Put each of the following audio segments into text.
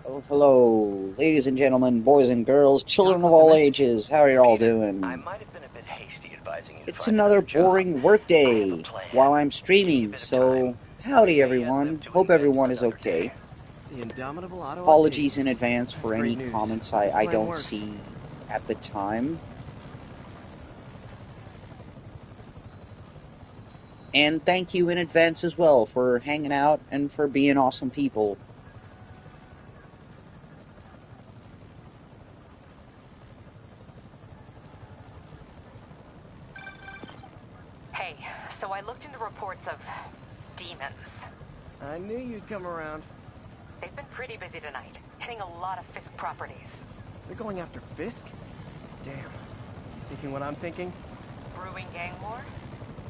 Oh, hello, ladies and gentlemen, boys and girls, Doc children of left a all message. ages. How are you all Peter, I doing? might have been a bit hasty advising you to It's find another another job. boring I have a workday plan. while I'm Give me a streaming, bit of time. so We howdy may yet live everyone. to Hope invent everyone is another day. okay. The indomitable Otto Apologies in Octavius. advance That's for great any news. comments Hope his I plan don't works. see at the time. And thank you in advance as well for hanging out and for being awesome people. Hey, so I looked into reports of demons. I knew you'd come around. They've been pretty busy tonight, hitting a lot of Fisk properties. They're going after Fisk? Damn. You thinking what I'm thinking? Brewing gang war?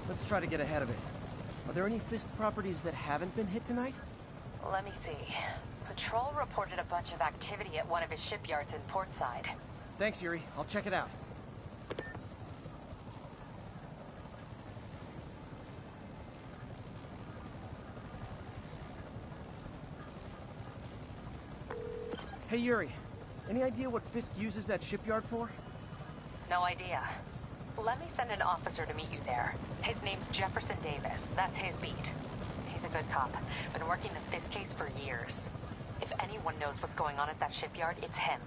Let's try to get ahead of it. Are there any Fisk properties that haven't been hit tonight? Let me see. Patrol reported a bunch of activity at one of his shipyards in Portside. Thanks, Yuri. I'll check it out. Hey, Yuri. Any idea what Fisk uses that shipyard for? No idea. Let me send an officer to meet you there. His name's Jefferson Davis. That's his beat. He's a good cop. Been working the Fisk case for years. If anyone knows what's going on at that shipyard, it's him.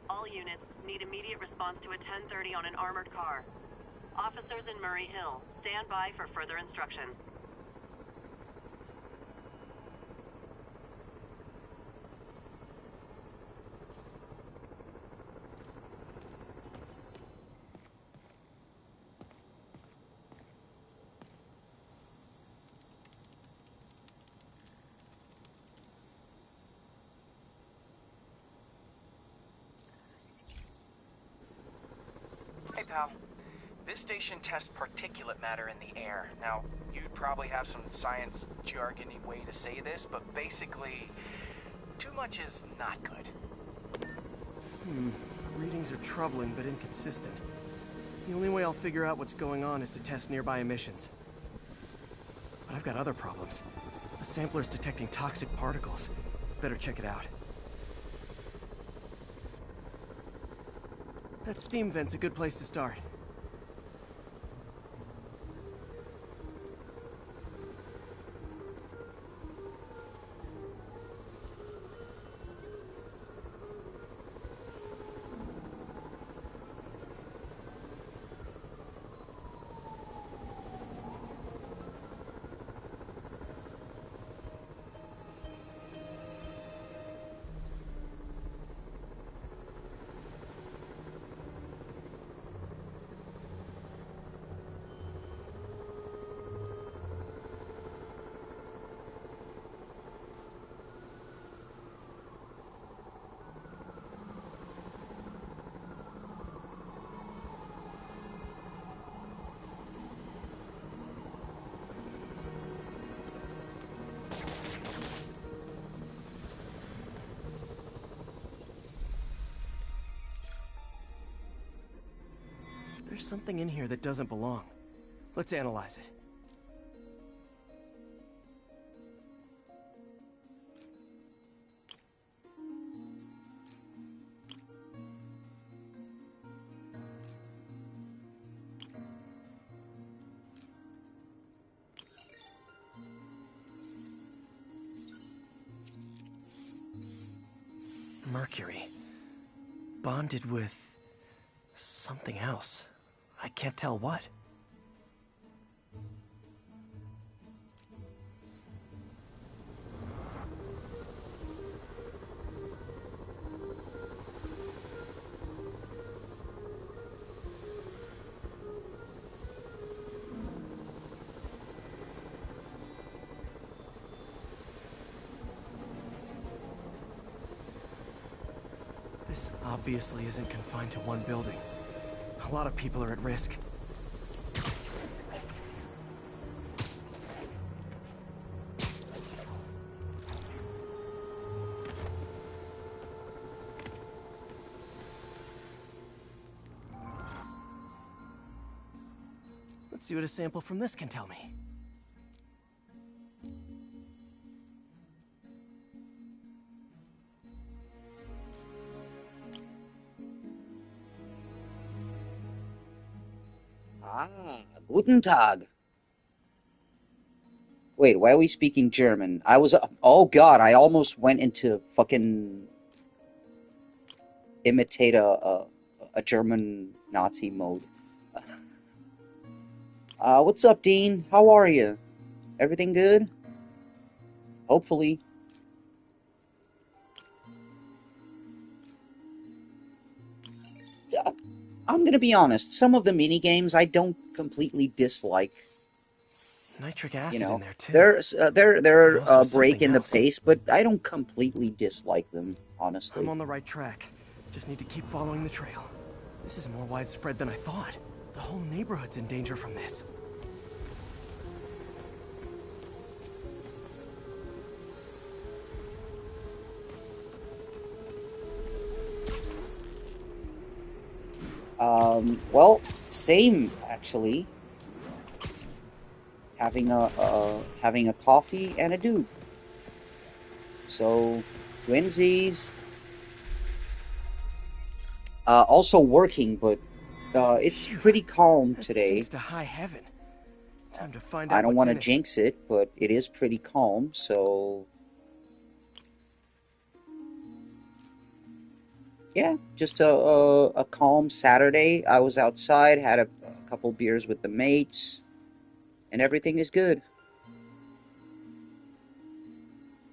All units need immediate response to a 1030 on an armored car. Officers in Murray Hill, stand by for further instructions. pal. This station tests particulate matter in the air. Now, you'd probably have some science jargony way to say this, but basically, too much is not good. Readings are troubling but inconsistent. The only way I'll figure out what's going on is to test nearby emissions. But I've got other problems. The sampler's detecting toxic particles. Better check it out. That steam vent's a good place to start. There's something in here that doesn't belong. Let's analyze it. Mercury. Bonded with something else. I can't tell what. This obviously isn't confined to one building. A lot of people are at risk. Let's see what a sample from this can tell me. Ah, guten Tag. Wait, why are we speaking German? Oh god, I almost went into fucking imitate a German Nazi mode. What's up, Dean? How are you? Everything good? Hopefully. I'm gonna be honest, some of the minigames I don't completely dislike. Nitric acid You know, in there too. they're Also a break something in the else. pace, but I don't completely dislike them, I'm honestly. on the right track. Just need to keep following the trail. This is more widespread than I thought. The whole neighborhood's in danger from this. Well, same actually. Having a coffee and a dude. So, twinsies. Also working, but it's Phew, pretty calm that today. stinks to high heaven. Time to find I out don't what's want to in it. jinx it, but it is pretty calm, so yeah, just a calm Saturday. I was outside, had a couple beers with the mates, and everything is good.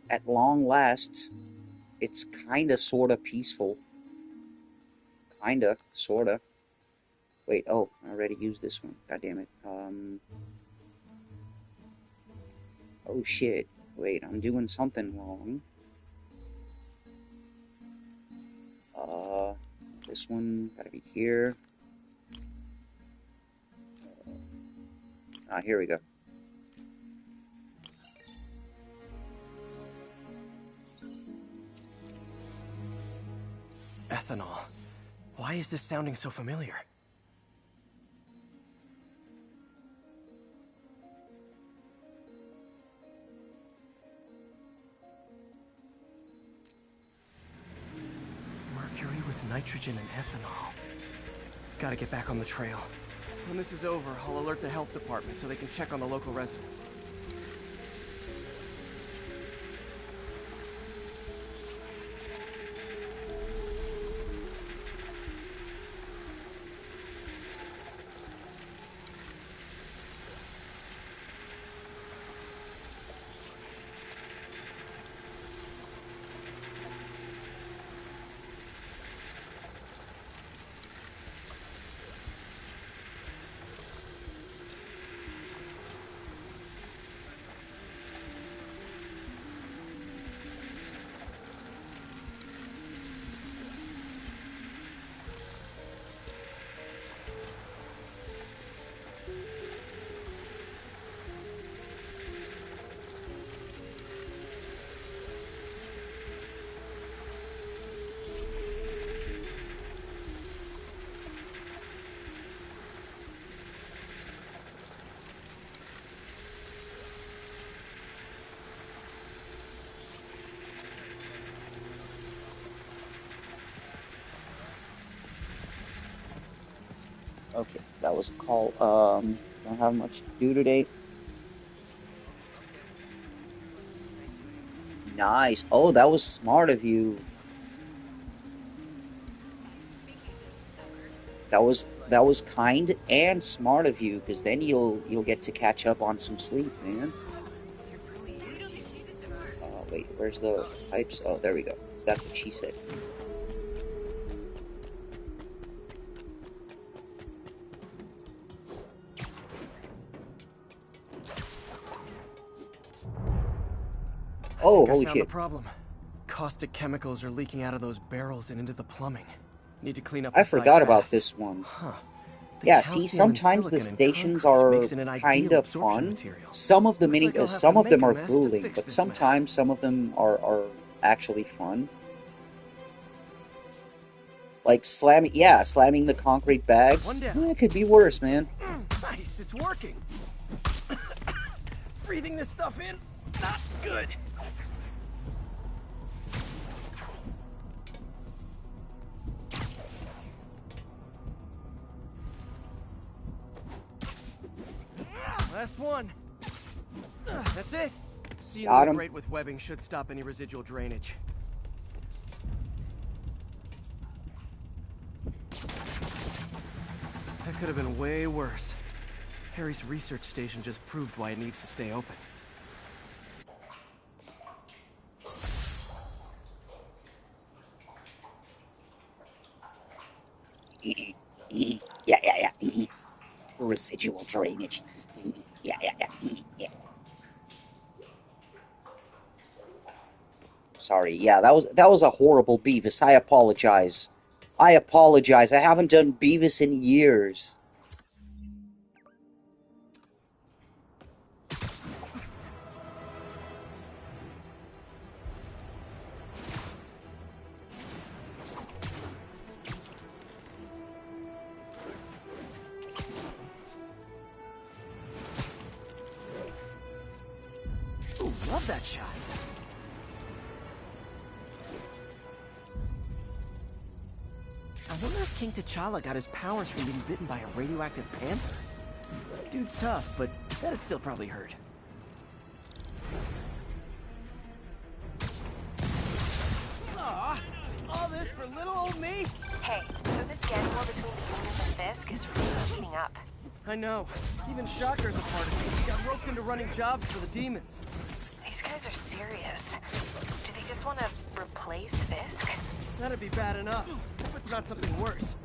At long last, it's kinda sorta peaceful. Kinda, sorta. Wait, oh, I already used this one. God damn it. Oh shit. Wait, I'm doing something wrong. This one gotta be here. Ah, here we go. Ethanol. Why is this sounding so familiar? Mercury with nitrogen and ethanol. Gotta get back on the trail. When this is over, I'll alert the health department so they can check on the local residents. Okay, that was a call. Don't have much to do today. Nice. Oh, that was smart of you. That was kind and smart of you, because then you'll get to catch up on some sleep, man. Wait, where's the pipes? Oh, there we go. That's what she said. Oh, holy I found shit. the problem. Caustic chemicals are leaking out of those barrels and into the plumbing. Need to clean up I the site forgot about fast. this one. Huh. The Yeah, see, calcium and sometimes the silicon in stations concrete are makes it an kind ideal of absorption fun. material. Some of the Looks like I'll have some to of them make a are mess to grueling, fix but this sometimes some of them are actually fun. Like slamming the concrete bags. One down. It could be worse, man. Nice, it's working. Breathing this stuff in, not good. Last one. That's it. Sealing Got the him. grate with webbing should stop any residual drainage. That could have been way worse. Harry's research station just proved why it needs to stay open. Yeah. Residual drainage. Yeah. Sorry, yeah, that was a horrible Beavis. I apologize. I haven't done Beavis in years. Ooh, love that shot. I wonder if King T'Challa got his powers from being bitten by a radioactive panther. Dude's tough, but that'd still probably hurt. Aw, all this for little old me? Hey, so this gang war between the demons and Fisk is really heating up. I know. Even Shocker's a part of it. He got roped into running jobs for the demons. These guys are serious. Do they just want to replace Fisk? That'd be bad enough. Hope it's not something worse.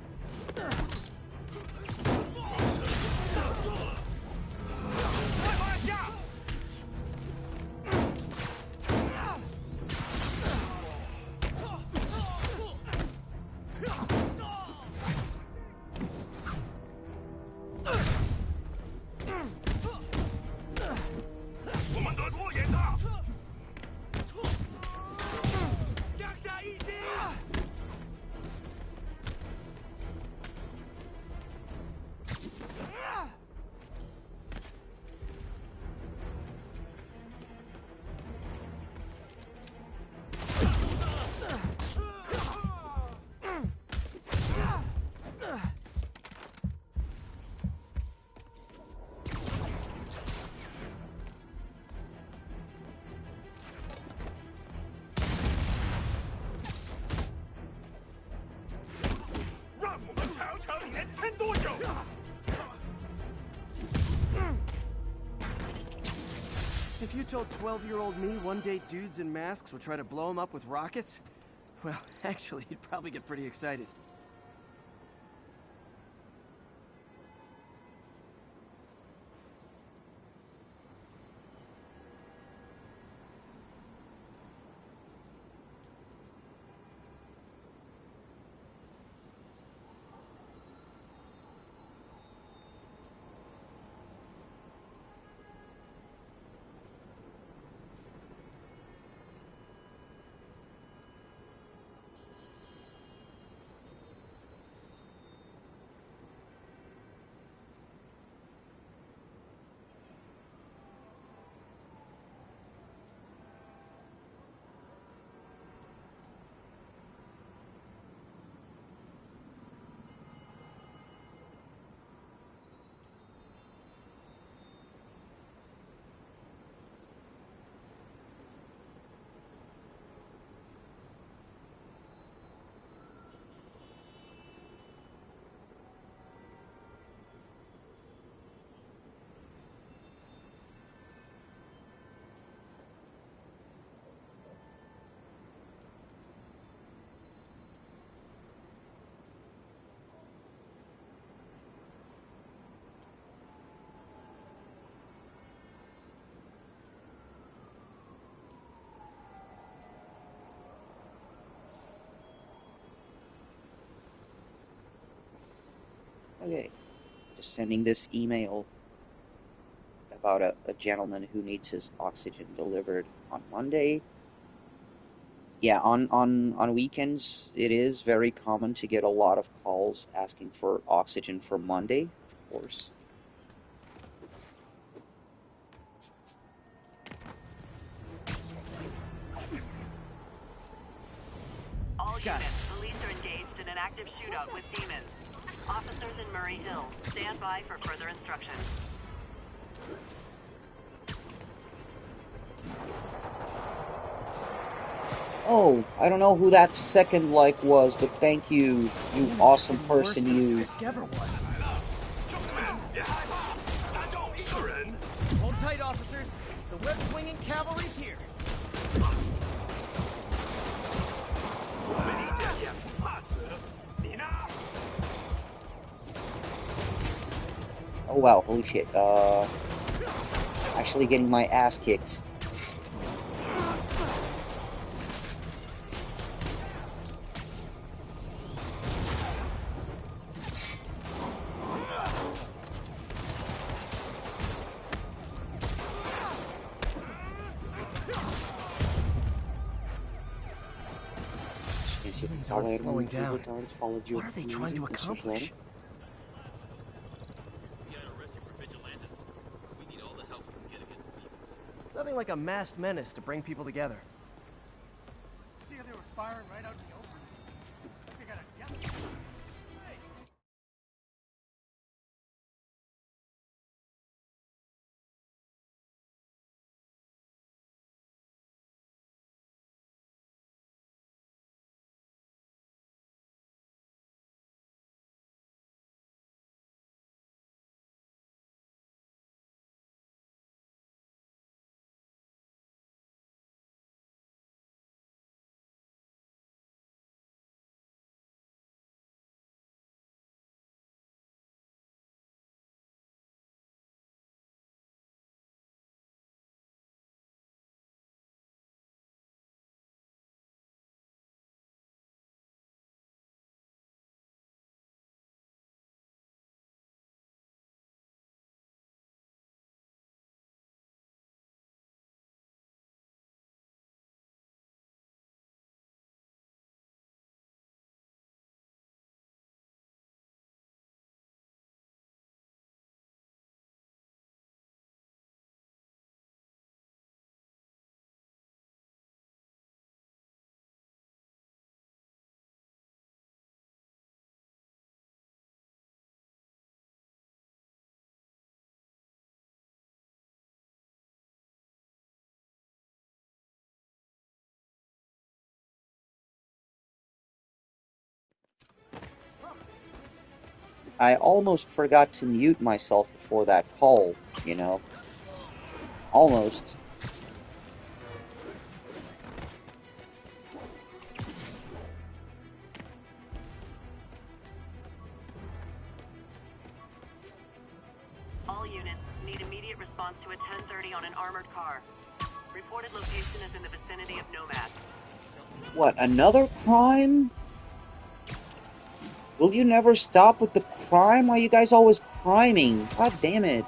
you told 12-year-old me one day dudes in masks would try to blow him up with rockets, well, actually, he'd probably get pretty excited. Okay, just sending this email about a gentleman who needs his oxygen delivered on Monday. Yeah, on weekends, it is very common to get a lot of calls asking for oxygen for Monday, of course. All units, police are engaged in an active shootout with demons. Officers in Murray Hill, stand by for further instructions. Oh, I don't know who that second like was, but thank you, you awesome person, you. Ever was. Hold tight, officers. The web-swinging cavalry's here. Oh wow, holy shit, actually getting my ass kicked. Humans aren't slowing down. What are they trying to accomplish? Nothing like a masked menace to bring people together. See how they were firing right out in the open? They got a gun. I almost forgot to mute myself before that call, you know? Almost. Need immediate response to a 10:30 on an armored car. Reported location is in the vicinity of Nomad. What, another crime? Will you never stop with the crime? Why are you guys always criming? God damn it.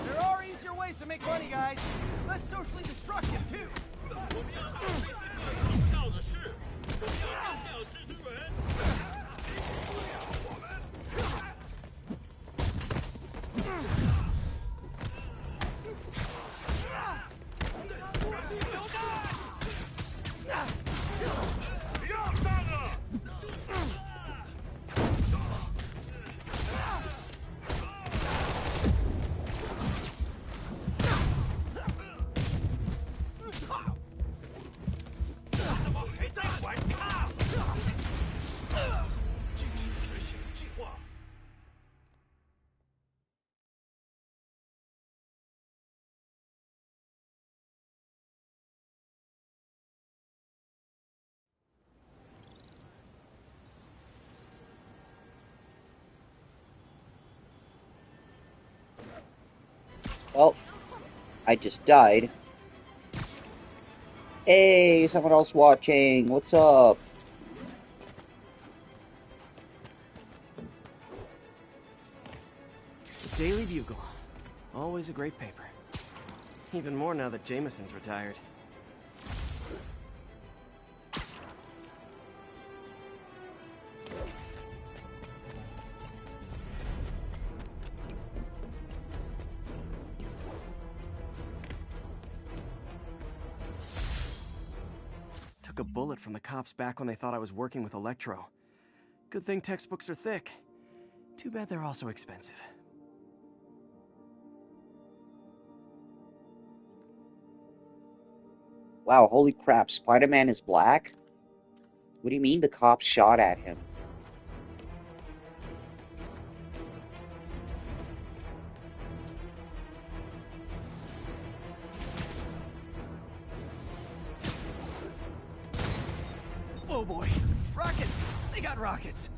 There are easier ways to make money, guys. Less socially destructive, too. Well, I just died. Hey, someone else watching. What's up? The Daily Bugle. Always a great paper. Even more now that Jameson's retired. Took a bullet from the cops back when they thought I was working with Electro. Good thing textbooks are thick. Too bad they're also expensive. Wow, holy crap, Spider-Man is black? What do you mean the cops shot at him? Oh boy, rockets! They got rockets!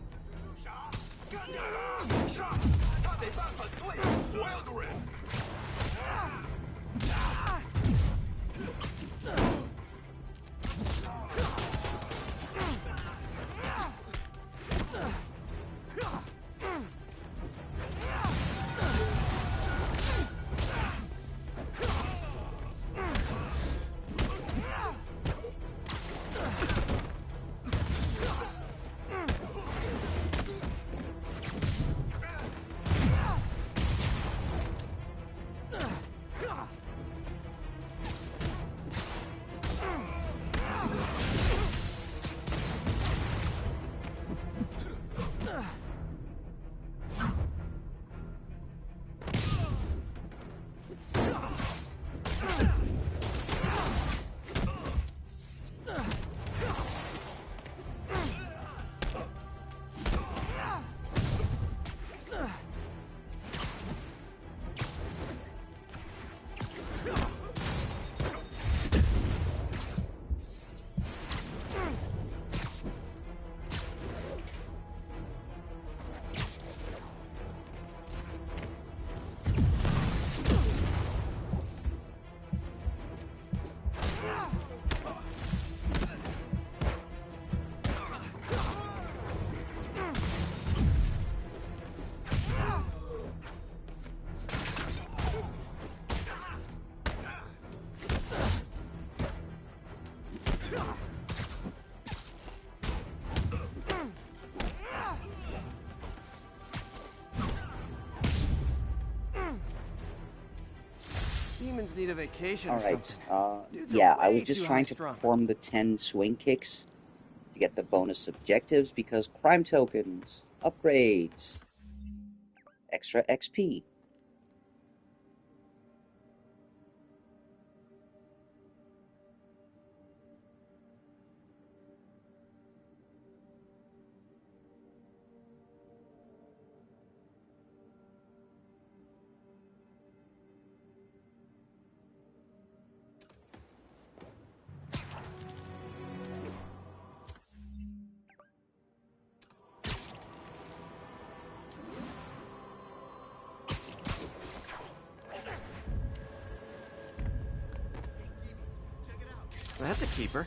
Demons need a vacation or Alright, something. Dudes are yeah, I way was just too trying to high-strung. perform the 10 swing kicks to get the bonus objectives because crime tokens, upgrades, extra XP. That's a keeper.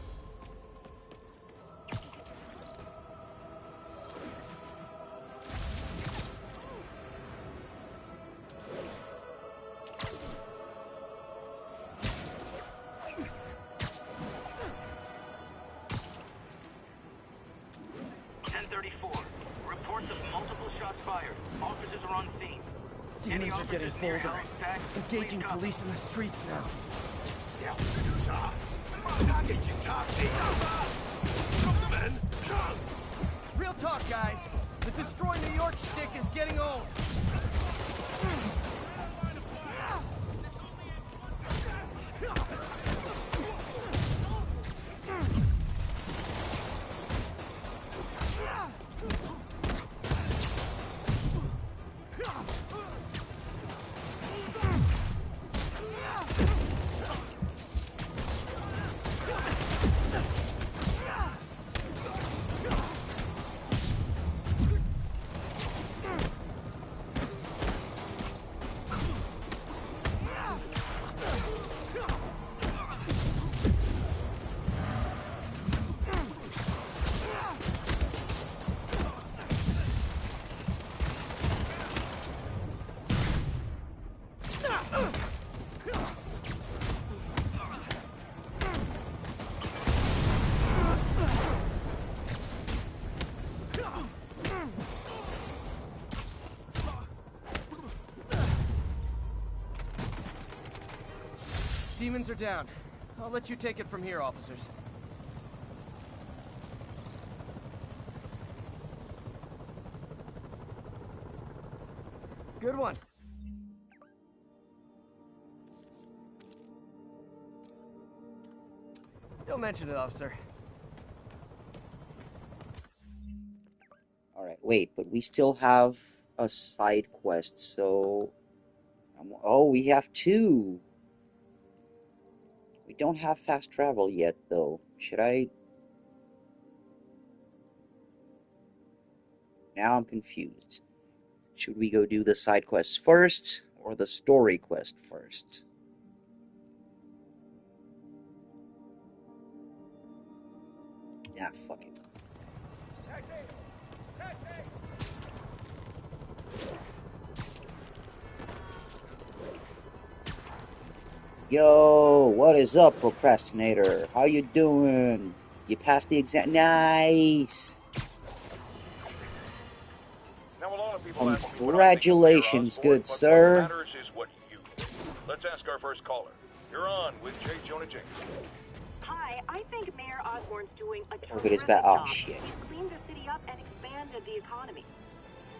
Reports of multiple shots fired. Officers are on scene. Demons are getting bolder. Engaging police in the streets now. Real talk, guys. The Destroy New York shtick is getting old. Demons are down. I'll let you take it from here, officers. Good one. Don't mention it, officer. Alright, wait, but we still have a side quest, so... Oh, we have two! We don't have fast travel yet, though. Should I... Now I'm confused. Should we go do the side quests first, or the story quest first? Nah, fuck it. Yo, what is up, procrastinator? How you doing? You passed the exam? Nice! Now, a lot of people ask me what I think of Congratulations, Mayor Osborn, good but sir. what matters is what you think. Let's ask our first caller. You're on with J. Jonah James. Hi, I think Mayor Osborn's doing a COVID is terrific bad. Oh, job. shit. He's cleaned the city up and expanded the economy.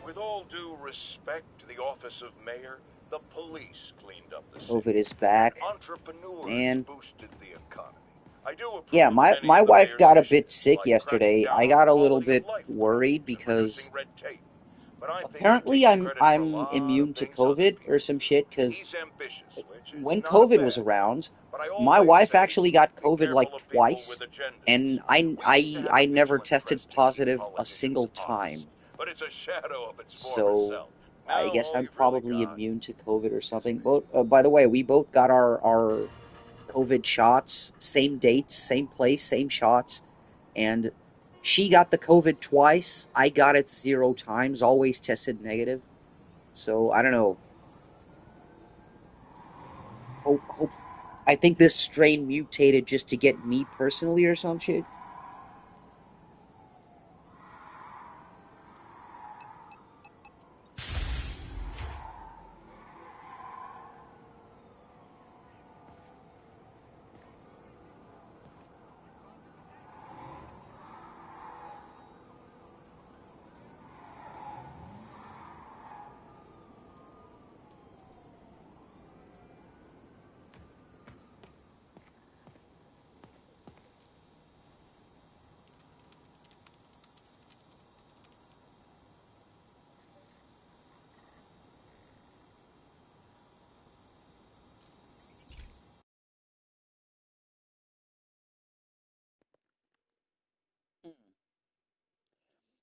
With all due respect to the office of mayor, the police cleaned up the city. COVID is back. Entrepreneurs Man. boosted the economy. I do approve Yeah, of many my of the wife mayor's got a bit initiatives, sick like yesterday. cracking down I on got a little quality of bit life worried and because reducing red tape. But I think you're apparently taking credit for a I'm lot immune of to things other COVID or people some do. shit, because He's ambitious, which is when not a COVID was bad thing. around, But I my always wife say, actually got be COVID like careful of people with twice, agendas. and We used to have a I never vigilant tested press to keep positive a politicians single honest, time. but it's a shadow of its former So self. I Now guess all I'm you've really probably got immune to COVID or something. But by the way, we both got our COVID shots, same dates, same place, same shots, and she got the COVID twice. I got it 0 times, always tested negative. So I don't know. Hope I think this strain mutated just to get me personally or some shit.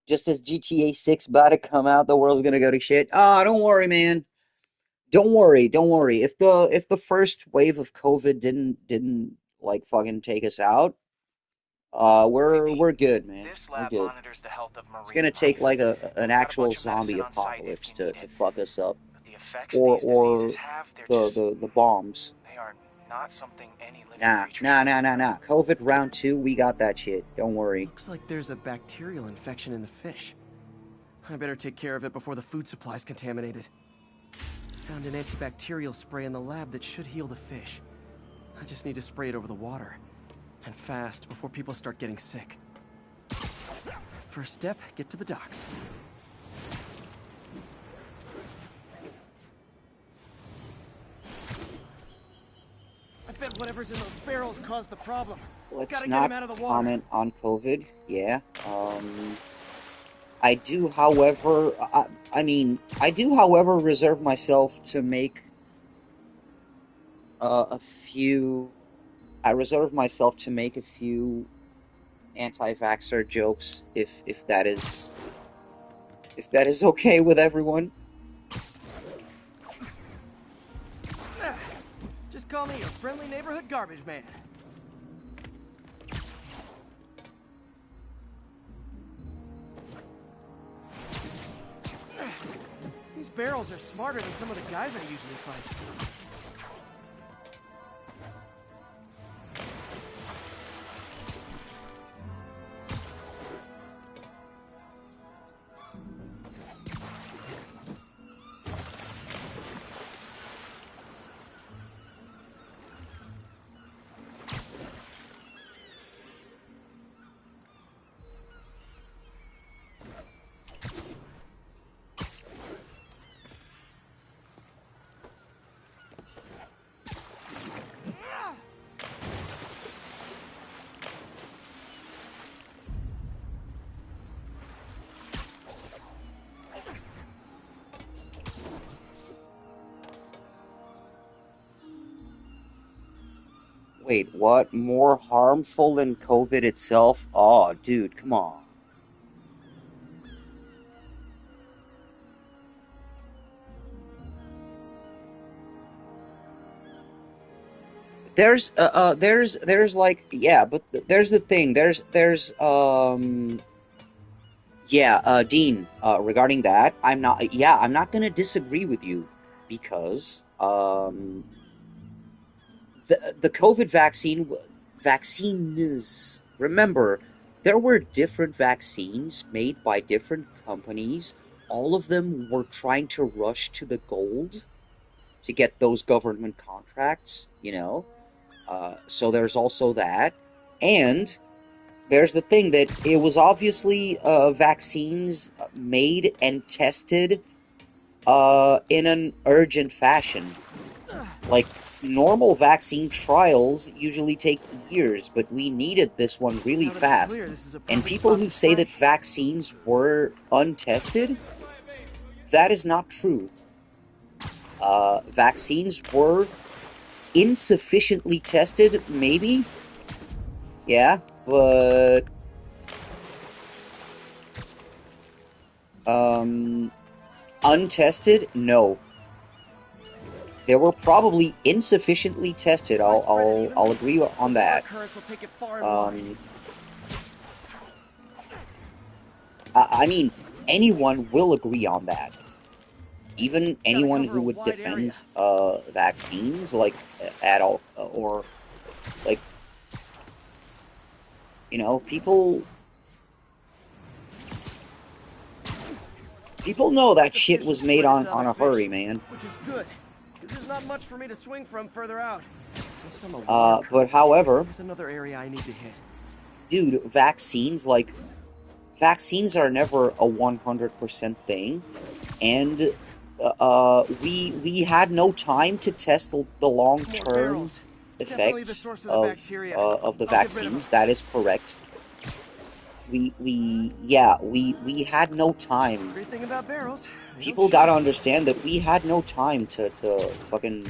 Just as GTA 6 about to come out, the world's gonna go to shit. Ah, don't worry, man. Don't worry. If the first wave of COVID didn't like fucking take us out, We we're mean, good, man. this We're lab good. monitors the health of It's marine gonna take life. like an We've got a actual bunch of zombie medicine on site if apocalypse you need to it. fuck us up, But the effects these diseases or have, they're the just... the the bombs. They are not something any living Nah, creature nah, should nah, go nah, through. nah. COVID round 2, we got that shit. Don't worry. Looks like there's a bacterial infection in the fish. I better take care of it before the food supply's contaminated. Found an antibacterial spray in the lab that should heal the fish. I just need to spray it over the water. And fast, before people start getting sick. First step, get to the docks. I bet whatever's in those barrels caused the problem. Let's Gotta get not him out of the water. comment on COVID. Yeah. I do, however, I do, however, reserve myself to make a few. I reserve myself to make a few anti-vaxxer jokes if that is okay with everyone. Just call me your friendly neighborhood garbage man. These barrels are smarter than some of the guys I usually fight. Wait, what? More harmful than COVID itself? Oh, dude, come on. There's like, yeah, but there's the thing. Yeah, Dean, regarding that, I'm not gonna disagree with you because, the COVID vaccines, remember, there were different vaccines made by different companies. All of them were trying to rush to the gold to get those government contracts, you know? So there's also that. And there's the thing that it was obviously vaccines made and tested in an urgent fashion. Like, normal vaccine trials usually take years, but we needed this one really Now that it's fast. clear, this is a And perfect people spot who to say spray. that vaccines were untested, that is not true. Vaccines were insufficiently tested, maybe? Yeah, but untested? No. They were probably insufficiently tested. If I spread it I'll evenly, agree the on water that. currents will take it far and wide. I mean, anyone will agree on that. Even It's gotta anyone cover who a would wide area. defend vaccines, like, at all, or like, you know, people know that The shit fish will was made spread it to on other a fish, hurry, man. which is good, because there's not much for me to swing from further out. Unless I'm a water But current. however, There's another area I need to hit. dude, vaccines are never a 100% thing, and we had no time to test the More long-term barrels. Definitely the effects source of the bacteria. of the I'll get rid of them. vaccines. That is correct. We had no time. Great thing about barrels, they don't People shrink. gotta understand that we had no time to fucking.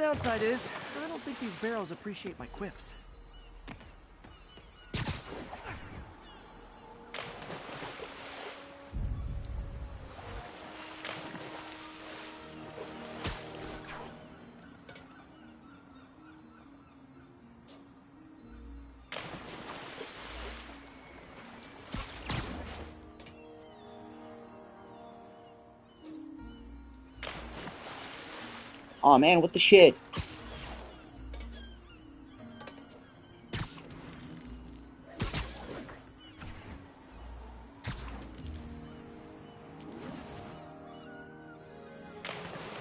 downside is, I don't think these barrels appreciate my quips. Aw, man, what the shit?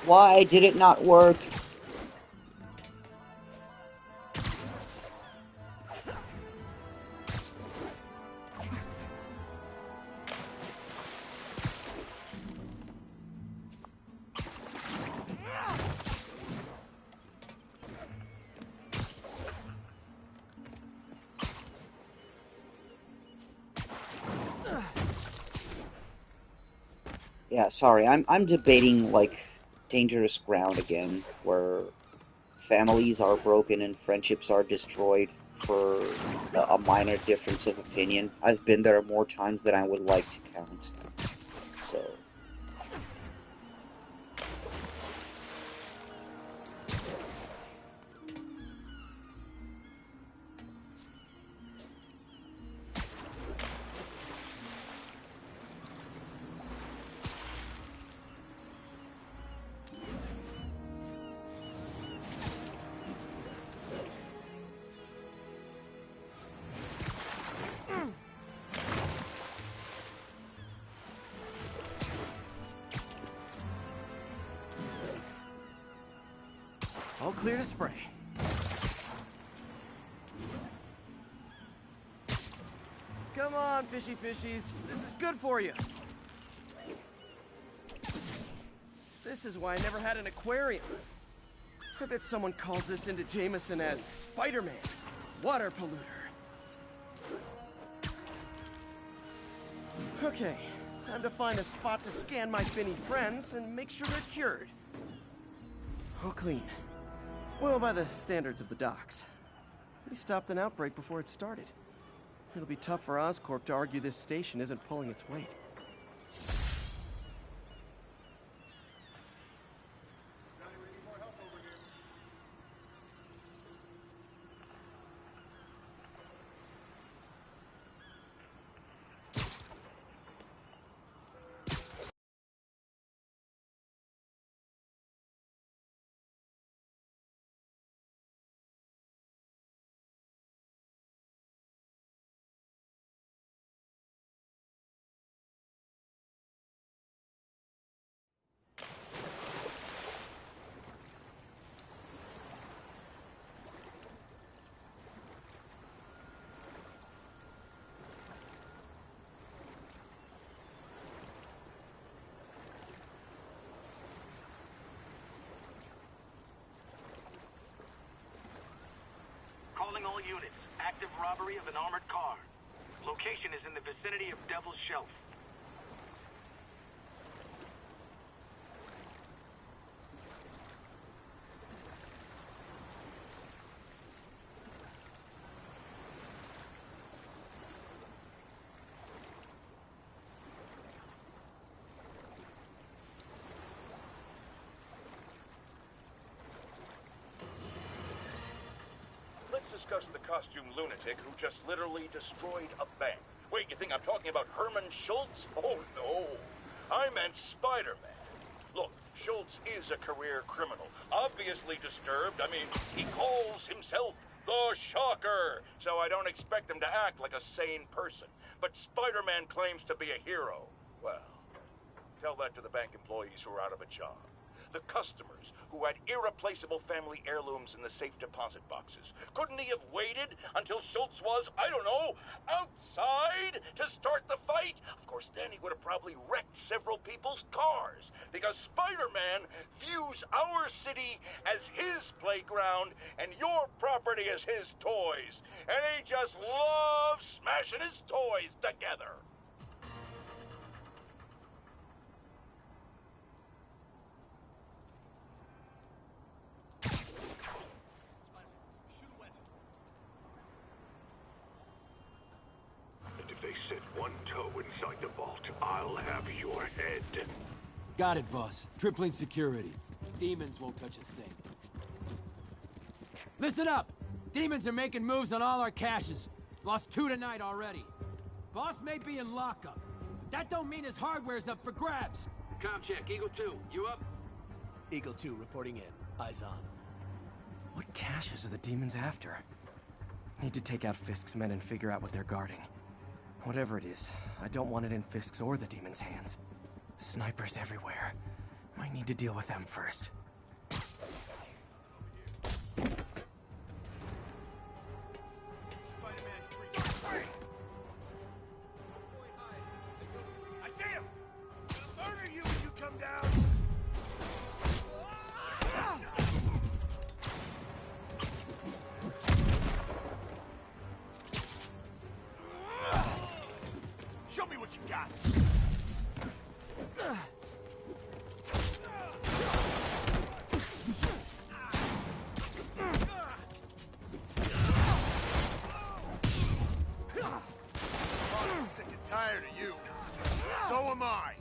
Why did it not work? Yeah, sorry, I'm debating, like, dangerous ground again, where families are broken and friendships are destroyed for a minor difference of opinion. I've been there more times than I would like to count. So... All clear to spray. Come on, fishy fishies. This is good for you. This is why I never had an aquarium. I bet someone calls this into Jameson as Spider-Man, water polluter. Okay, time to find a spot to scan my finny friends and make sure they're cured. All clean. Well, by the standards of the docks. We stopped an outbreak before it started. It'll be tough for Oscorp to argue this station isn't pulling its weight. Calling all units. Active robbery of an armored car. Location is in the vicinity of Devil's Shelf. Discuss the costume lunatic who just literally destroyed a bank. Wait, you think I'm talking about Herman Schultz? Oh, no. I meant Spider-Man. Look, Schultz is a career criminal. Obviously disturbed. I mean, he calls himself the Shocker. So I don't expect him to act like a sane person. But Spider-Man claims to be a hero. Well, tell that to the bank employees who are out of a job. The customers who had irreplaceable family heirlooms in the safe deposit boxes. Couldn't he have waited until Schultz was, I don't know, outside to start the fight? Of course, then he would have probably wrecked several people's cars, because Spider-Man views our city as his playground and your property as his toys. And he just loves smashing his toys together. one toe inside the vault, I'll have your head. Got it, boss. Tripling security. Demons won't touch a thing. Listen up! Demons are making moves on all our caches. Lost 2 tonight already. Boss may be in lockup, but that don't mean his hardware's up for grabs. Com check, Eagle 2, you up? Eagle 2 reporting in. Eyes on. What caches are the demons after? Need to take out Fisk's men and figure out what they're guarding. Whatever it is, I don't want it in Fisk's or the demons' hands. Snipers everywhere. Might need to deal with them first. I see him! I'll murder you when you come down! Show me what you got! I'm sick and tired of you. So am I.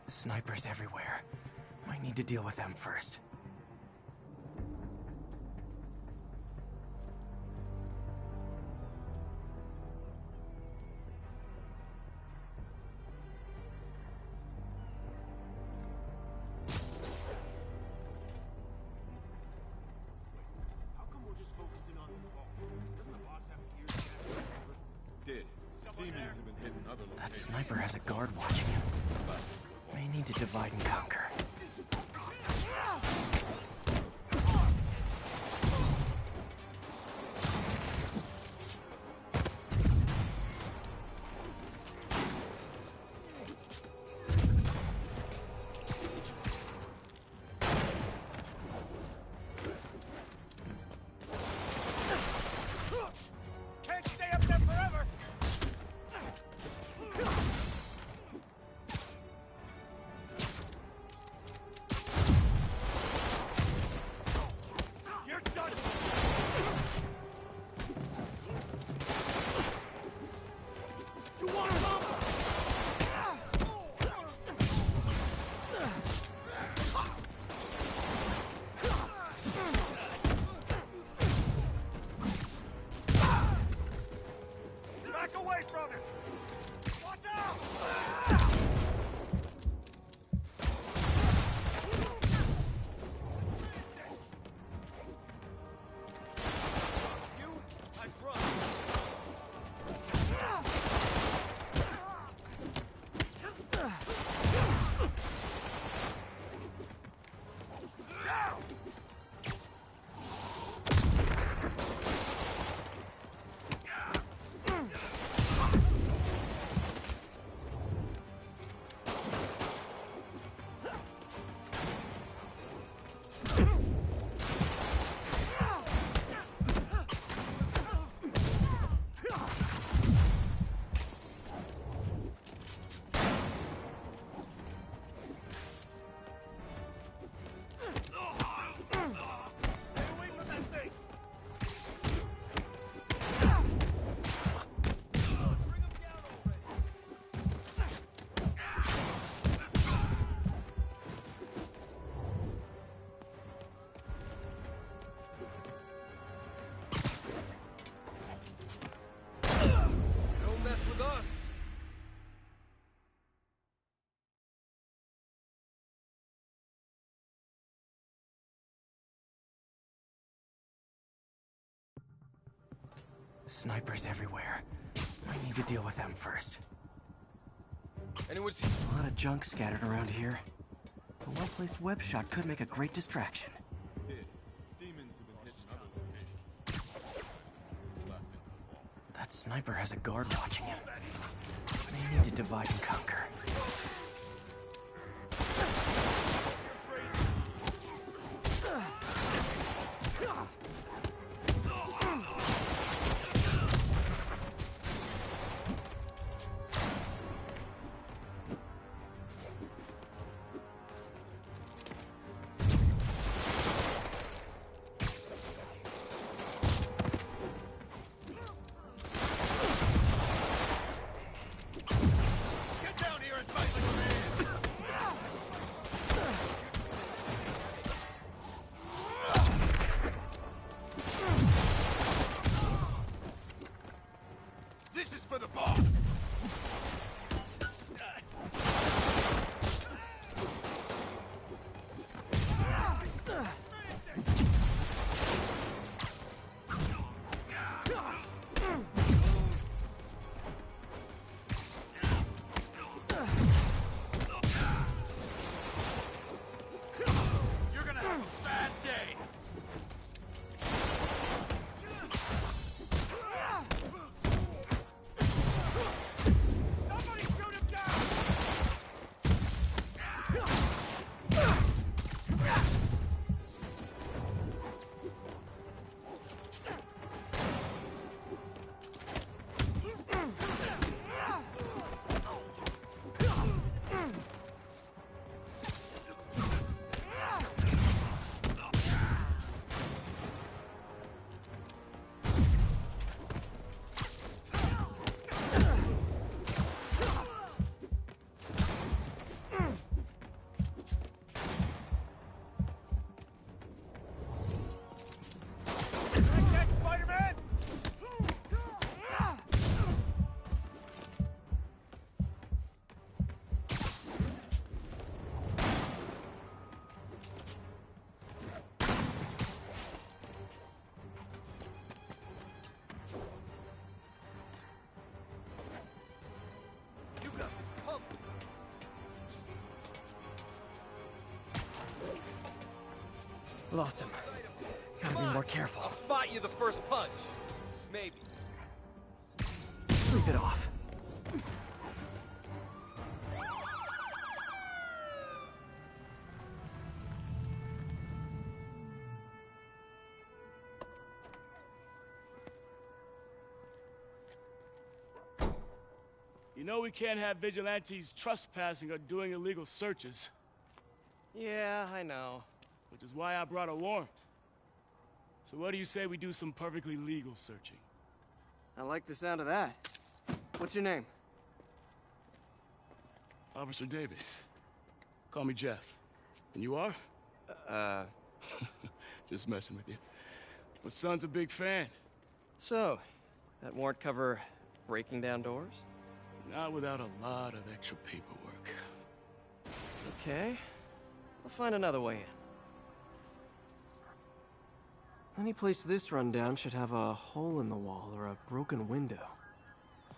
Snipers everywhere. Might need to deal with them first. How come we're just focusing on the vault? Doesn't the boss have ears? Did. Demons have been hitting other locations. That sniper has a guard watching him. May need to divide and conquer. Can't stay up there forever! Snipers everywhere. I need to deal with them first. Anyone see? A lot of junk scattered around here. A well-placed web shot could make a great distraction. Demons have been hitting other locations. What's left in the vault? That sniper has a guard watching him. They need to divide and conquer. Lost him. Gotta be more careful. I'll spot you the first punch. Maybe. Sleep it off. You know we can't have vigilantes trespassing or doing illegal searches. Yeah, I know. Which is why I brought a warrant. So what do you say we do some perfectly legal searching? I like the sound of that. What's your name? Officer Davis. Call me Jeff. And you are? Just messing with you. My son's a big fan. So, that warrant cover breaking down doors? Not without a lot of extra paperwork. Okay. I'll find another way in. Any place this rundown should have a hole in the wall or a broken window.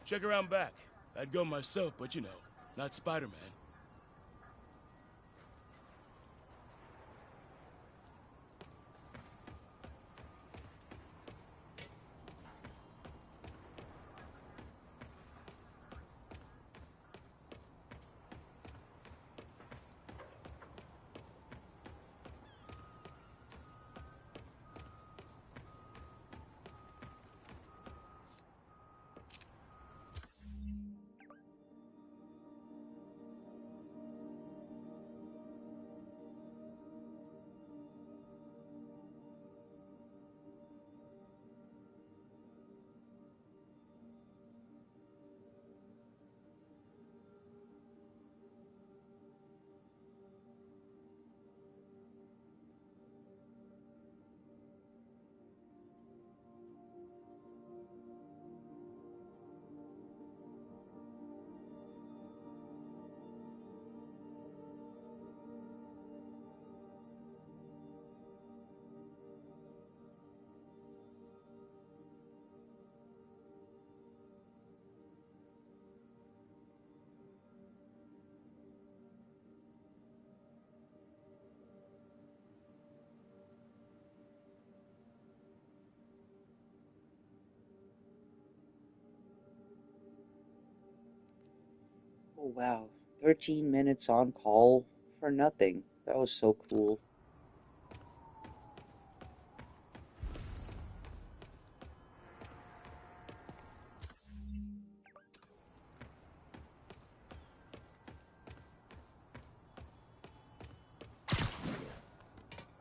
Check around back. I'd go myself, but you know, not Spider-Man. Oh wow, 13 minutes on call for nothing. That was so cool.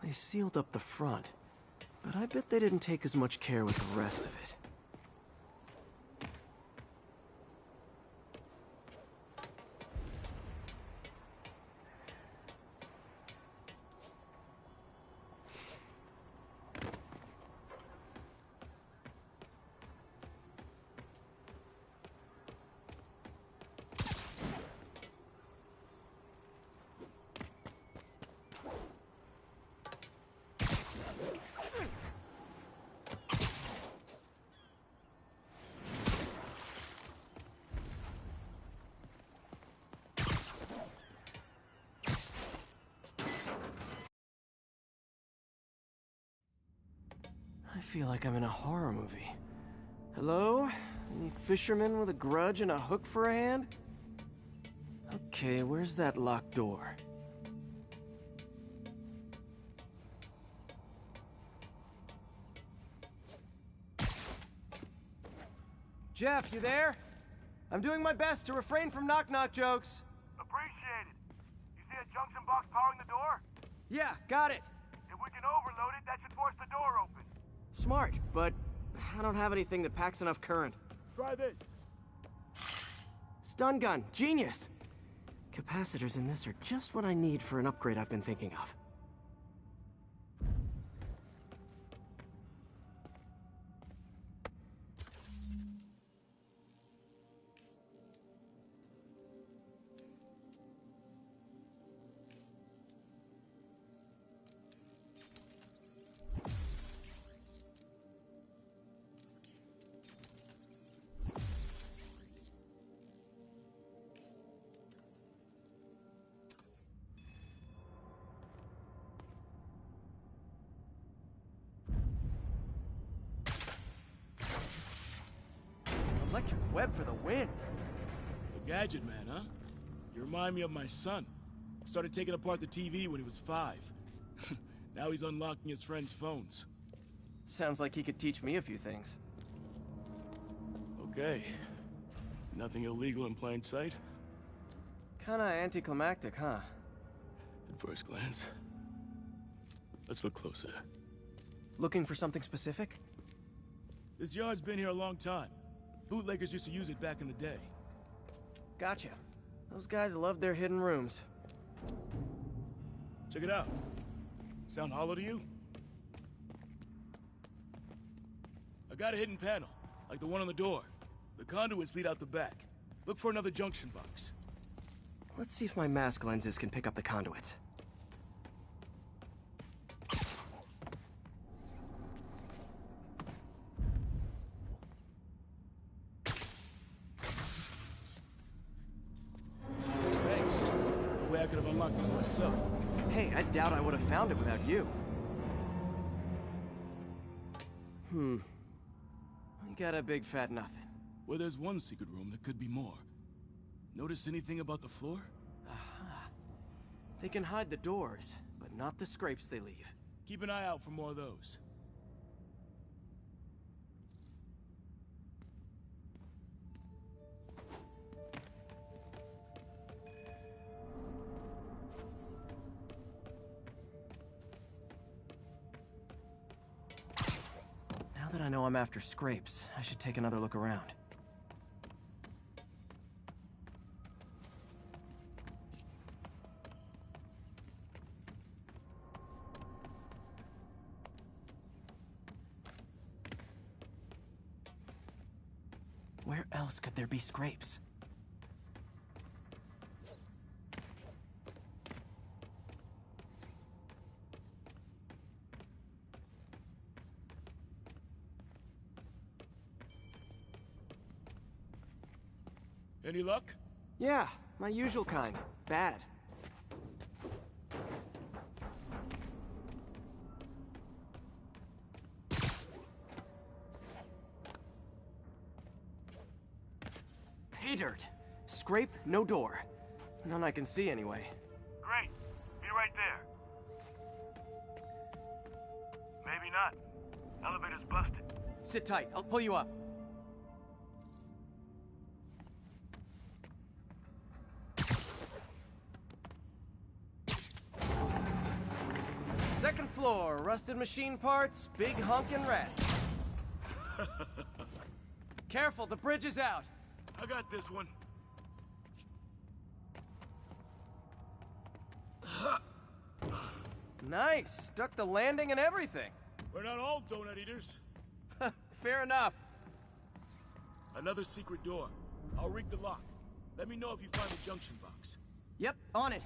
They sealed up the front, but I bet they didn't take as much care with the rest of it. I feel like I'm in a horror movie. Hello? Any fisherman with a grudge and a hook for a hand? Okay, where's that locked door? Jeff, you there? I'm doing my best to refrain from knock-knock jokes. Appreciate it. You see a junction box powering the door? Yeah, got it. If we can overload it, that should force the door open. Smart, but I don't have anything that packs enough current. Try this. Stun gun, genius! Capacitors in this are just what I need for an upgrade I've been thinking of. Electric web for the win. A gadget man, huh? You remind me of my son. Started taking apart the TV when he was 5. Now he's unlocking his friends' phones. Sounds like he could teach me a few things. Okay. Nothing illegal in plain sight? Kinda anticlimactic, huh? At first glance. Let's look closer. Looking for something specific? This yard's been here a long time. Bootleggers used to use it back in the day. Gotcha. Those guys love their hidden rooms. Check it out. Sound hollow to you? I got a hidden panel, like the one on the door. The conduits lead out the back. Look for another junction box. Let's see if my mask lenses can pick up the conduits. Thanks. No way I could have unlocked this myself. Hey, I doubt I would have found it without you. We got a big fat nothing. Well, there's one secret room that could be more. Notice anything about the floor? Aha. They can hide the doors, but not the scrapes they leave. Keep an eye out for more of those. Now that I know I'm after scrapes, I should take another look around. Where else could there be scrapes? Any luck? Yeah, my usual kind. Bad. Pay dirt. scrape, no door. None I can see anyway. Great. Be right there. Maybe not. Elevator's busted. Sit tight. I'll pull you up. Second floor, rusted machine parts, big honkin' rat. Careful, the bridge is out. I got this one. Nice. Stuck the landing and everything. We're not all donut eaters. Fair enough. Another secret door. I'll rig the lock. Let me know if you find the junction box. Yep, on it.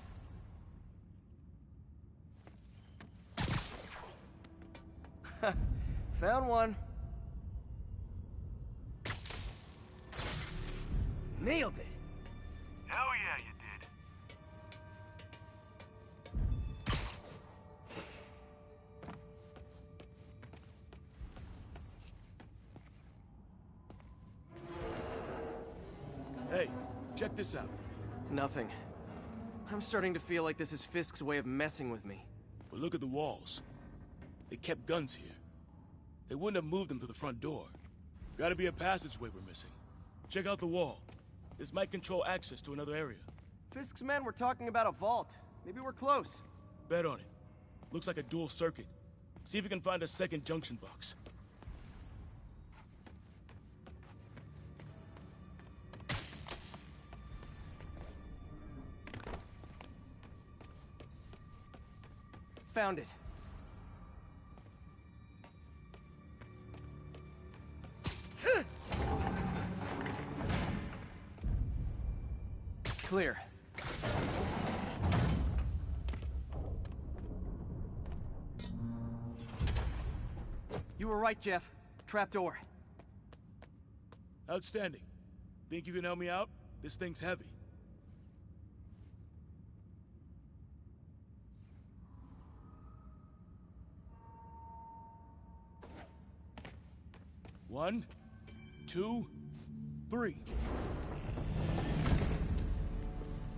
Found one. Nailed it. Hell yeah, you did. Hey, check this out. Nothing. I'm starting to feel like this is Fisk's way of messing with me. But look at the walls. They kept guns here. They wouldn't have moved them to the front door. Gotta be a passageway we're missing. Check out the wall. This might control access to another area. Fisk's men were talking about a vault. Maybe we're close. Bet on it. Looks like a dual circuit. See if you can find a second junction box. Found it. Clear. You were right, Jeff. Trapdoor. Outstanding. Think you can help me out? This thing's heavy. One, 2, 3.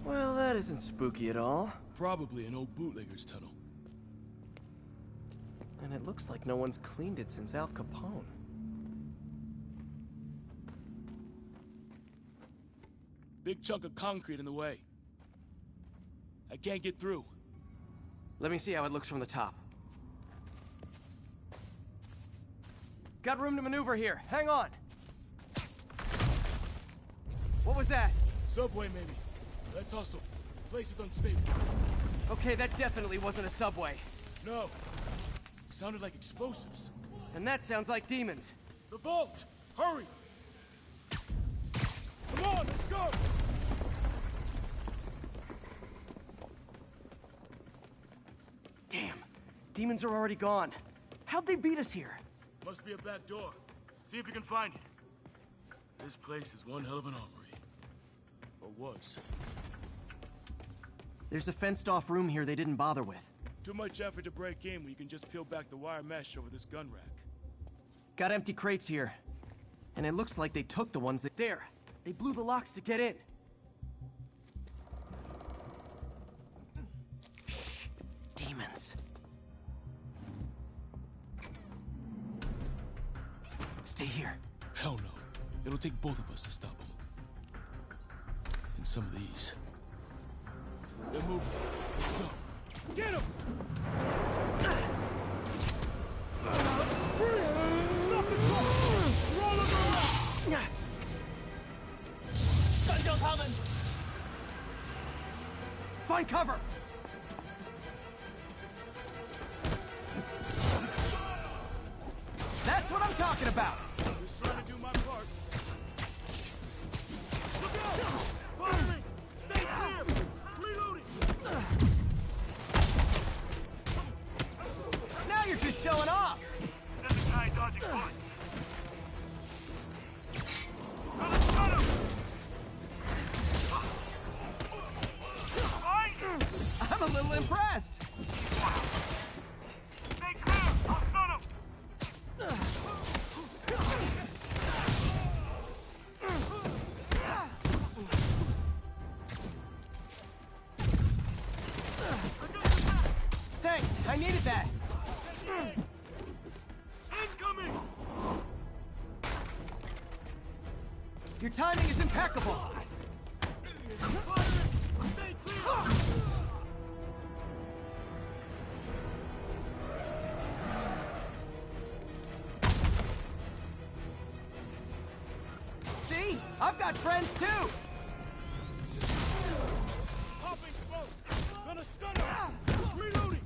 Well, that isn't spooky at all. Probably an old bootlegger's tunnel. And it looks like no one's cleaned it since Al Capone. Big chunk of concrete in the way. I can't get through. Let me see how it looks from the top. Got room to maneuver here. Hang on. What was that? Subway, maybe. Let's hustle. Place is unstable. Okay, that definitely wasn't a subway. No. Sounded like explosives. And that sounds like demons. The vault! Hurry! Come on, let's go! Damn. Demons are already gone. How'd they beat us here? Must be a back door. See if you can find it. This place is one hell of an armory. Or was. There's a fenced-off room here they didn't bother with. Too much effort to break in when you can just peel back the wire mesh over this gun rack. Got empty crates here. And it looks like they took the ones that... There! They blew the locks to get in. Shh! Demons. Stay here. Hell no. It'll take both of us to stop them. And some of these. They're moving. Let's go. Get him! Stop the truck! Roll him around! Gun coming! Find cover! That's what I'm talking about! Just trying to do my part. Look out! Follow me! Stay clear! Reloading! Now you're just showing off! There's a guy dodging bullets. Got him! I'm a little impressed! Stay clear! I'll stun him! Thanks, I needed that. Incoming! Your timing is impeccable. Stay clear! See? I've got friends too! Popping smoke! Gonna stun him! Reloading!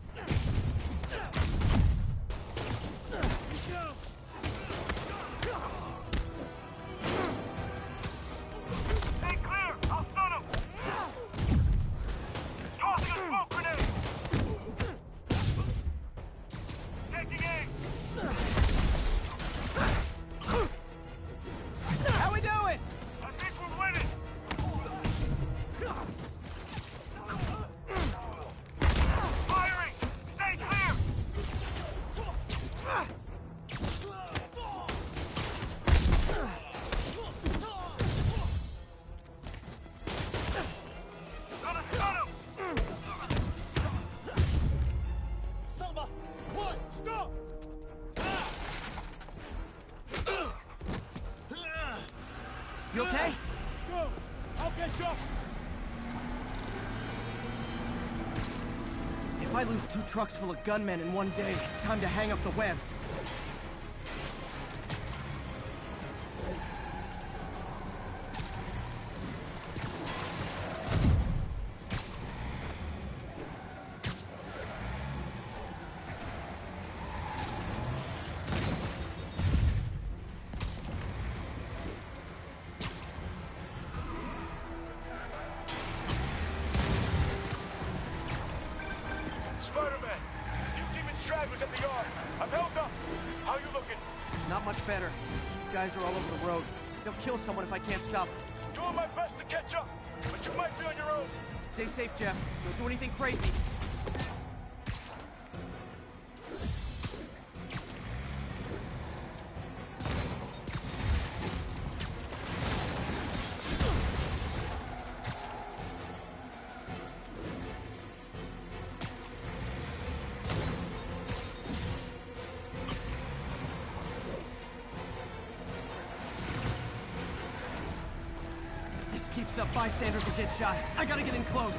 Stay clear! I'll stun him! Tossing a smoke grenade! Taking aim! How we doing? I think we're winning! Firing! Stay clear! Gonna stun him! Samba! What? Stop! You okay? Go! I'll get you! If I lose 2 trucks full of gunmen in one day, it's time to hang up the webs. Spider-Man! Few demon stragglers at the yard. I'm held up. How you looking? Not much better. These guys are all over the road. They'll kill someone if I can't stop them. Doing my best to catch up, but you might be on your own. Stay safe, Jeff. Don't do anything crazy. This keeps up, bystanders will get shot. I gotta get in close.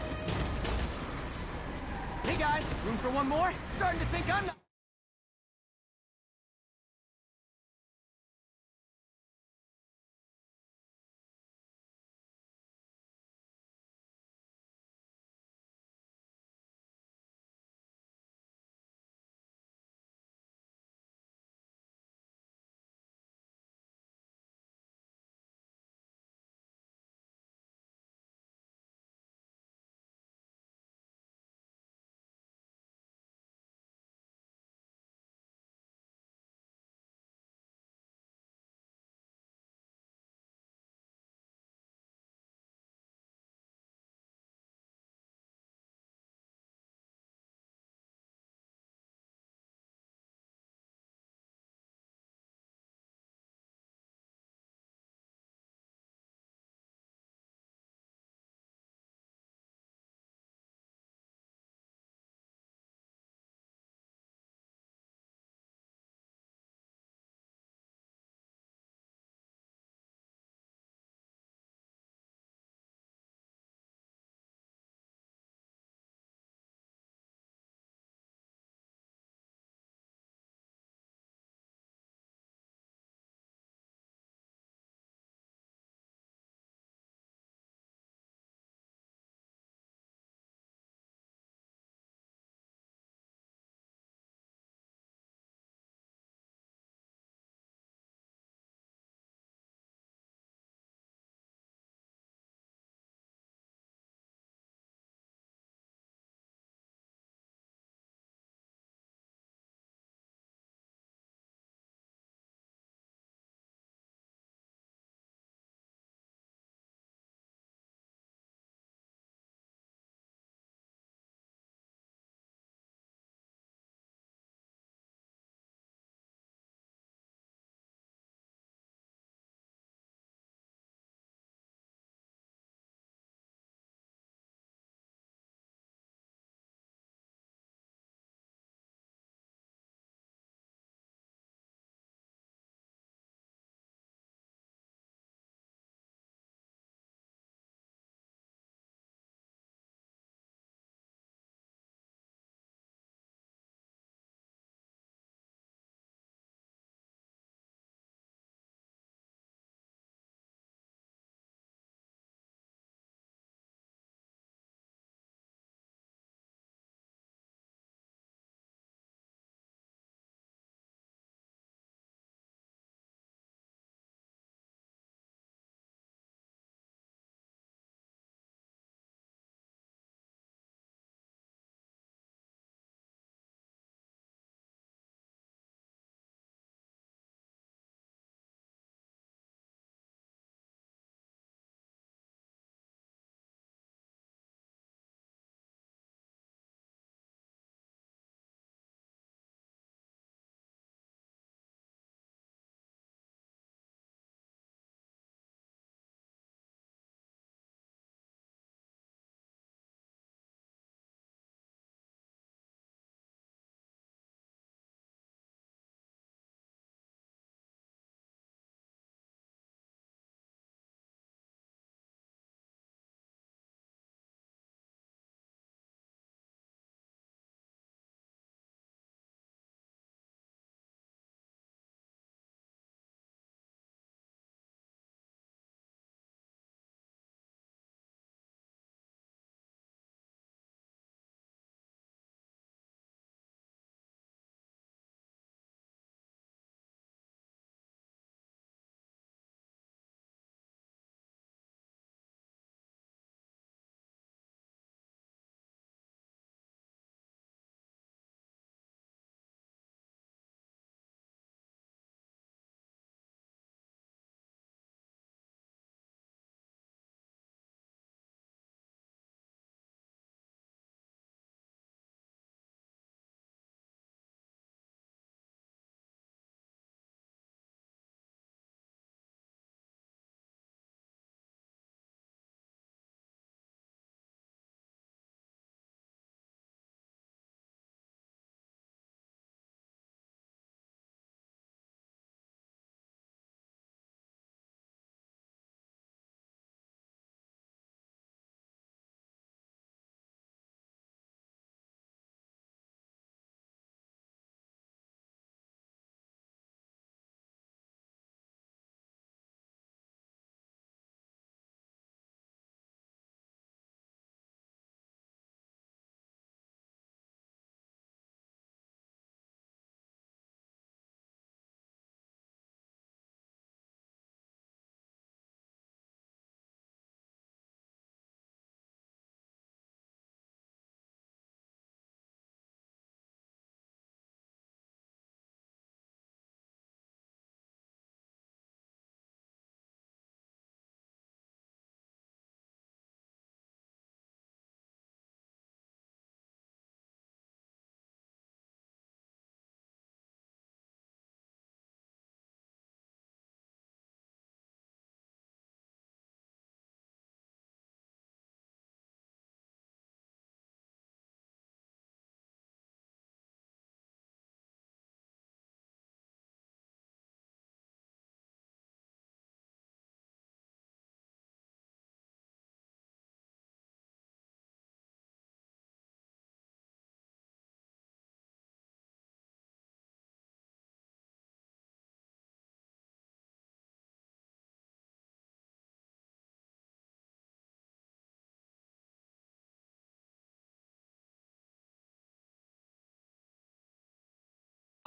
Hey guys, room for one more? Starting to think I'm not...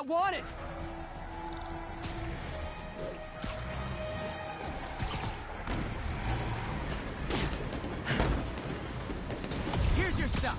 want it! Here's your stuff!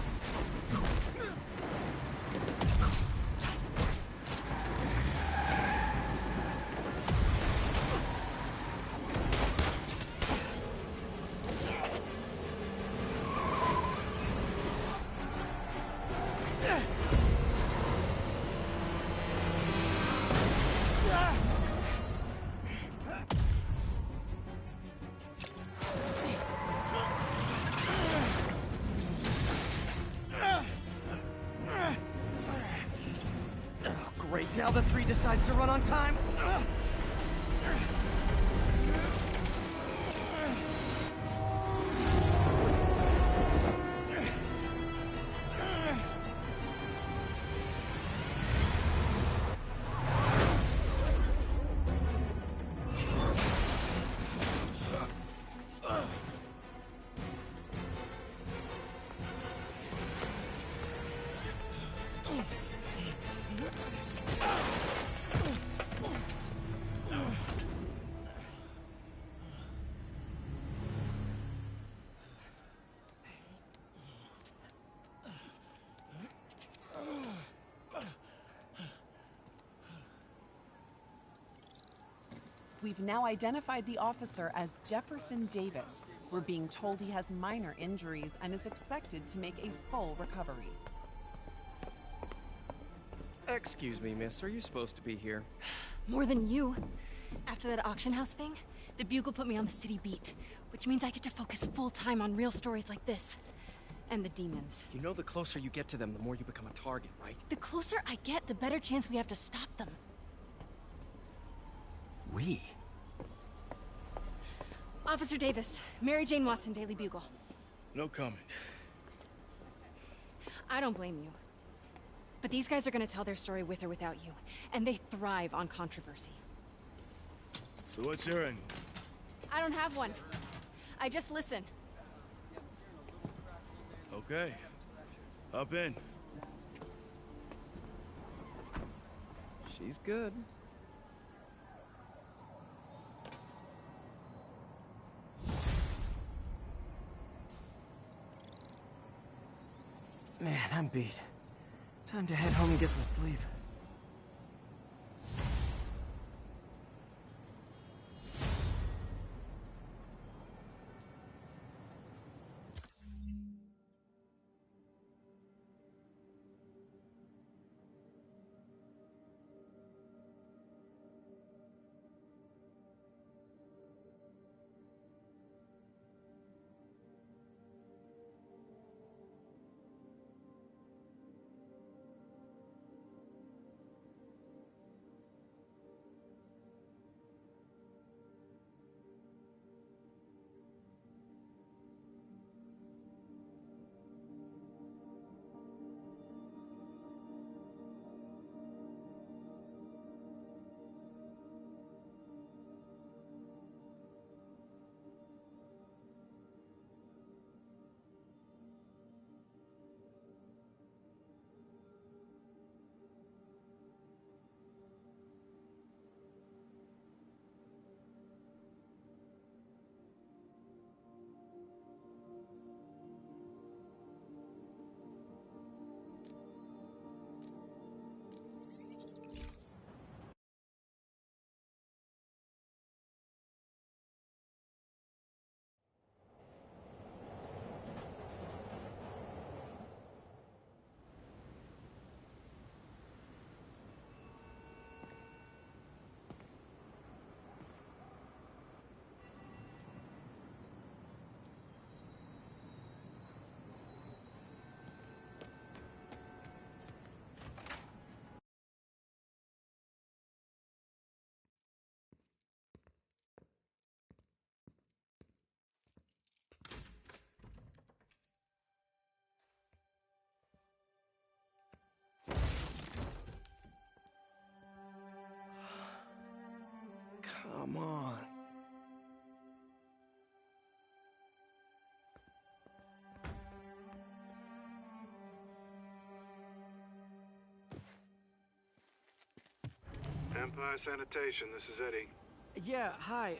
Great, now the 3 decides to run on time. We've now identified the officer as Jefferson Davis. We're being told he has minor injuries and is expected to make a full recovery. Excuse me, miss. Are you supposed to be here? More than you. After that auction house thing, the Bugle put me on the city beat, which means I get to focus full time on real stories like this. And the demons. You know the closer you get to them, the more you become a target, right? The closer I get, the better chance we have to stop them. We? Officer Davis, Mary Jane Watson, Daily Bugle. No comment. I don't blame you. But these guys are gonna tell their story with or without you, and they thrive on controversy. So what's your angle? I don't have one. I just listen. Okay. Hop in. She's good. Man, I'm beat. Time to head home and get some sleep. Empire Sanitation, this is Eddie. Yeah, hi.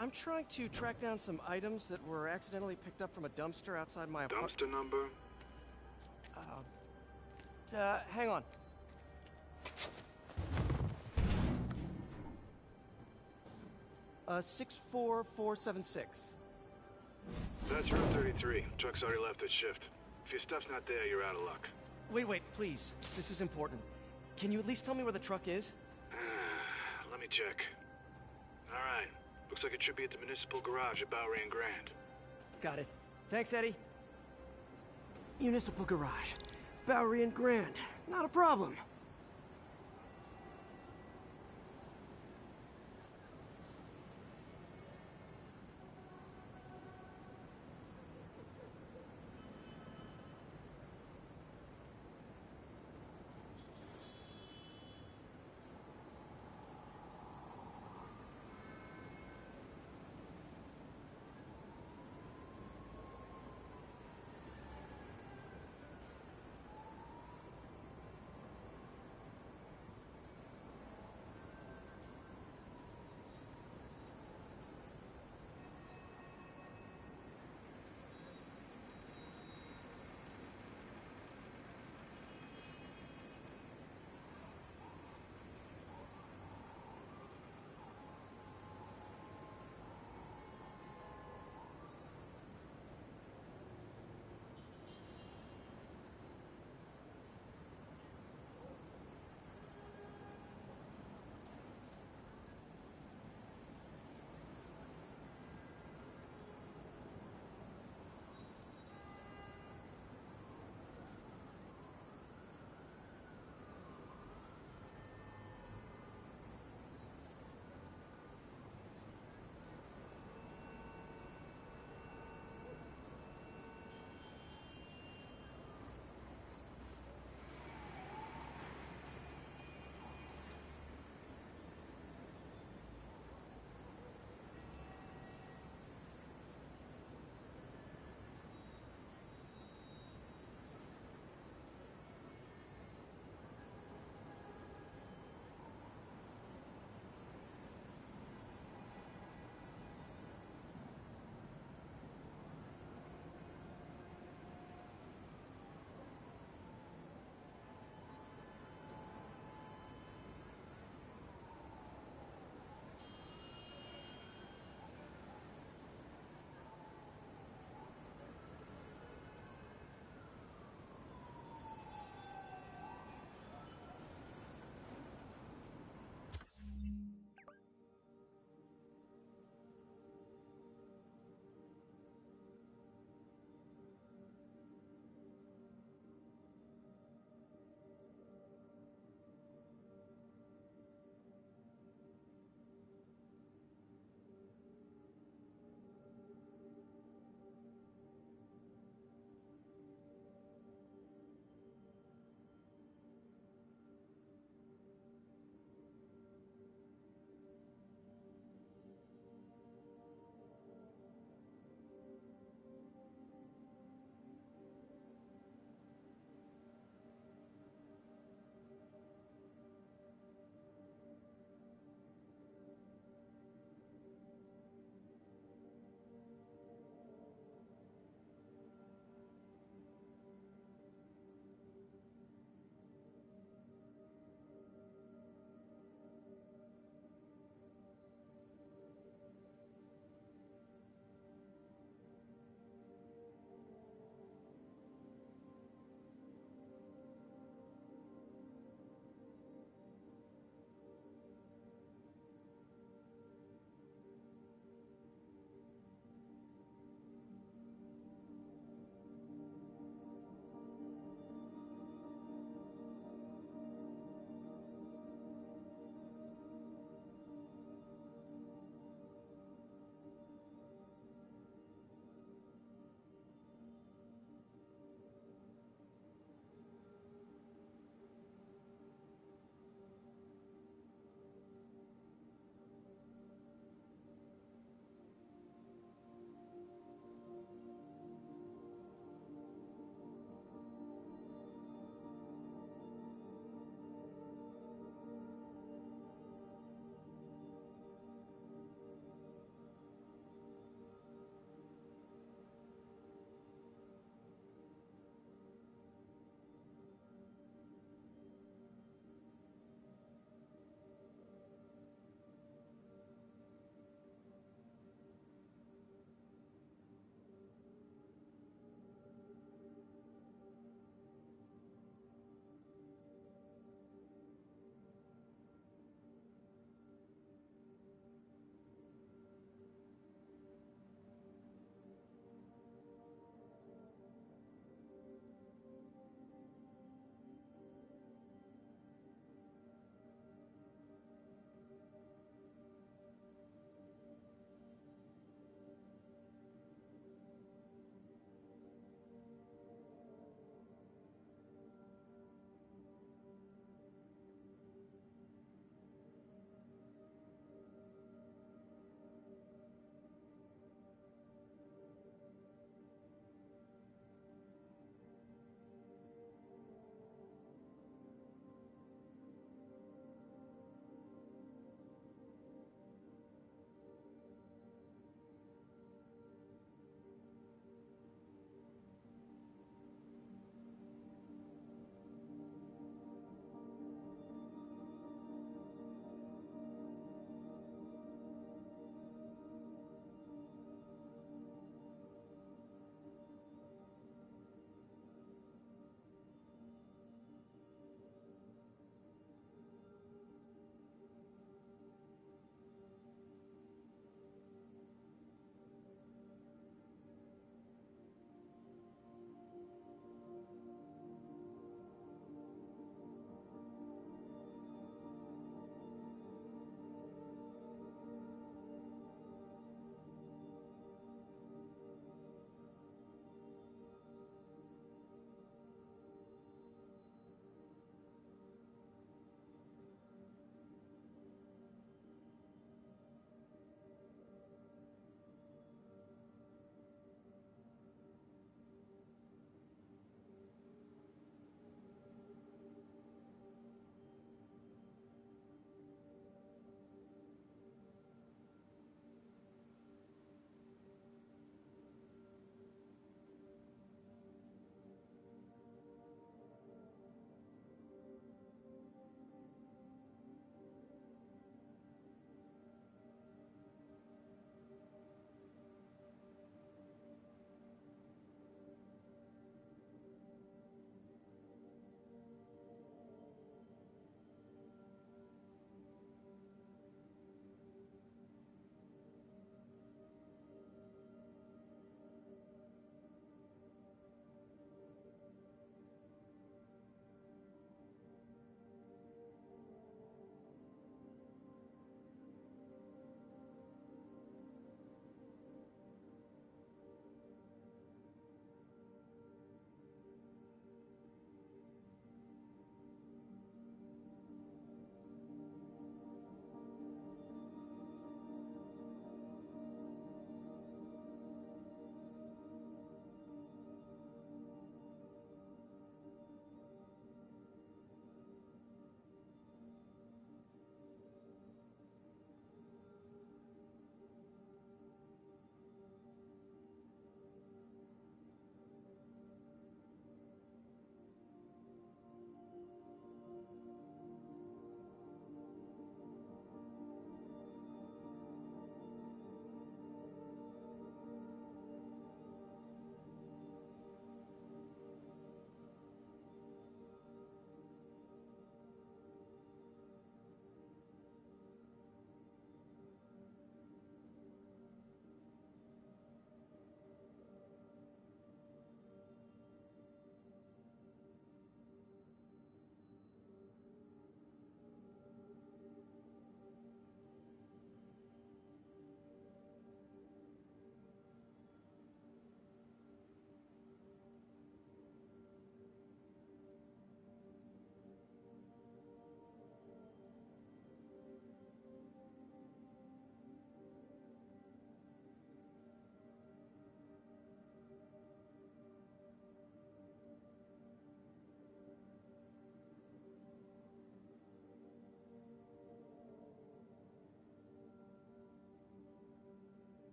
I'm trying to track down some items that were accidentally picked up from a dumpster outside my apartment. Dumpster number? Hang on. Uh, 64476. That's Route 33. Truck's already left its shift. If your stuff's not there, you're out of luck. Wait, please. This is important. Can you at least tell me where the truck is? Let me check. Alright. Looks like it should be at the municipal garage at Bowery and Grand. Got it. Thanks, Eddie. Municipal garage. Bowery and Grand. Not a problem.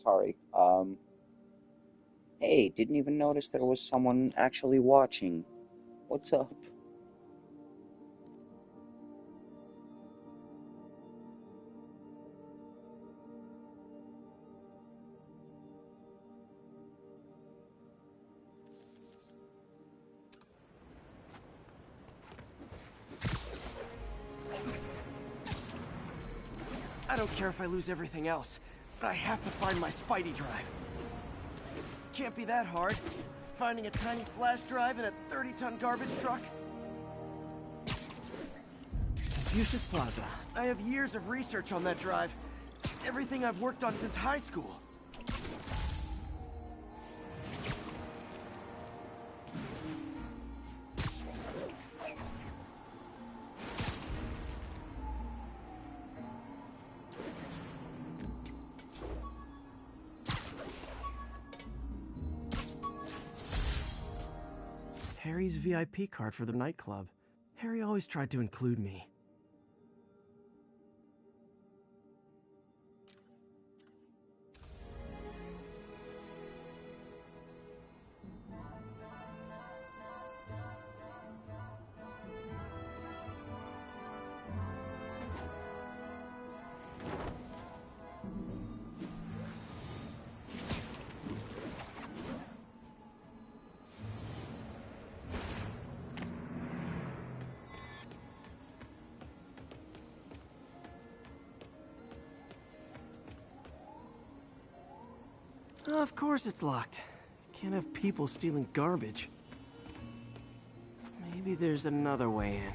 Sorry. Hey, didn't even notice there was someone actually watching. What's up? I don't care if I lose everything else, but I have to find my Spidey drive. Can't be that hard. Finding a tiny flash drive in a 30-ton garbage truck. Confucius Plaza. I have years of research on that drive. Everything I've worked on since high school. Harry's VIP card for the nightclub. Harry always tried to include me. Of course it's locked. Can't have people stealing garbage. Maybe there's another way in.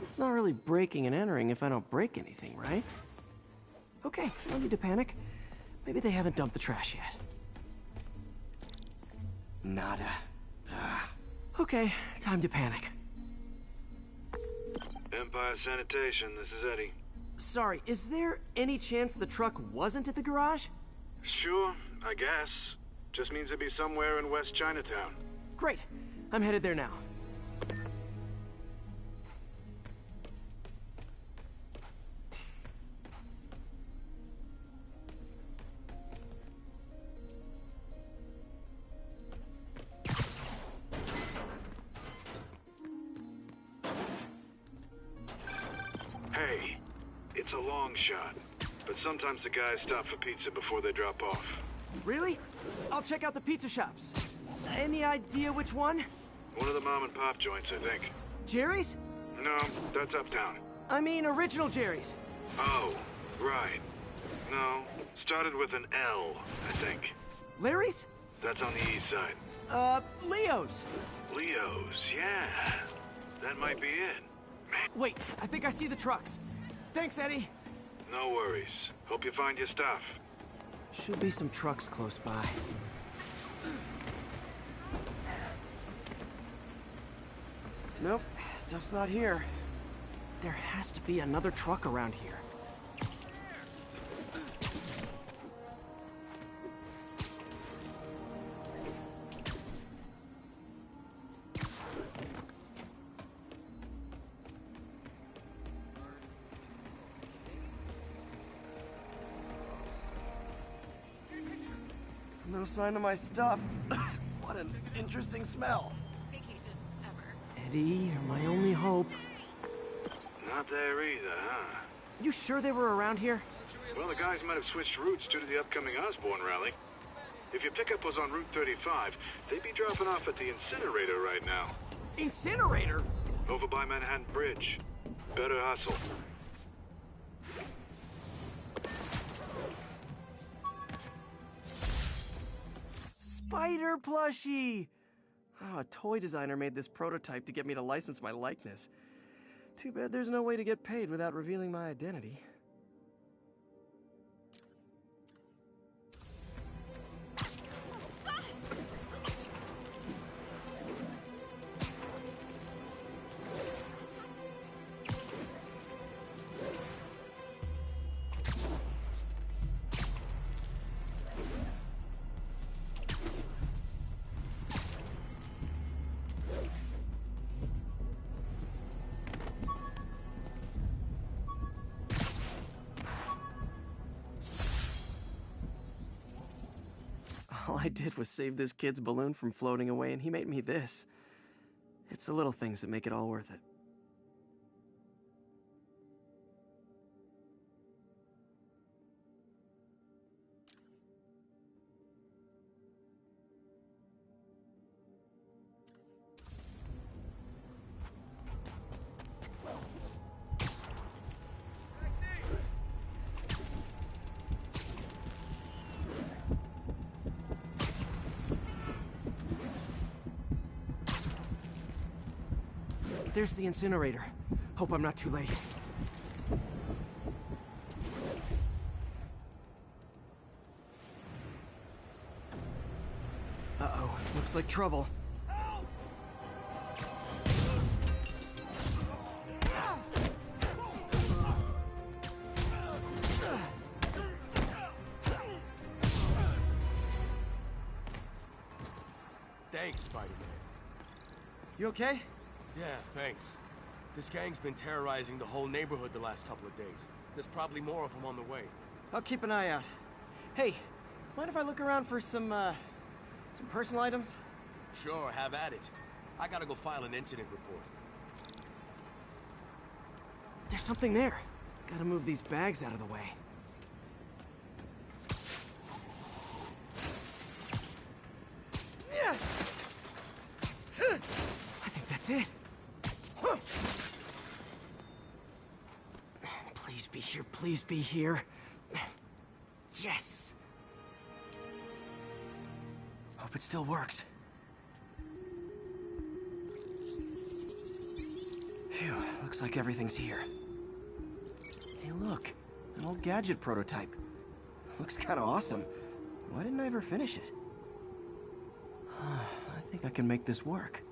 It's not really breaking and entering if I don't break anything, right? Okay, no need to panic. Maybe they haven't dumped the trash yet. Nada. Okay, time to panic. Empire Sanitation, this is Eddie. Sorry, is there any chance the truck wasn't at the garage? Sure, I guess. Just means it'd be somewhere in West Chinatown. Great. I'm headed there now. Hey, it's a long shot, but sometimes the guys stop for pizza before they drop off. Really? I'll check out the pizza shops. Any idea which one? One of the mom and pop joints, I think. Jerry's? No, that's uptown. I mean original Jerry's. Oh, right. No, started with an L, I think. Larry's? That's on the east side. Leo's. Leo's, yeah. That might be it. Wait, I think I see the trucks. Thanks, Eddie. No worries. Hope you find your stuff. Should be some trucks close by. Nope, stuff's not here. There has to be another truck around here. No sign of my stuff. What an interesting smell. Eddie, you're my only hope. Not there either, huh? You sure they were around here? Well, the guys might have switched routes due to the upcoming Osborne rally. If your pickup was on Route 35, they'd be dropping off at the incinerator right now. Incinerator? Over by Manhattan Bridge. Better hustle. Spider plushie! Oh, a toy designer made this prototype to get me to license my likeness. Too bad there's no way to get paid without revealing my identity. All I did was save this kid's balloon from floating away, and he made me this. It's the little things that make it all worth it. There's the incinerator. Hope I'm not too late. Uh-oh, looks like trouble. Thanks, Spider-Man. You okay? Yeah, thanks. This gang's been terrorizing the whole neighborhood the last couple of days. There's probably more of them on the way. I'll keep an eye out. Hey, mind if I look around for some personal items? Sure, have at it. I gotta go file an incident report. There's something there. Gotta move these bags out of the way. I think that's it. Please be here, please be here. Yes! Hope it still works. Phew, looks like everything's here. Hey look, an old gadget prototype. Looks kinda awesome. Why didn't I ever finish it? I think I can make this work.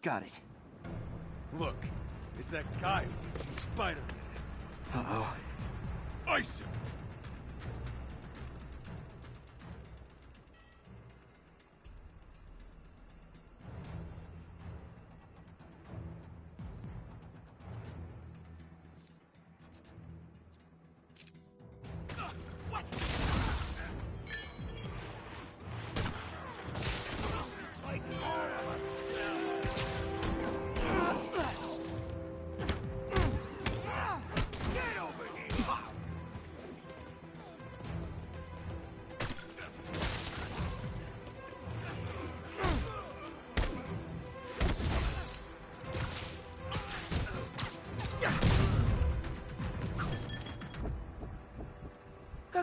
Got it. Look, it's that guy with Spider-Man. Uh-oh. Ice him!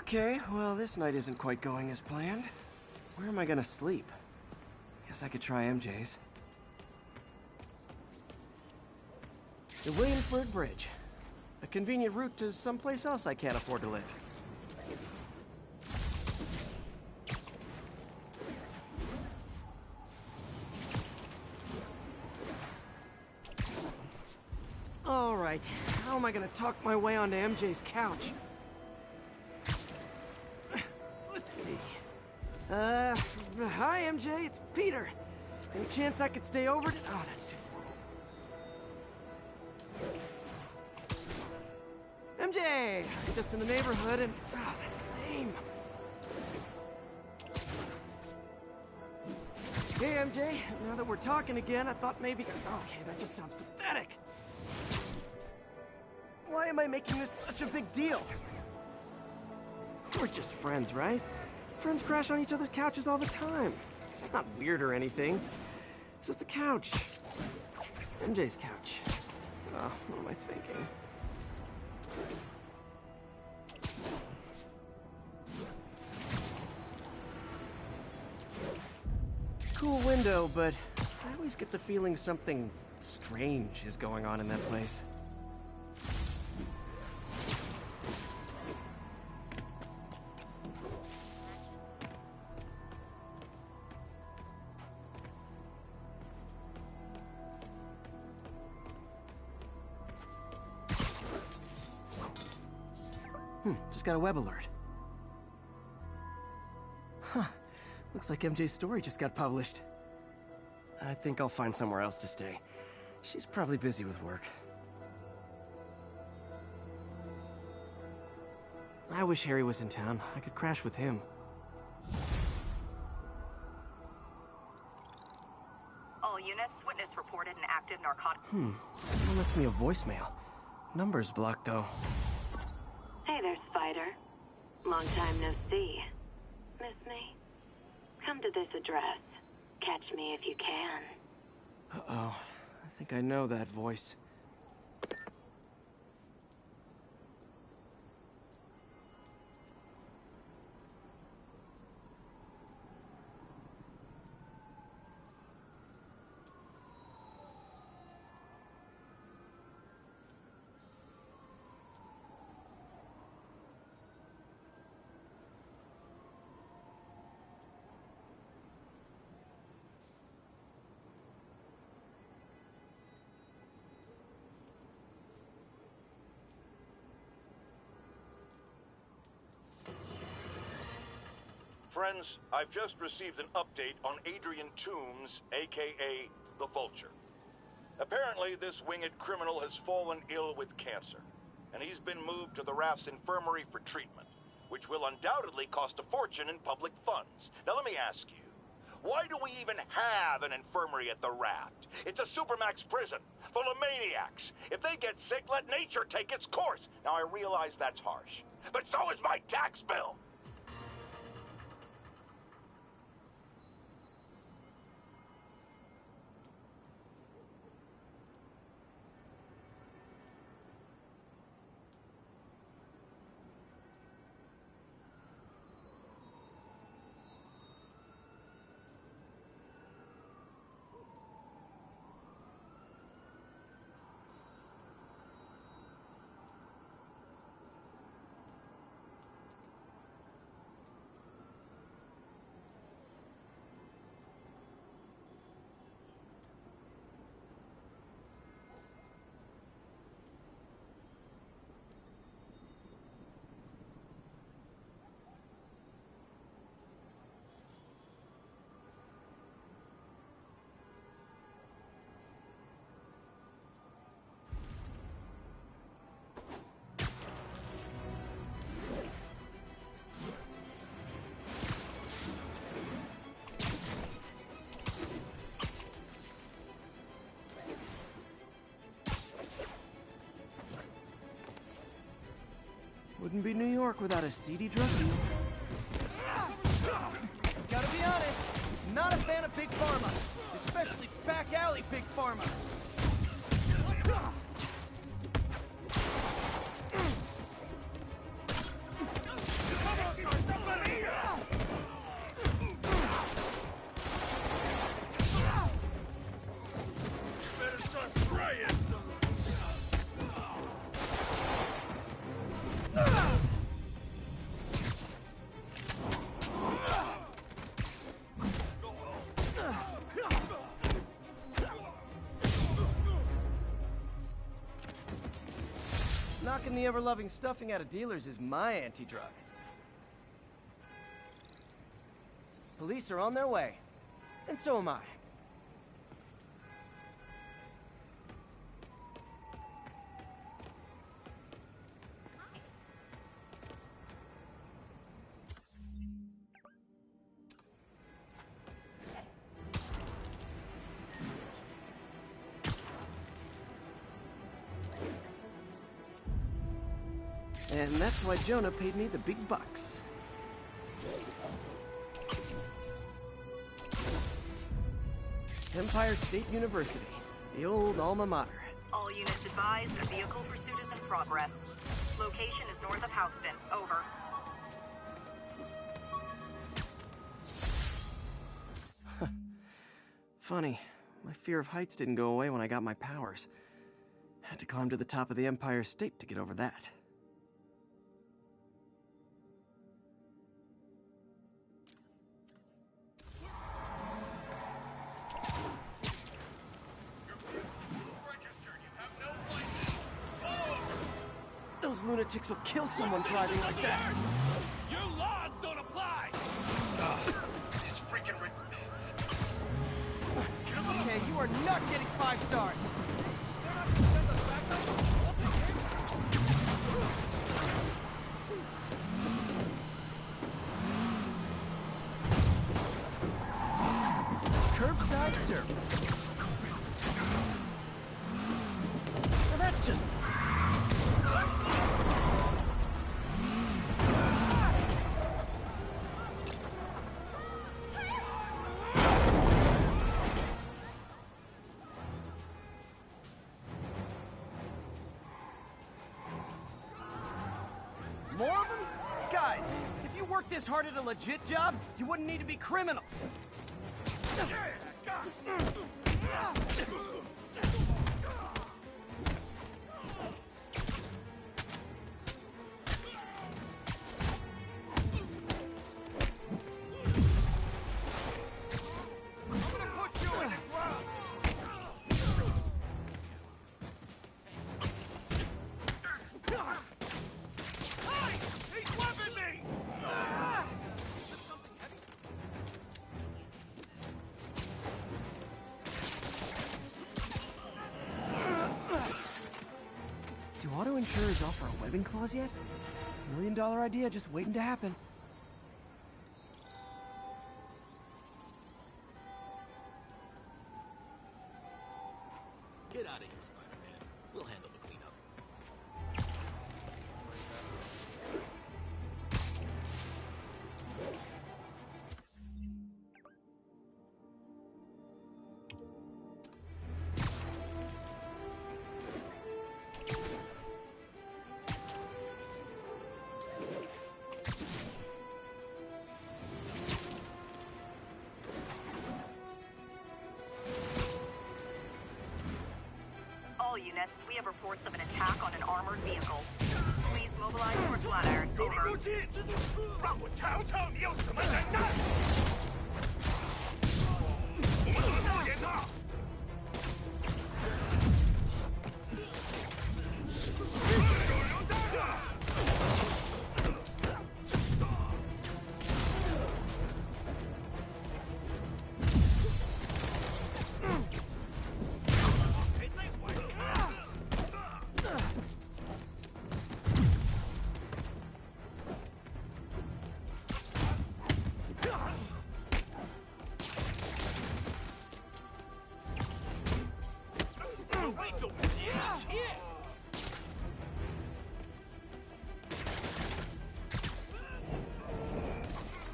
Okay, well, this night isn't quite going as planned. Where am I gonna sleep? Guess I could try MJ's. The Williamsburg Bridge. A convenient route to someplace else I can't afford to live. All right, how am I gonna talk my way onto MJ's couch? Let's see. Hi MJ, it's Peter. Any chance I could stay over to— Oh, that's too formal. MJ! Just in the neighborhood and— Oh, that's lame. Hey MJ, now that we're talking again, I thought maybe— Okay, that just sounds pathetic. Why am I making this such a big deal? We're just friends, right? Friends crash on each other's couches all the time. It's not weird or anything. It's just a couch. MJ's couch. Oh, what am I thinking? Cool window, but I always get the feeling something strange is going on in that place. Just got a web alert. Huh. Looks like MJ's story just got published. I think I'll find somewhere else to stay. She's probably busy with work. I wish Harry was in town. I could crash with him. All units, witness reported an active narcotic. Someone left me a voicemail. Number's blocked, though. Hey there, Spider. Long time no see. Miss me? Come to this address. Catch me if you can. Uh-oh. I think I know that voice. Friends, I've just received an update on Adrian Toombs, aka the Vulture. Apparently, this winged criminal has fallen ill with cancer, and he's been moved to the Raft's infirmary for treatment, which will undoubtedly cost a fortune in public funds. Now let me ask you, why do we even have an infirmary at the Raft? It's a supermax prison, full of maniacs. If they get sick, let nature take its course. Now I realize that's harsh, but so is my tax bill. Wouldn't be New York without a seedy drug deal. Gotta be honest, not a fan of Big Pharma, especially back alley Big Pharma. Knocking the ever-loving stuffing out of dealers is my anti-drug. Police are on their way. And so am I. And that's why Jonah paid me the big bucks. Empire State University, the old alma mater. All units advised, a vehicle pursuit is in progress. Location is north of Houston. Over. Funny, my fear of heights didn't go away when I got my powers. Had to climb to the top of the Empire State to get over that. Those lunatics will kill someone driving like that. Your laws don't apply! It's freaking Okay, you are not getting 5 stars. Curbside service. Well, that's just... More of them? Guys, if you worked this hard at a legit job, you wouldn't need to be criminals. Do auto insurers offer a webbing clause yet? $1 million idea just waiting to happen. Get out of here, Spider-Man. We'll handle the cleanup. All units, we have reports of an attack on an armored vehicle. Please mobilize towards Flatiron. Over. 让我瞧瞧你有什么能耐！我们得到点他！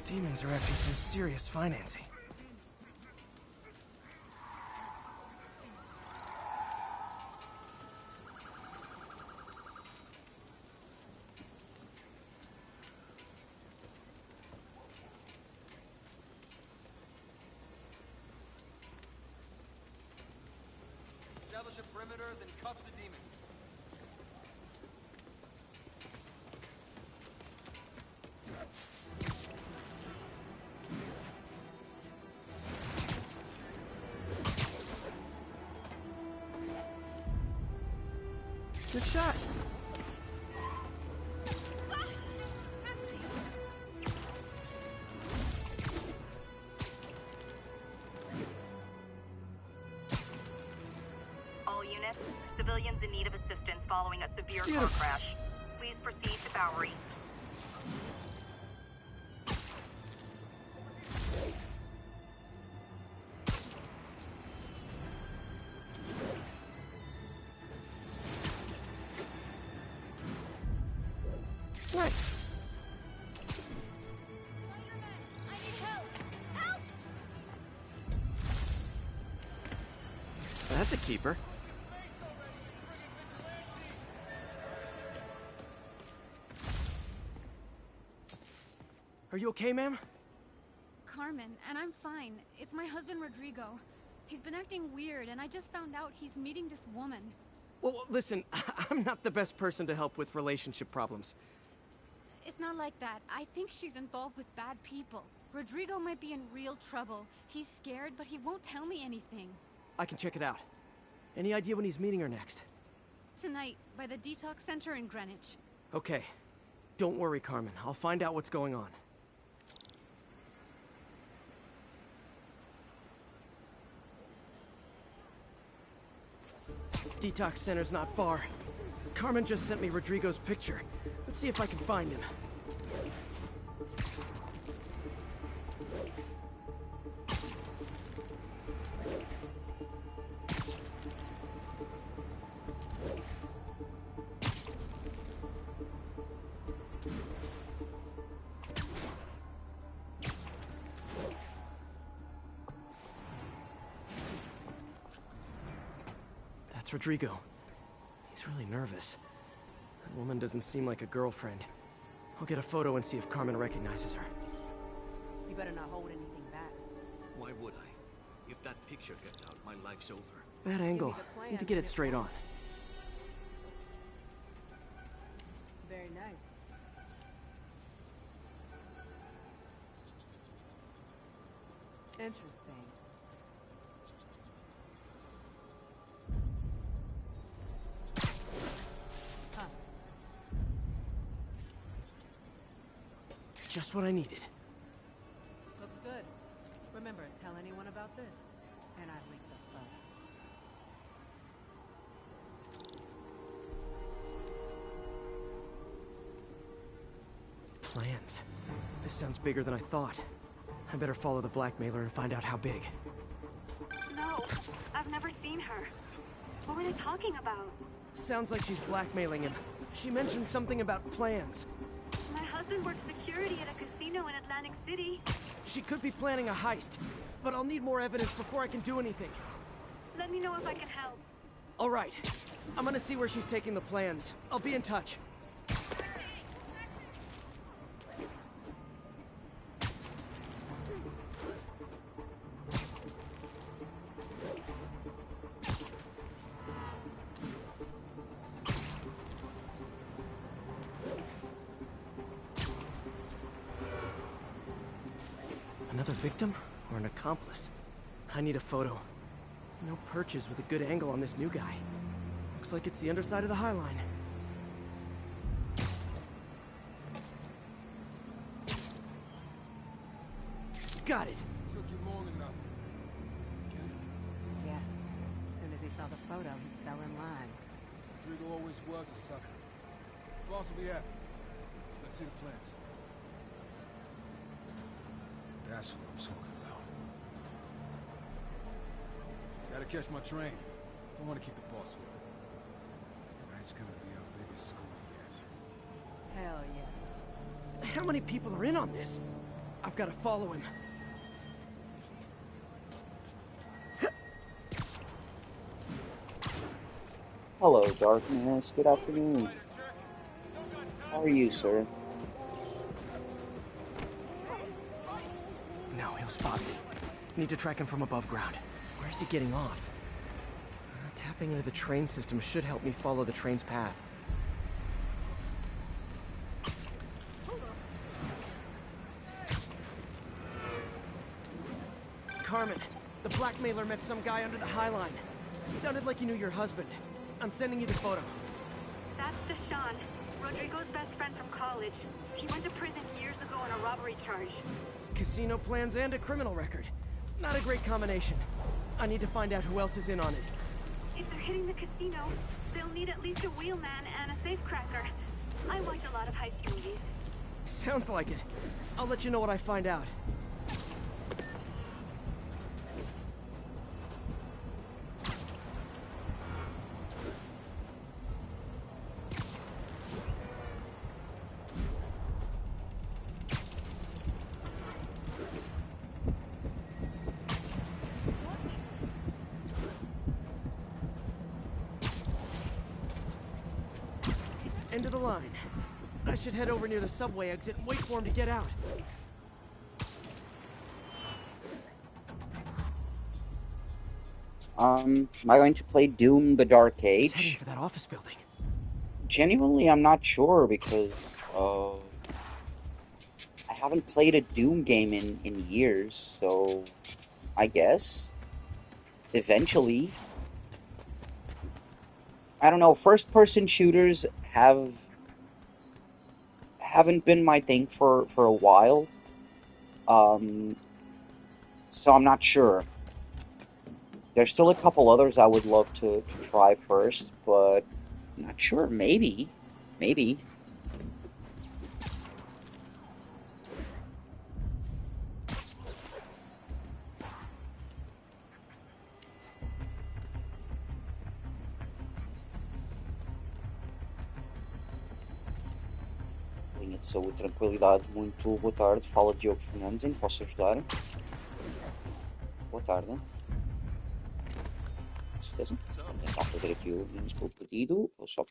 Demons are after some serious financing. Establish a perimeter, then cuff the demons. Good shot. Civilians in need of assistance following a severe car crash. Please proceed to Bowery. Nice. That's a keeper. Are you okay, ma'am? Carmen, and I'm fine. It's my husband, Rodrigo. He's been acting weird, and I just found out he's meeting this woman. Well, listen, I'm not the best person to help with relationship problems. It's not like that. I think she's involved with bad people. Rodrigo might be in real trouble. He's scared, but he won't tell me anything. I can check it out. Any idea when he's meeting her next? Tonight, by the detox center in Greenwich. Okay. Don't worry, Carmen. I'll find out what's going on. Detox center's not far. Carmen just sent me Rodrigo's picture. Let's see if I can find him. That's Rodrigo. He's really nervous. That woman doesn't seem like a girlfriend. I'll get a photo and see if Carmen recognizes her. You better not hold anything back. Why would I? If that picture gets out, my life's over. Bad angle. Need to get it straight on. Very nice. Interesting. Huh. Just what I needed. Looks good. Remember, tell anyone about this, and I leak the photo. Plans. This sounds bigger than I thought. I better follow the blackmailer and find out how big. No, I've never seen her. What were they talking about? Sounds like she's blackmailing him. She mentioned something about plans. My husband works security at a casino in Atlantic City. She could be planning a heist, but I'll need more evidence before I can do anything. Let me know if I can help. All right. I'm gonna see where she's taking the plans. I'll be in touch. Another victim or an accomplice? I need a photo. No perches with a good angle on this new guy. Looks like it's the underside of the High Line. Got it. Took you long enough. Get it? Yeah. As soon as he saw the photo, he fell in line. Rodrigo always was a sucker. Boss will be happy. Let's see the plans. That's what I'm talking about. Gotta catch my train. Don't want to keep the boss with. Tonight's gonna be our biggest score yet. Hell yeah. How many people are in on this? I've got to follow him. Hello, Darkness. Good afternoon. How are you, sir? No, he'll spot me. Need to track him from above ground. Where is he getting off? Tapping into the train system should help me follow the train's path. Carmen, the blackmailer met some guy under the High Line. He sounded like he knew your husband. I'm sending you the photo. That's Deshaun, Rodrigo's best friend from college. He went to prison years ago on a robbery charge. Casino plans and a criminal record. Not a great combination. I need to find out who else is in on it. Is there hitting the casino, they'll need at least a wheelman and a safecracker. I watch a lot of heist movies. Sounds like it. I'll let you know what I find out. End of the line. I should head over near the subway exit and wait for him to get out. Am I going to play Doom the Dark He's heading Age? for that office building. Genuinely, I'm not sure because I haven't played a Doom game in years, so I guess eventually. I don't know, first-person shooters haven't been my thing for a while. So I'm not sure. There's still a couple others I would love to try first, but I'm not sure. Maybe. Maybe. Linha de saúde, tranquilidade, muito boa tarde. Fala Diogo Fernandes, em que posso ajudar? Boa tarde. Com certeza. Vou tentar fazer aqui o meu pedido. Vou só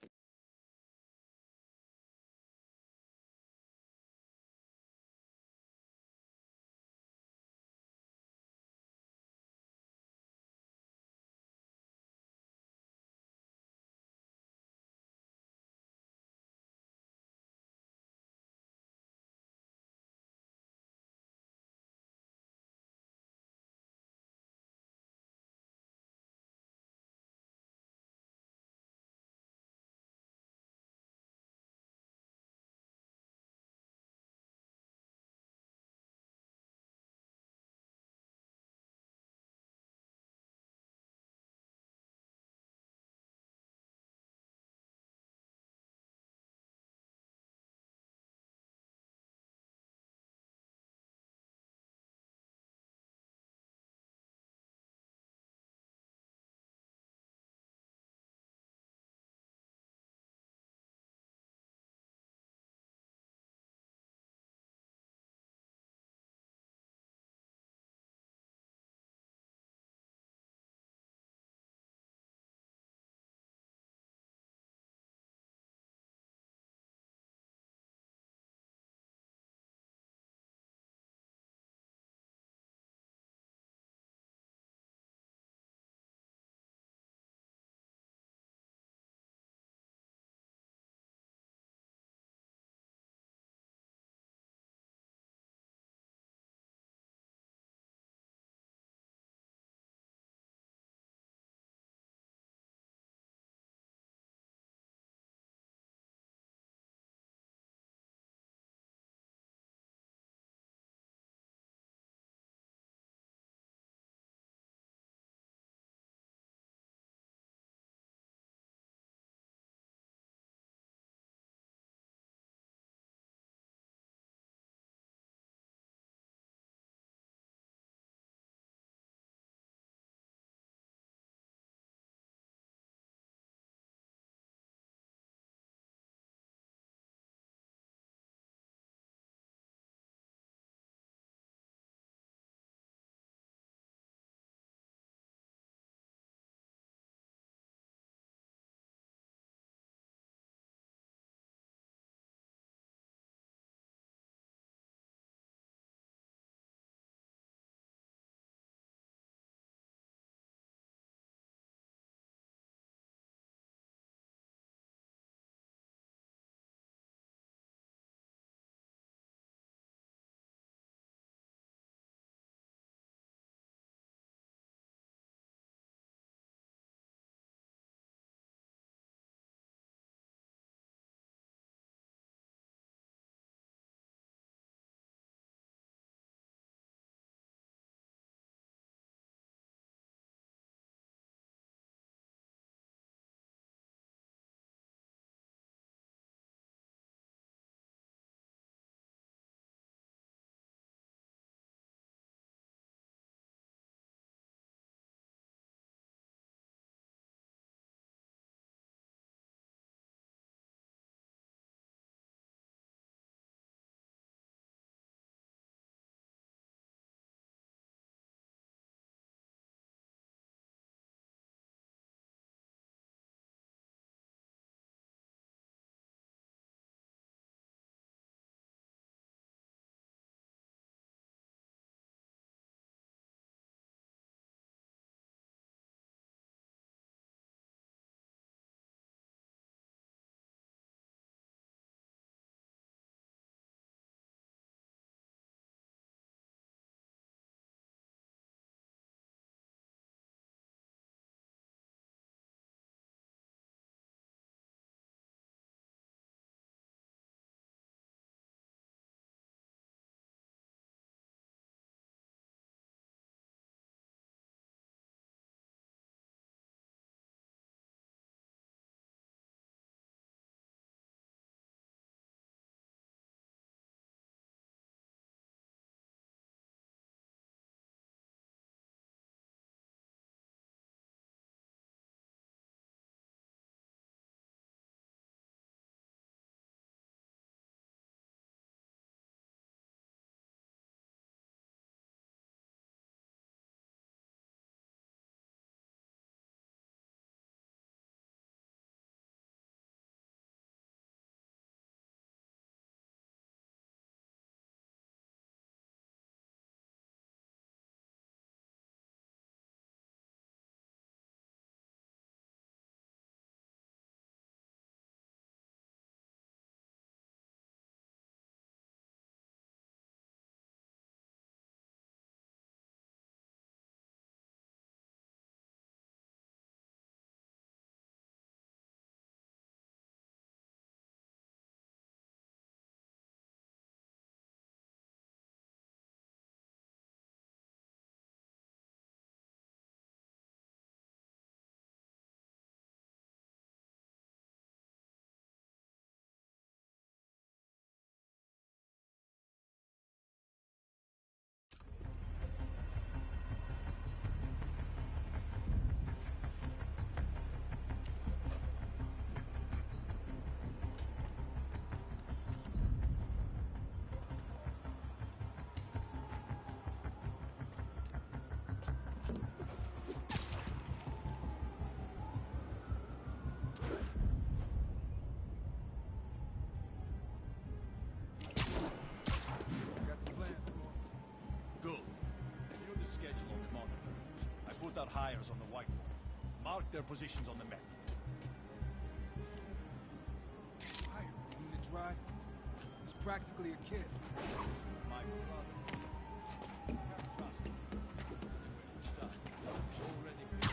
hires on the whiteboard. Mark their positions on the map. Hire, you to drive? He's practically a kid. My brother. You can't trust him. Anyway, we start. It's already been.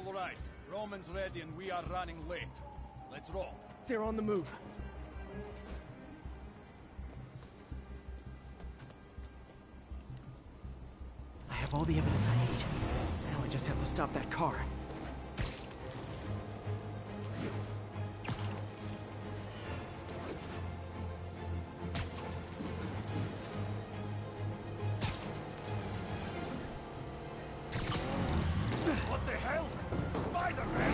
All right. Roman's ready and we are running late. Let's roll. They're on the move. I have all the evidence I need. Now I just have to stop that car. What the hell? Spider-Man!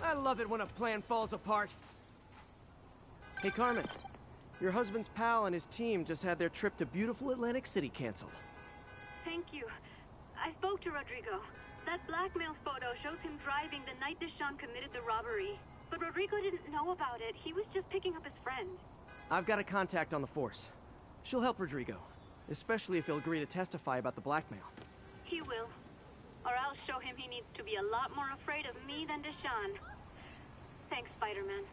I love it when a plan falls apart. Hey, Carmen. Your husband's pal and his team just had their trip to beautiful Atlantic City canceled. Thank you. I spoke to Rodrigo. That blackmail photo shows him driving the night Deshaun committed the robbery. But Rodrigo didn't know about it. He was just picking up his friend. I've got a contact on the force. She'll help Rodrigo, especially if he'll agree to testify about the blackmail. He will. Or I'll show him he needs to be a lot more afraid of me than Deshaun. Thanks, Spider-Man.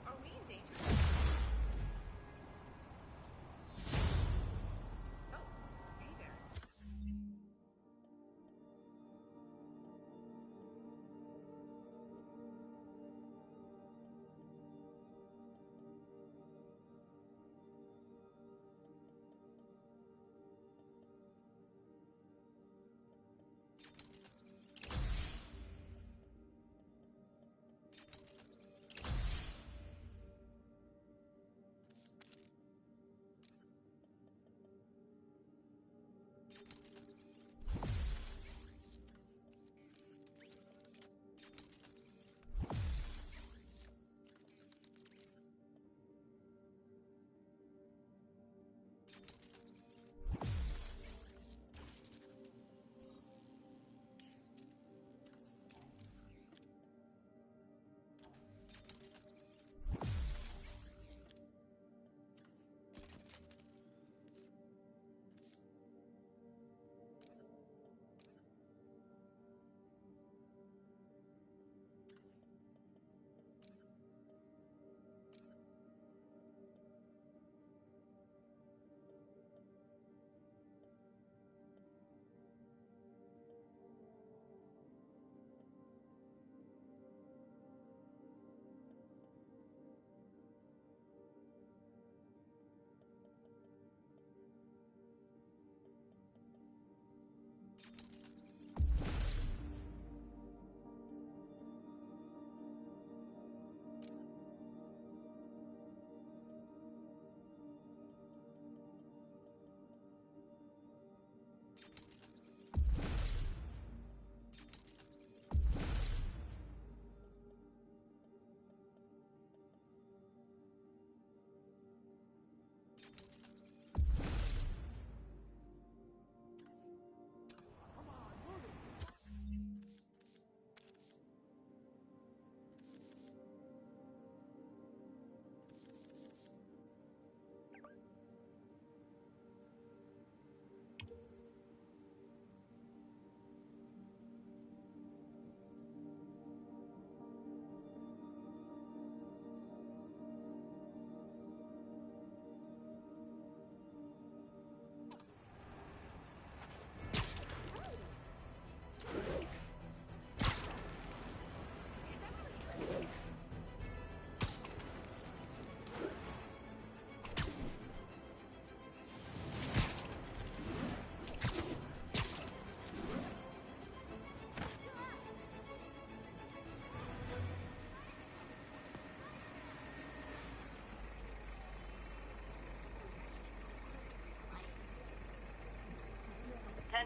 Are we in danger? Oh, hey there.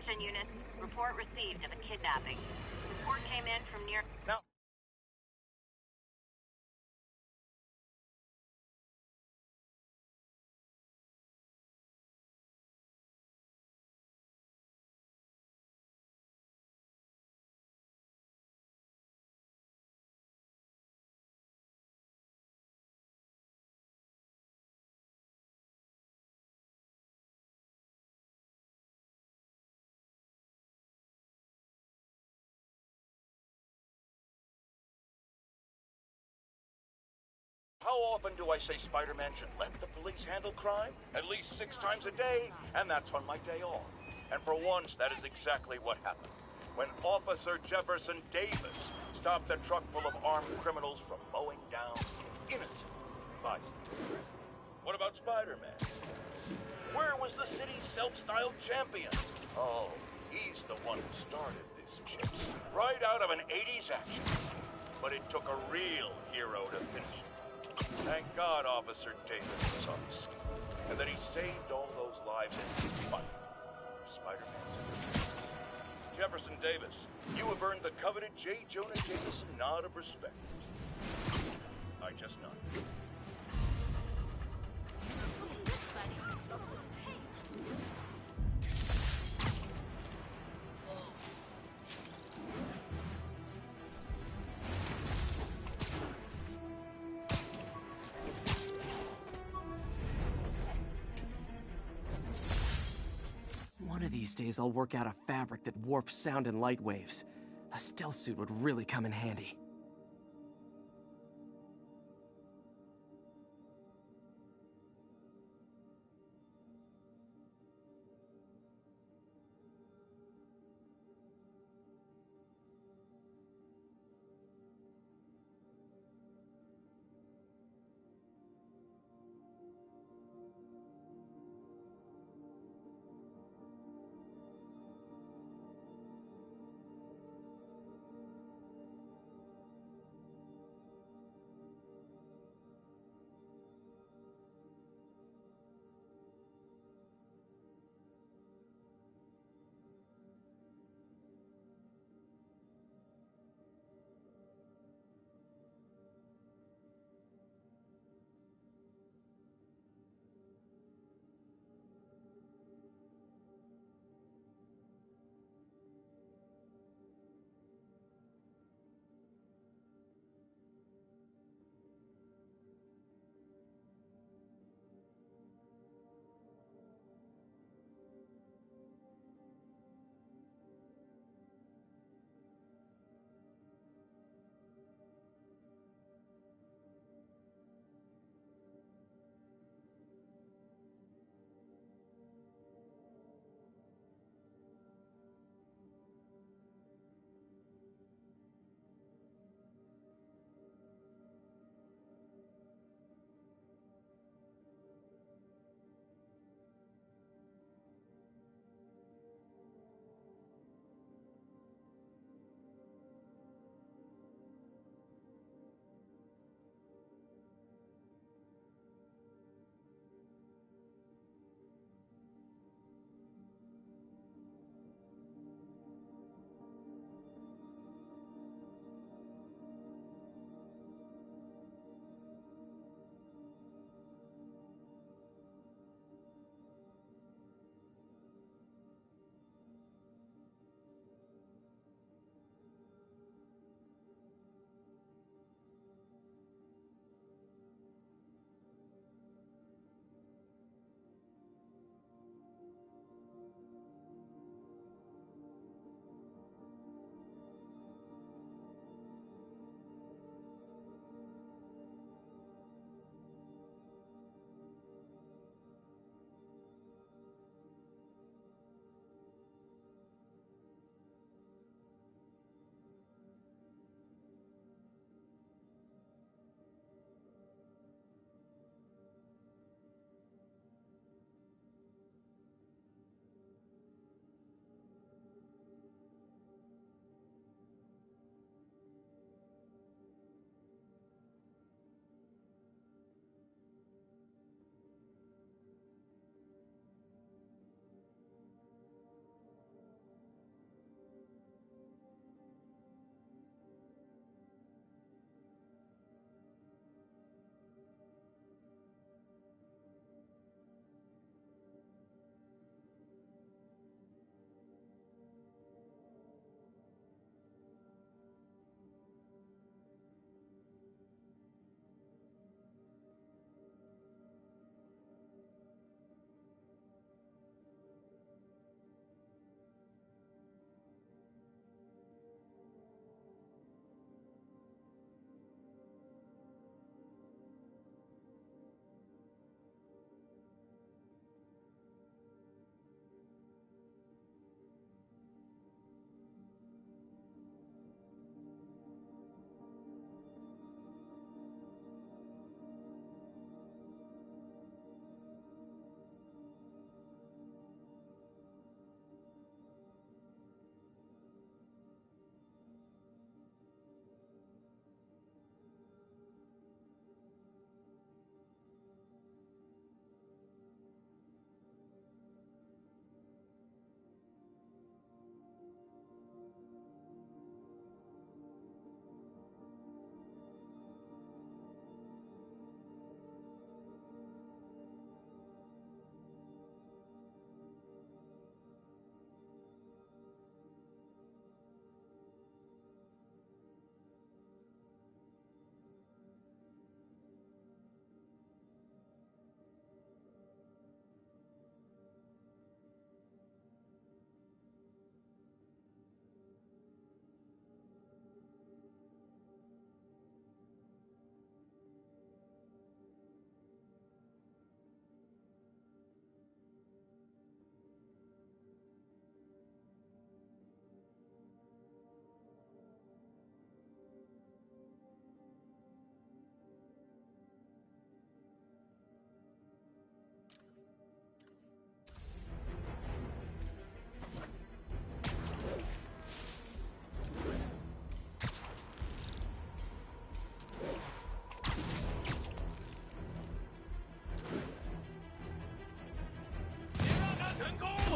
Attention units. Report received of a kidnapping. Report came in from near... Now... How often do I say Spider-Man should let the police handle crime? At least 6 times a day, and that's on my day off. And for once, that is exactly what happened. When Officer Jefferson Davis stopped a truck full of armed criminals from mowing down innocent bystanders. What about Spider-Man? Where was the city's self-styled champion? Oh, he's the one who started this chip. Right out of an 80s action. But it took a real hero to finish it. Thank God Officer Davis was on the scene, and that he saved all those lives in spite of Spider-Man. Jefferson Davis, you have earned the coveted J. Jonah Jameson nod of respect. I just nodded. One of these days I'll work out a fabric that warps sound and light waves. A stealth suit would really come in handy.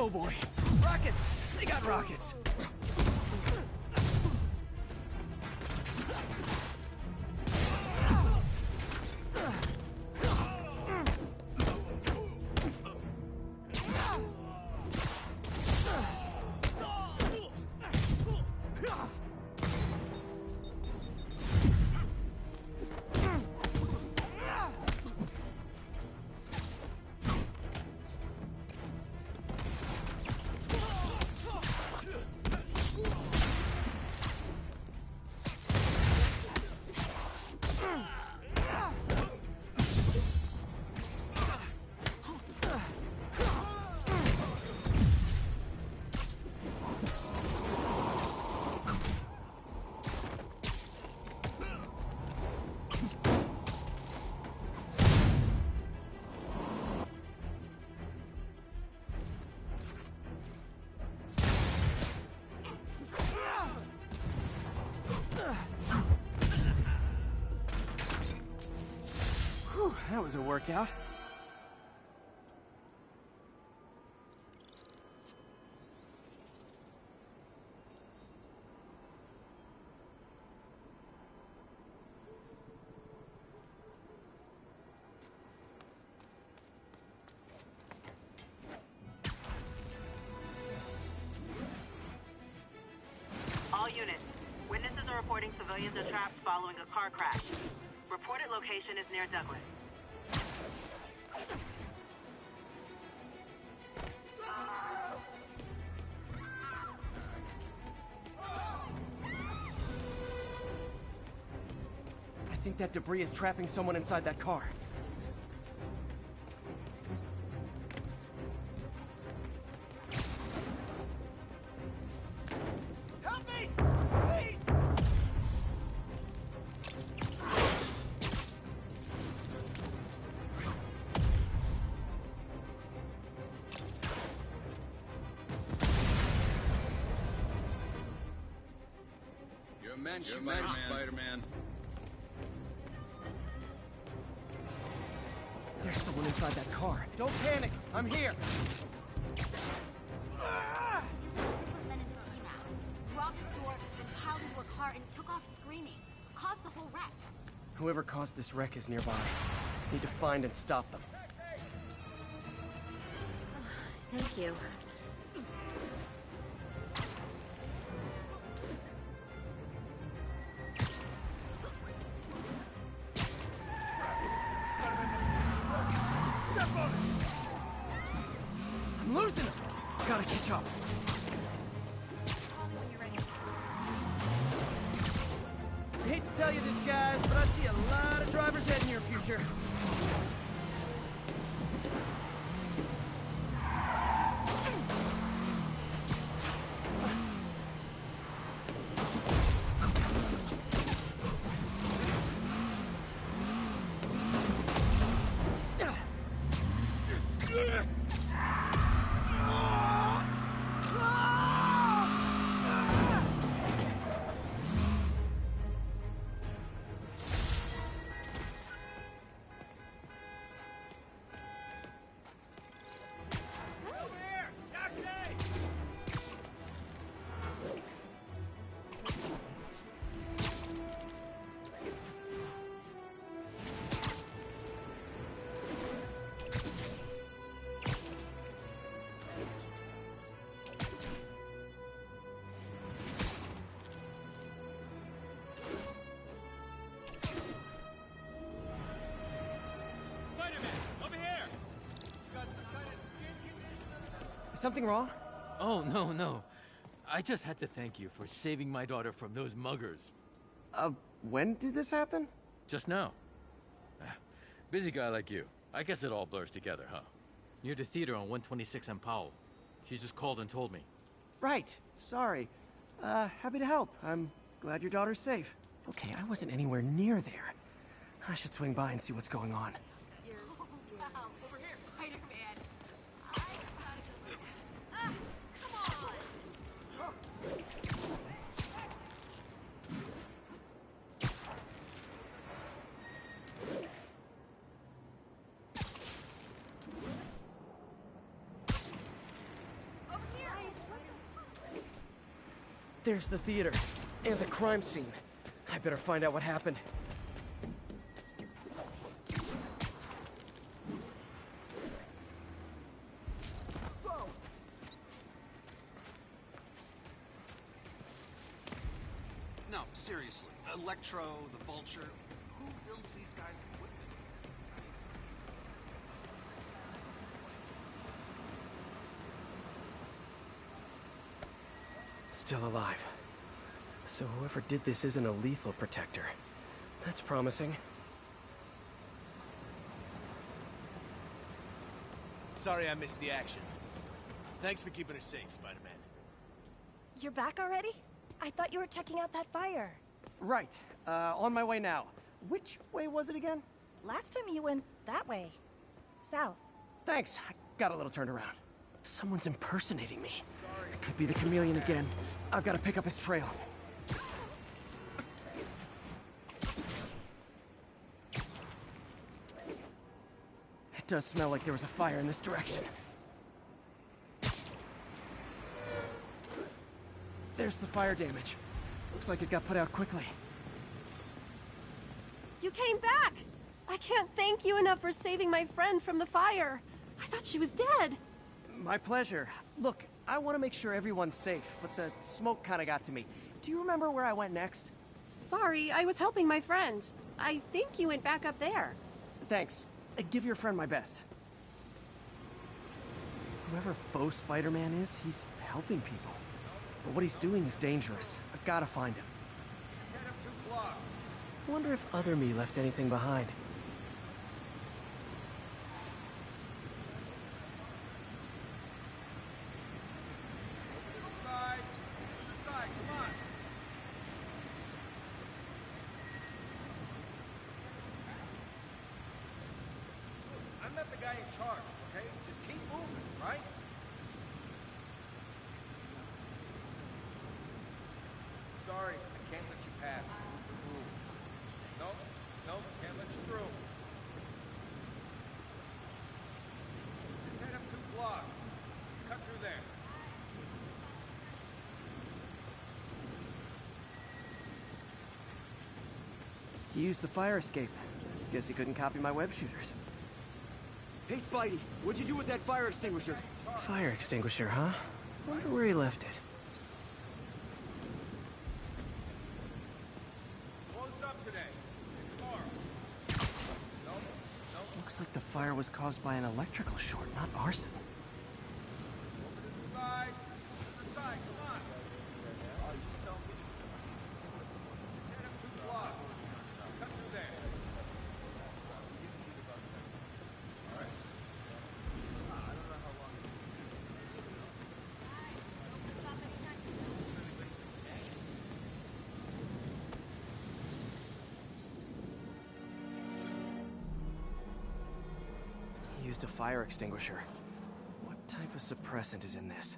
Oh boy. Rockets! They got rockets! Whew, that was a workout. All units. Witnesses are reporting civilians are trapped following a car crash. Reported location is near Douglas. I think that debris is trapping someone inside that car. Help me! Please! You're a mensch, Spider-Man. There's someone inside that car. Don't panic. I'm here. Dropped the door, then piled into a car and took off screaming. Caused the whole wreck. Whoever caused this wreck is nearby. Need to find and stop them. Thank you. I'm losing them. Gotta catch up. I hate to tell you this, guys, but I see a lot of drivers heading in your future. Is something wrong? Oh, no. I just had to thank you for saving my daughter from those muggers. When did this happen? Just now. Busy guy like you. I guess it all blurs together, huh? Near the theater on 126 and Powell. She just called and told me. Right. Sorry. Happy to help. I'm glad your daughter's safe. Okay, I wasn't anywhere near there. I should swing by and see what's going on. Wow, over here, Spider-Man. There's the theater. And the crime scene. I better find out what happened. No, seriously. Electro, the Vulture. Who builds these guys' equipment? Still alive. So whoever did this isn't a lethal protector. That's promising. Sorry I missed the action. Thanks for keeping us safe, Spider-Man. You're back already? I thought you were checking out that fire. Right. On my way now. Which way was it again? Last time you went that way. South. Thanks. I got a little turned around. Someone's impersonating me. It could be the chameleon again. I've got to pick up his trail. It does smell like there was a fire in this direction. There's the fire damage. Looks like it got put out quickly. You came back! I can't thank you enough for saving my friend from the fire. I thought she was dead. My pleasure. Look, I want to make sure everyone's safe, but the smoke kind of got to me. Do you remember where I went next? Sorry, I was helping my friend. I think you went back up there. Thanks. Give your friend my best. Whoever faux Spider-Man is, he's helping people. But what he's doing is dangerous. I've got to find him. I wonder if other me left anything behind. I'm not the guy in charge, okay? Just keep moving, right? Sorry, I can't let you pass. No, can't let you through. Just head up 2 blocks. Cut through there. He used the fire escape. Guess he couldn't copy my web shooters. Hey, Spidey, what'd you do with that fire extinguisher? Fire extinguisher, huh? Wonder where he left it. Closed up today. Tomorrow. Looks like the fire was caused by an electrical short, not arson. Over to the side. To the side, come on. Just head up 2 blocks. Cut through there. He used a fire extinguisher. What type of suppressant is in this?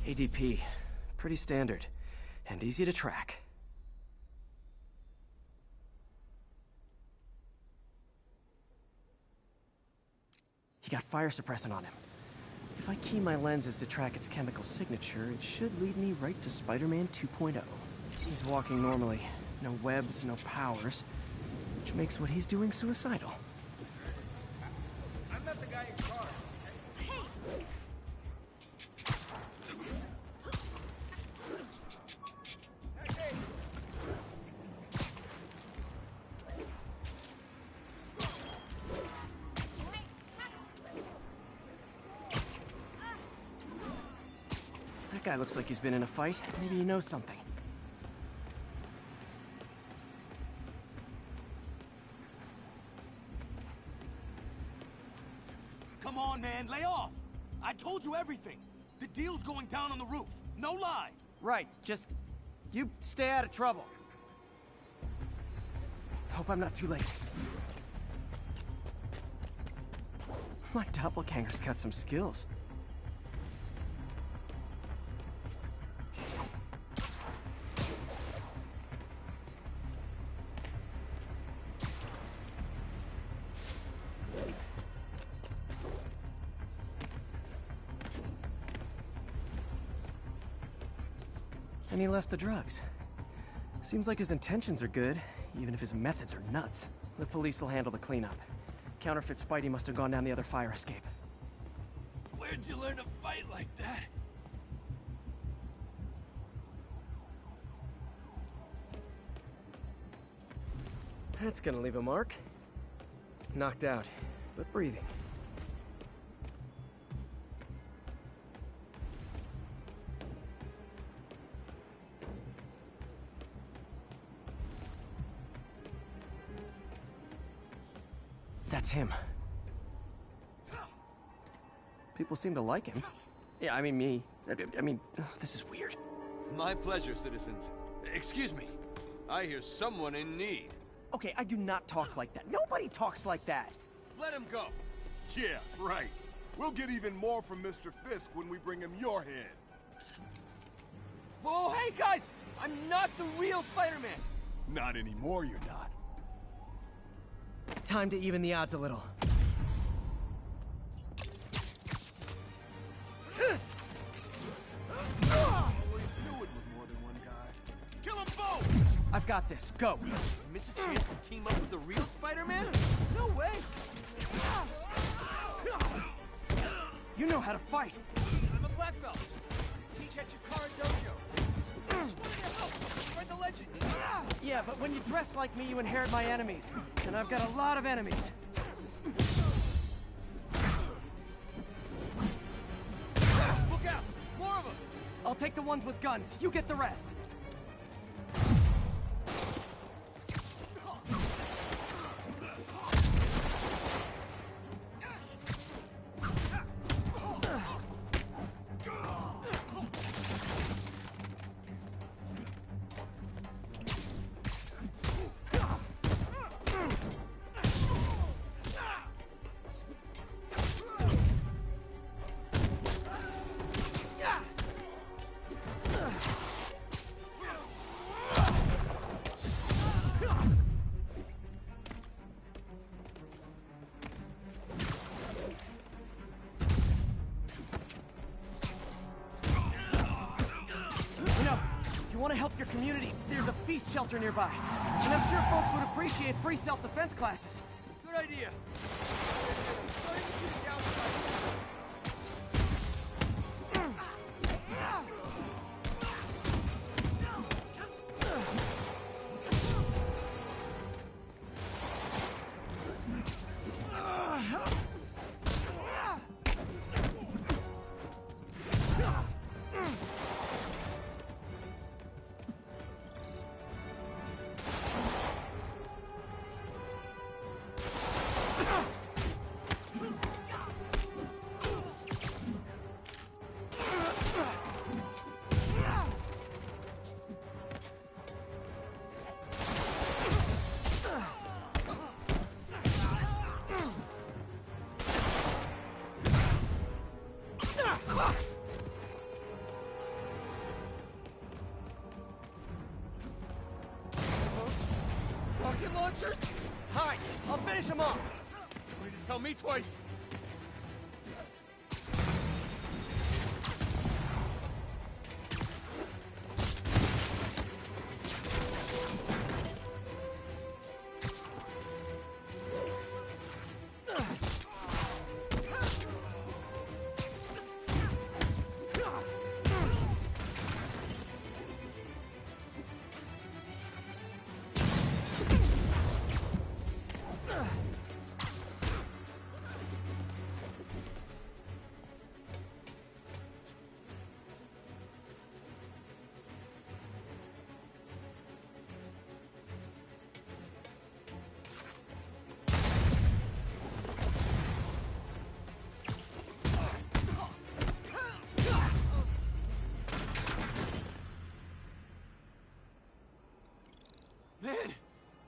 ADP. Pretty standard. And easy to track. He got fire suppressant on him. If I key my lenses to track its chemical signature, it should lead me right to Spider-Man 2.0. He's walking normally. No webs, no powers. Which makes what he's doing suicidal. I'm not the guy in charge. That guy looks like he's been in a fight. Maybe he knows something. Come on, man, lay off! I told you everything. The deal's going down on the roof. No lie. Right, just... you stay out of trouble. Hope I'm not too late. My doppelganger's got some skills. And he left the drugs. Seems like his intentions are good, even if his methods are nuts. The police will handle the cleanup. Counterfeit Spidey must have gone down the other fire escape. Where'd you learn to fight like that? That's gonna leave a mark. Knocked out, but breathing. That's him. People seem to like him. Yeah, I mean me. I mean, this is weird. My pleasure, citizens. Excuse me. I hear someone in need. Okay, I do not talk like that. Nobody talks like that. Let him go. Yeah, right. We'll get even more from Mr. Fisk when we bring him your head. Whoa, hey guys! I'm not the real Spider-Man! Not anymore, you're not. Time to even the odds a little. Always knew it was more than one guy. Kill them both! I've got this. Go. Miss a chance to team up with the real Spider-Man? No way! You know how to fight. I'm a black belt. Teach at Chikara Dojo. Just wanted to help. Spread the legend. Yeah, but when you dress like me, you inherit my enemies. And I've got a lot of enemies. Look out! More of them! I'll take the ones with guns. You get the rest. Want to help your community, there's a feast shelter nearby. And I'm sure folks would appreciate free self-defense classes. Good idea. Motherfuckers! Hide! I'll finish him off! You need to tell me twice. Man,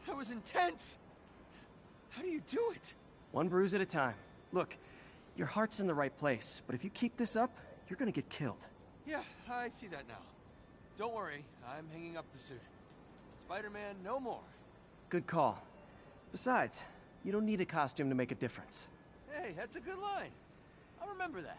that was intense. How do you do it? One bruise at a time. Look, your heart's in the right place, but if you keep this up, you're gonna get killed. Yeah, I see that now. Don't worry, I'm hanging up the suit. Spider-Man, no more. Good call. Besides, you don't need a costume to make a difference. Hey, that's a good line. I'll remember that.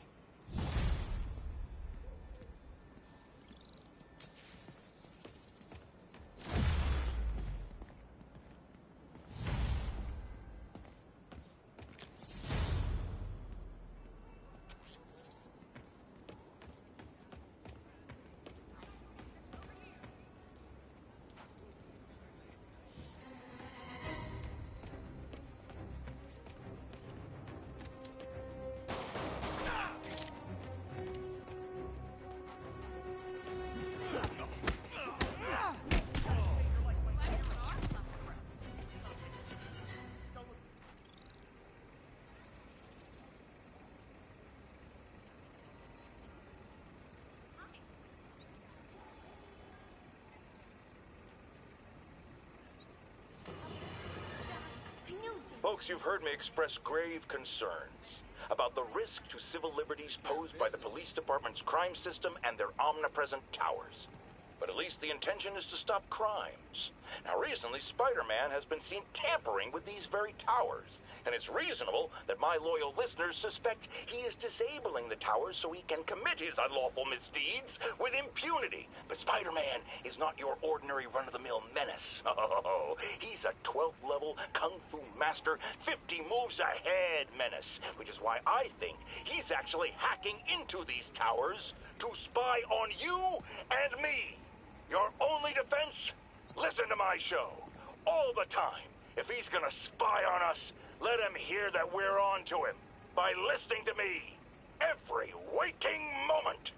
Folks, you've heard me express grave concerns about the risk to civil liberties posed by the police department's crime system and their omnipresent towers. But at least the intention is to stop crimes. Now, recently, Spider-Man has been seen tampering with these very towers. And it's reasonable that my loyal listeners suspect he is disabling the towers so he can commit his unlawful misdeeds with impunity. But Spider-Man is not your ordinary run-of-the-mill menace. Oh, he's a 12th level Kung Fu master, 50 moves ahead menace, which is why I think he's actually hacking into these towers to spy on you and me. Your only defense? Listen to my show. All the time. If he's gonna spy on us, let him hear that we're on to him by listening to me every waking moment.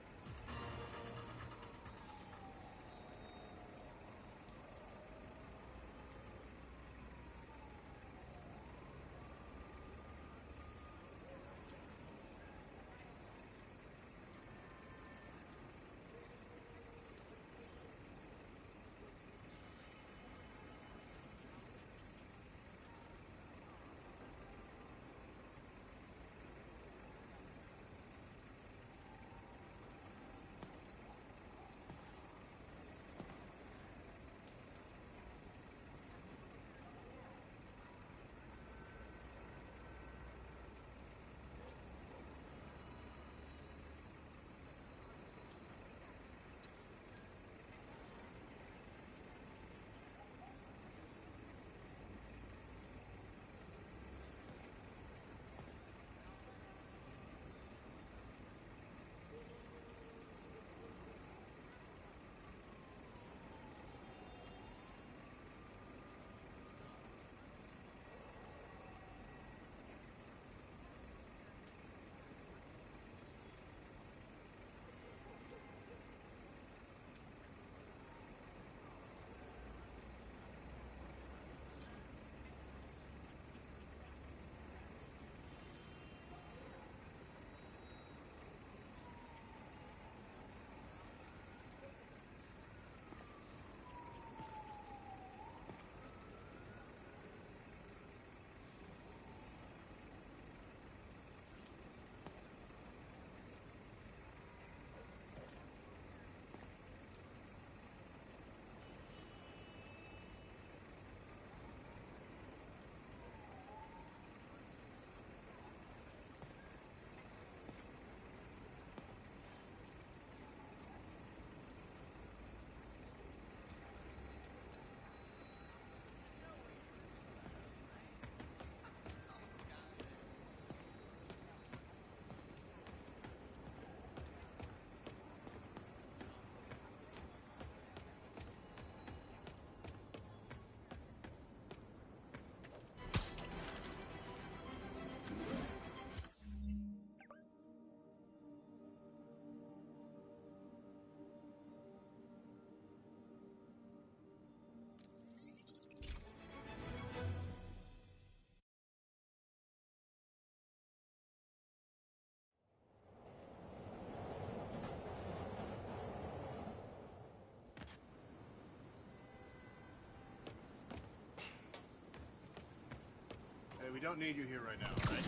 we don't need you here right now, right?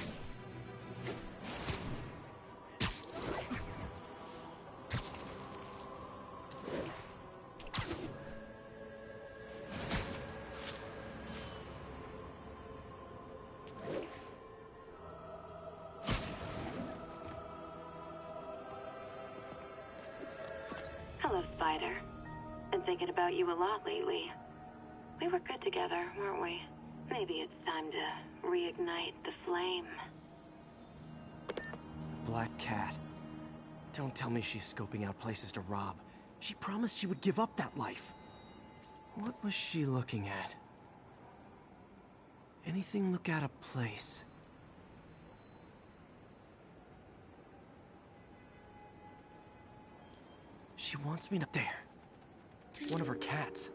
Hello, Spider. Been thinking about you a lot lately. We were good together, weren't we? Maybe it's time to reignite the flame. Black Cat. Don't tell me she's scoping out places to rob. She promised she would give up that life. What was she looking at? Anything look out of place? She wants me to... There. One of her cats.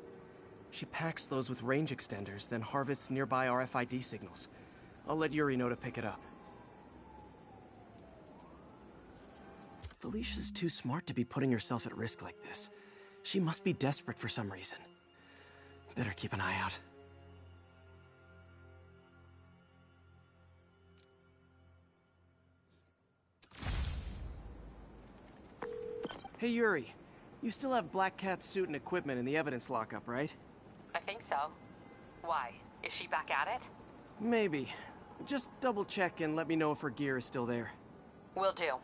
She packs those with range extenders, then harvests nearby RFID signals. I'll let Yuri know to pick it up. Felicia's too smart to be putting herself at risk like this. She must be desperate for some reason. Better keep an eye out. Hey Yuri, you still have Black Cat's suit and equipment in the evidence lockup, right? I think so. Why? Is she back at it? Maybe. Just double check and let me know if her gear is still there. Will do.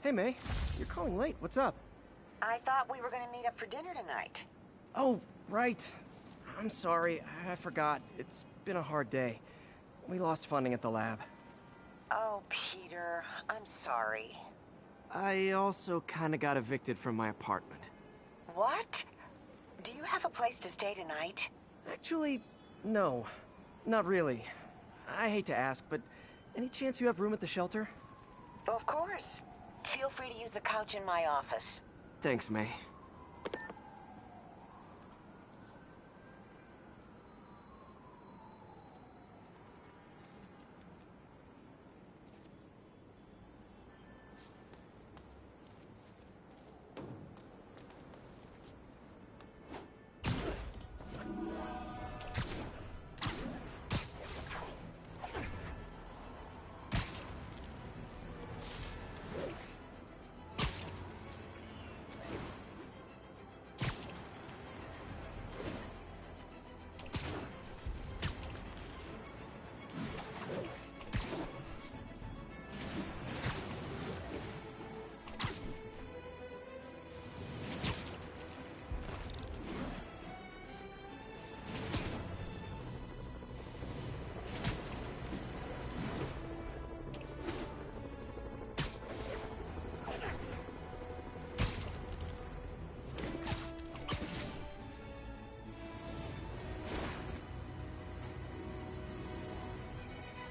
Hey May, you're calling late. What's up? I thought we were gonna meet up for dinner tonight. Oh, right. I'm sorry. I forgot. It's been a hard day. We lost funding at the lab. Oh, Peter, I'm sorry. I also kinda got evicted from my apartment. What? Do you have a place to stay tonight? Actually, no. Not really. I hate to ask, but any chance you have room at the shelter? Of course. Feel free to use the couch in my office. Thanks, May.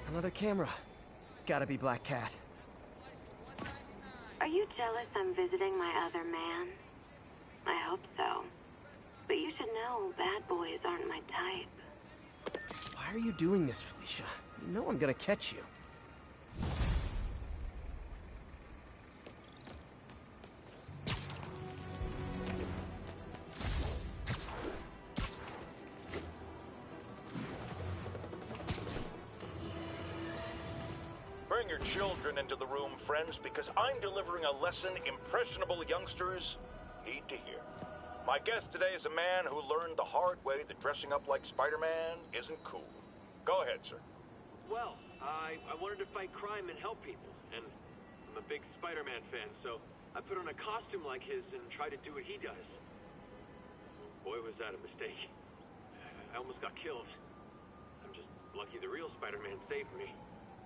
Another camera. Gotta be Black Cat. Are you jealous I'm visiting my other man? I hope so. But you should know bad boys aren't my type. Why are you doing this, Felicia? You know I'm gonna catch you. Bring your children into the room, friends, because I'm delivering a lesson impressionable youngsters need to hear. My guest today is a man who learned the hard way that dressing up like Spider-Man isn't cool. Go ahead, sir. Well, I wanted to fight crime and help people, and I'm a big Spider-Man fan, so I put on a costume like his and tried to do what he does. Boy, was that a mistake. I almost got killed. I'm just lucky the real Spider-Man saved me.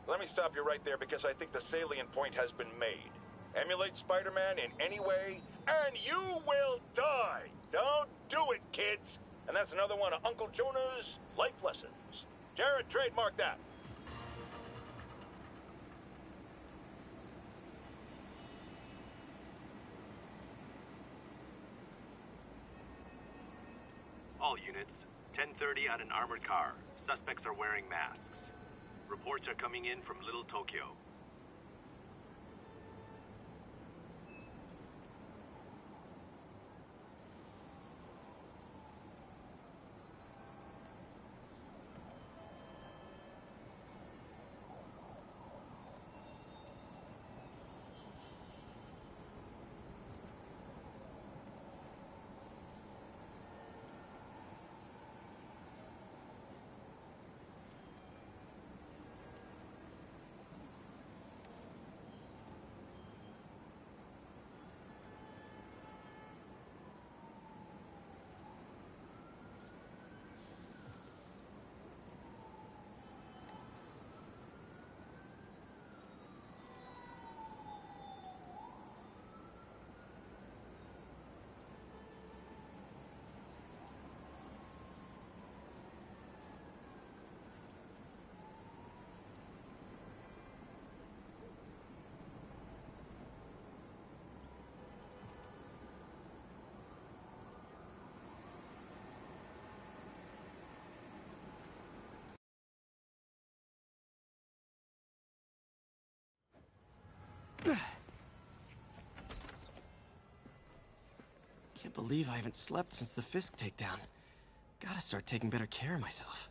Let me stop you right there because I think the salient point has been made. Emulate Spider-Man in any way, and you will die! Don't do it, kids! And that's another one of Uncle Jonah's life lessons. Jared, trademark that. All units, 10:30 on an armored car. Suspects are wearing masks. Reports are coming in from Little Tokyo. Can't believe I haven't slept since the Fisk takedown. Gotta start taking better care of myself.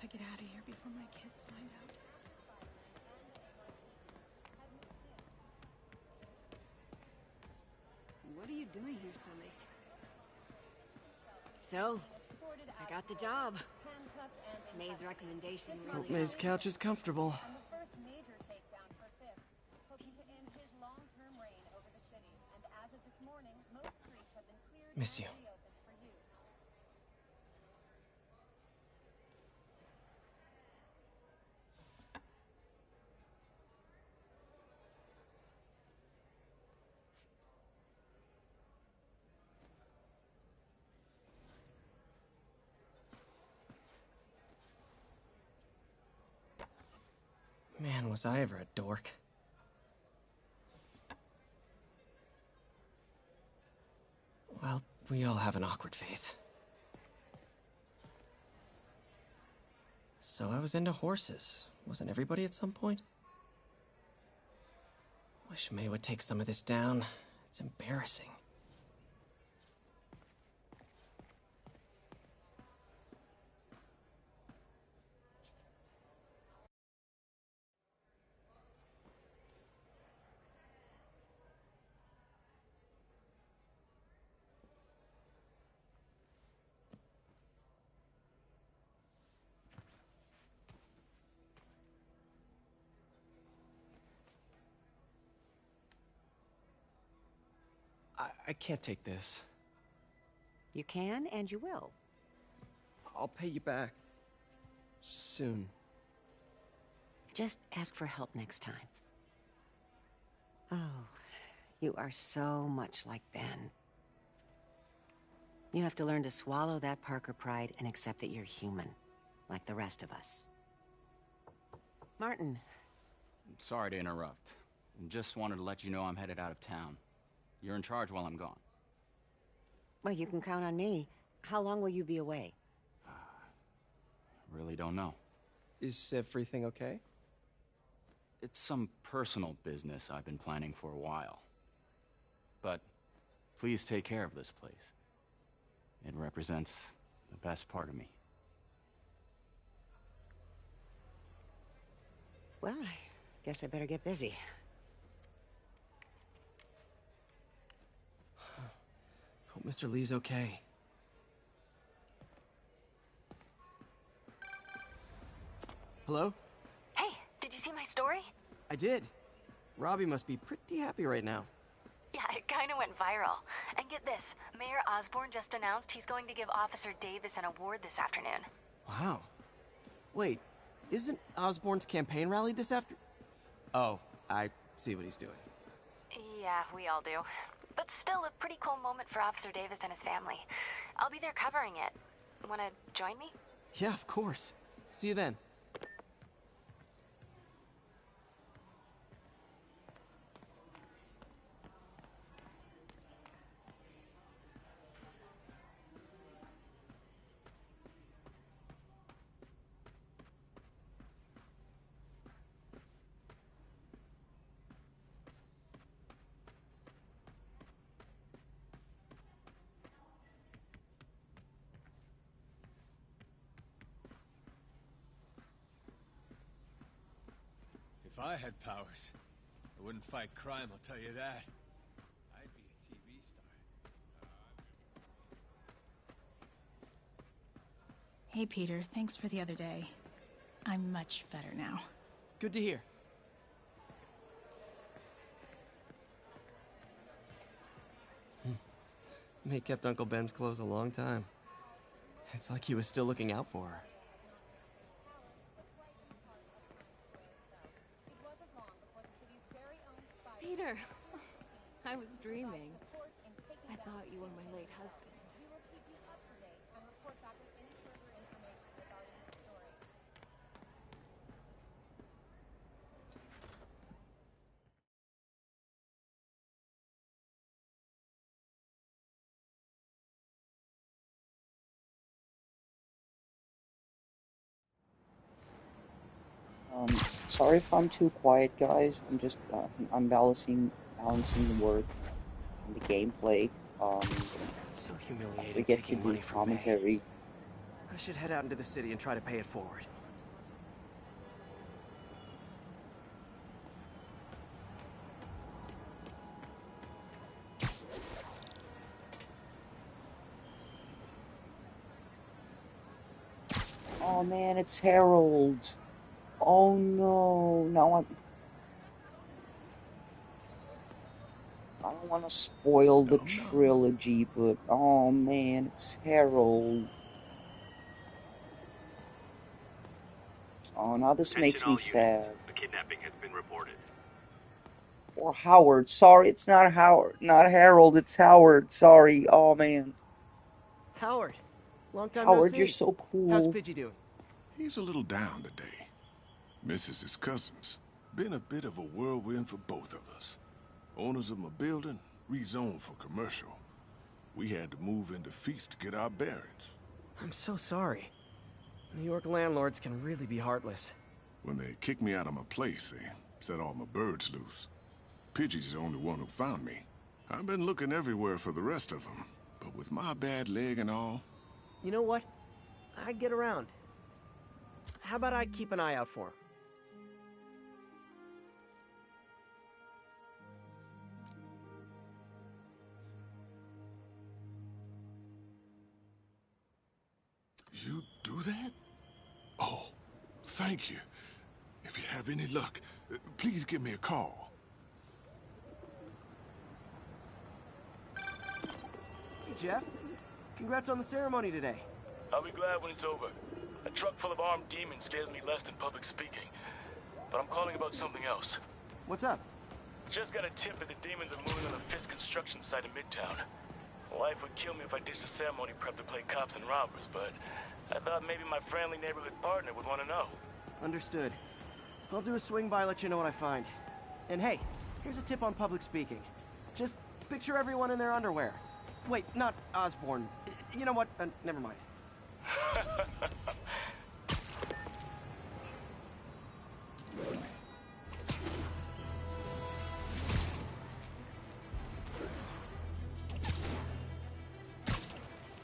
Gotta get out of here before my kids find out. What are you doing here so late? So, I got the job. May's recommendation really Hope May's couch is comfortable. Miss you. Man, was I ever a dork. Well, we all have an awkward phase. So I was into horses. Wasn't everybody at some point? Wish May would take some of this down. It's embarrassing. I can't take this. You can and you will. I'll pay you back. Soon. Just ask for help next time. Oh, you are so much like Ben. You have to learn to swallow that Parker pride and accept that you're human, like the rest of us. Martin. Sorry to interrupt. Just wanted to let you know I'm headed out of town. You're in charge while I'm gone. Well, you can count on me. How long will you be away? Really don't know. Is everything okay? It's some personal business I've been planning for a while. But please take care of this place. It represents the best part of me. Well, I guess I better get busy. Hope Mr. Lee's okay. Hello? Hey, did you see my story? I did. Robbie must be pretty happy right now. Yeah, it kinda went viral. And get this, Mayor Osborne just announced he's going to give Officer Davis an award this afternoon. Wow. Wait, isn't Osborne's campaign rally this after... Oh, I see what he's doing. Yeah, we all do. But still a pretty cool moment for Officer Davis and his family. I'll be there covering it. Wanna join me? Yeah, of course. See you then. If I had powers, I wouldn't fight crime, I'll tell you that. I'd be a TV star. Hey, Peter. Thanks for the other day. I'm much better now. Good to hear. May kept Uncle Ben's clothes a long time. It's like he was still looking out for her. Peter, I was dreaming. I thought you were my late husband. Sorry if I'm too quiet, guys. I'm just I'm balancing the work and the gameplay. It's so humiliating We get to taking do money from me. commentary. I should head out into the city and try to pay it forward. Oh man, it's Harold. Oh no, now I don't want to spoil the trilogy, but oh man, it's Harold. Oh, now this makes me sad. The kidnapping has been reported. Or Howard. Sorry, it's not Howard. Not Harold, it's Howard. Sorry. Oh man. Howard, long time Howard, no see. you're so cool. How's Pidgey doing? He's a little down today. Misses his cousins. Been a bit of a whirlwind for both of us. Owners of my building rezoned for commercial. We had to move into Feast to get our bearings. I'm so sorry. New York landlords can really be heartless. When they kicked me out of my place, they set all my birds loose. Pidgey's the only one who found me. I've been looking everywhere for the rest of them, but with my bad leg and all... You know what? I get around. How about I keep an eye out for him? You do that? Oh, thank you. If you have any luck, please give me a call. Hey, Jeff. Congrats on the ceremony today. I'll be glad when it's over. A truck full of armed demons scares me less than public speaking. But I'm calling about something else. What's up? Just got a tip that the demons are moving on the Fisk construction site in Midtown. Life would kill me if I ditched the ceremony prep to play cops and robbers, but I thought maybe my friendly neighborhood partner would want to know. Understood. I'll do a swing by, let you know what I find. And hey, here's a tip on public speaking. Just picture everyone in their underwear. Wait, not Osborne. You know what? Never mind.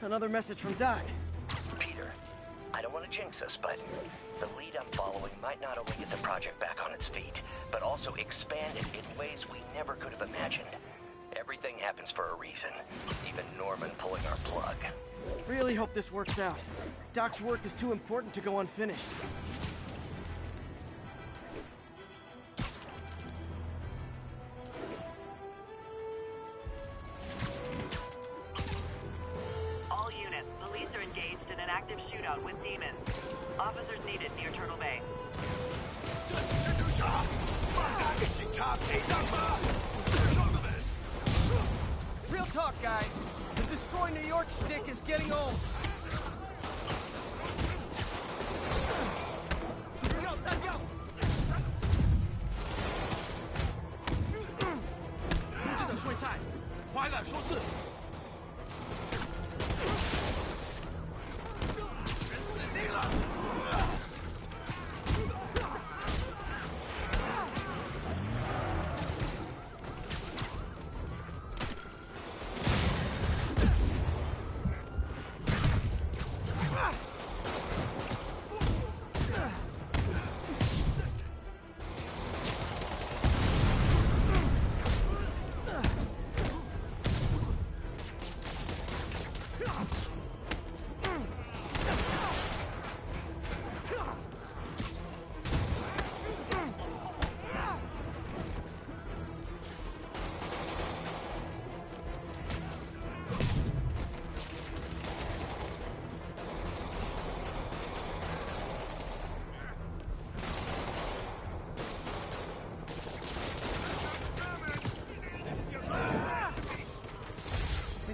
Another message from Doc. Peter, I don't want to jinx us, but the lead I'm following might not only get the project back on its feet, but also expand it in ways we never could have imagined. Everything happens for a reason, even Norman pulling our plug. Really hope this works out. Doc's work is too important to go unfinished. All units, police are engaged in an active shootout with demons. Officers needed near Turtle Bay. Real talk, guys. The Destroy New York stick is getting old.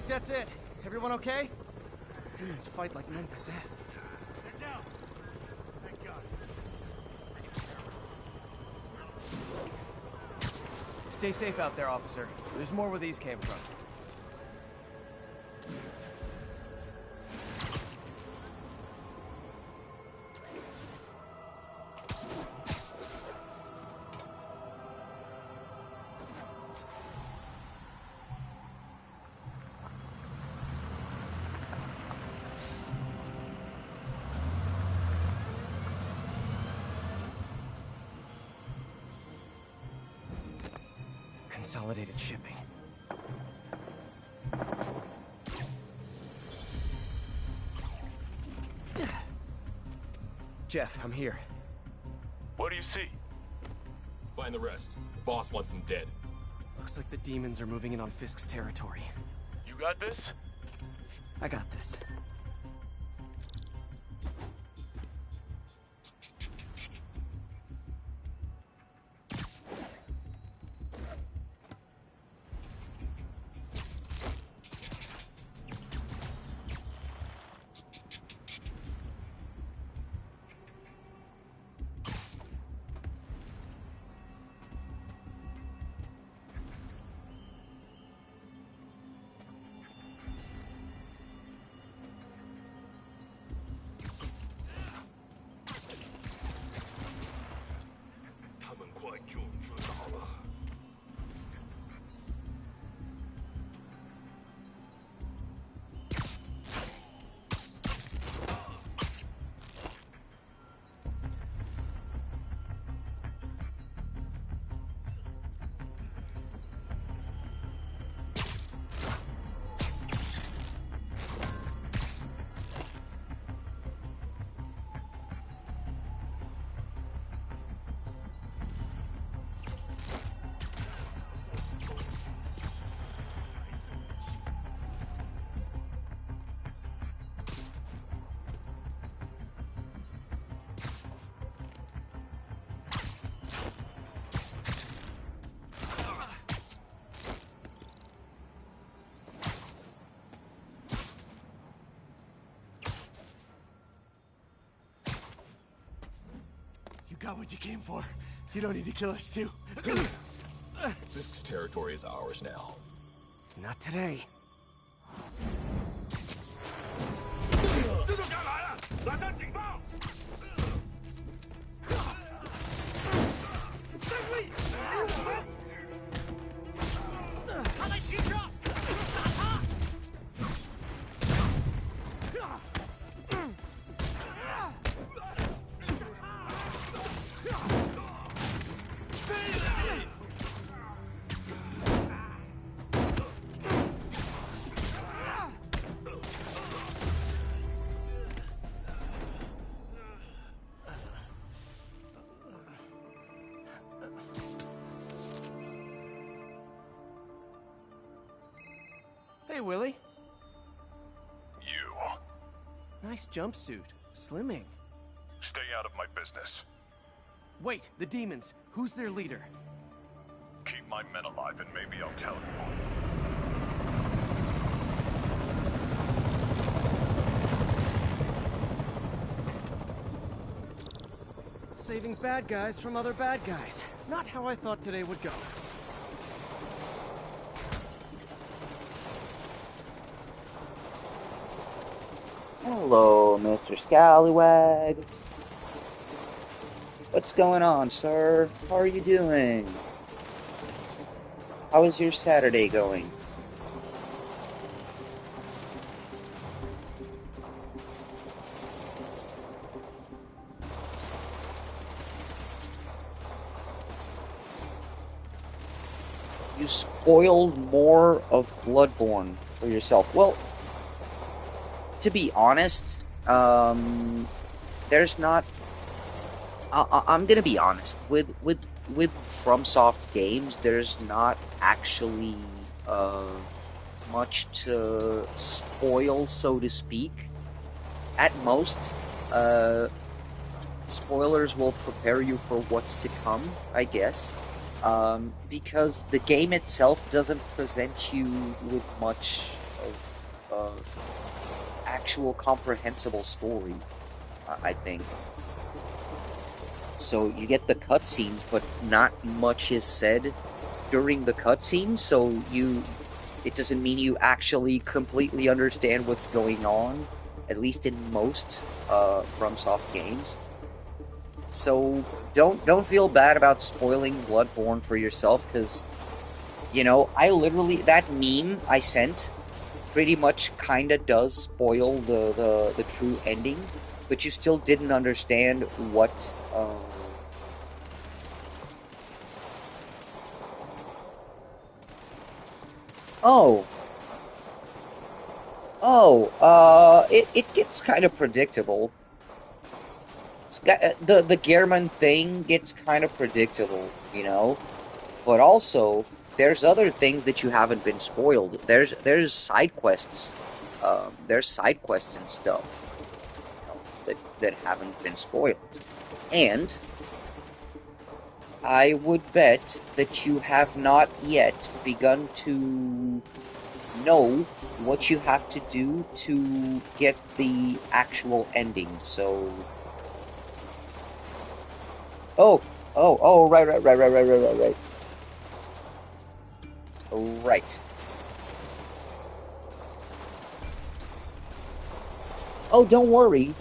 That's it. Everyone okay? Demons fight like men possessed. Get down. Thank God. Stay safe out there, officer. There's more where these came from. Consolidated shipping. Jeff, I'm here. What do you see? Find the rest. The boss wants them dead. Looks like the demons are moving in on Fisk's territory. You got this? I got this. got what you came for. You don't need to kill us, too. Fisk's territory is ours now. Not today. Hey, Willie. You. Nice jumpsuit. Slimming. Stay out of my business. Wait, the demons. Who's their leader? Keep my men alive and maybe I'll tell you. Saving bad guys from other bad guys. Not how I thought today would go. Hello, Mr. Scallywag. What's going on, sir? How are you doing? How is your Saturday going? You spoiled more of Bloodborne for yourself. Well, to be honest, there's not. I'm gonna be honest with FromSoft games. There's not actually much to spoil, so to speak. At most, spoilers will prepare you for what's to come, I guess. Because the game itself doesn't present you with much of actual comprehensible story, I think. So you get the cutscenes, but not much is said during the cutscenes, so it doesn't mean you actually completely understand what's going on, at least in most FromSoft games. So don't feel bad about spoiling Bloodborne for yourself, because, you know, that meme I sent pretty much kinda does spoil the true ending, but you still didn't understand what it gets kind of predictable. The Gehrman thing gets kind of predictable, you know? But also, there's other things that you haven't been spoiled. There's side quests. There's side quests and stuff, you know, that haven't been spoiled. And I would bet that you have not yet begun to know what you have to do to get the actual ending, so... Oh, right. Right. Oh, don't worry.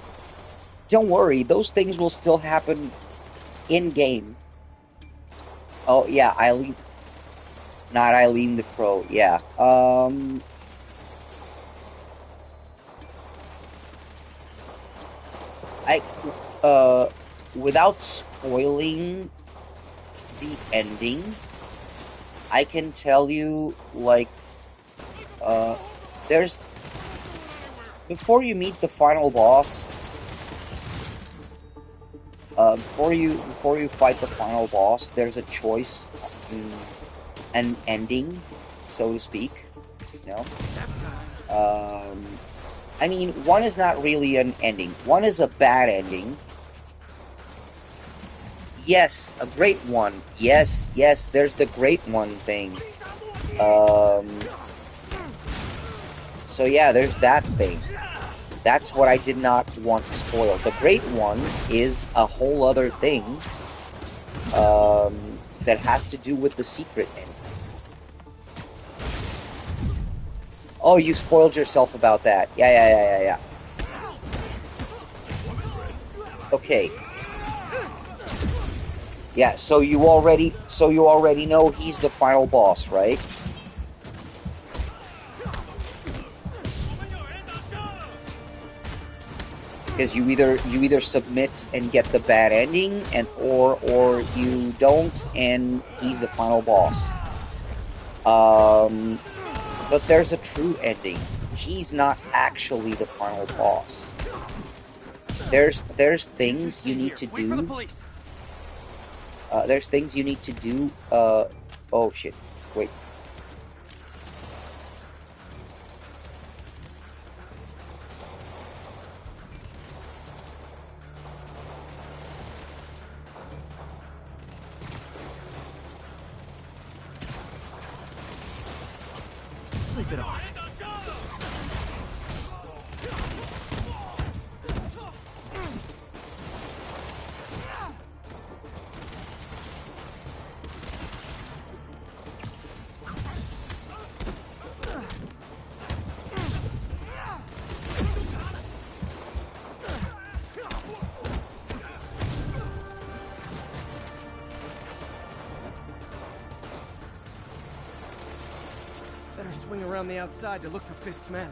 Don't worry, those things will still happen in-game. Oh, yeah, Eileen... Not Eileen the Crow, yeah. Without spoiling the ending, I can tell you, like, there's... Before you meet the final boss, before you fight the final boss, there's a choice, an ending, so to speak, you know? I mean, one is not really an ending. One is a bad ending. Yes, a great one. Yes, there's the great one thing. So yeah, there's that thing. That's what I did not want to spoil. The Great Ones is a whole other thing that has to do with the secret ending. Oh, you spoiled yourself about that. Yeah. Okay. Yeah, so you already know he's the final boss, right? Because you either submit and get the bad ending, or you don't and he's the final boss. But there's a true ending. He's not actually the final boss. There's things you need to do. There's things you need to do. Oh shit! Wait. Sleep it off. Better swing around the outside to look for Fisk's men.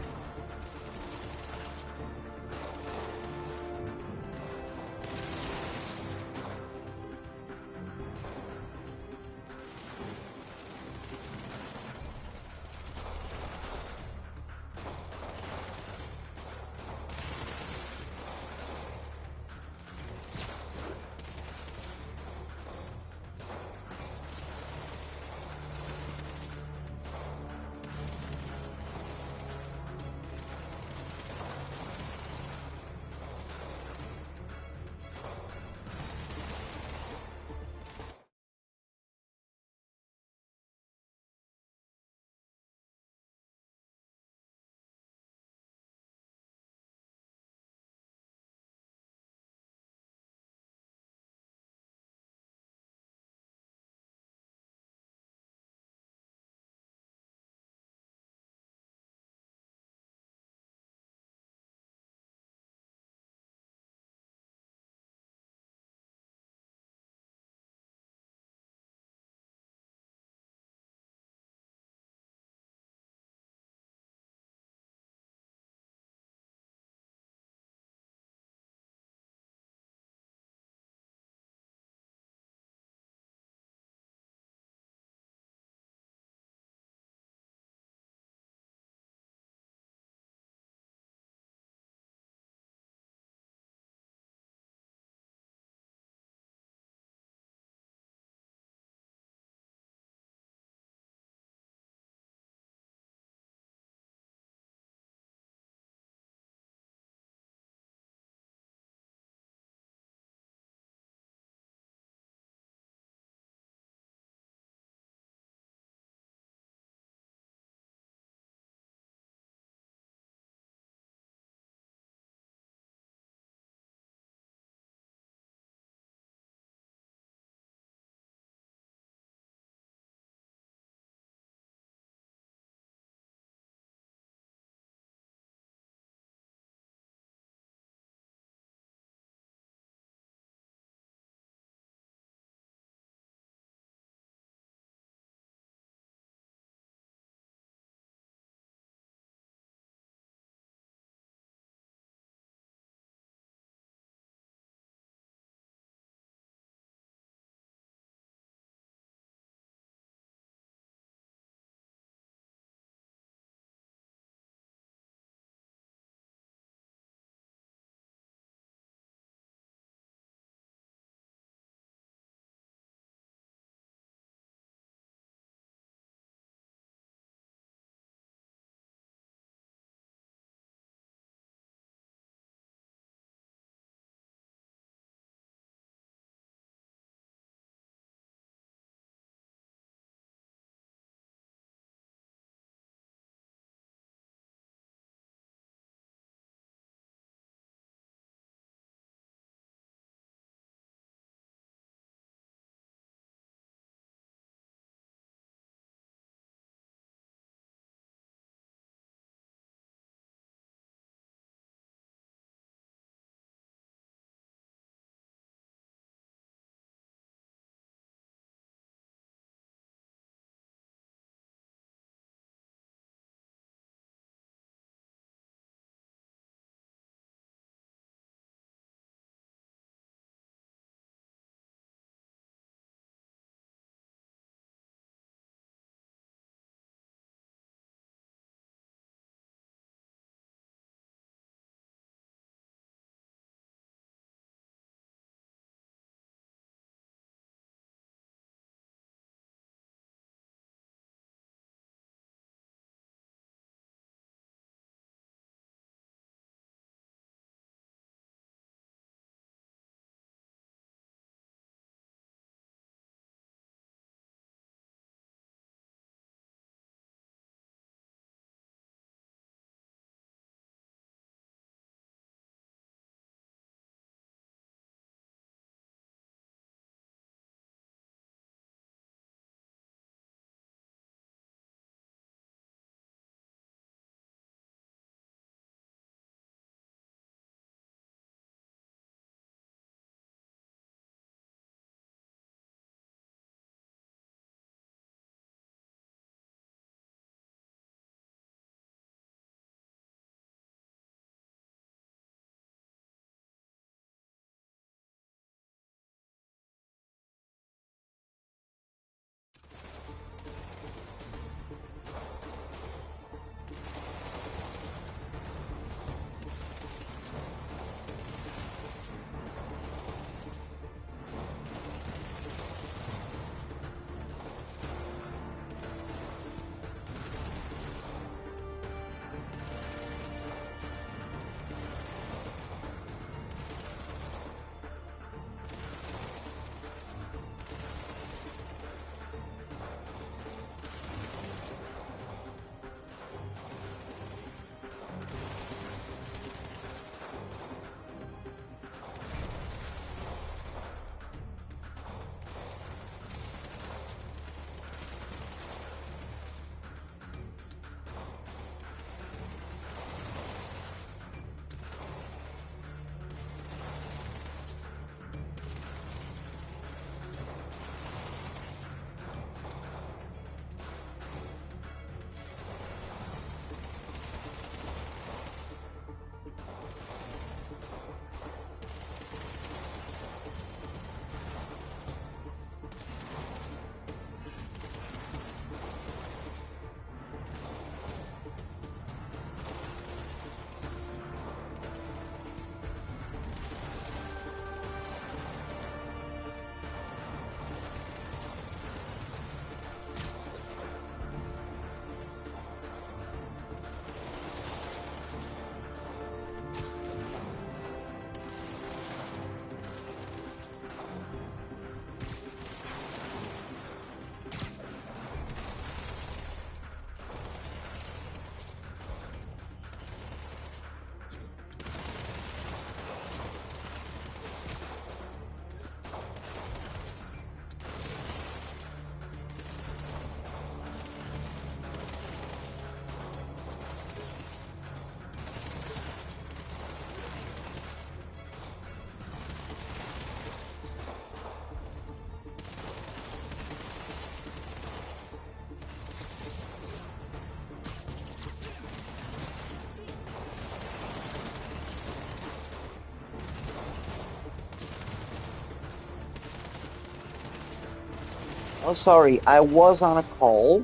Oh, sorry. I was on a call.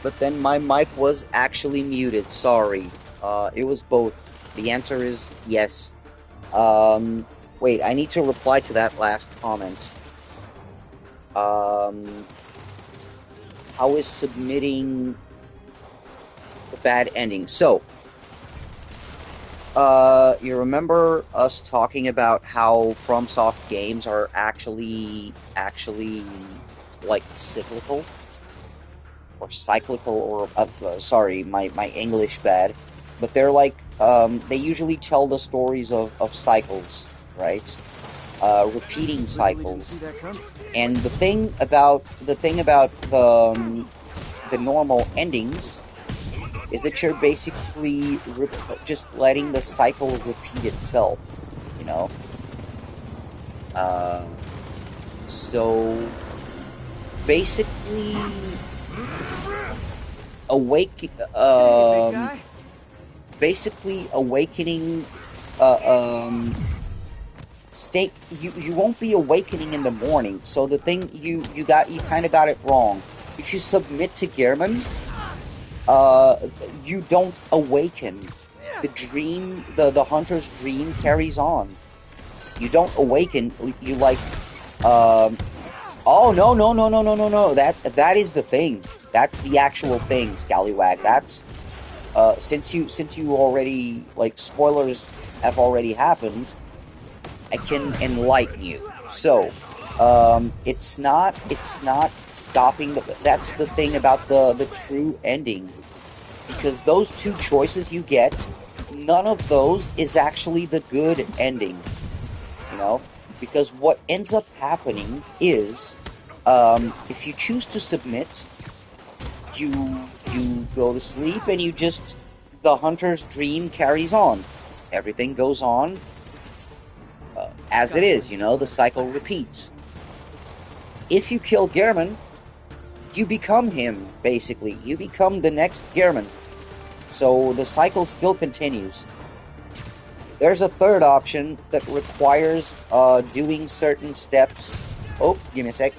But then my mic was actually muted. Sorry. It was both. The answer is yes. Wait, I need to reply to that last comment. How is submitting the bad ending? So, you remember us talking about how FromSoft games are actually, like, cyclical? Or cyclical, or, sorry, my English bad. But they're like, they usually tell the stories of cycles, right? Repeating cycles. And the thing about the normal endings is that you're basically just letting the cycle repeat itself, you know? So basically, basically awakening, state, you won't be awakening in the morning. So the thing you kind of got it wrong. If you submit to Gehrman, you don't awaken. The dream, the hunter's dream carries on. You don't awaken. You like, oh no. That is the thing. That's the actual thing, Scallywag. That's since you already, like, spoilers have already happened, I can enlighten you. So, it's not stopping. That's the thing about the true ending, because those two choices you get, none of those is actually the good ending. You know, because what ends up happening is, if you choose to submit, you go to sleep and the hunter's dream carries on. Everything goes on as it is, the cycle repeats. If you kill Gehrman, you become him, basically. You become the next Gehrman. So the cycle still continues. There's a third option that requires doing certain steps. Oh, give me a sec.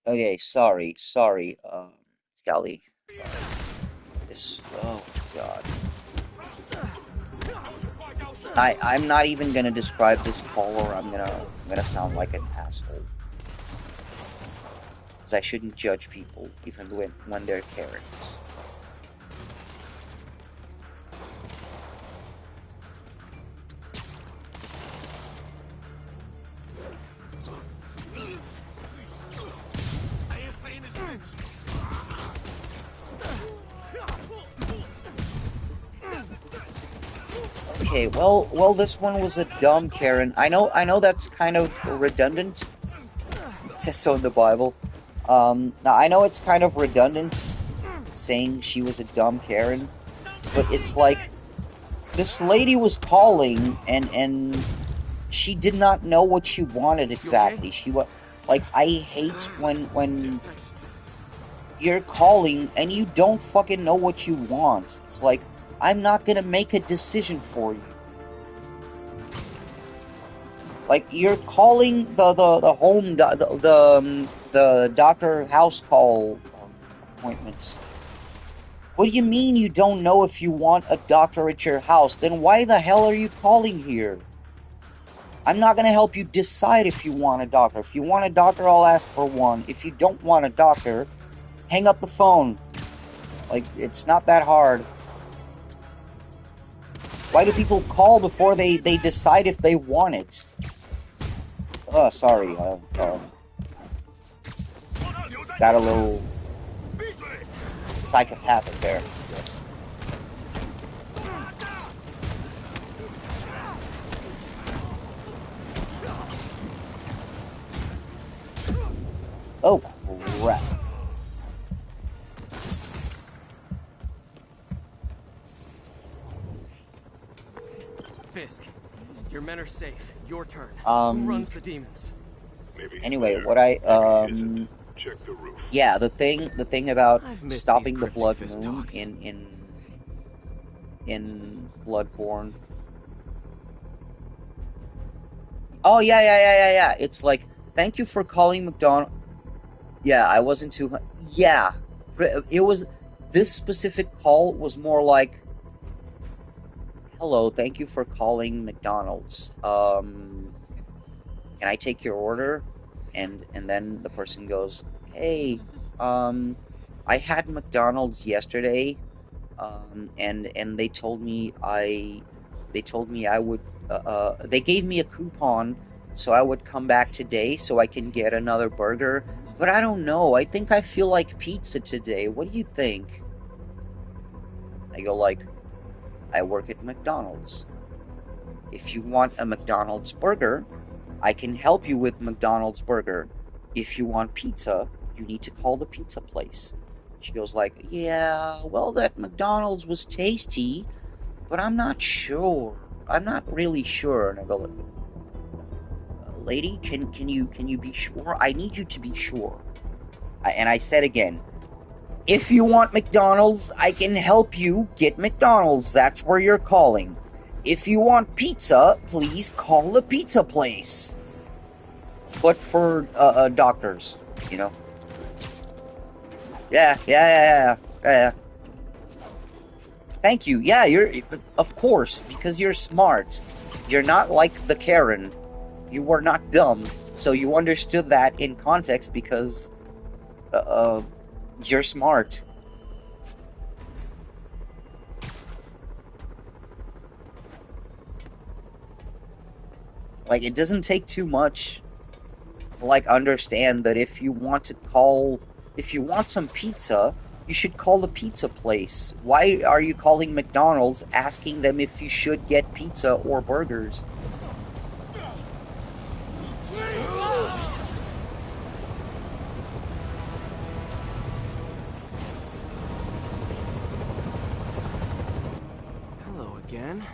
Okay, sorry, Scully. This, oh god. I'm not even gonna describe this call, or I'm gonna sound like an asshole. Because I shouldn't judge people, even when they're Karens. Okay, well, this one was a dumb Karen. I know that's kind of redundant. It says so in the Bible. Now I know it's kind of redundant saying she was a dumb Karen, but it's like this lady was calling and she did not know what she wanted exactly. She was like, I hate when you're calling and you don't fucking know what you want. It's like, I'm not gonna make a decision for you. Like, you're calling the home the doctor house call appointments. What do you mean you don't know if you want a doctor at your house? Then why the hell are you calling here? I'm not gonna help you decide if you want a doctor. If you want a doctor, I'll ask for one. If you don't want a doctor, hang up the phone. Like, it's not that hard. Why do people call before they decide if they want it? Oh, sorry. Got a little psychopathic there, I guess. Oh, crap. Fisk, your men are safe. Your turn. Who runs the demons? Anyway, what Check the roof. Yeah, the thing about stopping the blood Fist moon talks. in Bloodborne. Oh, yeah. It's like, thank you for calling McDonald. Yeah, I wasn't too... Yeah. It was... This specific call was more like, hello, thank you for calling McDonald's. Can I take your order? And then the person goes, hey, I had McDonald's yesterday, and they told me I would, they gave me a coupon so I would come back today so I can get another burger, but I don't know, I think I feel like pizza today. What do you think? I go like, I work at McDonald's. If you want a McDonald's burger, I can help you with McDonald's burger. If you want pizza, you need to call the pizza place. She goes like, yeah, well, that McDonald's was tasty, but I'm not sure. I'm not really sure. And I go, lady, can you be sure? I need you to be sure. And I said again, if you want McDonald's, I can help you get McDonald's. That's where you're calling. If you want pizza, please call the pizza place. But for doctors, you know. Yeah. Thank you. Yeah, of course, because you're smart. You're not like the Karen. You were not dumb, so you understood that in context because, you're smart. Like, it doesn't take too much to, like, understand that if you want some pizza, you should call the pizza place. Why are you calling McDonald's asking them if you should get pizza or burgers? Hello again.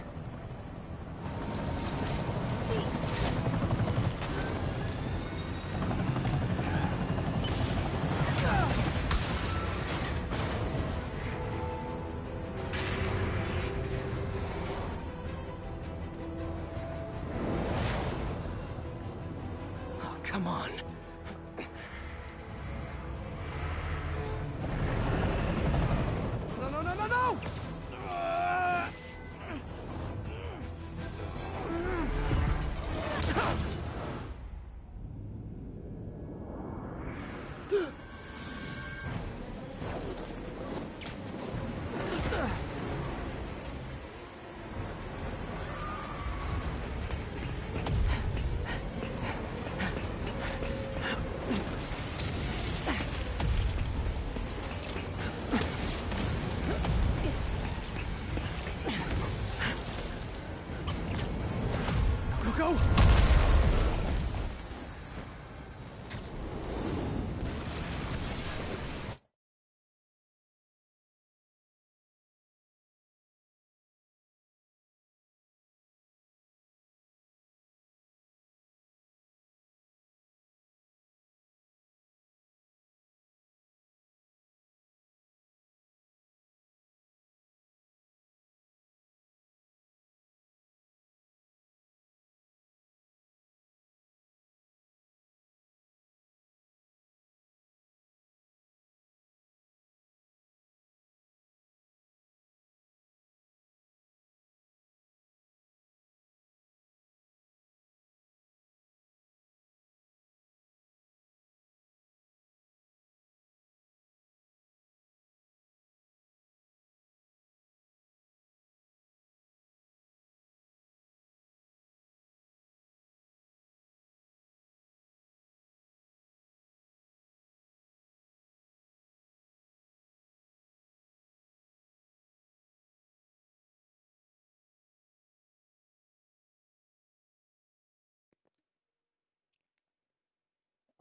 Oh, come on.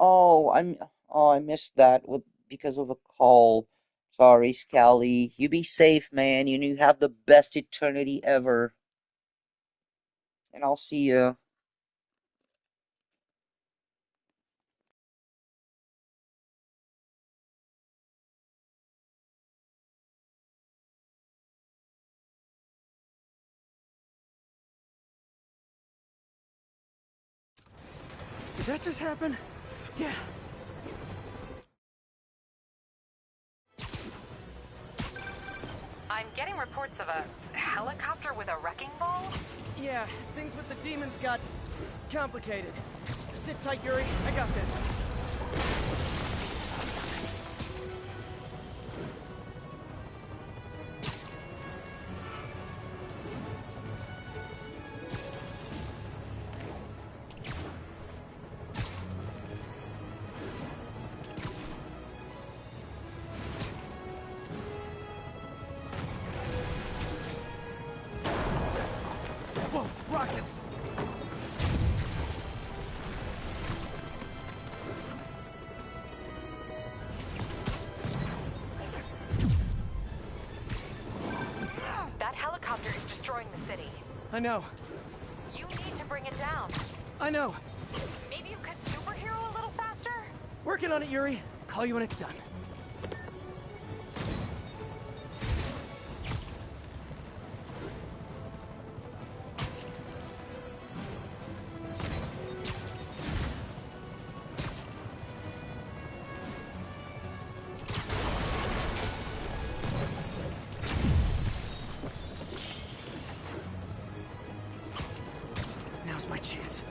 Oh, I missed that because of a call. Sorry, Scally. You be safe, man. You have the best eternity ever. And I'll see you. Did that just happen? Yeah. I'm getting reports of a helicopter with a wrecking ball? Yeah, things with the demons got complicated. Sit tight, Yuri. I got this. Whoa, rockets! That helicopter is destroying the city. I know. You need to bring it down. I know. Maybe you could superhero a little faster? Working on it, Yuri. Call you when it's done. Now's my chance.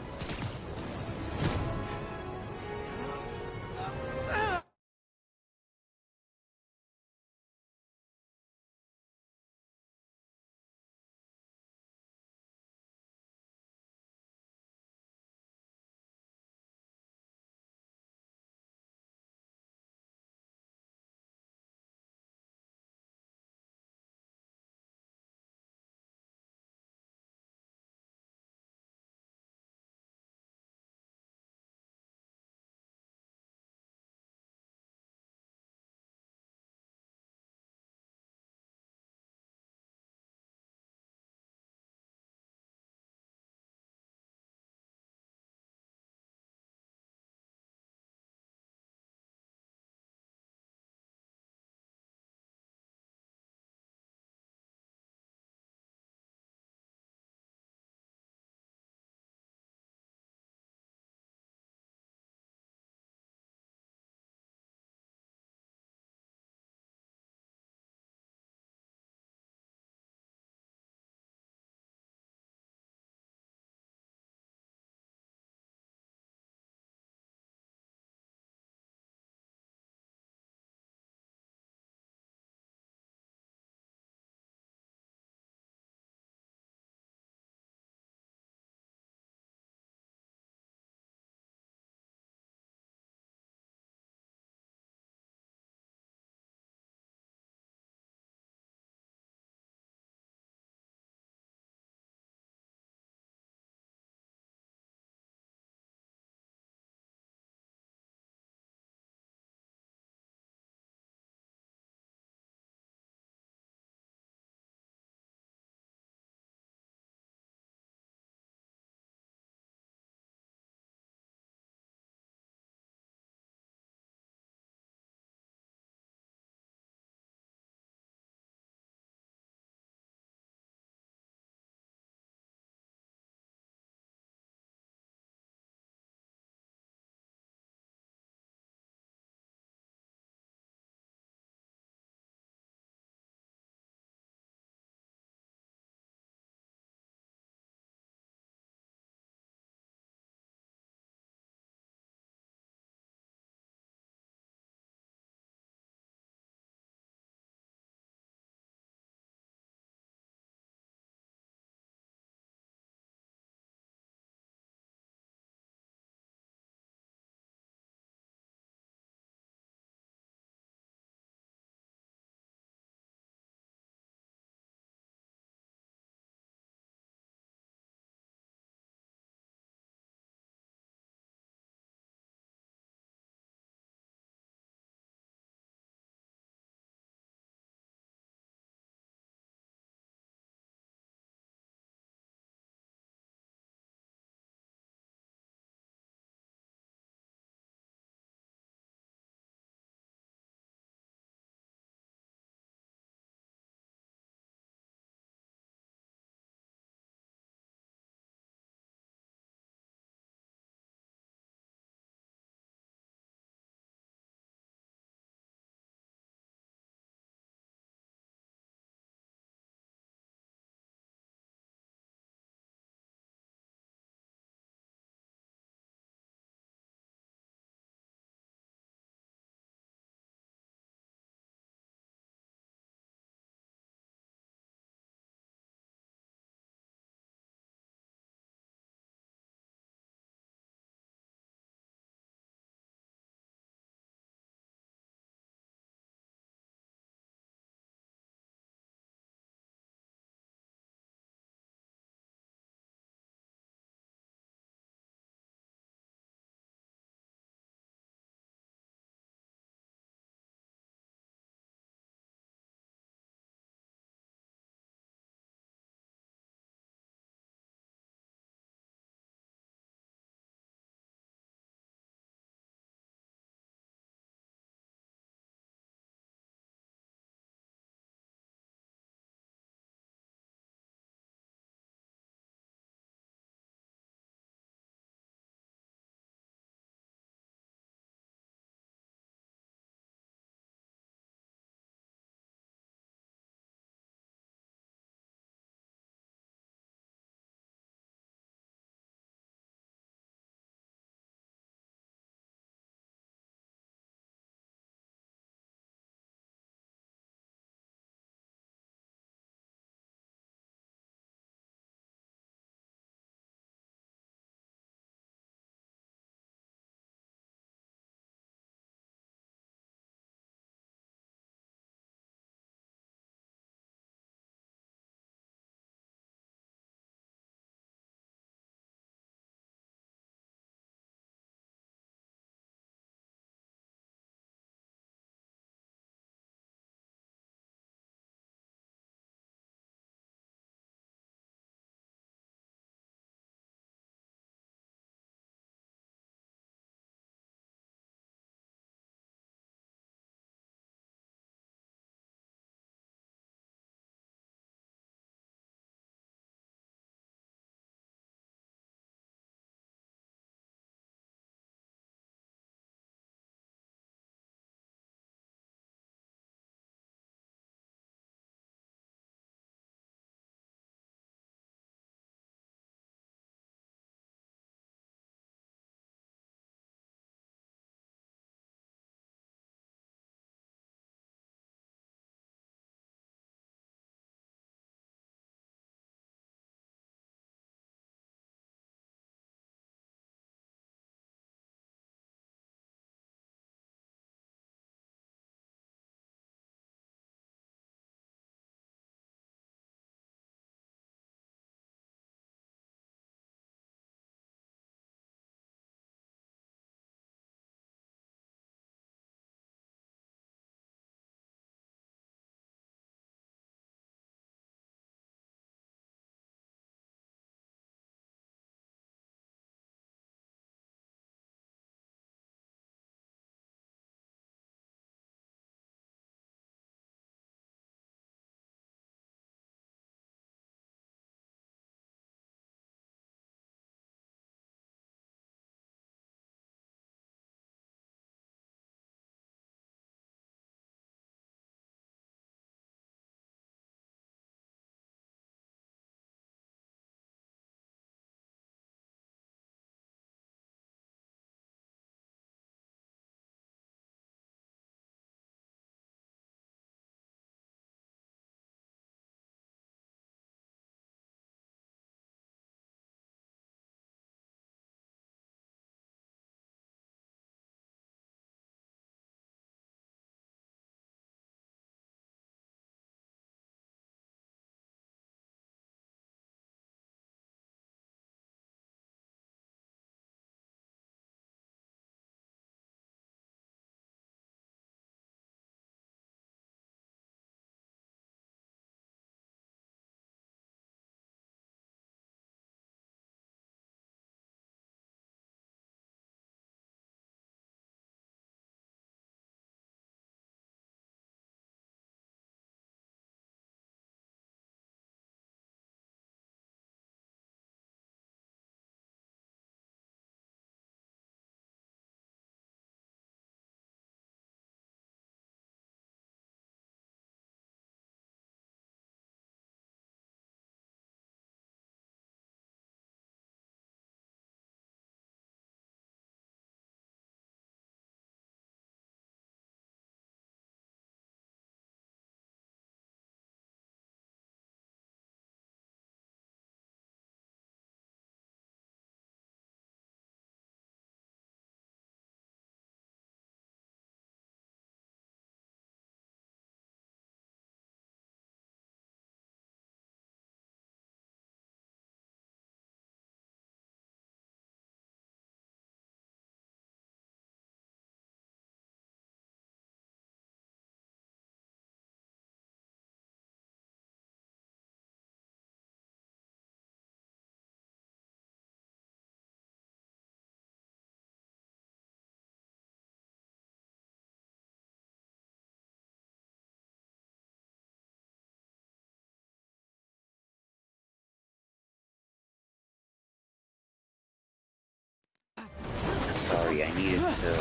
sorry, I needed to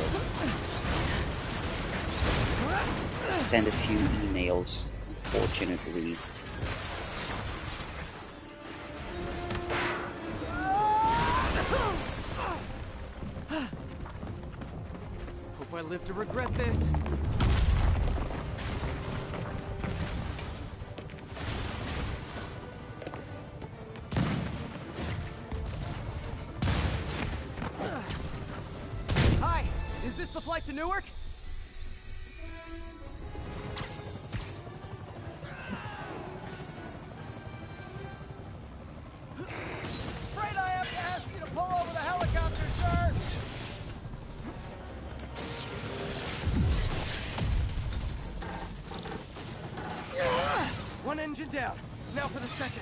send a few emails, unfortunately. Hope I live to regret this. Hi, is this the flight to Newark? Afraid I have to ask you to pull over the helicopter, sir. One engine down. Now for the second.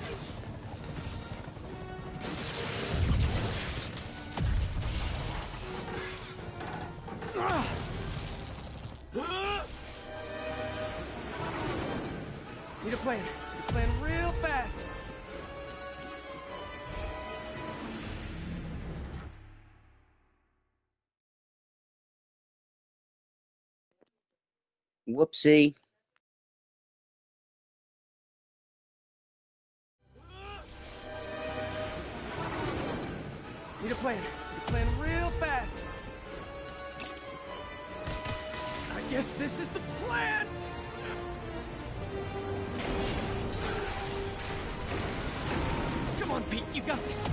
Need a plan. Need a plan real fast. Whoopsie. Need a plan. Need a plan real fast. I guess this is the plan. Come on, Pete. You got this.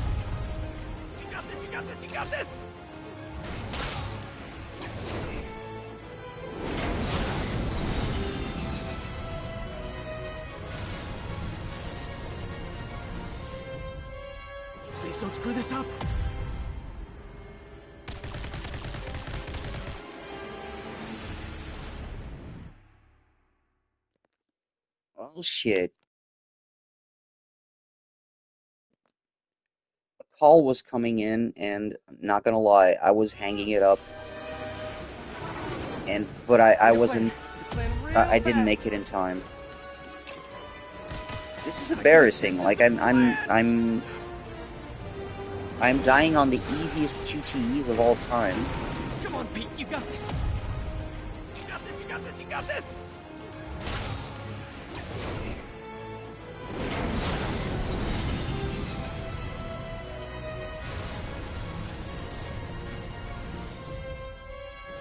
You got this. You got this. You got this. Please don't screw this up. Oh shit. A call was coming in, and I'm not gonna lie, I was hanging it up. But I wasn't. I didn't make it in time. This is embarrassing. Like I'm dying on the easiest QTEs of all time. Come on, Pete. You got this. You got this. You got this. You got this.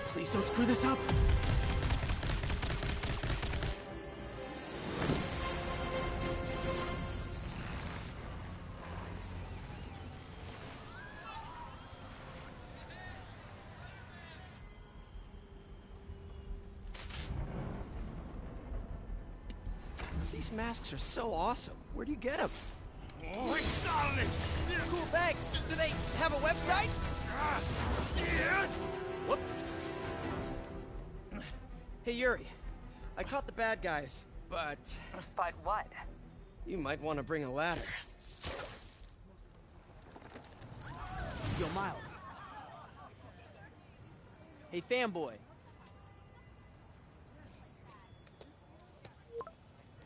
Please don't screw this up. These masks are so awesome. Where do you get them? Oh, excelente! Cool, thanks. Do they have a website? Yes! Whoops. Hey, Yuri. I caught the bad guys, but... But what? You might want to bring a ladder. Yo, Miles. Hey, fanboy.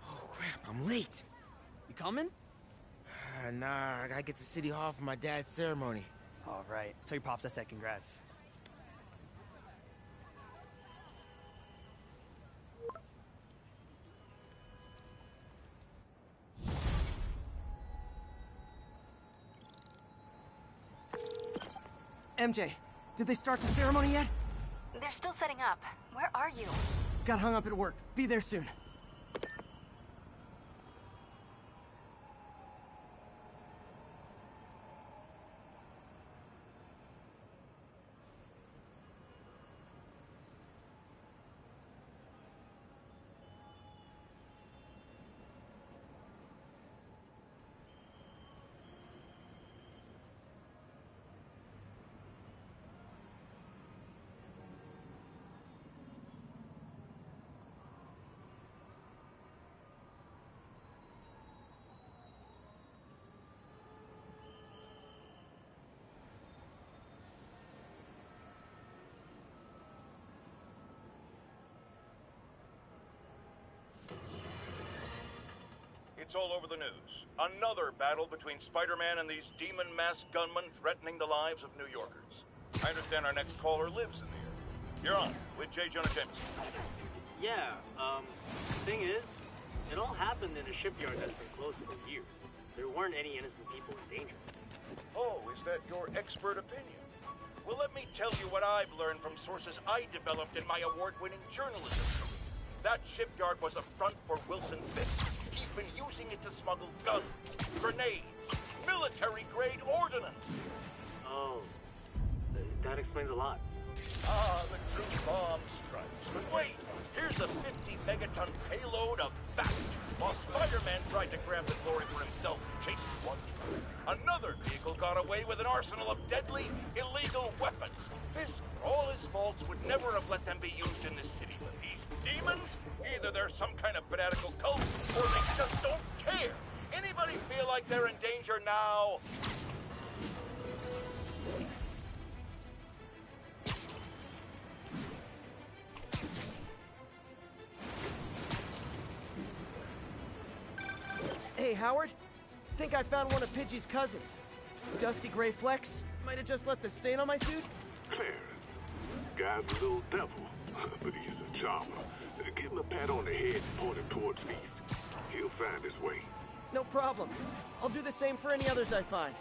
Oh, crap, I'm late. You coming? Nah, I gotta get to City Hall for my dad's ceremony. All right. Tell your pops I said congrats. MJ, did they start the ceremony yet? They're still setting up. Where are you? Got hung up at work. Be there soon. It's all over the news. Another battle between Spider-Man and these demon-masked gunmen threatening the lives of New Yorkers. I understand our next caller lives in the area. You're on, with J. Jonah Jameson. Yeah, thing is, it all happened in a shipyard that's been closed for years. There weren't any innocent people in danger. Oh, is that your expert opinion? Well, let me tell you what I've learned from sources I developed in my award-winning journalism career. That shipyard was a front for Wilson Fisk. He's been using it to smuggle guns, grenades, military-grade ordnance. Oh, that explains a lot. Ah, the true bomb strikes. But wait, here's a 50-megaton payload of fact. While Spider-Man tried to grab the glory for himself and chase one, another vehicle got away with an arsenal of deadly, illegal weapons. Fisk, for all his faults, would never have let them be used in this city. But these demons, either they're some kind of fanatical cult, or they just don't care. Anybody feel like they're in danger now? Hey, Howard. Think I found one of Pidgey's cousins. Dusty gray flecks. Might have just left a stain on my suit. Clarence. Guy's a little devil, but he's a charmer. Give him a pat on the head and point him towards east. He'll find his way. No problem. I'll do the same for any others I find.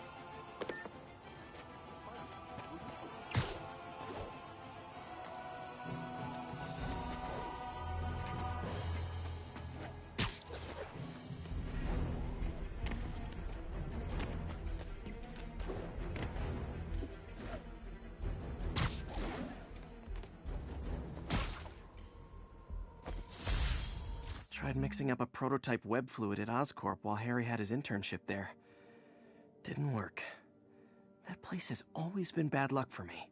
Tried mixing up a prototype web fluid at Oscorp while Harry had his internship there. Didn't work. That place has always been bad luck for me.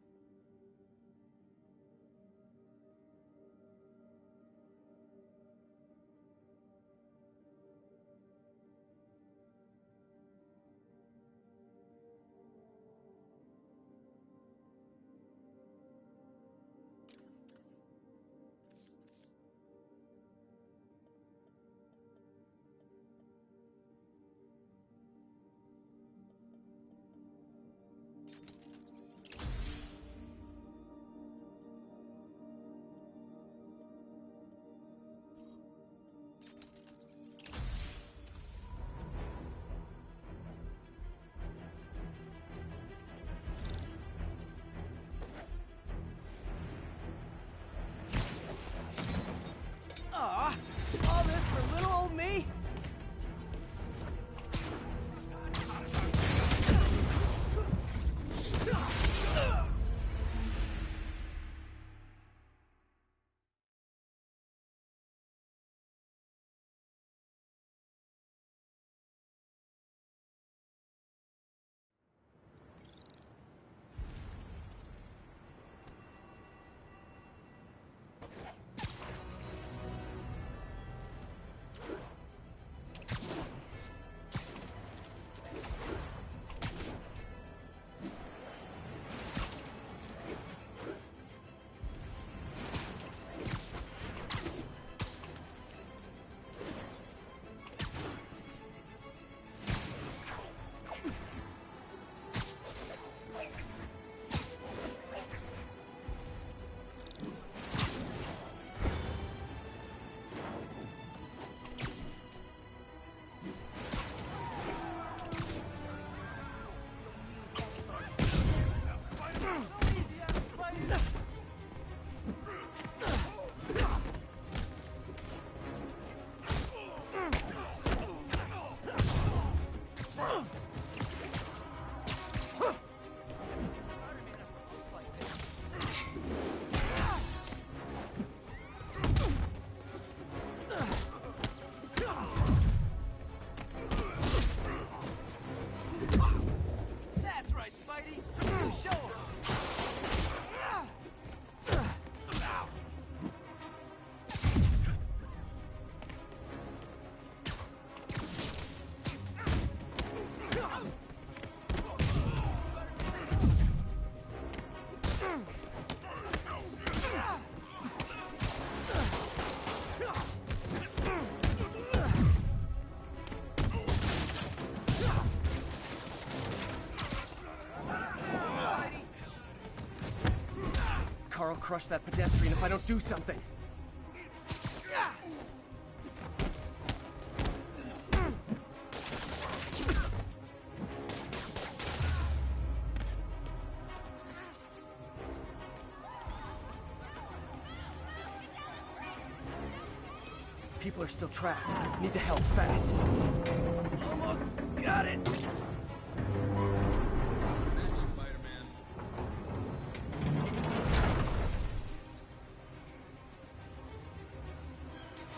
I'll crush that pedestrian if I don't do something. People are still trapped. Need to help fast. Almost got it.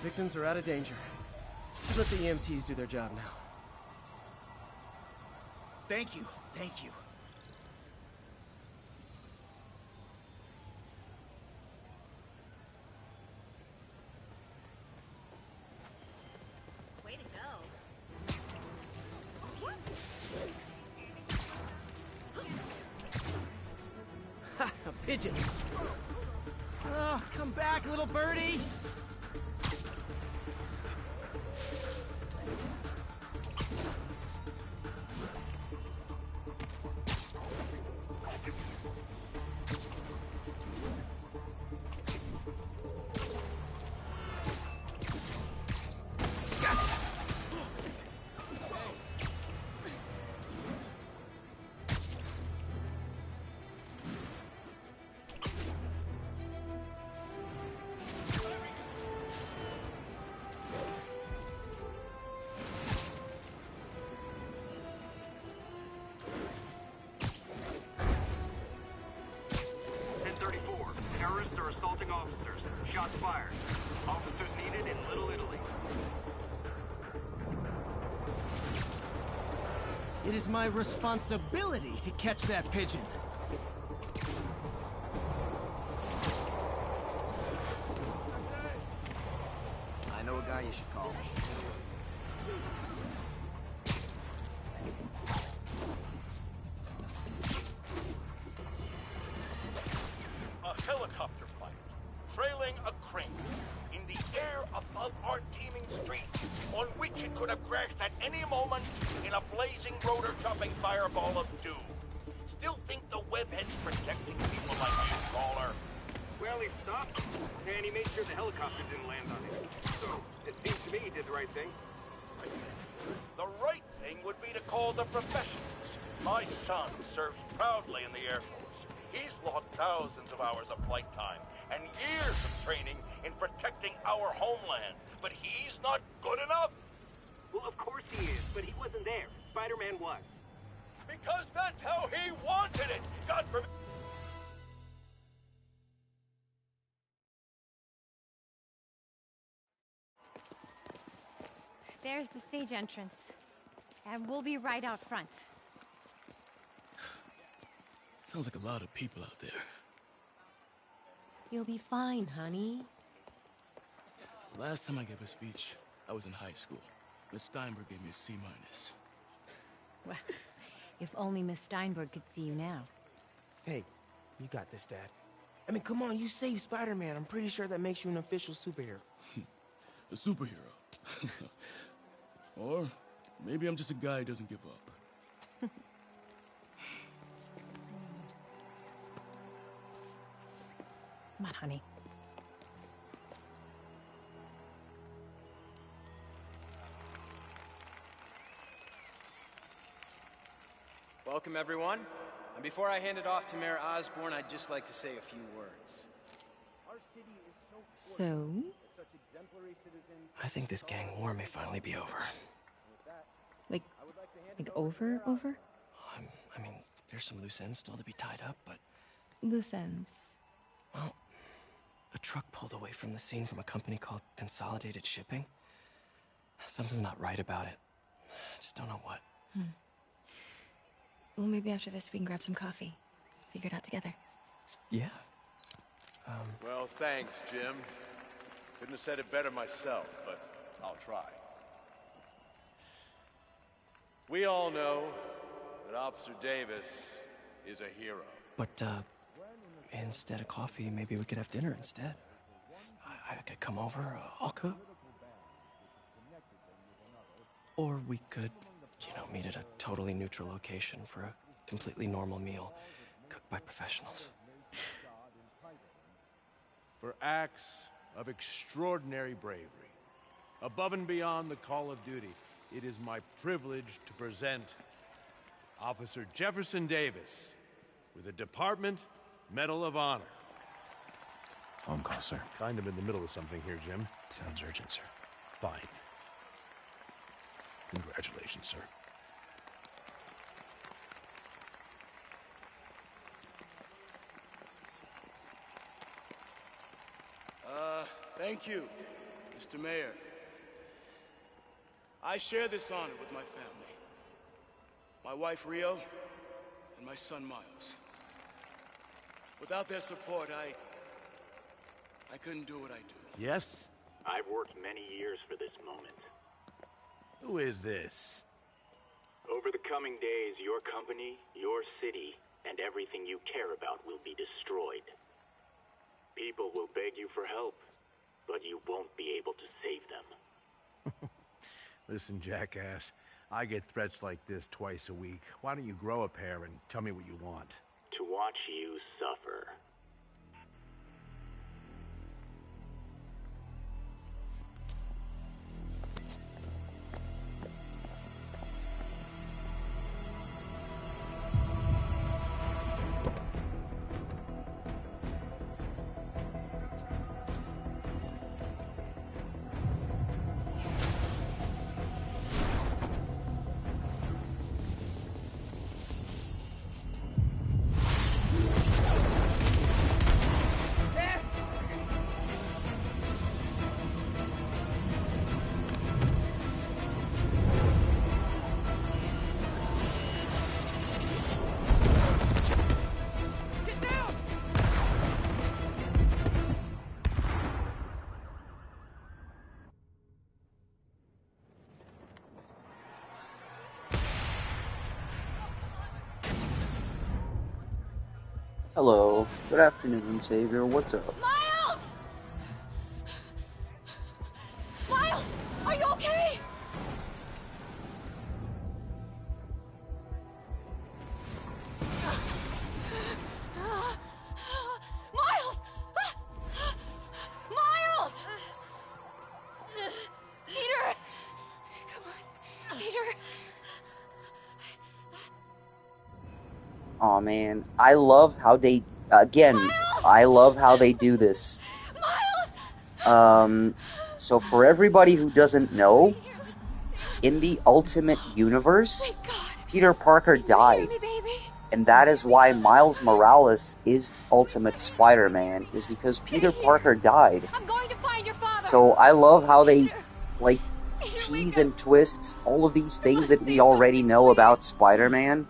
Victims are out of danger. Let the EMTs do their job now. Thank you. Thank you. Way to go. Ha! A pigeon! Oh, come back, little birdie! Officers. Shots fired. Officers needed in Little Italy. It is my responsibility to catch that pigeon. I know a guy you should call. A helicopter fight, trailing a crane, in the air above our teeming streets, on which it could have crashed at any moment in a blazing rotor-chopping fireball of doom. Still think the webhead's protecting people like you, caller? Well, he stopped him, and he made sure the helicopter didn't land on him. So, it seems to me he did the right thing. The right thing would be to call the professionals. My son serves proudly in the Air Force. He's logged thousands of hours of flight time and years of training in protecting our homeland. But he's not good enough. Well, of course he is, but he wasn't there. Spider-Man was. Because that's how he wanted it. God forbid. There's the stage entrance. And we'll be right out front. Sounds like a lot of people out there. You'll be fine, honey. The last time I gave a speech, I was in high school. Miss Steinberg gave me a C-. Well, if only Miss Steinberg could see you now. Hey, you got this, Dad. I mean, come on, you saved Spider-Man. I'm pretty sure that makes you an official superhero. A superhero. Or maybe I'm just a guy who doesn't give up. Come on, honey. Welcome, everyone. And before I hand it off to Mayor Osborn, I'd just like to say a few words. So? I think this gang war may finally be over. Like over? I mean, there's some loose ends still to be tied up, but... Loose ends. Well, a truck pulled away from the scene from a company called Consolidated Shipping. Something's not right about it. I just don't know what. Well, maybe after this we can grab some coffee. Figure it out together. Yeah. Well, thanks, Jim. Couldn't have said it better myself, but I'll try. We all know that Officer Davis is a hero. But, instead of coffee, maybe we could have dinner instead. I could come over, I'll cook. Or we could, meet at a totally neutral location for a completely normal meal, cooked by professionals. for acts of extraordinary bravery. Above and beyond the call of duty, it is my privilege to present Officer Jefferson Davis with the Department Medal of Honor. Phone call, sir. Kind of in the middle of something here, Jim. Sounds urgent, sir. Fine. Congratulations, sir. Thank you, Mr. Mayor. I share this honor with my family. My wife, Rio, and my son, Miles. Without their support, I couldn't do what I do. Yes? I've worked many years for this moment. Who is this? Over the coming days, your company, your city, and everything you care about will be destroyed. People will beg you for help, but you won't be able to save them. Listen, jackass, I get threats like this twice a week. Why don't you grow a pair and tell me what you want? To watch you suffer. Hello. Good afternoon, Xavier. What's up? Miles! Miles! Are you okay? Miles! Miles! Peter! Come on, Peter. Aw, man. I love how they... Again, I love how they do this. So for everybody who doesn't know, in the Ultimate Universe, Peter Parker died. And that is why Miles Morales is Ultimate Spider-Man, is because Peter Parker died. So I love how they, like, tease and twist all of these things that we already know about Spider-Man.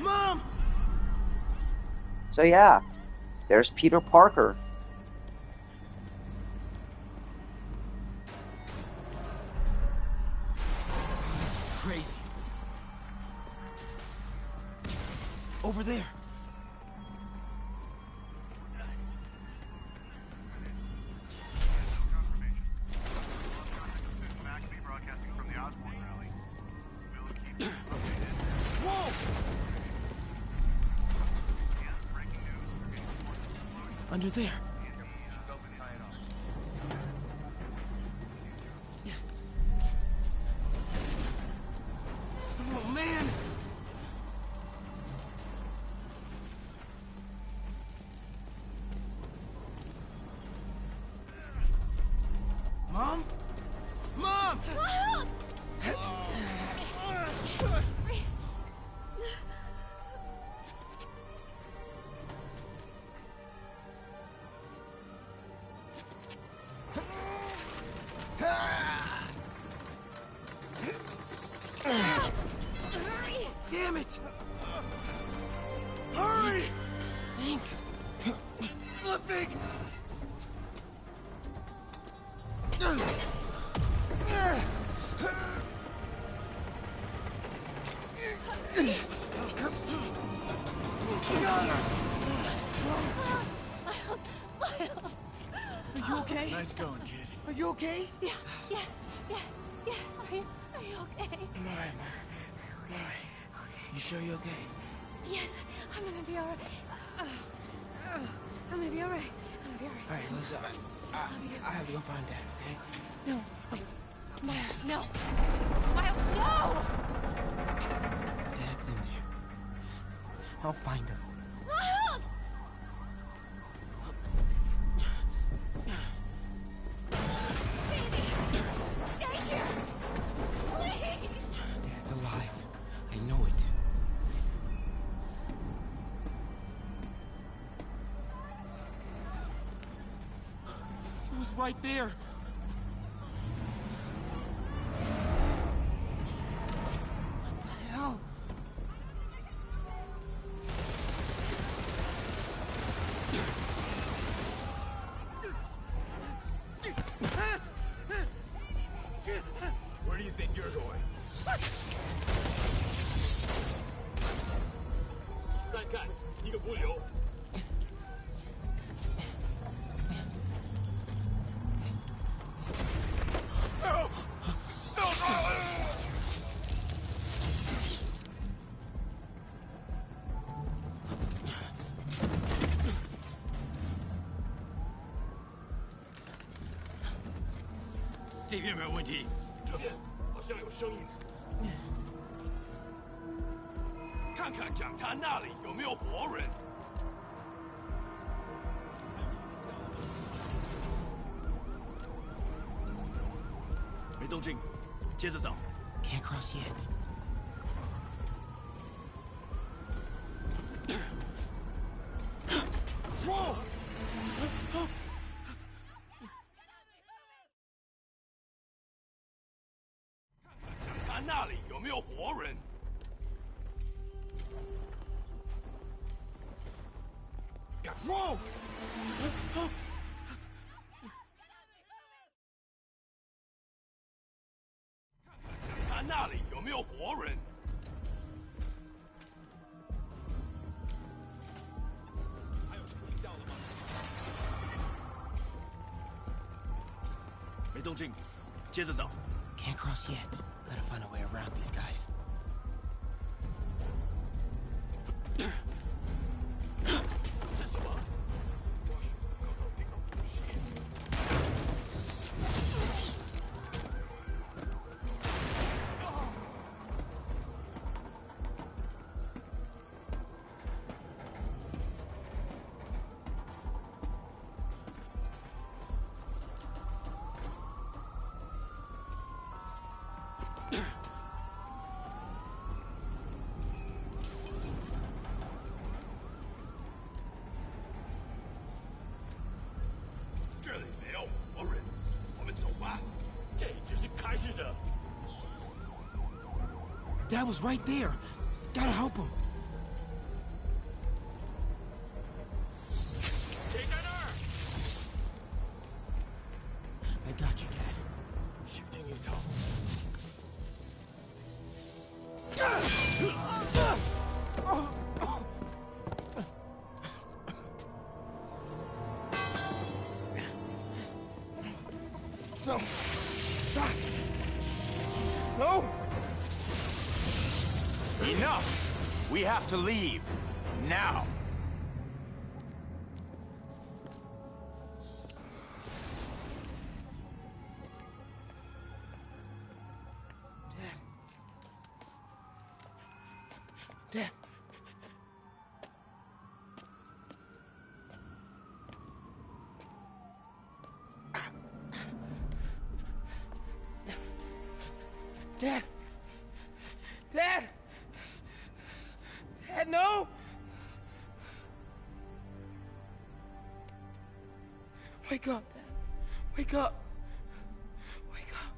Mom! So yeah, there's Peter Parker. This is crazy. Over there. Under there. Oh, man! Mom? Mom! Damn it! Hurry! Think. Flipping! Are you okay? Nice going, kid. Are you okay? Yeah. Are you okay? I'm alright, Mom. I'm alright. You sure you're okay? Yes, I'm gonna be alright. I'm gonna be alright. I'm gonna be alright. Alright, listen. I have to go find Dad, okay? No, wait. Miles, no. Miles, no! Dad's in there. I'll find him. Miles! Baby! Stay here! Please! Dad's alive. I know it. It was right there. What the hell? Where do you think you're going? 再看一个不留。这边没有问题，这边好像有声音。看看讲坛那里有没有活人。没动静，接着找。Can't cross yet. Whoa! 看那里有没有活人。Whoa! 看那里有没有活人。还有谁听到了吗？没动静，接着找。Can't cross yet. Gotta find a way around these guys. 这什么？或许刚到那个东西。这里没有活人，我们走吧。这只是开始的。 Dad was right there. Gotta help him. 谁在那儿？ I got you, Dad. 小心一条。 No. Stop. No. Enough! We have to leave. Now. Dad. Dad! Dad! Dad, no! Wake up, Dad. Wake up. Wake up.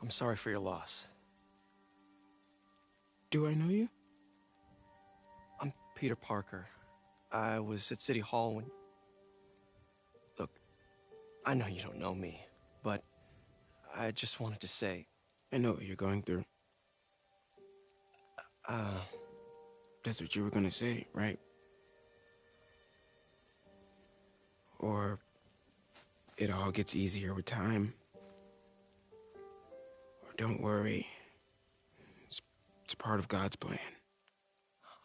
I'm sorry for your loss. Do I know you? I'm Peter Parker. I was at City Hall when... Look, I know you don't know me, but I just wanted to say... I know what you're going through. That's what you were gonna say, right? Or it all gets easier with time. Or don't worry. It's part of God's plan.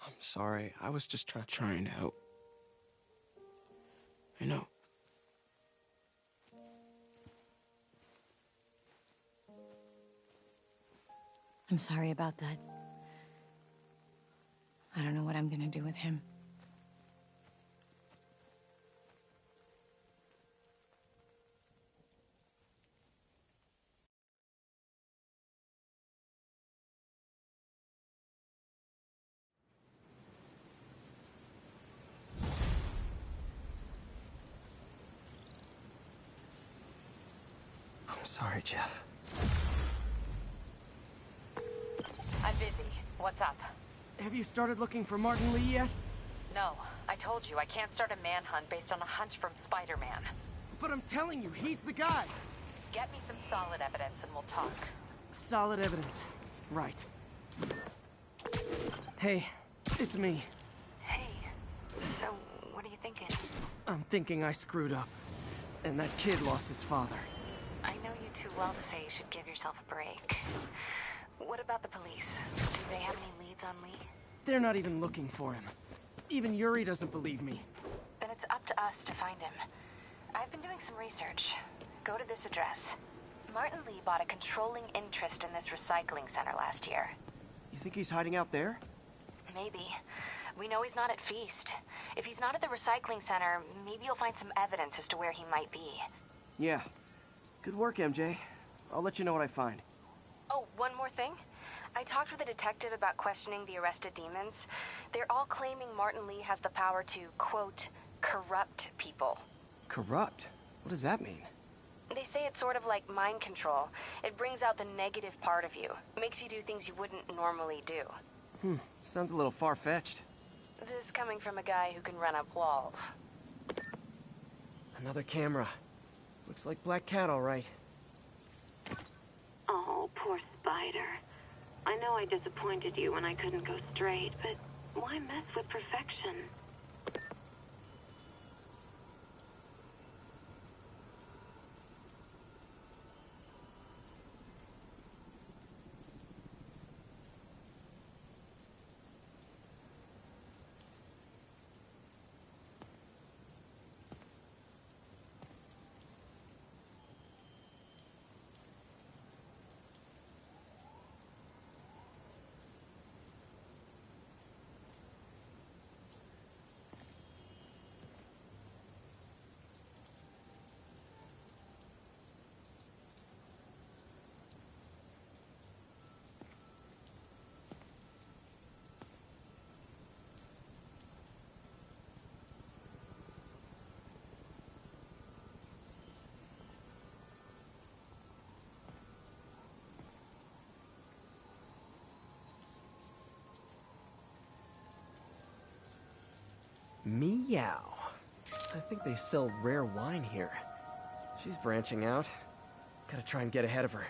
I'm sorry. I was just trying to help. I know. I'm sorry about that. I don't know what I'm gonna do with him. I'm sorry, Jeff. I'm busy. What's up? Have you started looking for Martin Lee yet? No, I told you I can't start a manhunt based on a hunch from Spider-Man. But I'm telling you, he's the guy. Get me some solid evidence and we'll talk. Solid evidence. Right. Hey, it's me. Hey, so what are you thinking? I'm thinking I screwed up. And that kid lost his father. I know you too well to say you should give yourself a break. What about the police? Do they have any leads on Lee? They're not even looking for him. Even Yuri doesn't believe me. Then it's up to us to find him. I've been doing some research. Go to this address. Martin Lee bought a controlling interest in this recycling center last year. You think he's hiding out there? Maybe. We know he's not at Feast. If he's not at the recycling center, maybe you'll find some evidence as to where he might be. Yeah. Good work, MJ. I'll let you know what I find. Oh, one more thing. I talked with a detective about questioning the arrested demons. They're all claiming Martin Lee has the power to, quote, corrupt people. Corrupt? What does that mean? They say it's sort of like mind control. It brings out the negative part of you. Makes you do things you wouldn't normally do. Sounds a little far-fetched. This coming from a guy who can run up walls. Another camera. Looks like Black Cat, all right. Oh, poor Spider. I know I disappointed you when I couldn't go straight, but why mess with perfection? Meow. I think they sell rare wine here. She's branching out. Gotta try and get ahead of her.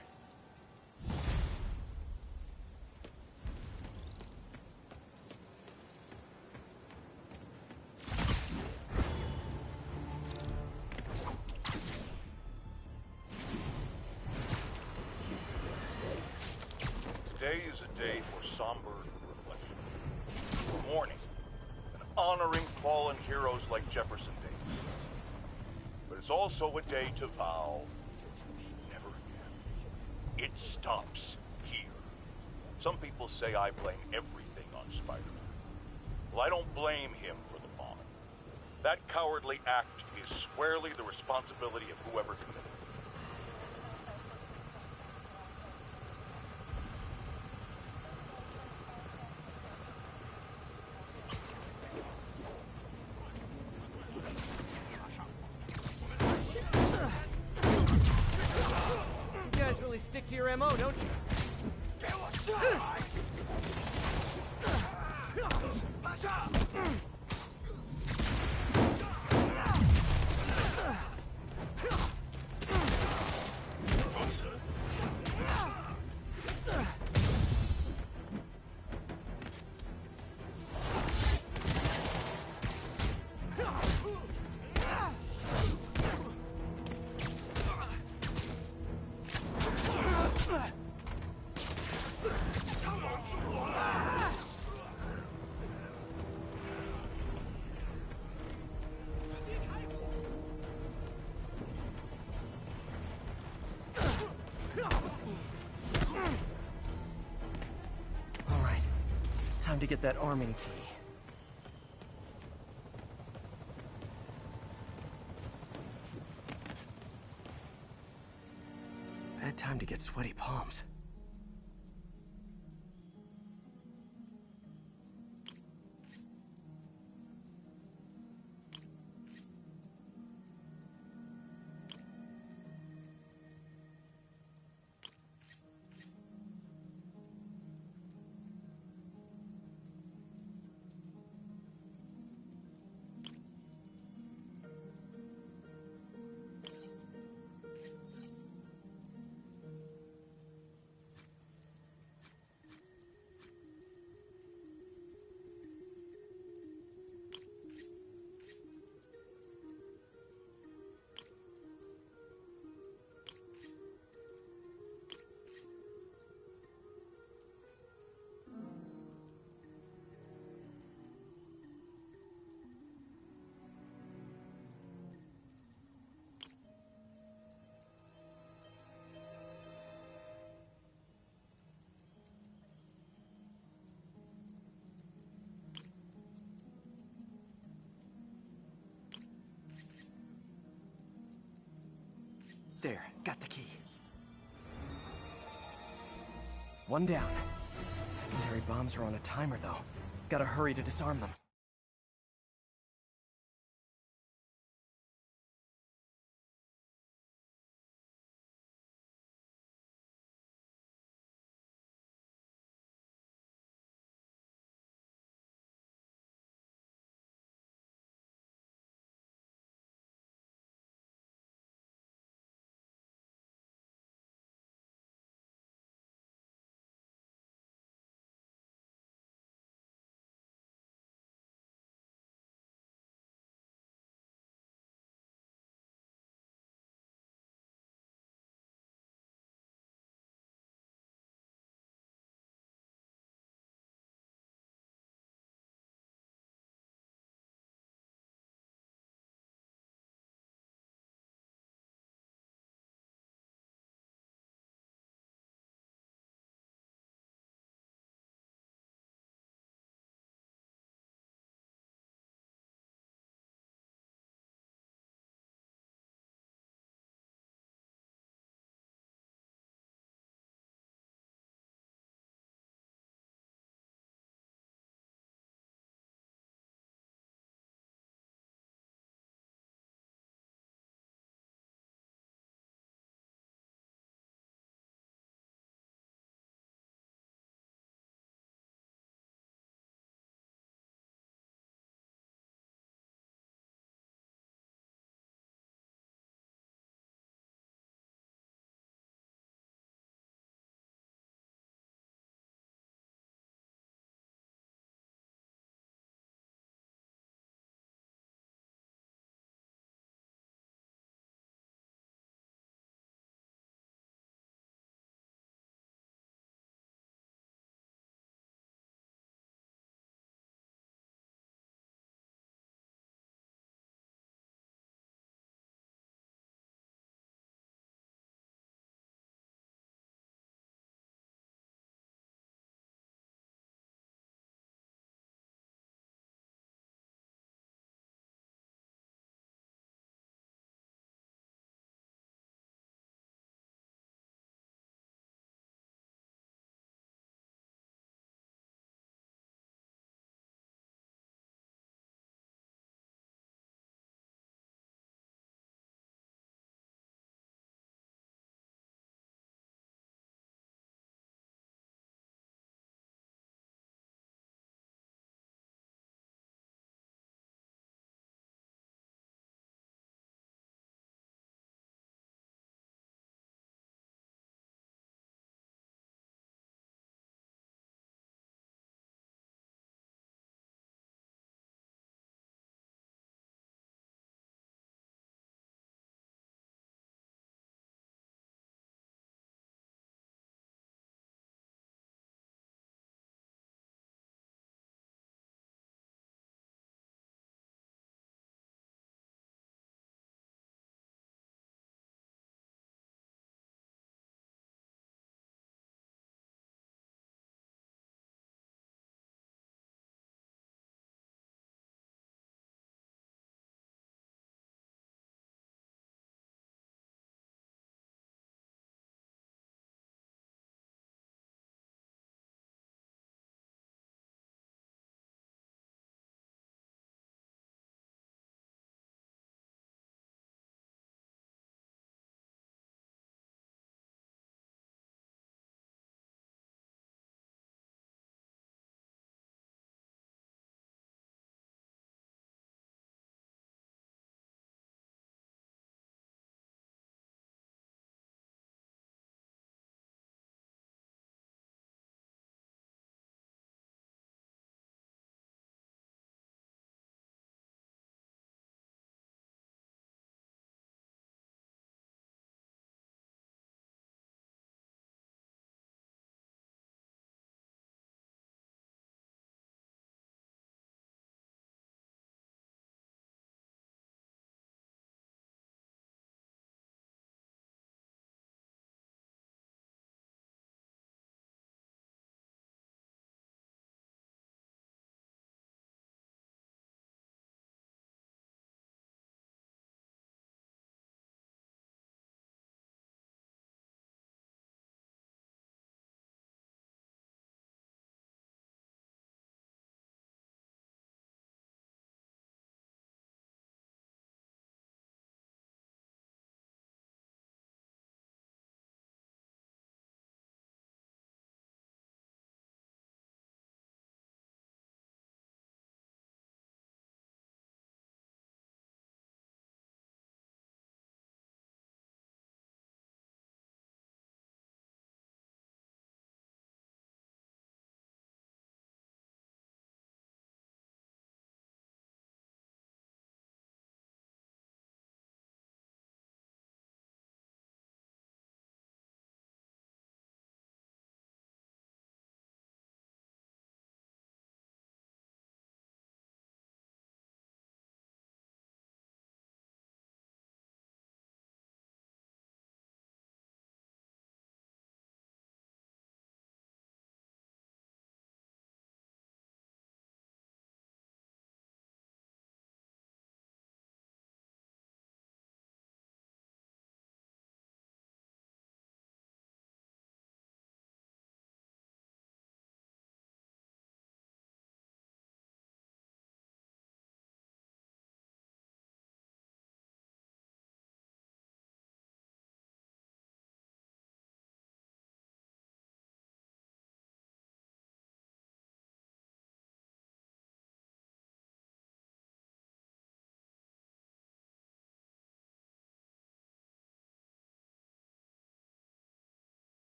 Today is a day for somber reflection. Mourning and honoring fallen heroes like Jefferson Davis. But it's also a day to vow never again. It stops here. Some people say I blame everything on Spider-Man. Well, I don't blame him for the bombing. That cowardly act is squarely the responsibility of whoever committed it. You guys really stick to your your MO, don't you? All right, time to get that arming key. Bad time to get sweaty palms. There, got the key. One down. Secondary bombs are on a timer, though. Gotta hurry to disarm them.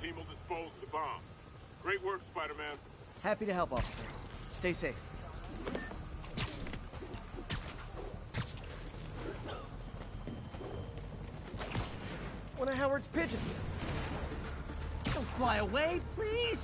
team will dispose of the bomb. Great work, Spider-Man. Happy to help, officer. Stay safe. One of Howard's pigeons. Don't fly away, please!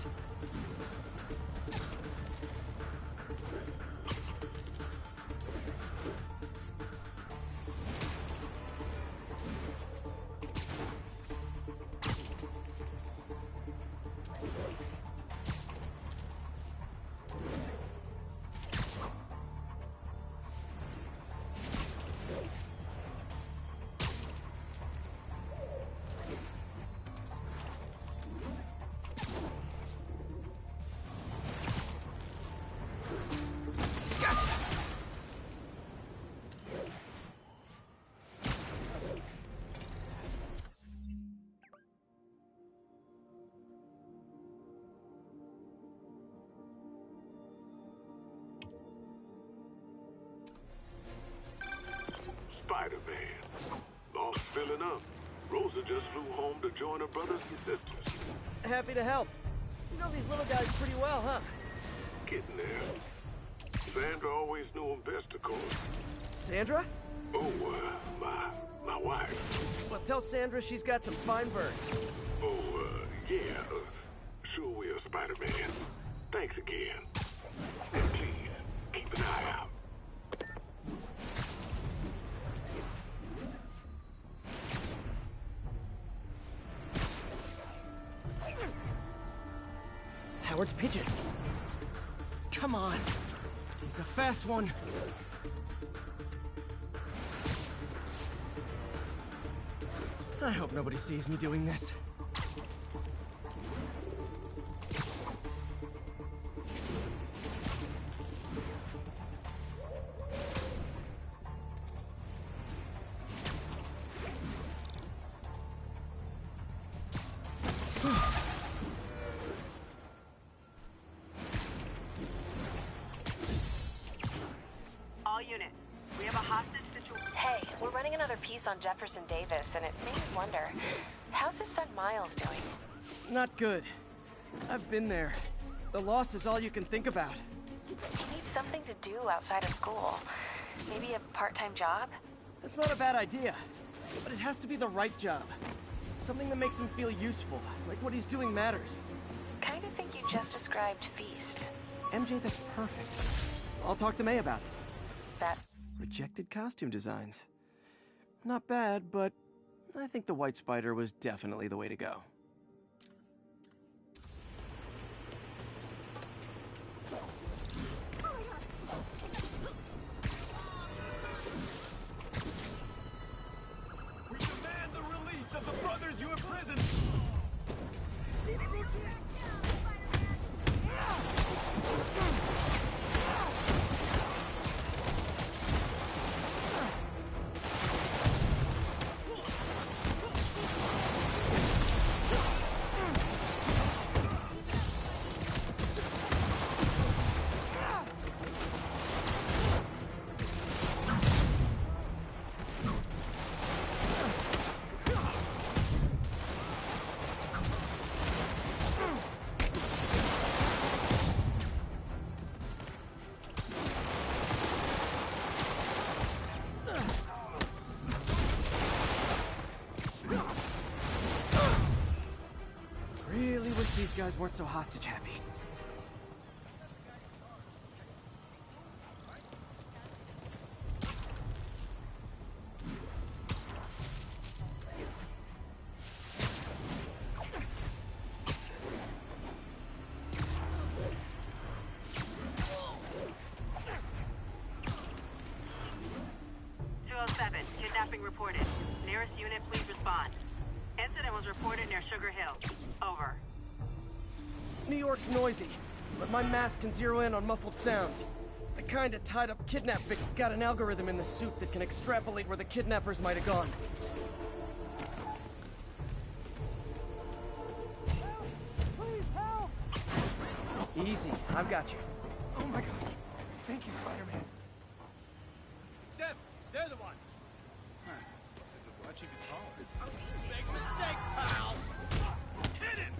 Spider-Man. Lost filling up. Rosa just flew home to join her brothers and sisters. Happy to help. You know these little guys pretty well, huh? Getting there. Sandra always knew him best, of course. Sandra? Oh, my wife. Well, tell Sandra she's got some fine birds. Oh, yeah. Sure will, Spider-Man. Thanks again. And please, keep an eye out. Howard's pigeon. Come on. He's a fast one. I hope nobody sees me doing this. All units, we have a hostage situation. Hey, we're running another piece on Jefferson Davis, and it made me wonder, how's his son Miles doing? Not good. I've been there. The loss is all you can think about. He needs something to do outside of school. Maybe a part-time job? That's not a bad idea, but it has to be the right job. Something that makes him feel useful, like what he's doing matters. Kind of think you just described Feast. MJ, that's perfect. I'll talk to May about it. That... Rejected costume designs. Not bad, but I think the White Spider was definitely the way to go. We demand the release of the brothers you imprisoned! Really wish these guys weren't so hostage happy. Kidnapping reported. Nearest unit, please respond. Incident was reported near Sugar Hill. Over. New York's noisy, but my mask can zero in on muffled sounds. The kind of tied-up kidnap Vic got an algorithm in the suit that can extrapolate where the kidnappers might have gone. Please help! Easy, I've got you. Oh my gosh. Thank you, Spider-Man. Steph, they're the ones. Huh. There's a much you can tolerate. Big mistake, pal. Hit him!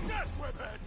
Get with it!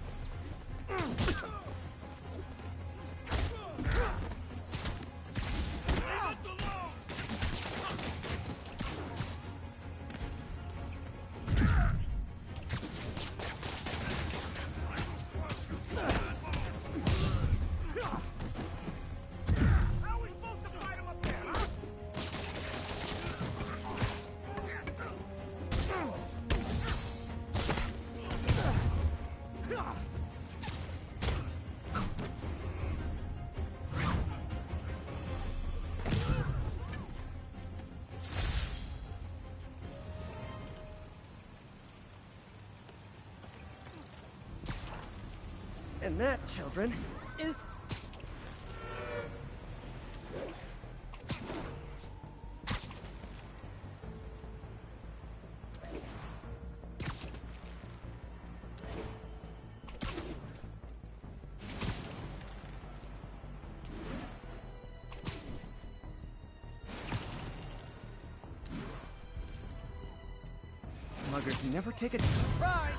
And that, children, is... Muggers never take a... Rise!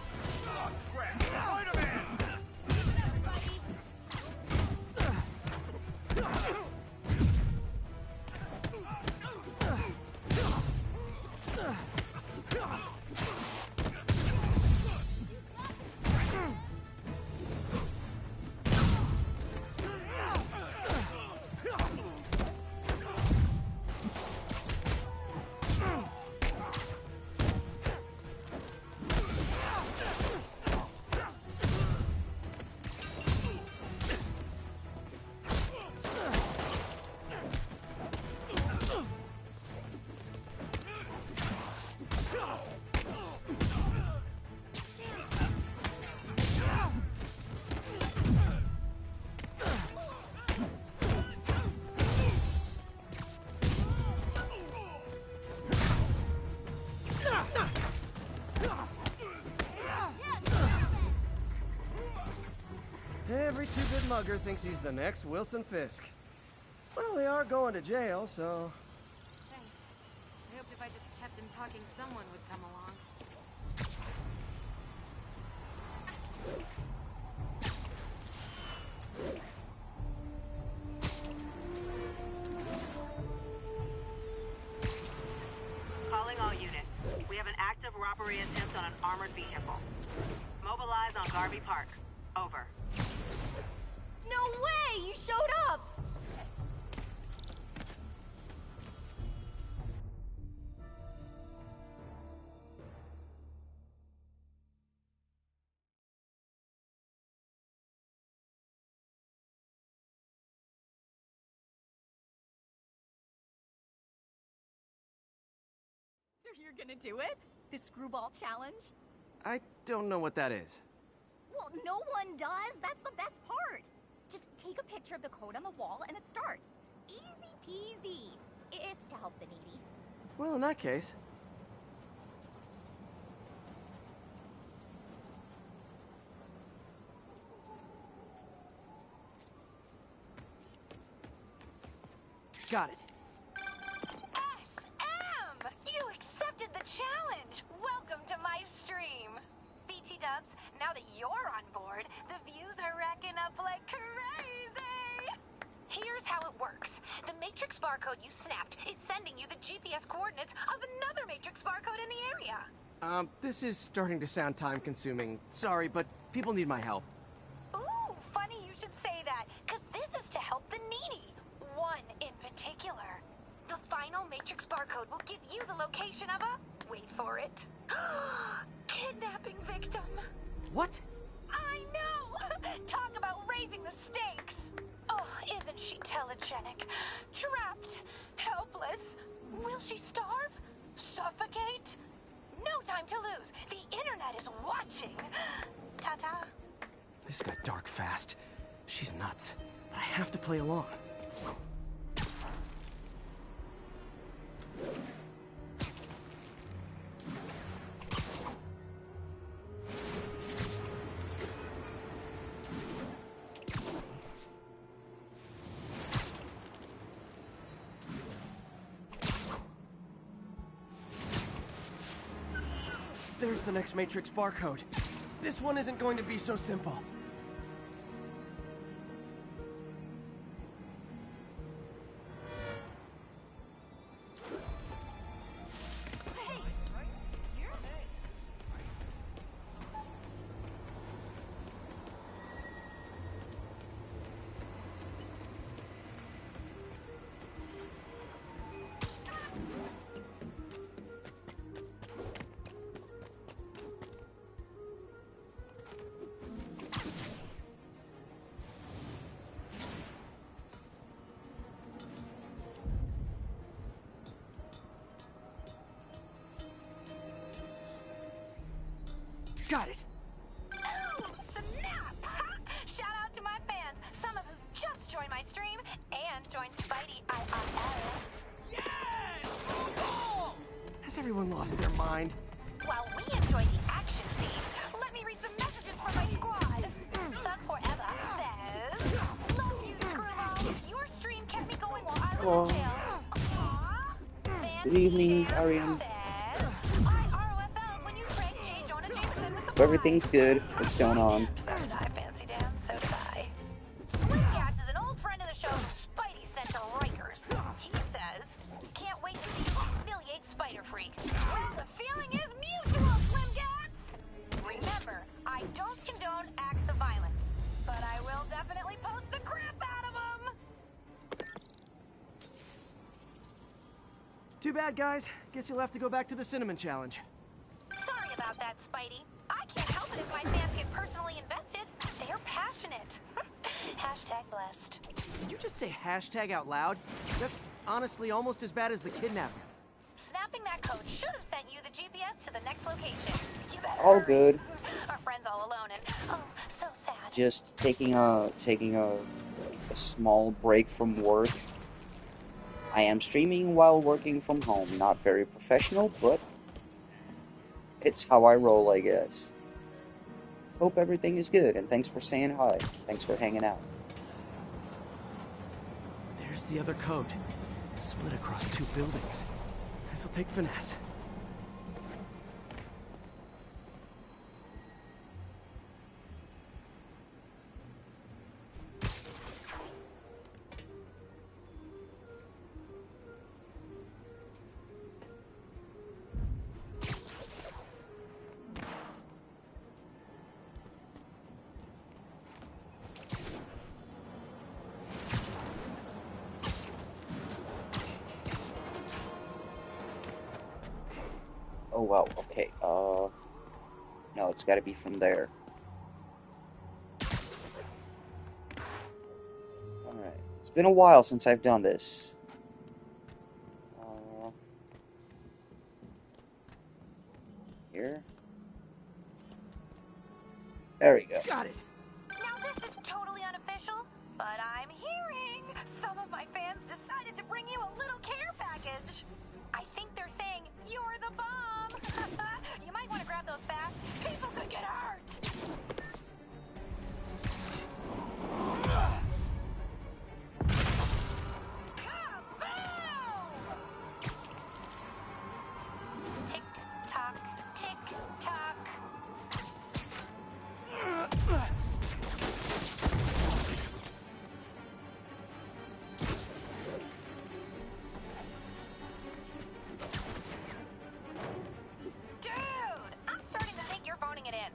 Oh, crap! Spider-Man! Every two-bit mugger thinks he's the next Wilson Fisk. Well, they are going to jail, so... Thanks. I hoped if I just kept them talking, someone would come along. Calling all units. We have an active robbery attempt on an armored vehicle. Mobilize on Garvey Park. Over. No way! You showed up! So you're gonna do it? The screwball challenge? I don't know what that is. Well, no one does. That's the best part. Just take a picture of the code on the wall and it starts. Easy peasy. It's to help the needy. Well, in that case... Got it. SM! You accepted the challenge! Welcome to my stream! BT Dubs, now that you're on board, the views are racking up like crazy! Here's how it works. The Matrix barcode you snapped is sending you the GPS coordinates of another Matrix barcode in the area. This is starting to sound time-consuming. Sorry, but people need my help. Ooh, funny you should say that, because this is to help the needy. One in particular. The final Matrix barcode will give you the location of a... wait for it. Kidnapping victim. What? I know! Talk about raising the stakes! Oh, isn't she telegenic? Trapped. Helpless. Will she starve? Suffocate? No time to lose. The internet is watching. Ta-ta. This got dark fast. She's nuts. But I have to play along. There's the next Matrix barcode. This one isn't going to be so simple. Got it. Oh, snap! Shout out to my fans, some of whom just joined my stream and joined Spidey IRL. Has everyone lost their mind? While we enjoy the action scene, let me read some messages from my squad. Thug Forever says, "Love you, Screwball. Your stream kept me going while I was in jail." Aww. Good evening, Ariane. Hope everything's good. What's going on? So did I, Fancy Dan. So did I. Slim Cats is an old friend of the show who Spidey sent to Rikers. He says, "Can't wait to see you humiliate Spider Freak." Well, the feeling is mutual, Slim Cats! Remember, I don't condone acts of violence, but I will definitely post the crap out of them! Too bad, guys. Guess you'll have to go back to the Cinnamon Challenge. Sorry about that, Spidey. I can't help it if my fans get personally invested. They're passionate. Hashtag blessed. Did you just say hashtag out loud? That's honestly almost as bad as the kidnapping. Snapping that code should have sent you the GPS to the next location. You better All hurry. good. Our friend's all alone and, oh, so sad. Just taking a small break from work. I am streaming while working from home. Not very professional, but it's how I roll, I guess. Hope everything is good, and thanks for saying hi. Thanks for hanging out. There's the other code. Split across 2 buildings. This'll take finesse. Oh, wow, okay, no, it's gotta be from there. Alright, it's been a while since I've done this. Here? There we go. Got it! Now this is totally unofficial, but I'm hearing some of my fans decided to bring you a little care package. I think they're saying you're the bomb. You might want to grab those fast. People could get hurt. Tick tock, tick tock. Dude, I'm starting to think you're phoning it in.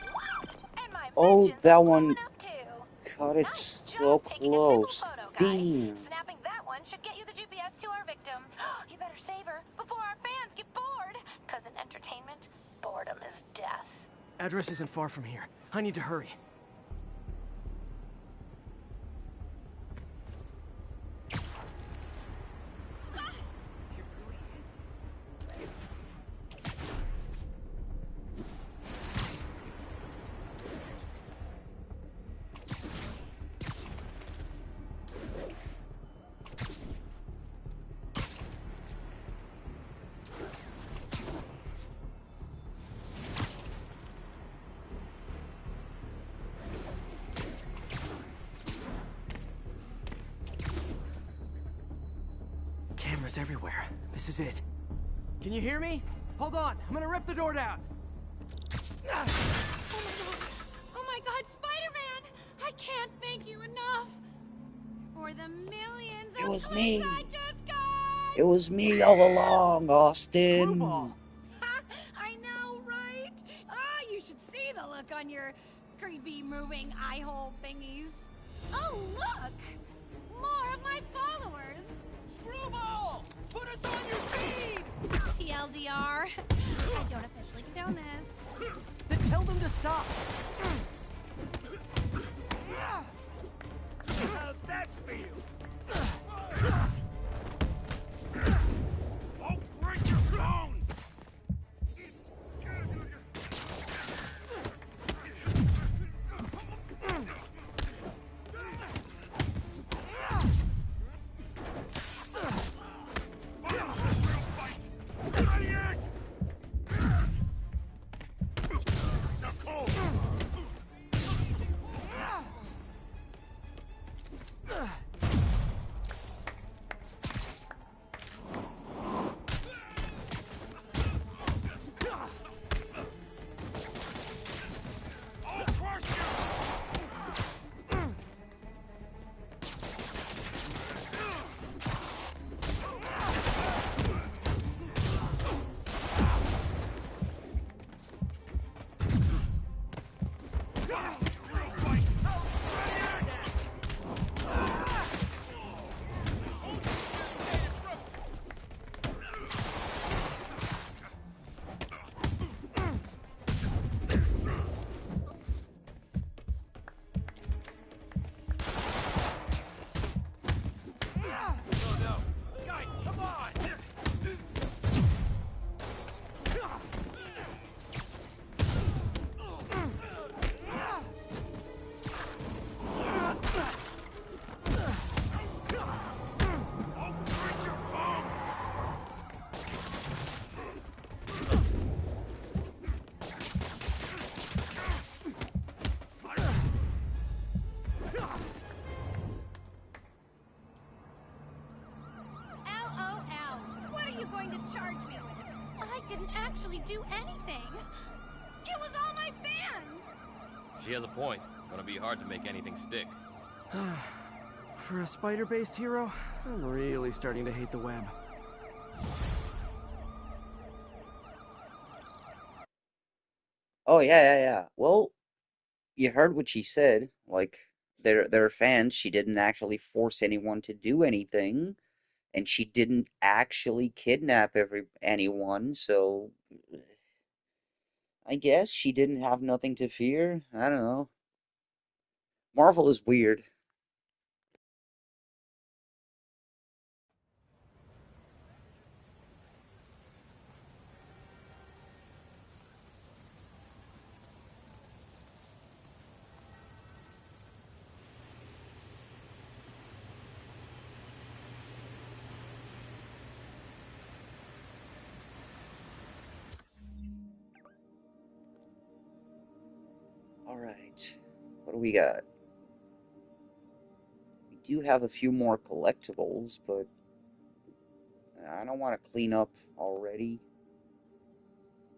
Wow, and my Oh, that one. up too. God, it's so close. Damn. Snapping that one should get you the GPS to our victim. You better save her before our fans get bored. Cause in entertainment, boredom is death. Address isn't far from here. I need to hurry. cameras everywhere. This is it. Can you hear me? Hold on, I'm gonna rip the door down. Oh my god, Spider-Man! I can't thank you enough for the millions It of was clicks me. I just got! It was me all along, Austin. Screwball. I know, right? Ah, you should see the look on your creepy moving eye hole thingies. Oh, look! More of my followers! Screwball! Put us on your feed! TLDR, I don't officially condone this. Then tell them to stop. How's that feel? I'll break your bone! LOL. What are you going to charge me with? I didn't actually do anything. It was all my fans. She has a point. Gonna be hard to make anything stick. For a spider-based hero, I'm really starting to hate the web. Oh yeah. Well, you heard what she said. Like, they're fans. She didn't actually force anyone to do anything, and she didn't actually kidnap anyone. So, I guess she didn't have nothing to fear. I don't know. Marvel is weird. All right, what do we got? We do have a few more collectibles, but I don't want to clean up already.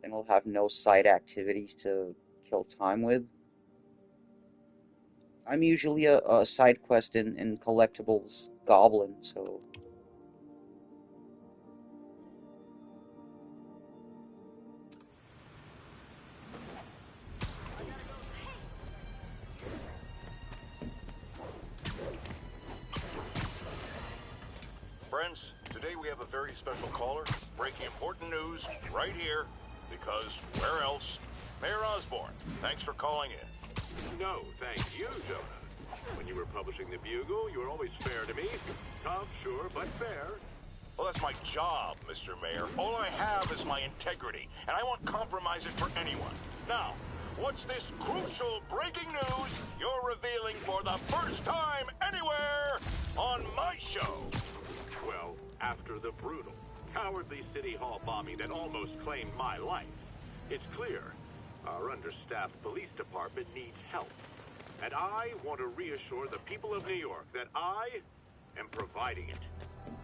Then we'll have no side activities to kill time with. I'm usually a side quest in collectibles goblin, so... Friends, today we have a very special caller, breaking important news right here, because where else? Mayor Osborn, thanks for calling in. No, thank you, Jonah. When you were publishing the Bugle, you were always fair to me. Tough, sure, but fair. Well, that's my job, Mr. Mayor. All I have is my integrity, and I won't compromise it for anyone. Now, what's this crucial breaking news you're revealing for the first time anywhere on my show? Well, after the brutal, cowardly City Hall bombing that almost claimed my life, it's clear our understaffed police department needs help. And I want to reassure the people of New York that I am providing it.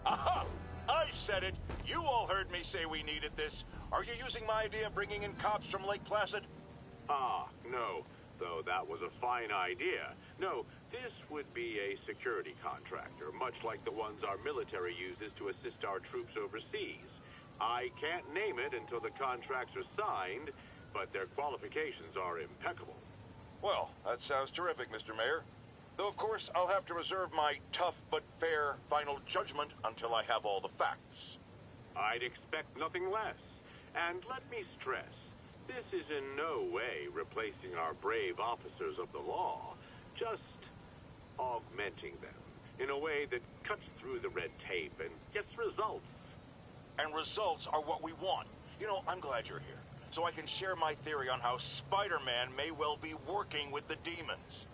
Aha! I said it. You all heard me say we needed this. Are you using my idea of bringing in cops from Lake Placid? Ah, no. Though that was a fine idea. No, this would be a security contractor, much like the ones our military uses to assist our troops overseas. I can't name it until the contracts are signed, but their qualifications are impeccable. Well, that sounds terrific, Mr. Mayor. Though, of course, I'll have to reserve my tough but fair final judgment until I have all the facts. I'd expect nothing less. And let me stress, this is in no way replacing our brave officers of the law, just augmenting them in a way that cuts through the red tape and gets results. And results are what we want. You know, I'm glad you're here, so I can share my theory on how Spider-Man may well be working with the demons.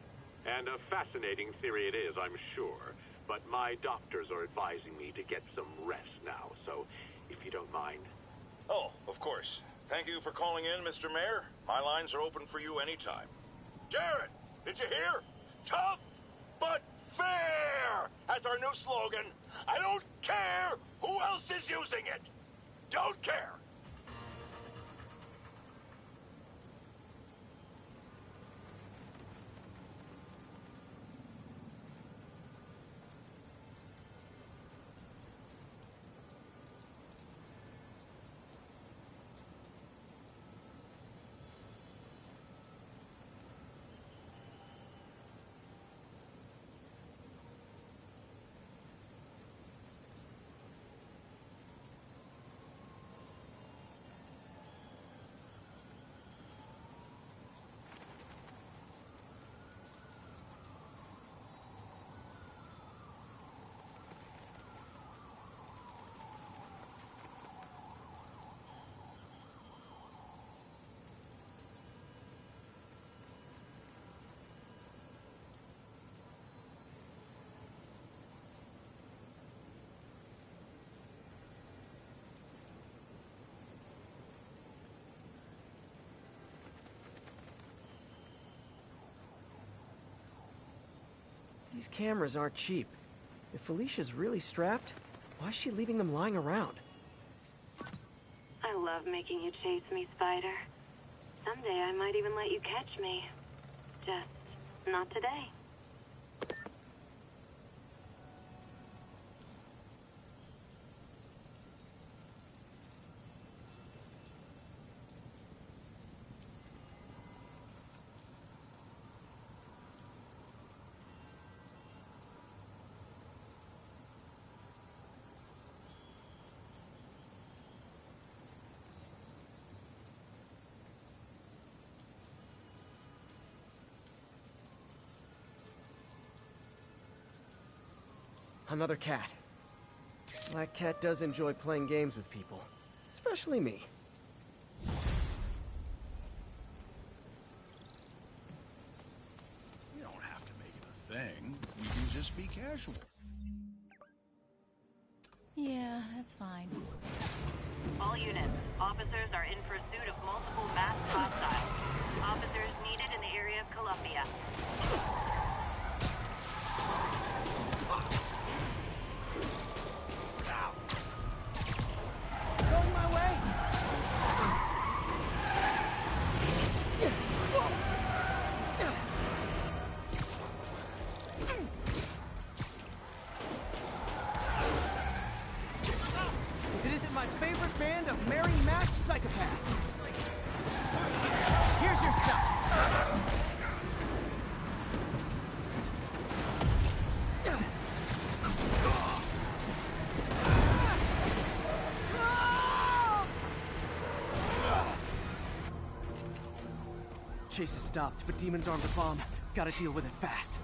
And a fascinating theory it is, I'm sure. But my doctors are advising me to get some rest now, so if you don't mind. Oh, of course. Thank you for calling in, Mr. Mayor. My lines are open for you anytime. Jared, did you hear? Tough but fair! That's our new slogan. I don't care who else is using it. Don't care. These cameras aren't cheap. If Felicia's really strapped, why is she leaving them lying around? I love making you chase me, Spider. Someday I might even let you catch me. Just not today. Another cat. Black Cat does enjoy playing games with people. Especially me. We don't have to make it a thing. We can just be casual. Yeah, that's fine. All units, officers are in pursuit of multiple masked hostiles. Officers needed in the area of Columbia. Going my way? If it isn't my favorite band of merry masked psychopaths. Here's your stuff. Chase has stopped, but Demon's armed a bomb. Gotta deal with it fast.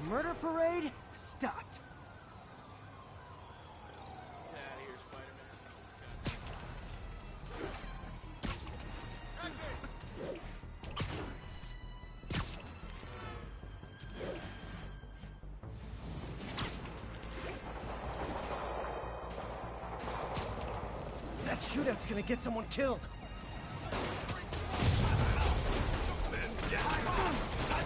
Murder parade stopped. Get out of here, That shootout's gonna get someone killed. I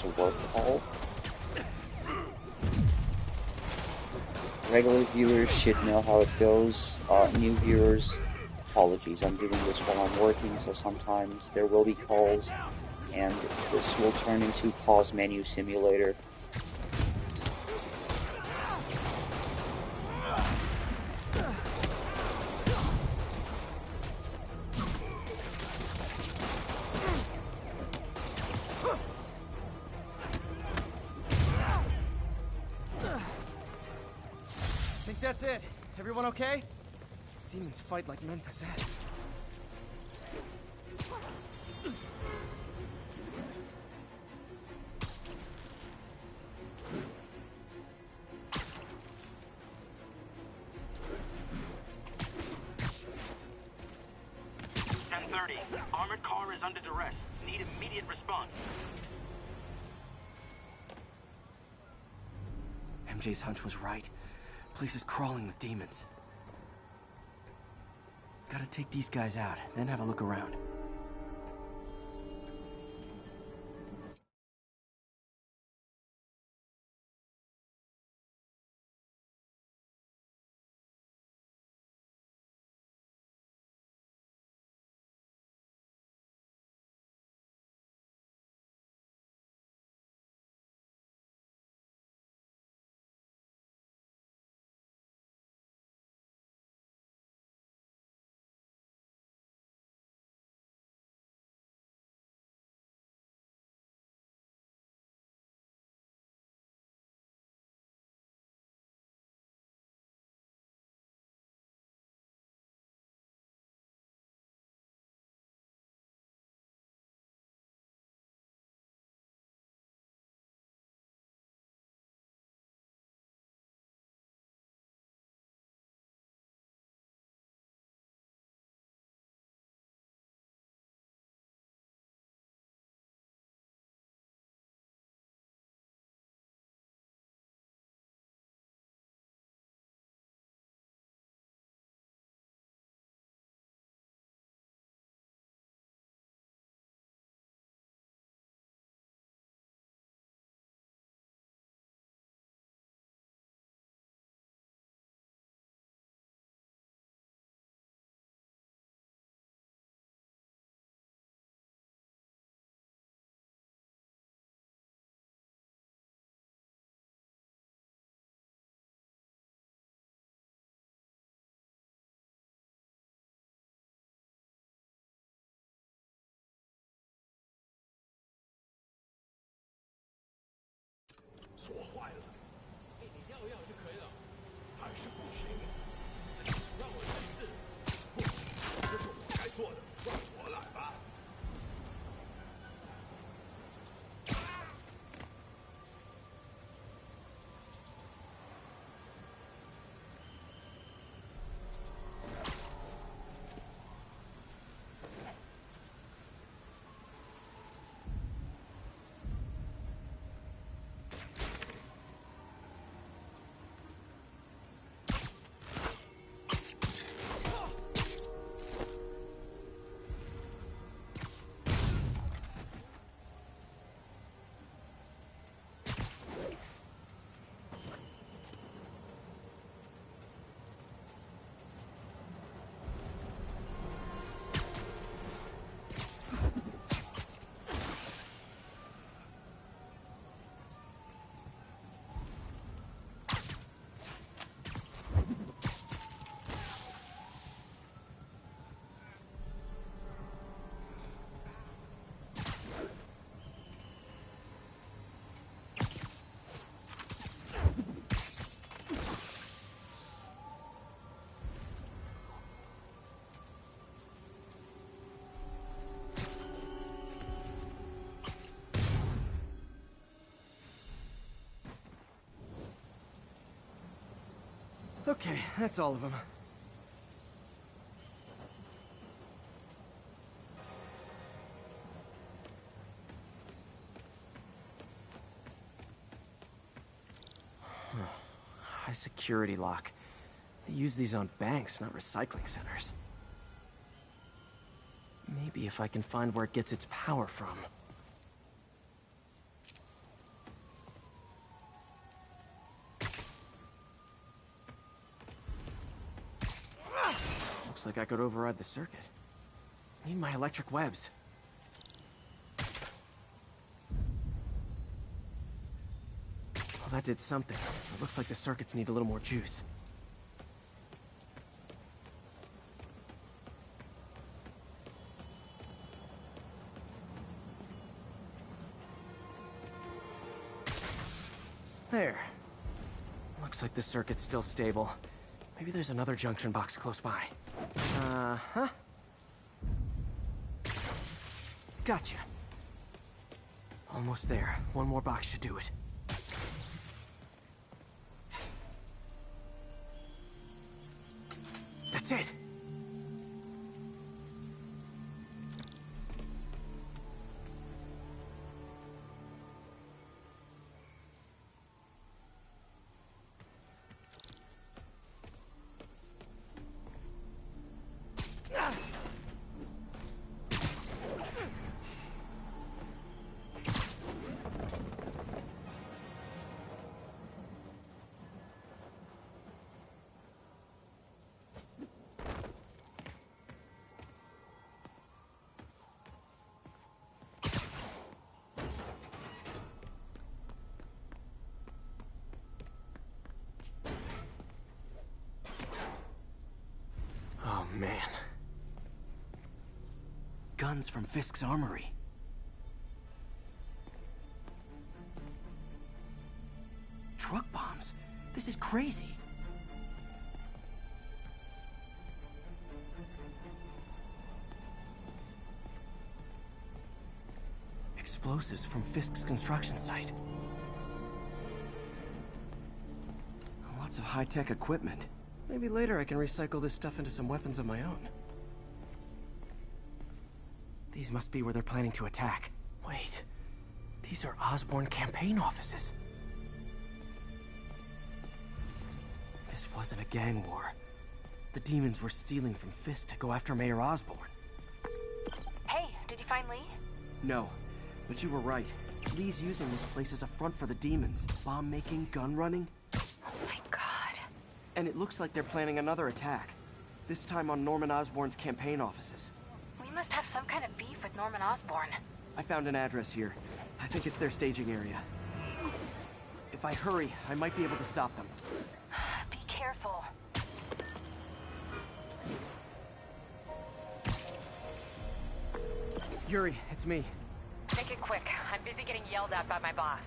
there's a work call. Regular viewers should know how it goes. New viewers, apologies, I'm doing this while I'm working, so sometimes there will be calls, and this will turn into pause menu simulator. Think that's it. Everyone okay? Demons fight like men possessed. Armored car is under duress. Need immediate response. MJ's hunch was right. Place is crawling with demons. Gotta take these guys out, then have a look around. Okay, that's all of them. High security lock. They use these on banks, not recycling centers. Maybe if I can find where it gets its power from. Looks like I could override the circuit. Need my electric webs. Well, that did something. It looks like the circuits need a little more juice. There. Looks like the circuit's still stable. Maybe there's another junction box close by. Uh-huh. Gotcha. Almost there. One more box should do it. That's it! Oh, man. Guns from Fisk's armory. Truck bombs? This is crazy. Explosives from Fisk's construction site. Lots of high-tech equipment. Maybe later I can recycle this stuff into some weapons of my own. These must be where they're planning to attack. Wait, these are Osborn campaign offices. This wasn't a gang war. The demons were stealing from Fisk to go after Mayor Osborn. Hey, did you find Lee? No, but you were right. Lee's using this place as a front for the demons. Bomb-making, gun-running. My God. And it looks like they're planning another attack. This time on Norman Osborn's campaign offices. We must have some kind of beef with Norman Osborn. I found an address here. I think it's their staging area. If I hurry, I might be able to stop them. Be careful. Yuri, it's me. Make it quick. I'm busy getting yelled at by my boss.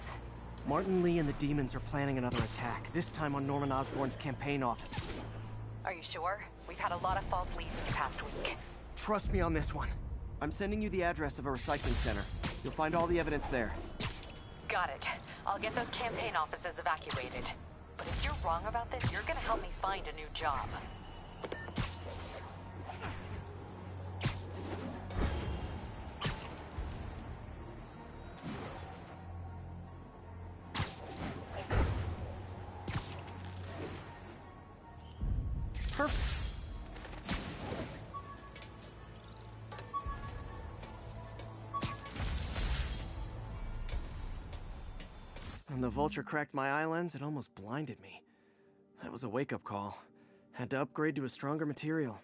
Martin Lee and the demons are planning another attack, this time on Norman Osborn's campaign offices. Are you sure? We've had a lot of false leads in the past week. Trust me on this one. I'm sending you the address of a recycling center. You'll find all the evidence there. Got it. I'll get those campaign offices evacuated. But if you're wrong about this, you're gonna help me find a new job. Perfect. When the vulture cracked my eye lens, it almost blinded me. That was a wake-up call. Had to upgrade to a stronger material.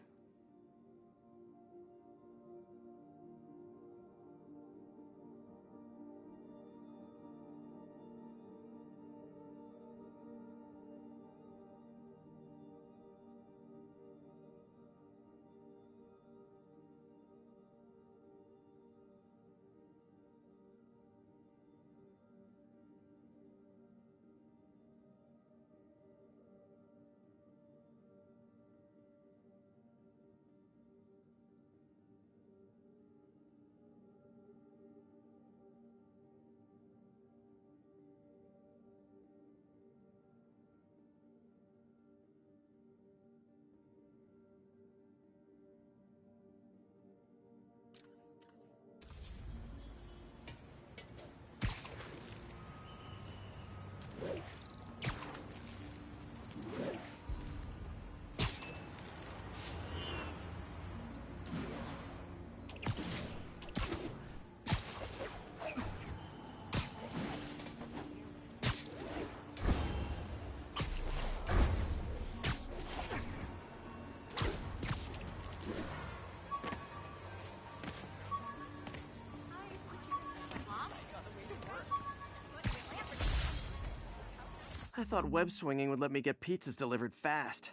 I thought web swinging would let me get pizzas delivered fast.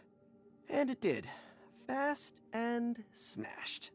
And it did. Fast and smashed.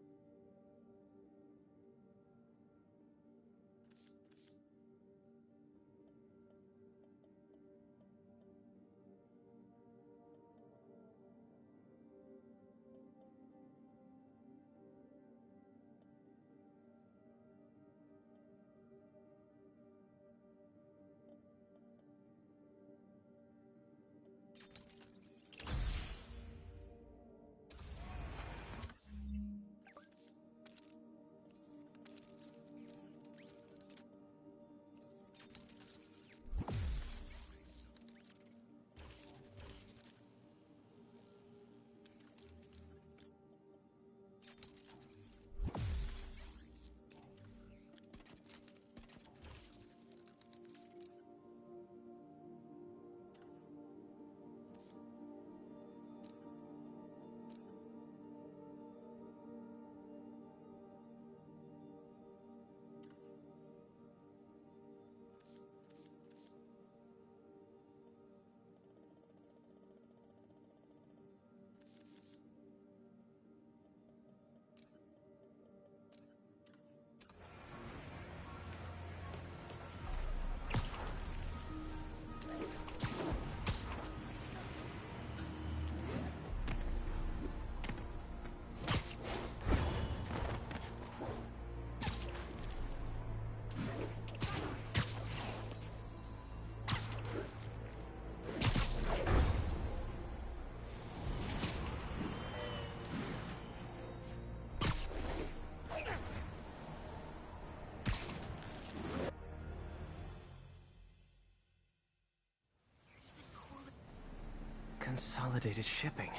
Consolidated shipping.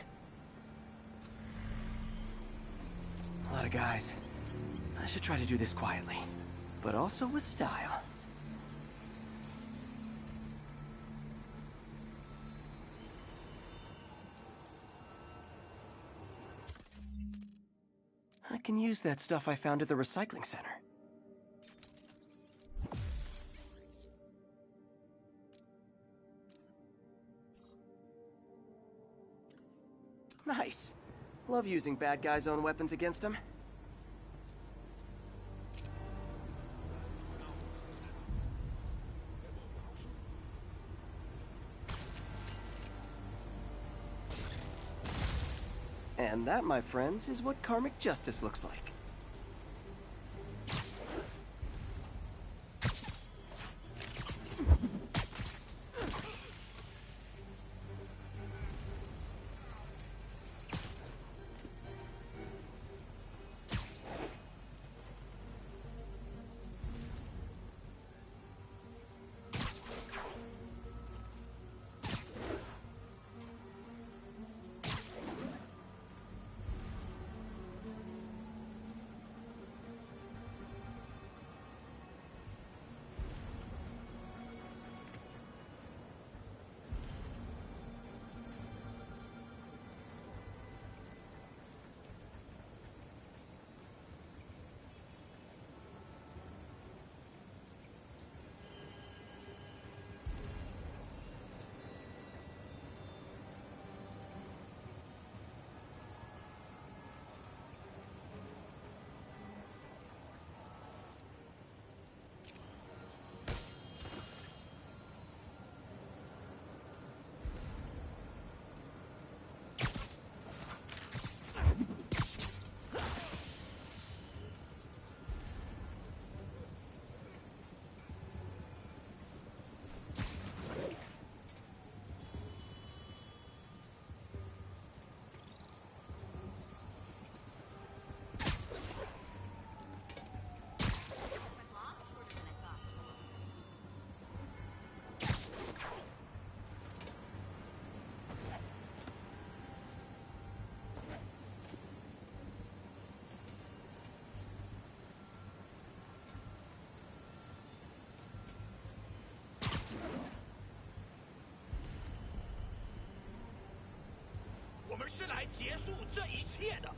A lot of guys. I should try to do this quietly, but also with style. I can use that stuff I found at the recycling center. Nice. Love using bad guys' own weapons against them. And that, my friends, is what karmic justice looks like.我们是来结束这一切的。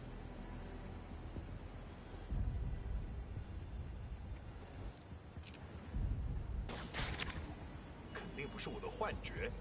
肯定不是我的幻觉，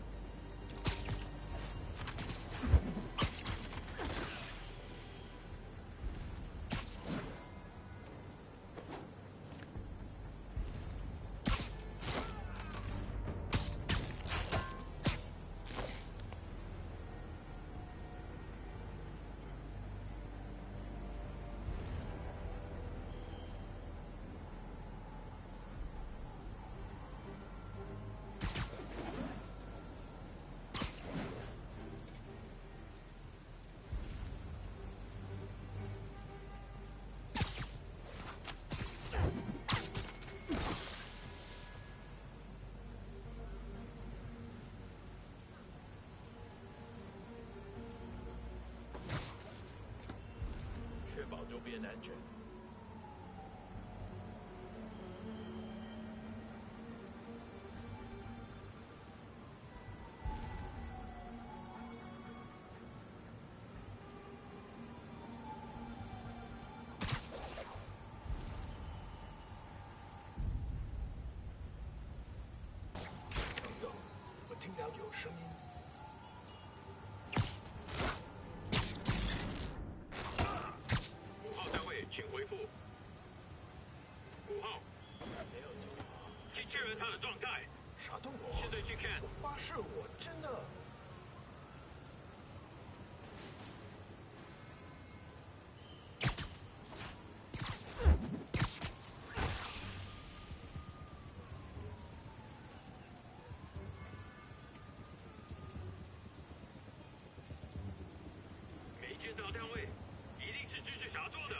保周边安全。等等，我听到有声音。 5号单位，请回复。5号，没有救好。请确认他的状态。傻动我！现在去看。我发誓，我真的。没见到单位，一定是蜘蛛侠做的。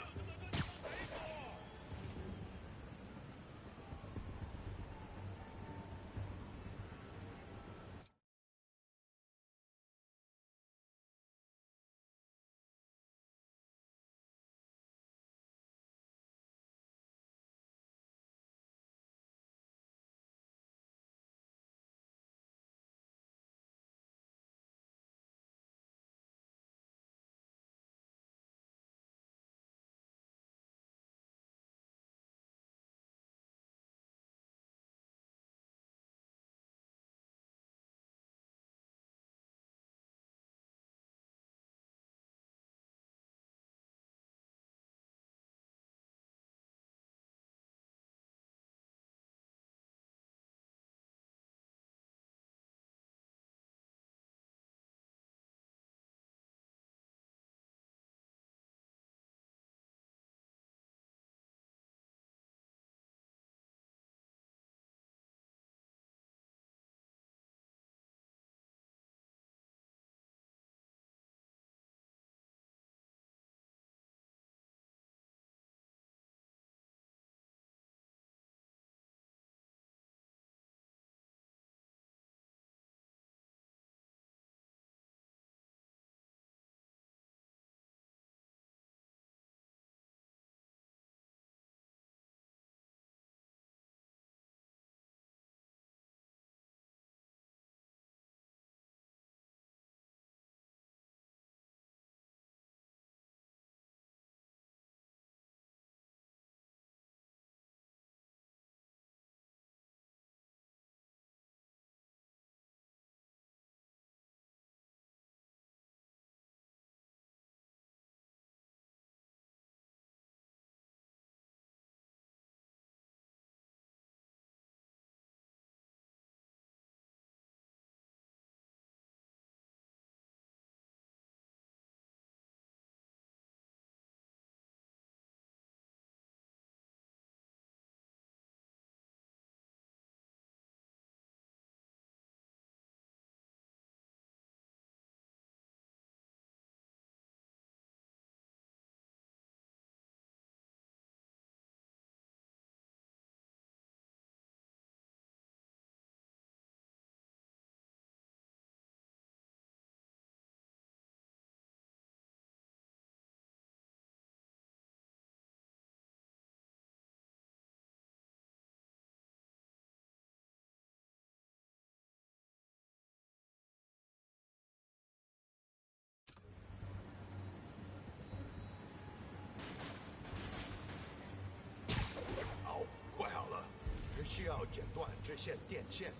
需要剪断这线电线。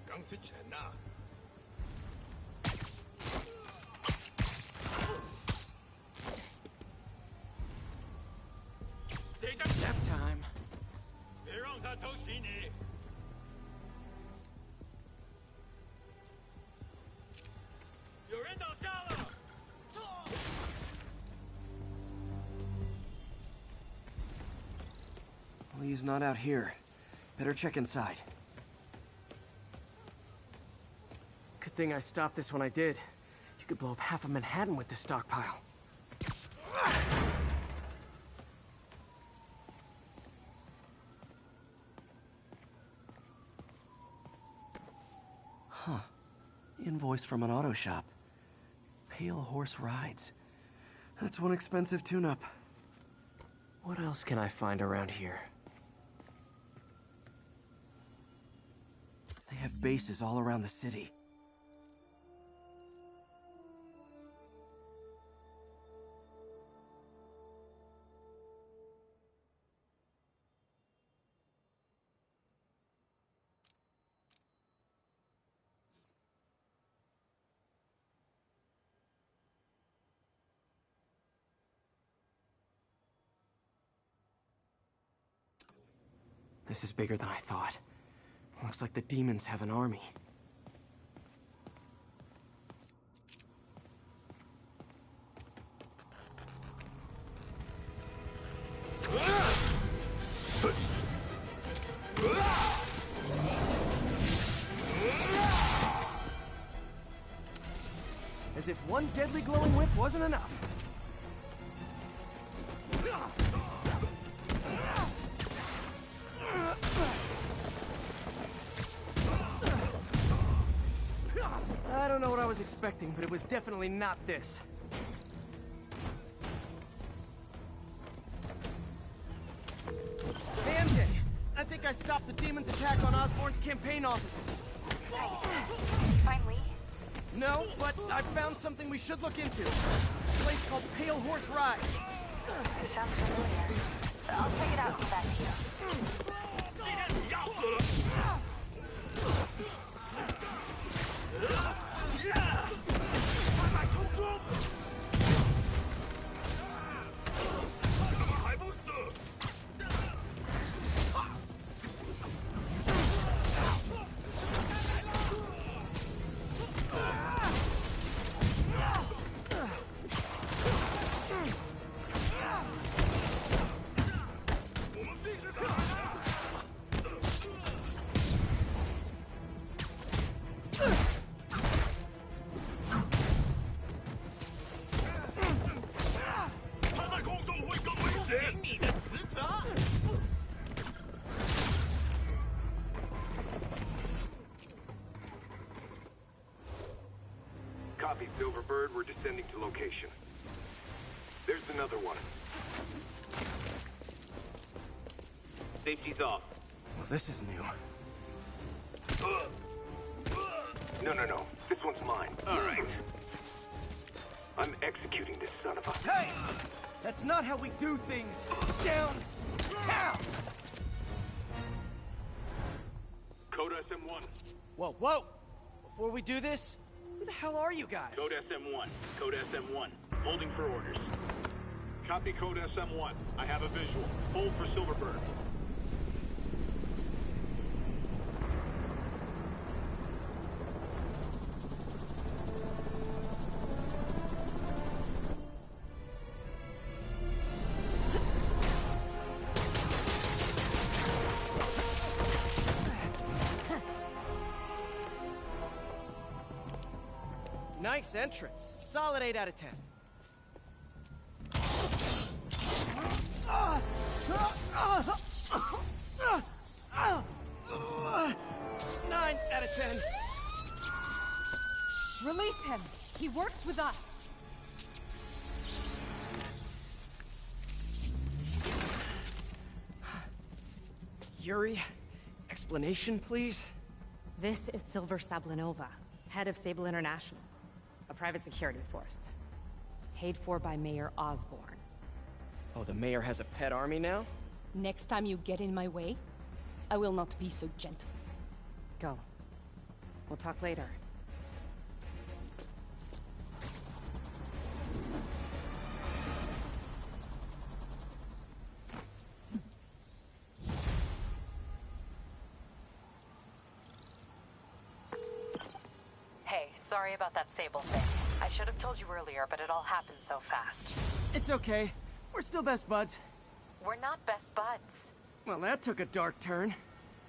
钢丝沉呐。Nap time。别让他偷袭你。有人倒下了。 Well, he's not out here. Better check inside. Good thing I stopped this when I did. You could blow up half of Manhattan with this stockpile. Huh. Invoice from an auto shop. Pale Horse Rides. That's one expensive tune-up. What else can I find around here? They have bases all around the city. This is bigger than I thought. Looks like the demons have an army. As if one deadly glowing whip wasn't enough. I don't know what I was expecting, but it was definitely not this. Hey, MJ! I think I stopped the demon's attack on Osborn's campaign offices. Finally? No, but I found something we should look into. A place called Pale Horse Ride. This sounds familiar. I'll check it out and come back to you. Copy, Silverbird. We're descending to location. There's another one. Safety's off. Well, this is new. No. This one's mine. All right. I'm executing this son of a... Hey! That's not how we do things! Down! Down! Code SM-1. Whoa! Before we do this, who the hell are you guys? Code SM-1. Code SM-1. Holding for orders. Copy Code SM-1. I have a visual. Hold for Silverbird. Nice entrance. Solid 8 out of 10. 9 out of 10. Release him. He works with us. Yuri, explanation, please? This is Silver Sablinova, head of Sable International, a private security force. Paid for by Mayor Osborn. Oh, the mayor has a pet army now? Next time you get in my way, I will not be so gentle. Go. We'll talk later. Hey, sorry about that Sable thing. I should have told you earlier, but it all happened so fast. It's okay. We're still best buds. We're not best buds. Well, that took a dark turn.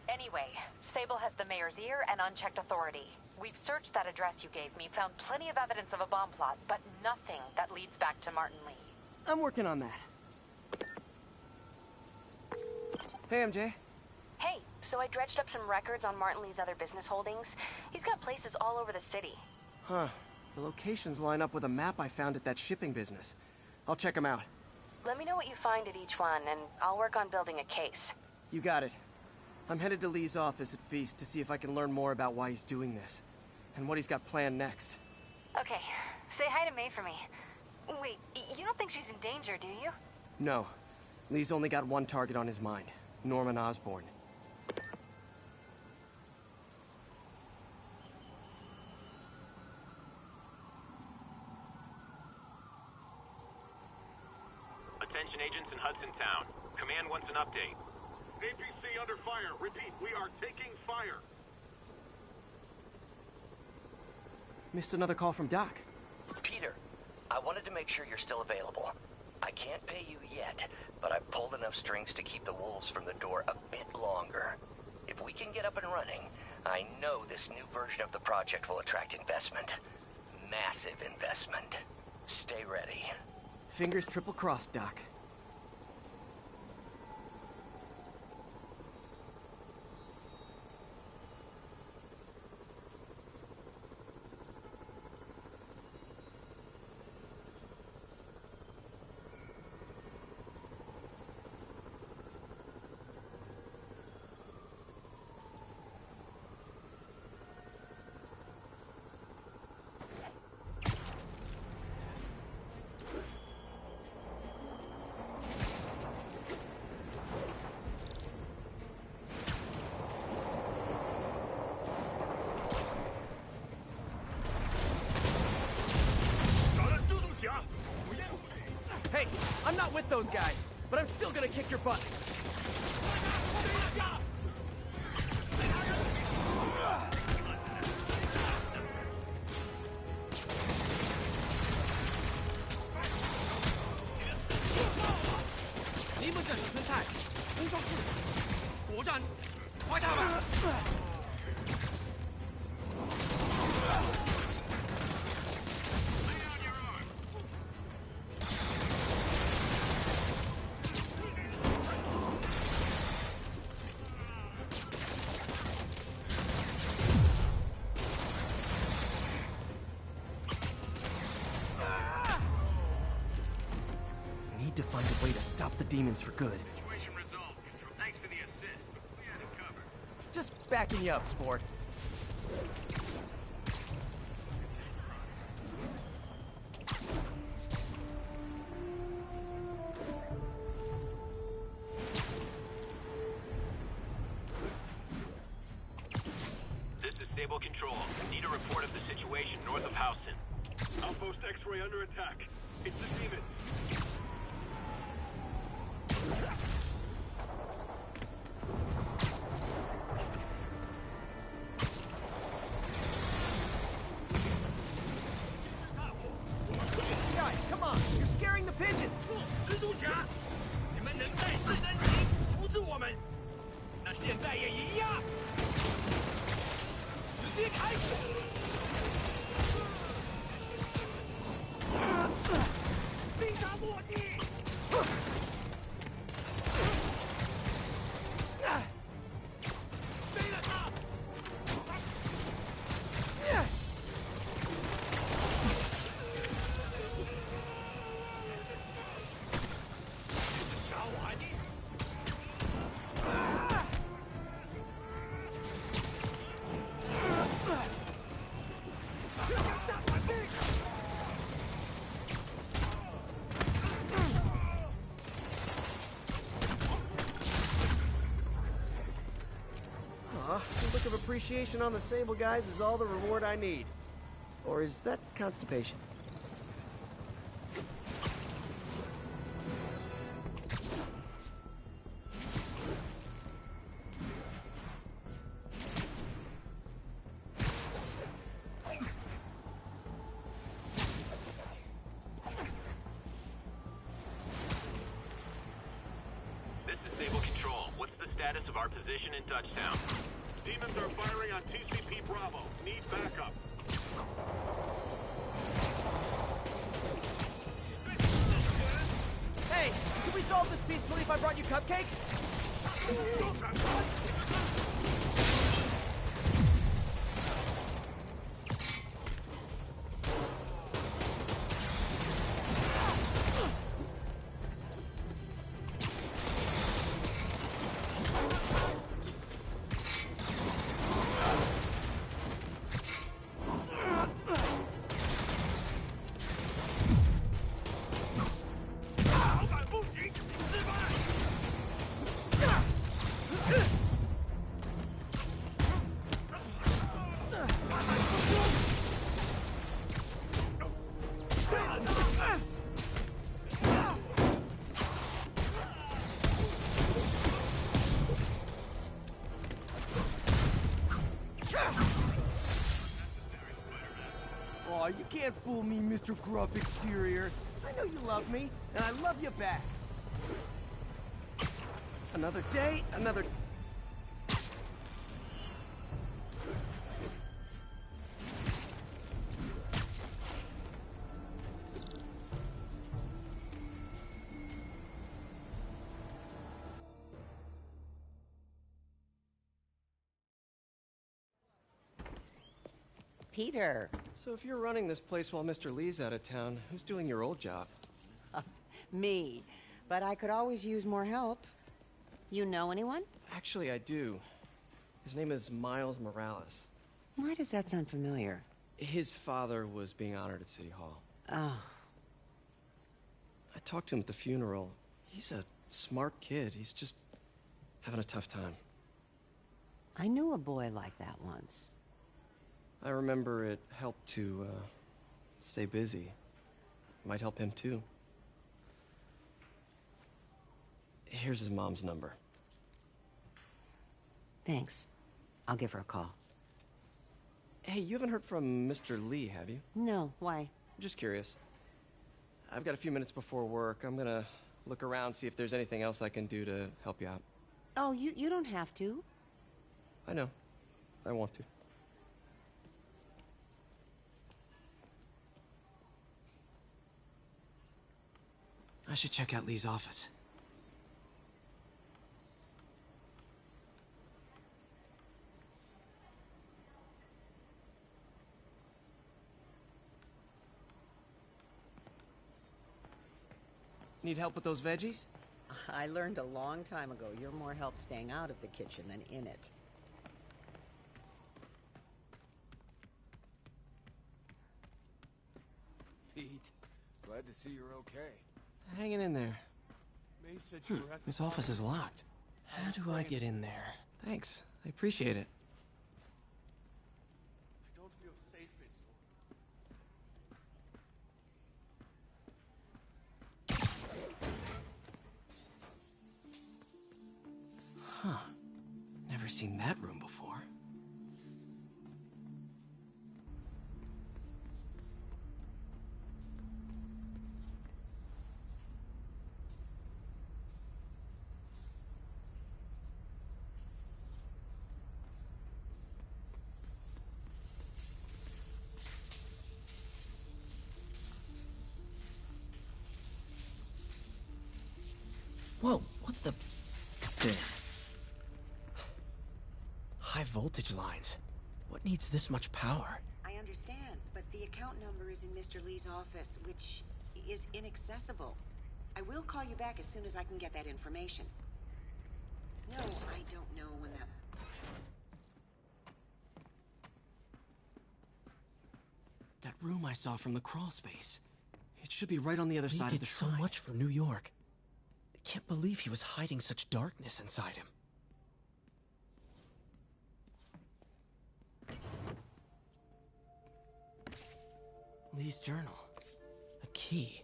Anyway, Sable has the mayor's ear and unchecked authority. We've searched that address you gave me, found plenty of evidence of a bomb plot, but nothing that leads back to Martin Lee. I'm working on that. Hey, MJ. Hey, so I dredged up some records on Martin Lee's other business holdings. He's got places all over the city. Huh. The locations line up with a map I found at that shipping business. I'll check them out. Let me know what you find at each one, and I'll work on building a case. You got it. I'm headed to Lee's office at Feast to see if I can learn more about why he's doing this, and what he's got planned next. Okay, say hi to May for me. Wait, you don't think she's in danger, do you? No. Lee's only got one target on his mind, Norman Osborn. Attention agents in Hudson Town. Command wants an update. APC under fire. Repeat, we are taking fire. Missed another call from Doc. Peter, I wanted to make sure you're still available. I can't pay you yet, but I've pulled enough strings to keep the wolves from the door a bit longer. If we can get up and running, I know this new version of the project will attract investment. Massive investment. Stay ready. Fingers triple crossed, Doc. Hey, I'm not with those guys, but I'm still gonna kick your butt. Need to find a way to stop the demons for good. Situation resolved. Thanks for the assist. We had it covered. Just backing you up, sport. This is Stable Control. Need a report of the situation north of Houston. Outpost X-ray under attack. It's the demons. Guys, come on! You're scaring the pigeons! 蜘蛛侠，你们能在自身体阻止我们，那现在也一样。直接开始！必杀落地！背了他！杀我你！Aw, a look of appreciation on the Sable guys is all the reward I need. Or is that constipation? This is Stable Control. What's the status of our position in Touchdown? Demons are firing on TCP Bravo. Need backup. Hey, could we solve this peacefully if I brought you cupcakes? can't fool me, Mr. Gruff Exterior. I know you love me, and I love you back. Another day, another... Peter. So if you're running this place while Mr. Lee's out of town, who's doing your old job? Me. But I could always use more help. You know anyone? Actually, I do. His name is Miles Morales. Why does that sound familiar? His father was being honored at City Hall. Oh. I talked to him at the funeral. He's a smart kid. He's just having a tough time. I knew a boy like that once. I remember it helped to, stay busy. Might help him, too. Here's his mom's number. Thanks. I'll give her a call. Hey, you haven't heard from Mr. Lee, have you? No, why? I'm just curious. I've got a few minutes before work. I'm gonna look around, see if there's anything else I can do to help you out. Oh, you don't have to. I know. I want to. I should check out Lee's office. Need help with those veggies? I learned a long time ago you're more help staying out of the kitchen than in it. Pete, glad to see you're okay. Hanging in there. May said you were at the This office is locked. How do I get in there? Thanks. I appreciate it. I don't feel safe anymore. Huh. Never seen that room before. Whoa, what the... High voltage lines. What needs this much power? I understand, but the account number is in Mr. Lee's office, which is inaccessible. I will call you back as soon as I can get that information. No, I don't know when that... That room I saw from the crawl space. It should be right on the other side of the shrine. He did so much for New York. I can't believe he was hiding such darkness inside him. Lee's journal. A key.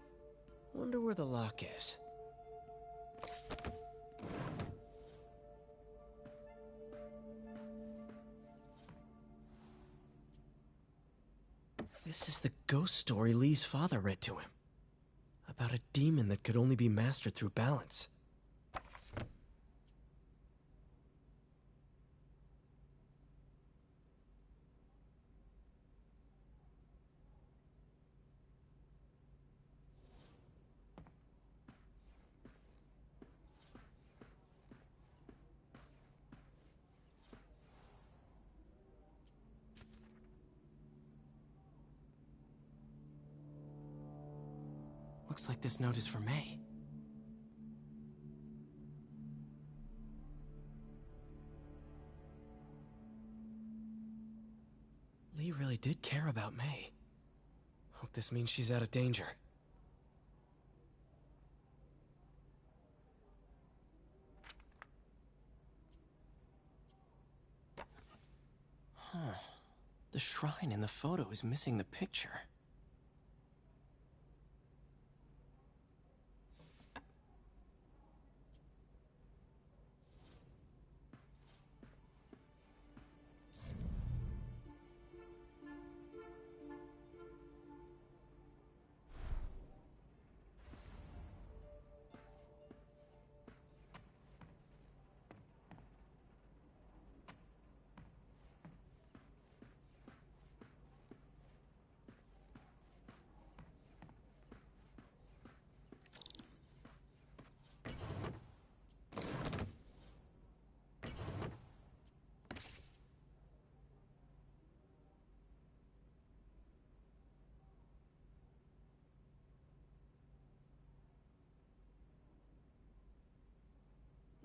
Wonder where the lock is. This is the ghost story Lee's father read to him. About a demon that could only be mastered through balance. Looks like this note is for May. Lee really did care about May. Hope this means she's out of danger. Huh. The shrine in the photo is missing the picture.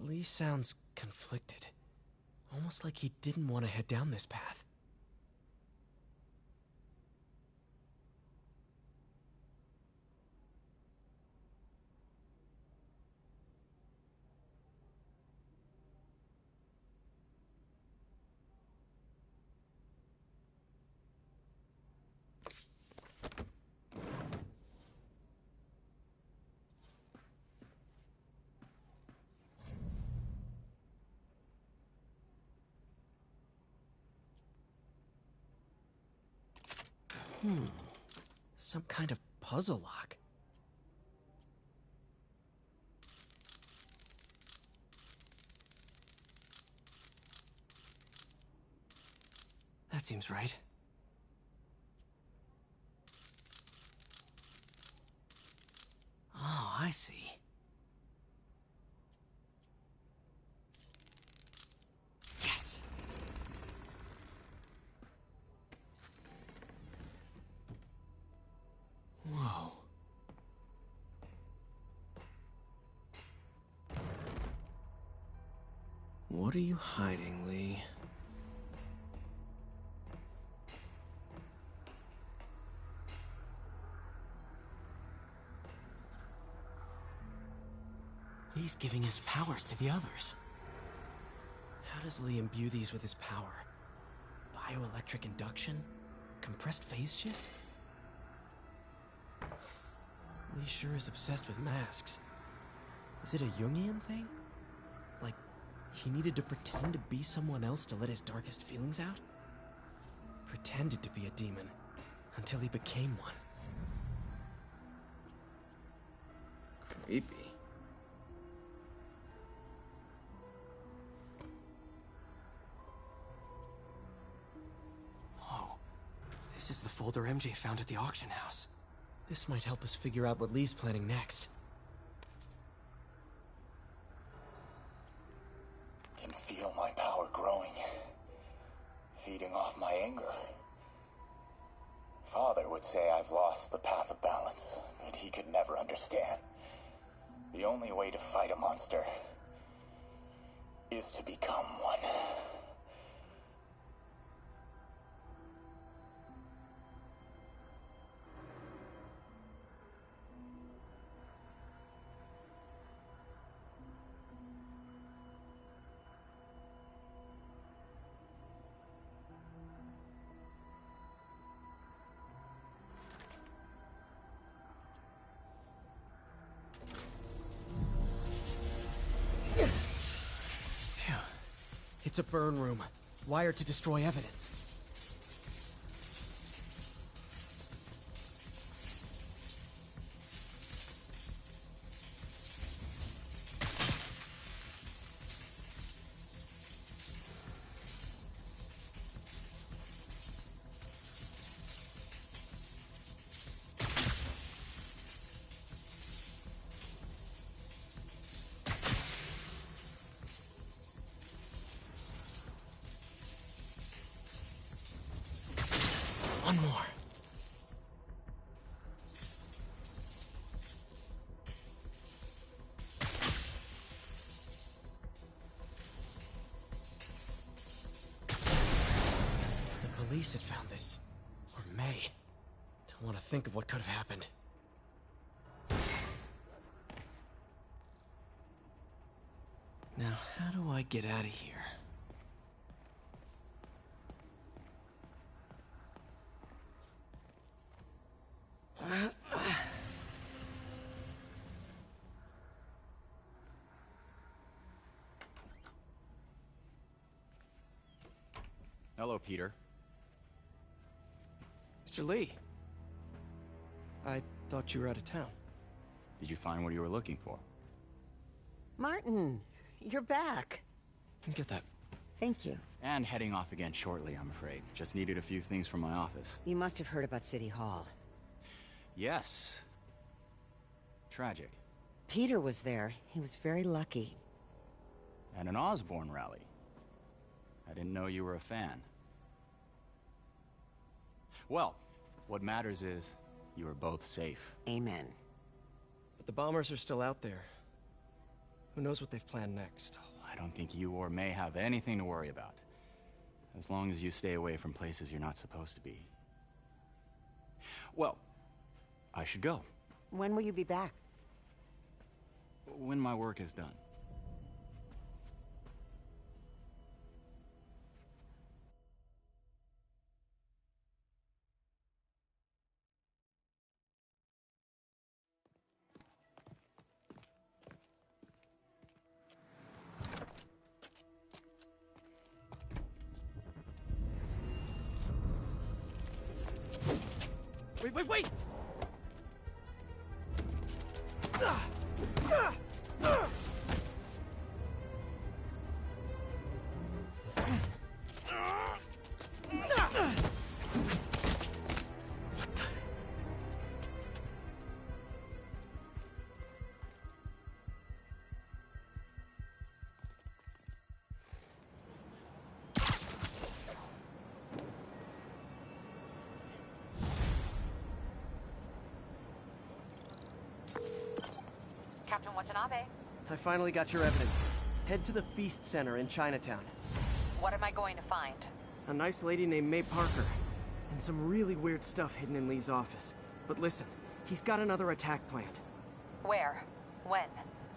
Lee sounds conflicted. Almost like he didn't want to head down this path. Some kind of puzzle lock. That seems right. Oh, I see. Yes! Whoa. What are you hiding, Lee? Lee's giving his powers to the others. How does Lee imbue these with his power? Bioelectric induction? Compressed phase shift? Lee sure is obsessed with masks. Is it a Jungian thing? Like, he needed to pretend to be someone else to let his darkest feelings out? Pretended to be a demon, until he became one. Creepy. Whoa. This is the folder MJ found at the auction house. This might help us figure out what Lee's planning next. Can feel my power growing, feeding off my anger. Father would say I've lost the path of balance, but he could never understand. The only way to fight a monster is to become one. It's a burn room, wired to destroy evidence. One more. The police had found this. Or May. Don't want to think of what could have happened. Now, how do I get out of here? Hello, Peter. Mr. Lee. I thought you were out of town. Did you find what you were looking for? Martin, you're back. Get that. Thank you. And heading off again shortly, I'm afraid. Just needed a few things from my office. You must have heard about City Hall. Yes. Tragic. Peter was there. He was very lucky. And an Osborn rally. I didn't know you were a fan. Well, what matters is you are both safe. Amen. But the bombers are still out there. Who knows what they've planned next? I don't think you or May have anything to worry about. As long as you stay away from places you're not supposed to be. Well, I should go. When will you be back? When my work is done. Wait! Captain Watanabe. I finally got your evidence. Head to the Feast Center in Chinatown. What am I going to find? A nice lady named May Parker. And some really weird stuff hidden in Lee's office. But listen, he's got another attack planned. Where? When?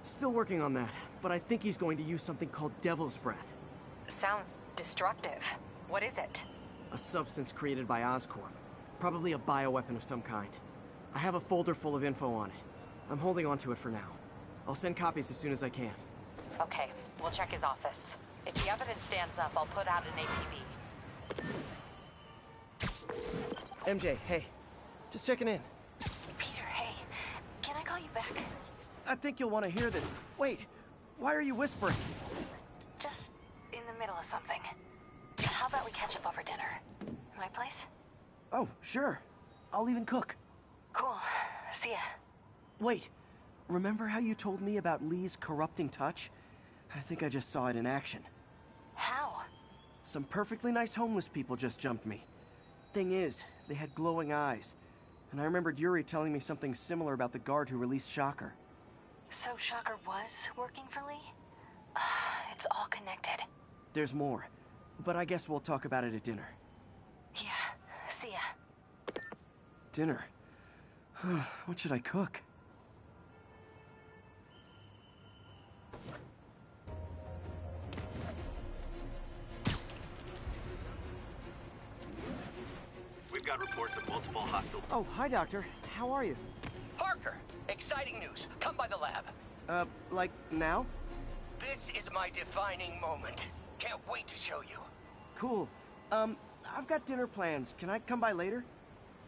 Still working on that, but I think he's going to use something called Devil's Breath. Sounds destructive. What is it? A substance created by Oscorp. Probably a bioweapon of some kind. I have a folder full of info on it. I'm holding on to it for now. I'll send copies as soon as I can. Okay, we'll check his office. If the evidence stands up, I'll put out an APB. MJ, hey. Just checking in. Peter, hey. Can I call you back? I think you'll want to hear this. Wait, why are you whispering? Just in the middle of something. How about we catch up over dinner? My place? Oh, sure. I'll even cook. Cool. See ya. Wait, remember how you told me about Lee's corrupting touch? I think I just saw it in action. How? Some perfectly nice homeless people just jumped me. Thing is, they had glowing eyes. And I remembered Yuri telling me something similar about the guard who released Shocker. So Shocker was working for Lee? It's all connected. There's more, but I guess we'll talk about it at dinner. Yeah, see ya. Dinner? What should I cook? We've got reports of multiple hostiles. Oh, hi, Doctor. How are you? Parker, exciting news. Come by the lab. Like now? This is my defining moment. Can't wait to show you. Cool. I've got dinner plans. Can I come by later?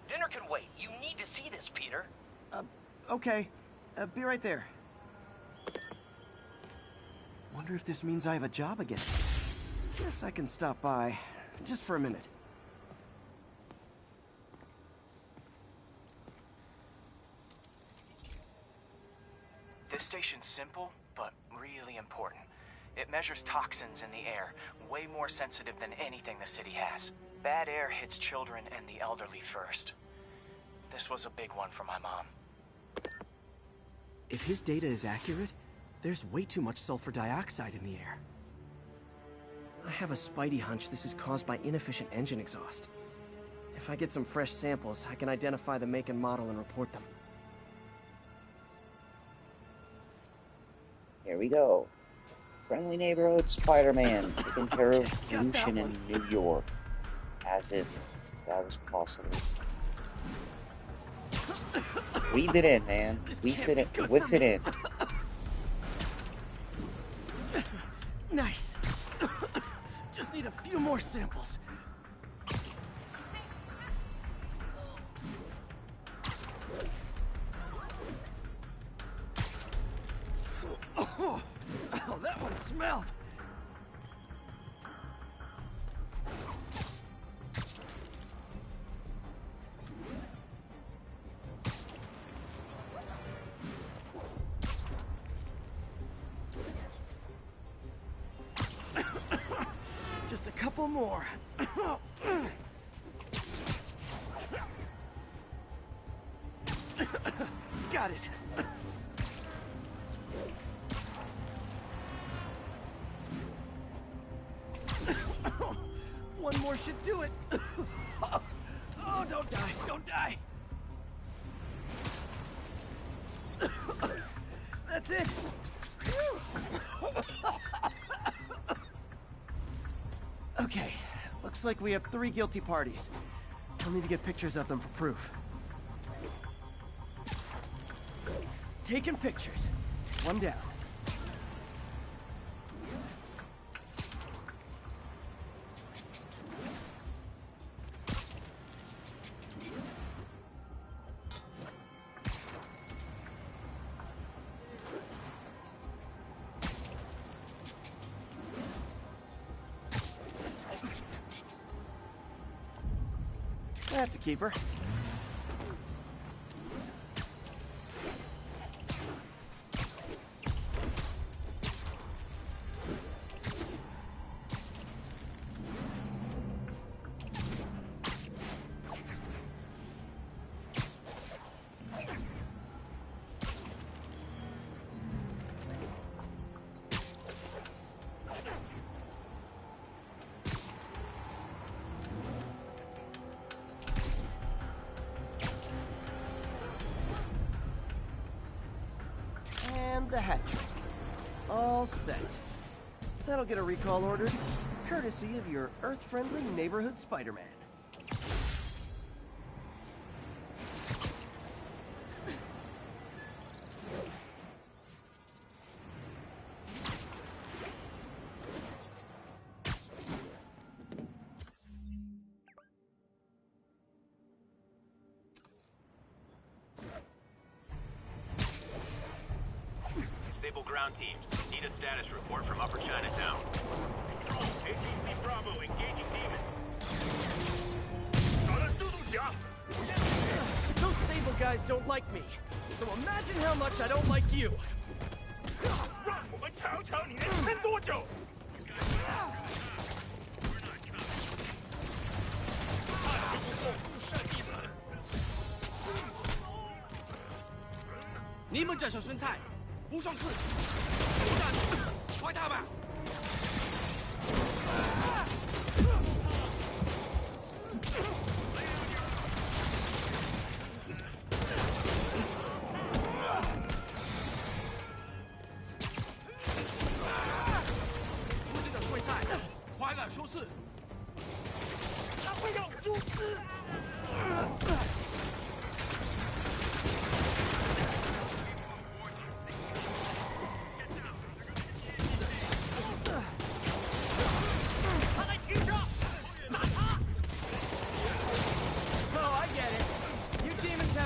Dinner can wait. You need to see this, Peter. Okay. Be right there. Wonder if this means I have a job again. Guess I can stop by. Just for a minute. This station's simple, but really important. It measures toxins in the air, way more sensitive than anything the city has. Bad air hits children and the elderly first. This was a big one for my mom. If his data is accurate, there's way too much sulfur dioxide in the air. I have a Spidey hunch this is caused by inefficient engine exhaust. If I get some fresh samples, I can identify the make and model and report them. Here we go. Friendly neighborhood Spider-Man taking care of pollution in New York. As if that was possible. Weave it in, man. Weave it in. Whiff it in. Nice. Just need a few more samples. Oh, that one smelled. Just a couple more. Got it. One more should do it. Oh, don't die, don't die. That's it. Okay, looks like we have 3 guilty parties. I'll need to get pictures of them for proof. Taking pictures. One down. That's a keeper. And the hat trick. All set. That'll get a recall ordered, courtesy of your Earth-friendly neighborhood Spider-Man. Stable ground teams. Need a status report from Upper Chinatown. Control, ATC Bravo, engaging demons. Those Sable guys don't like me, so imagine how much I don't like you. Ni们这手酸菜，不上刺，不下去，快他吧！出这个酸菜，快来收拾！他会要猪丝。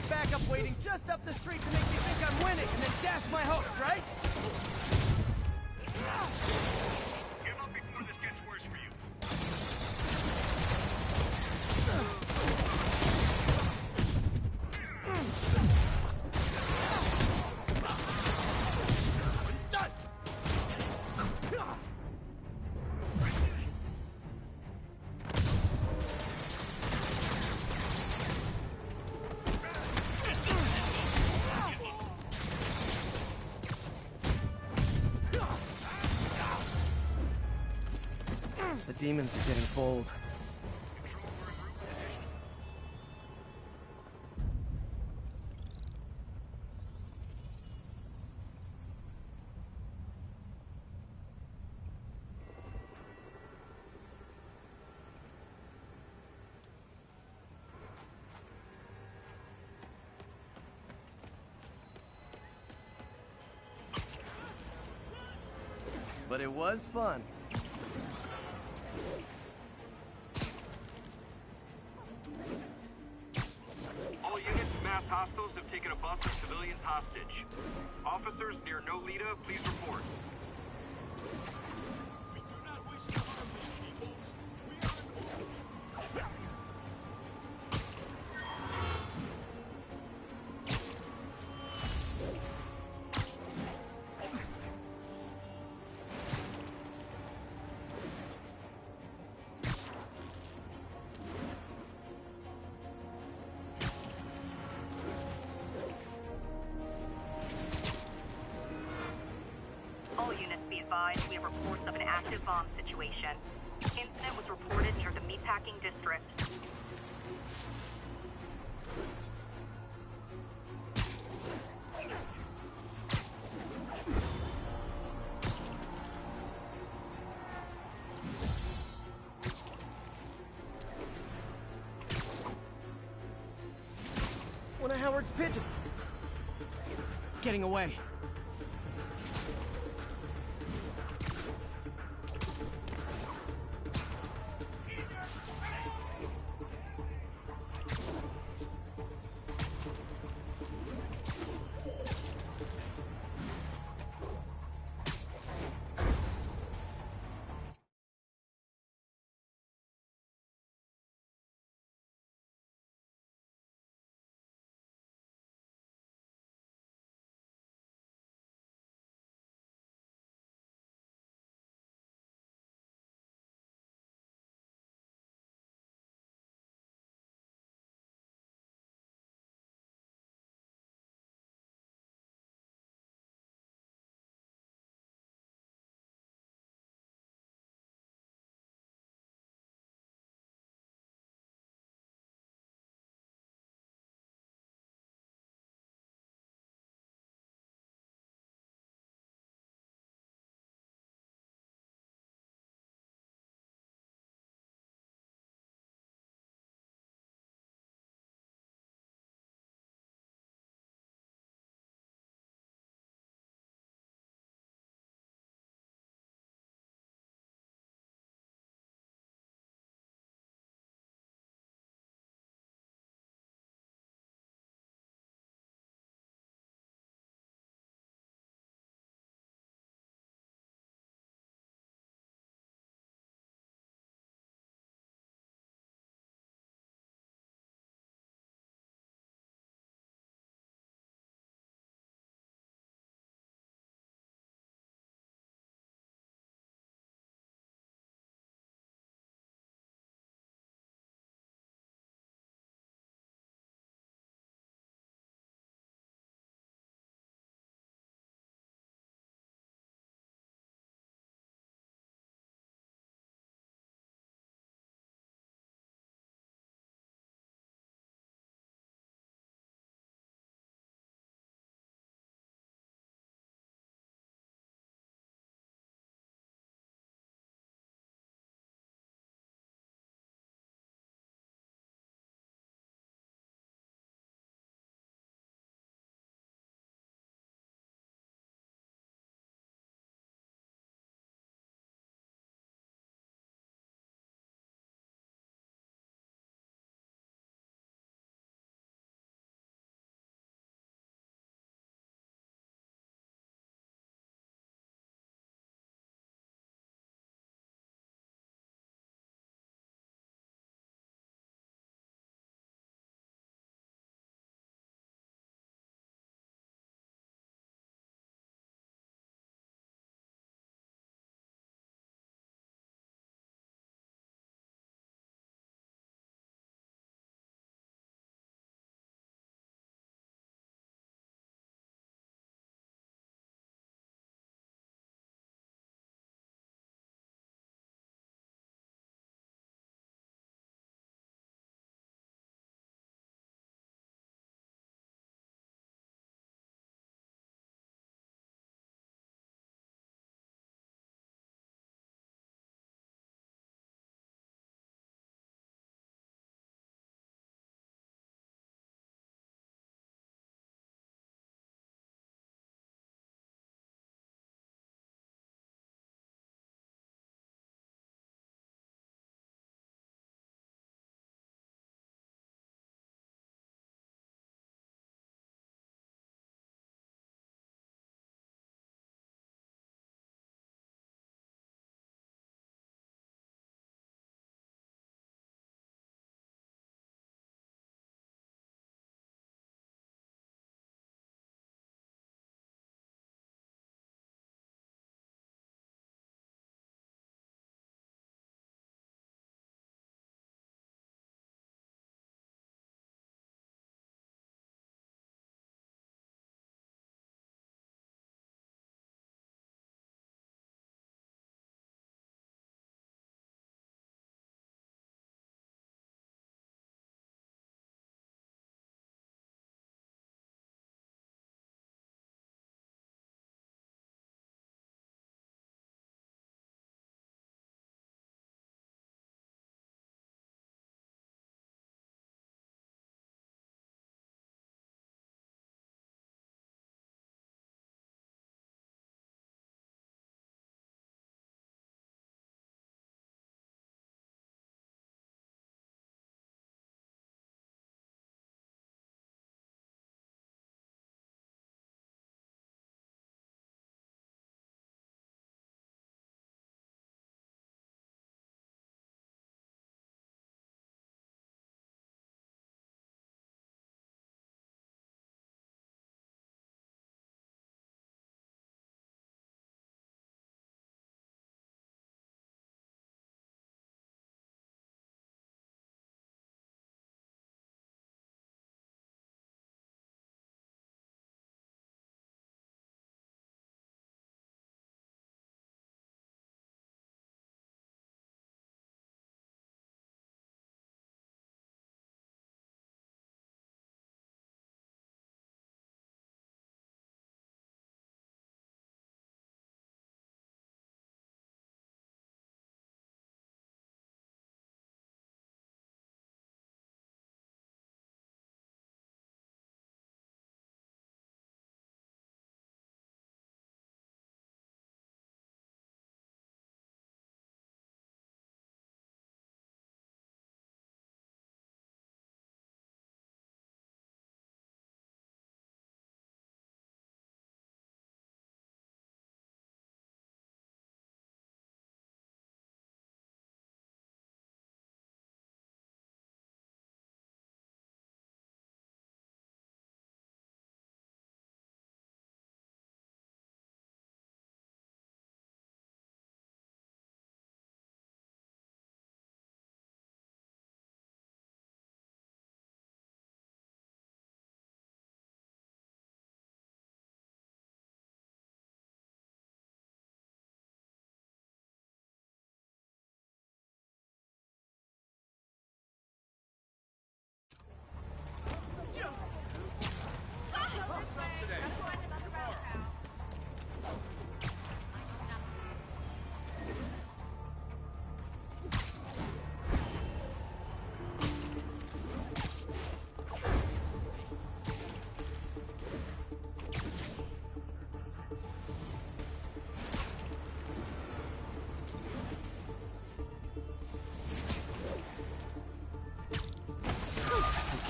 Backup waiting just up the street to make me think I'm winning and then dash my hopes, right? Give up before this gets worse for you. The demons are getting bold. But it was fun. All units, mass hostiles have taken a bus of civilians hostage. Officers near Nolita, please report. We do not wish to harm these people. We are All units be advised, we have reports of an active bomb situation. Incident was reported near the meatpacking district. One of Howard's pigeons. It's getting away.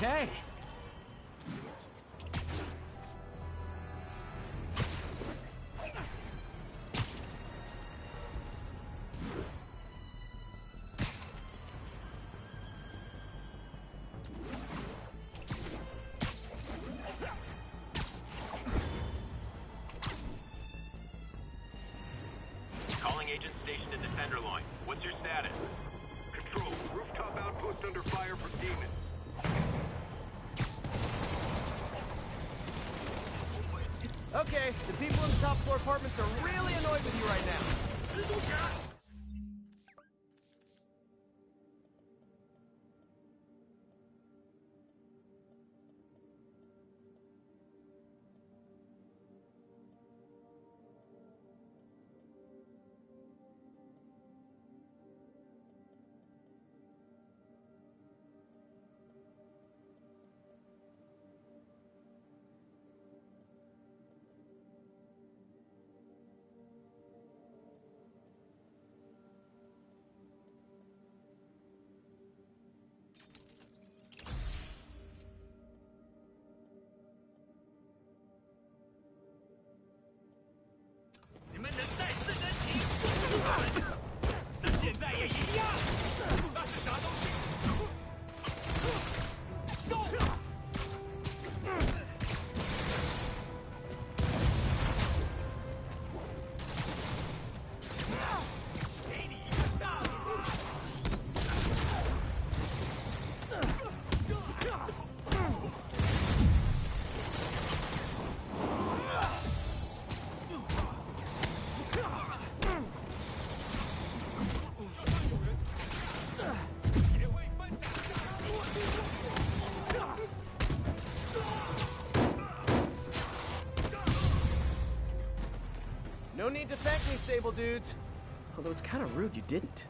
Okay. Calling agent stationed at the Tenderloin. What's your status? Control. Rooftop outpost under fire from demons. Okay, the people in the top floor apartments are really annoyed with you right now. No need to thank me, stable dudes. Although it's kind of rude you didn't.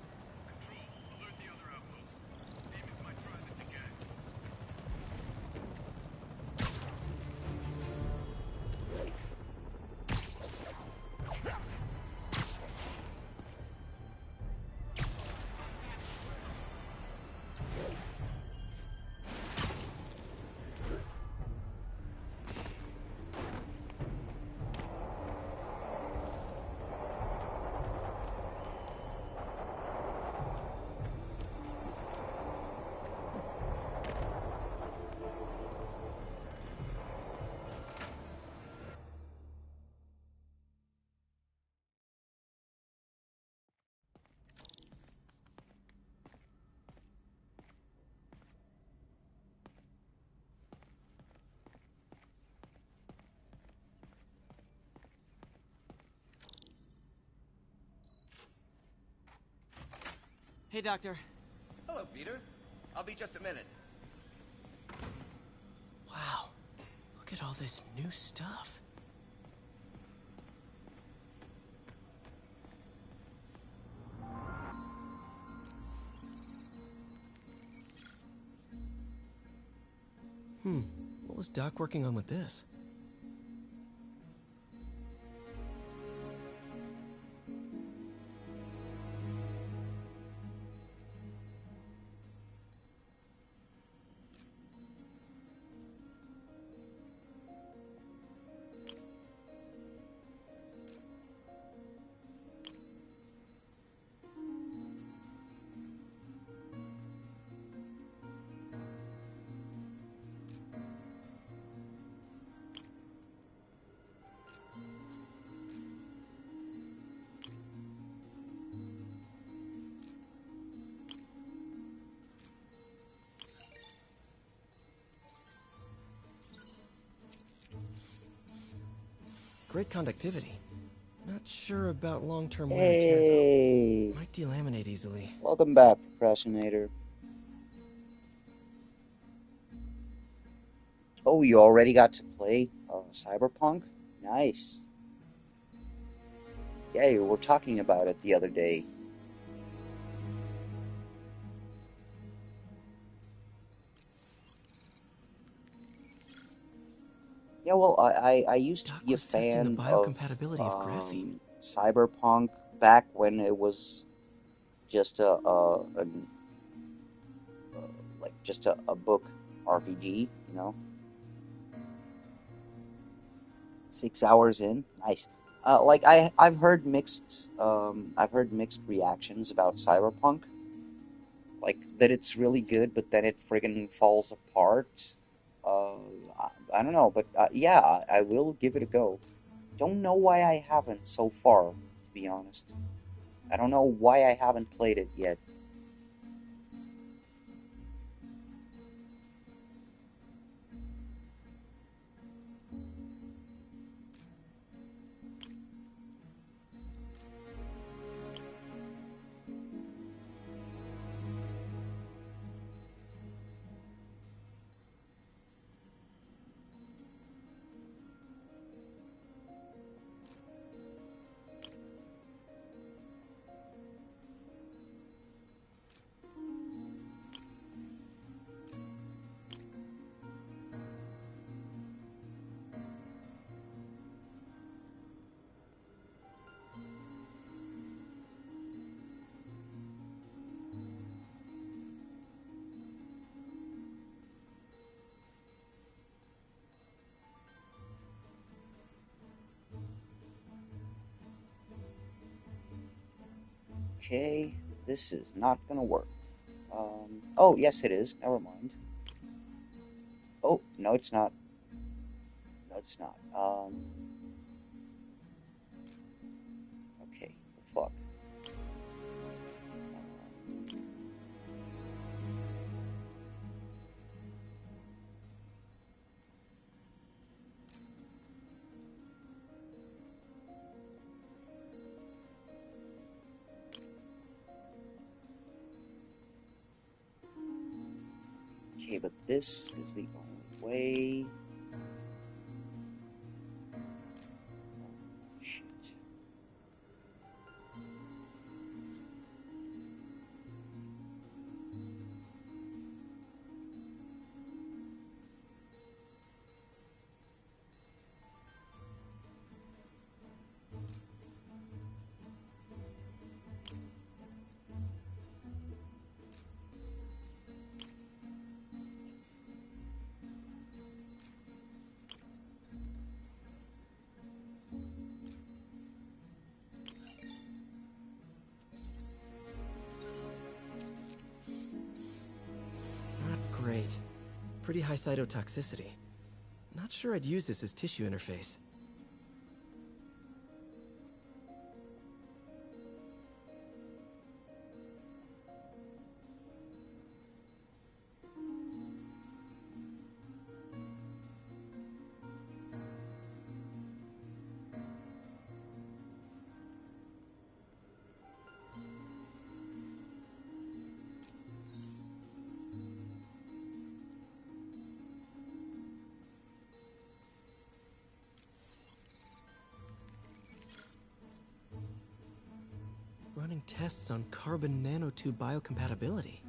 Hey, Doctor. Hello, Peter. I'll be just a minute. Wow. Look at all this new stuff. What was Doc working on with this? Great conductivity. Not sure about long-term wear and tear, Hey, though. Might delaminate easily. welcome back, procrastinator. Oh, you already got to play Cyberpunk? Nice. Yeah, you were talking about it the other day. Yeah, well, I used to be a fan the of biocompatibility of graphene. Cyberpunk back when it was just a book RPG, you know. 6 hours in, nice. Like I've heard mixed reactions about Cyberpunk, like that it's really good, but then it friggin' falls apart. I don't know, but yeah, I will give it a go. Don't know why I haven't so far, to be honest. I don't know why I haven't played it yet. Okay, this is not gonna work. Oh, yes it is. Never mind. Oh, no it's not. No it's not. Okay, fuck. Okay, but this is the only way. Shit. Not great. Pretty high cytotoxicity. Not sure I'd use this as tissue interface. Running tests on carbon nanotube biocompatibility.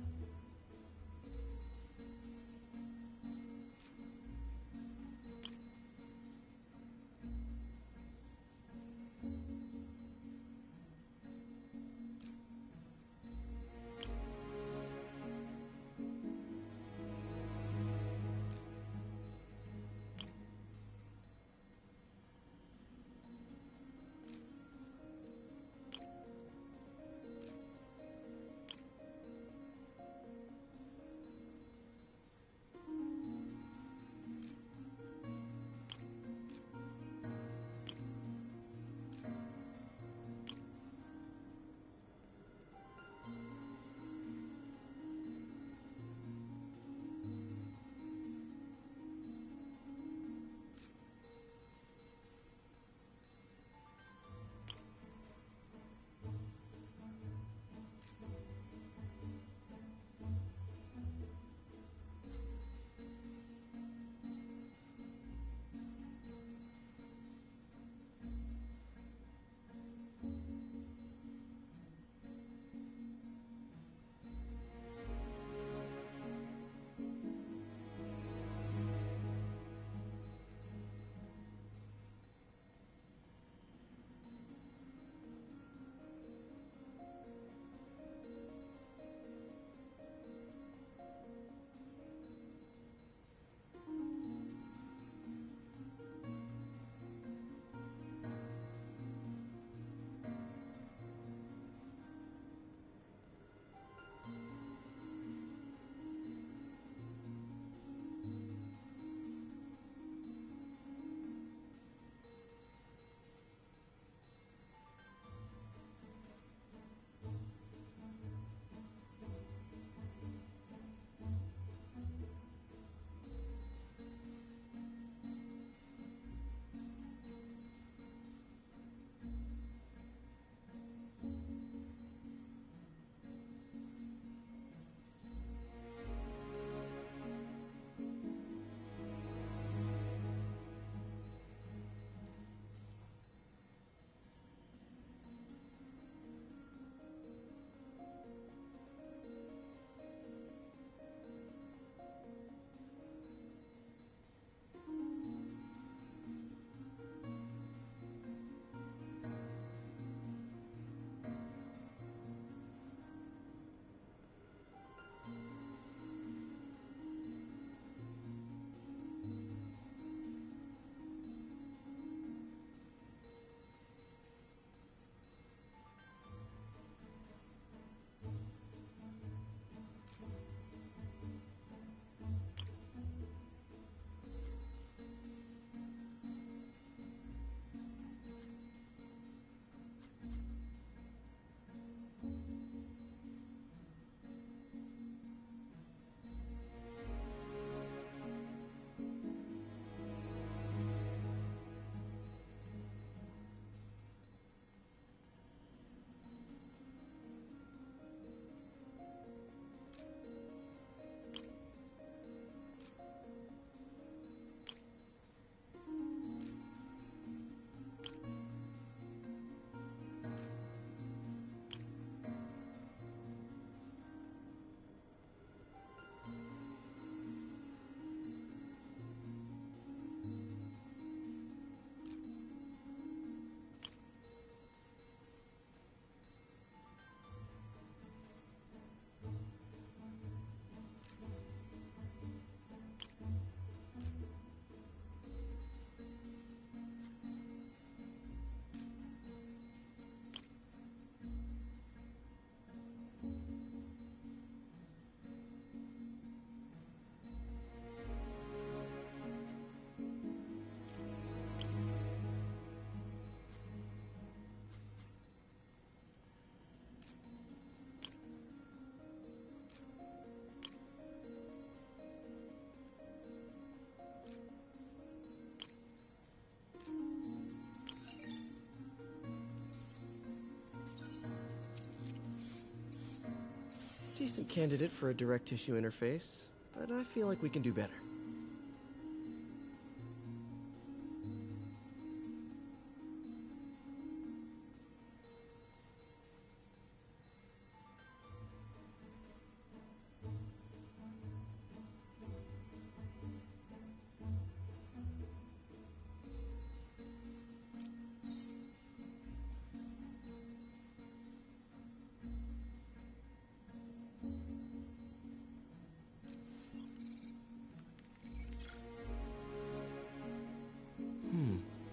Decent candidate for a direct tissue interface, but I feel like we can do better.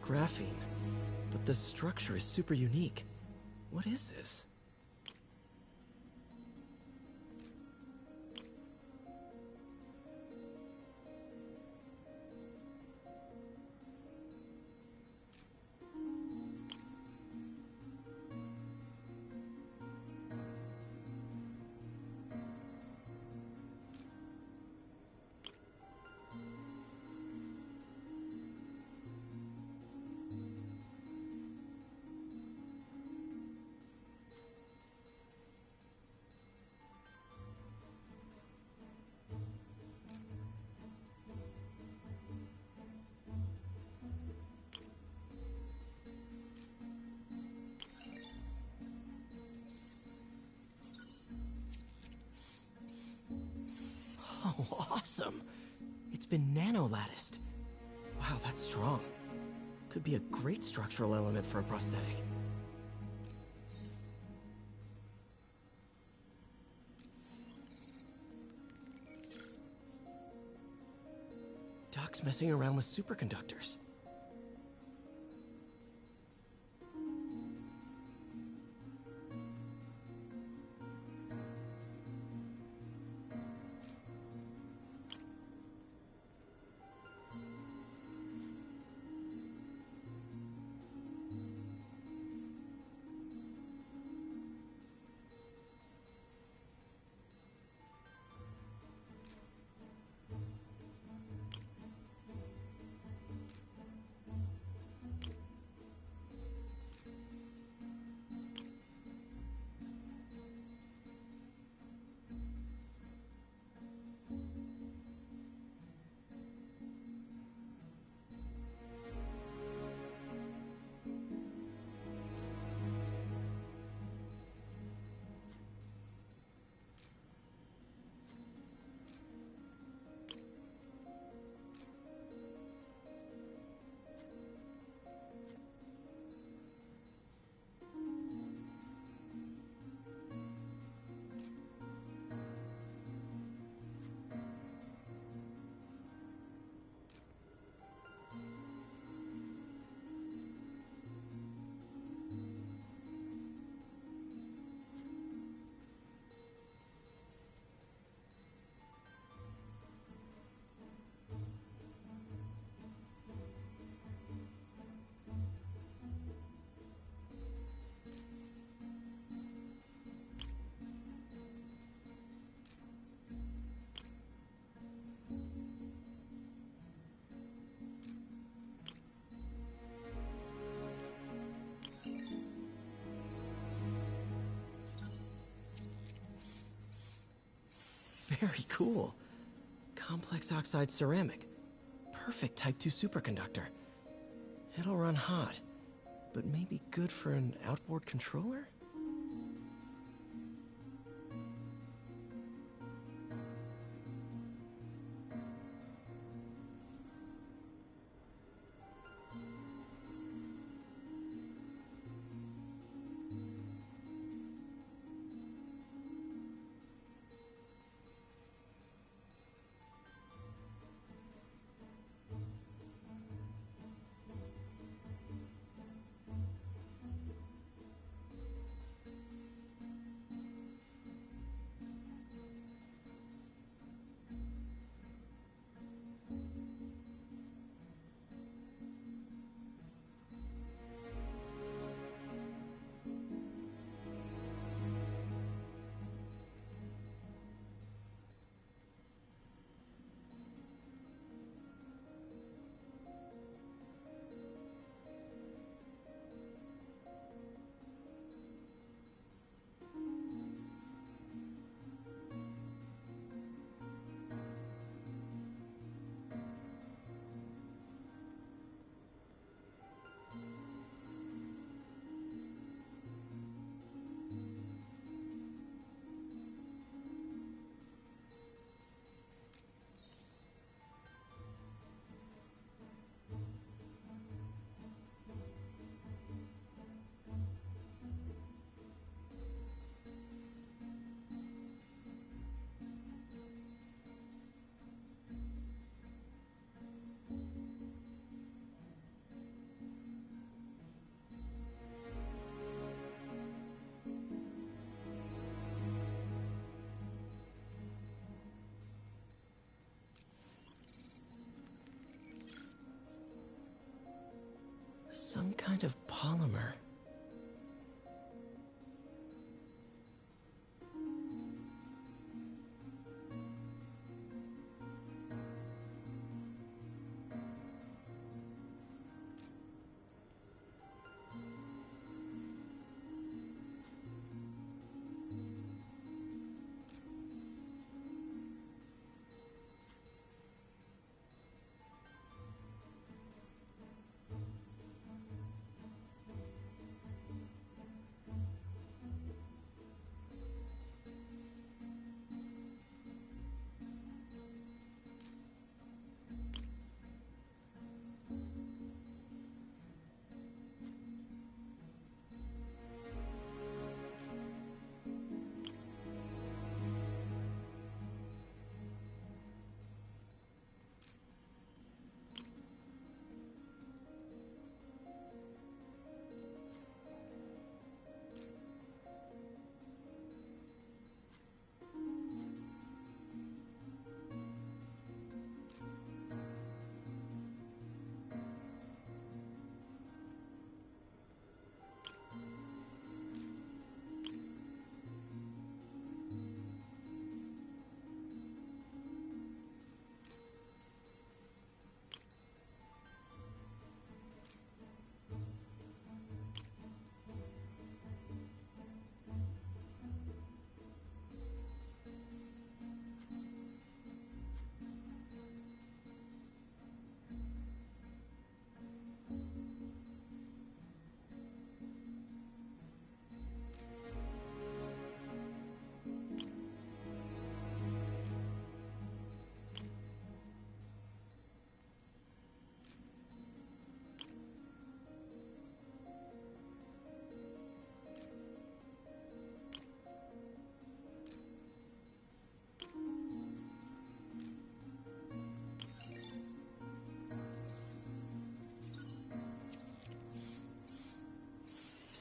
Graphene. But the structure is super unique. What is this? Oh, awesome! It's been nano-latticed. Wow, that's strong. Could be a great structural element for a prosthetic. Doc's messing around with superconductors. Very cool. Complex oxide ceramic. Perfect Type 2 superconductor. It'll run hot, but maybe good for an outboard controller? Some kind of polymer.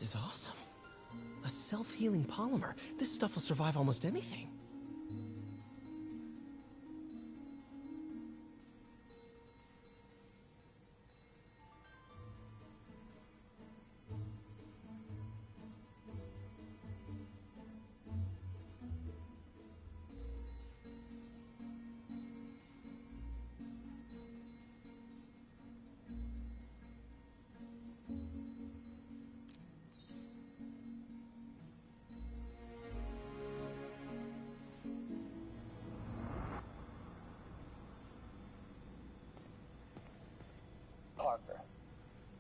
This is awesome. A self-healing polymer. This stuff will survive almost anything. Parker,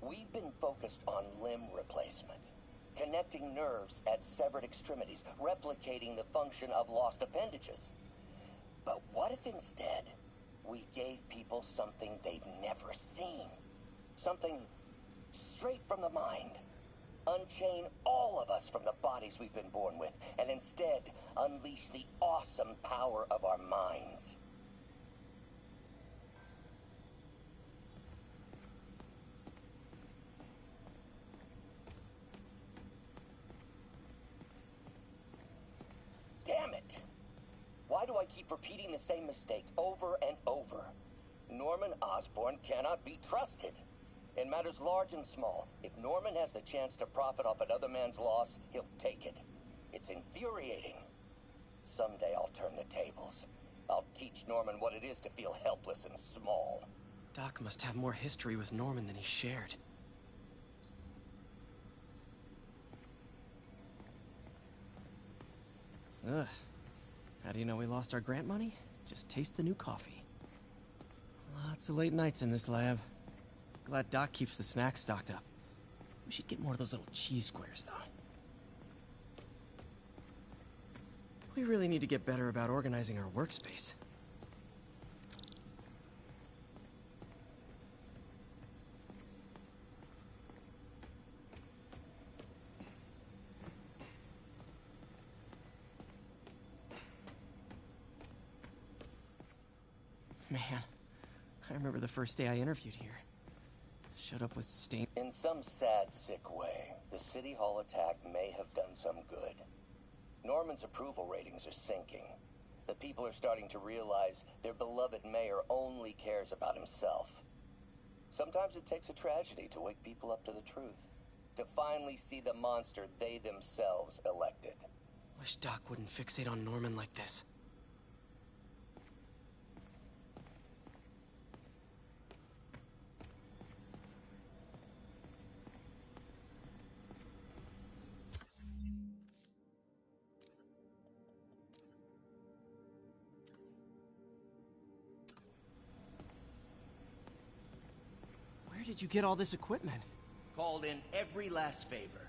we've been focused on limb replacement, connecting nerves at severed extremities, replicating the function of lost appendages. But what if instead we gave people something they've never seen? Something straight from the mind. Unchain all of us from the bodies we've been born with, and instead unleash the awesome power of our minds. Damn it! Why do I keep repeating the same mistake over and over? Norman Osborn cannot be trusted. In matters large and small, if Norman has the chance to profit off another man's loss, he'll take it. It's infuriating. Someday I'll turn the tables. I'll teach Norman what it is to feel helpless and small. Doc must have more history with Norman than he shared. Ugh. How do you know we lost our grant money? Just taste the new coffee. Lots of late nights in this lab. Glad Doc keeps the snacks stocked up. We should get more of those little cheese squares, though. We really need to get better about organizing our workspace. Man, I remember the first day I interviewed here. Showed up with stain. In some sad, sick way, the City Hall attack may have done some good. Norman's approval ratings are sinking. The people are starting to realize their beloved mayor only cares about himself. Sometimes it takes a tragedy to wake people up to the truth. To finally see the monster they themselves elected. Wish Doc wouldn't fixate on Norman like this. Where did you get all this equipment? Called in every last favor.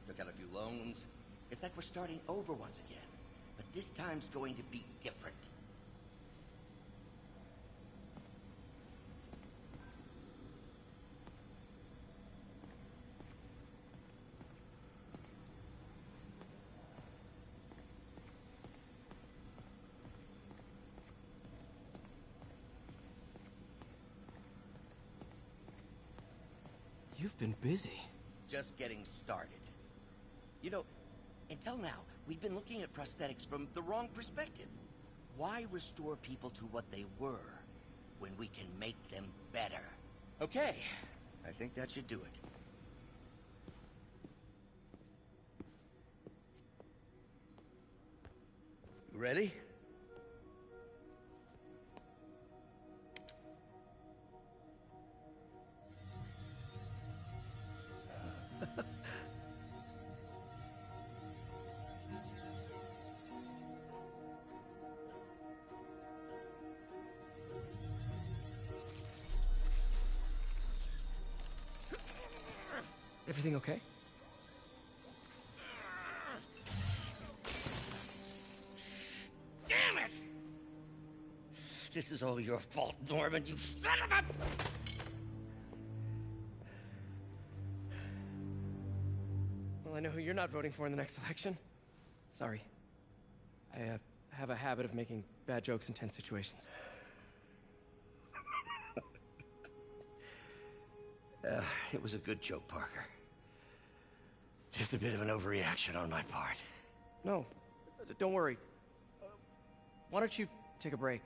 Took out a few loans. It's like we're starting over once again. But this time's going to be different. You've been busy. Just getting started. You know, until now, we've been looking at prosthetics from the wrong perspective. Why restore people to what they were when we can make them better? Okay, I think that should do it. You ready? Everything okay? Damn it! This is all your fault, Norman, you son of a... Well, I know who you're not voting for in the next election. Sorry. I have a habit of making bad jokes in tense situations. It was a good joke, Parker. Just a bit of an overreaction on my part. No, don't worry. Why don't you take a break?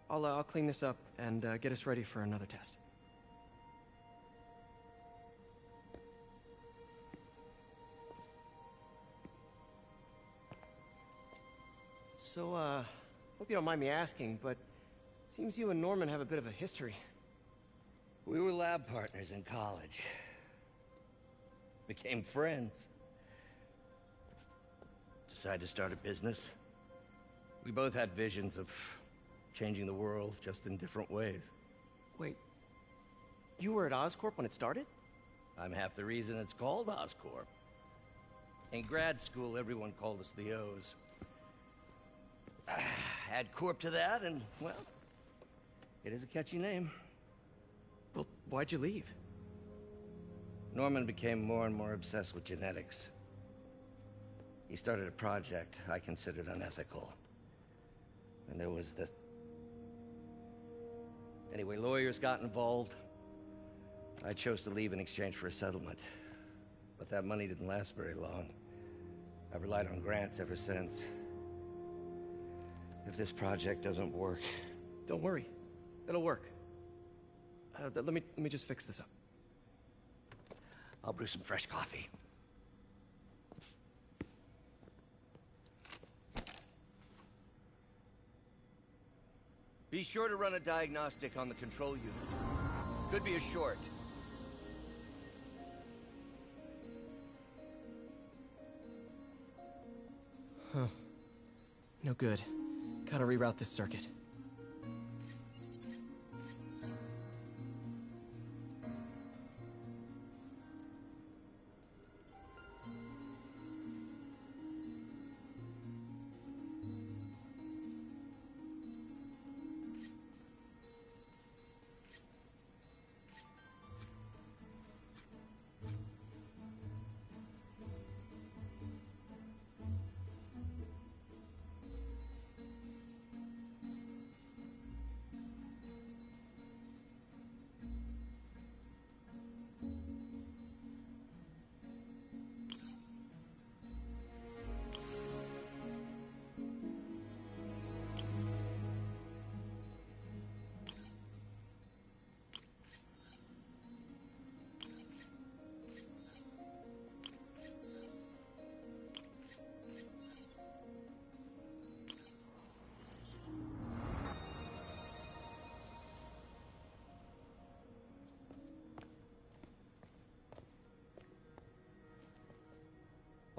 I'll clean this up and get us ready for another test. So, hope you don't mind me asking, but it seems you and Norman have a bit of a history. We were lab partners in college. Became friends. Decided to start a business. We both had visions of changing the world, just in different ways. Wait, you were at Oscorp when it started? I'm half the reason it's called Oscorp. In grad school, everyone called us the O's. Add Corp to that, and, well, it is a catchy name. Well, why'd you leave? Norman became more and more obsessed with genetics. He started a project I considered unethical. And there was this... Anyway, lawyers got involved. I chose to leave in exchange for a settlement. But that money didn't last very long. I've relied on grants ever since. If this project doesn't work... Don't worry. It'll work. Let me just fix this up. I'll brew some fresh coffee. Be sure to run a diagnostic on the control unit. Could be a short. Huh. No good. Gotta reroute this circuit.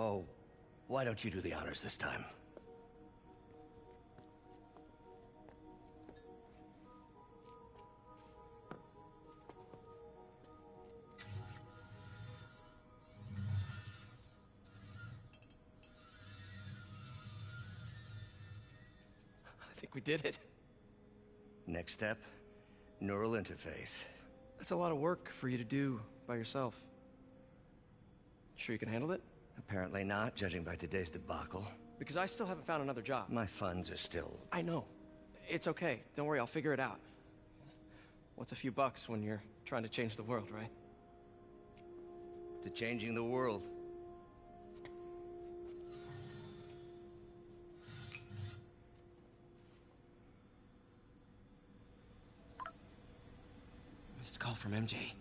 Oh, why don't you do the honors this time? I think we did it. Next step, neural interface. That's a lot of work for you to do by yourself. Sure you can handle it? Apparently not, judging by today's debacle. Because I still haven't found another job. My funds are still... I know. It's okay. Don't worry, I'll figure it out. What's a few bucks when you're trying to change the world, right? To changing the world. Missed call from MJ.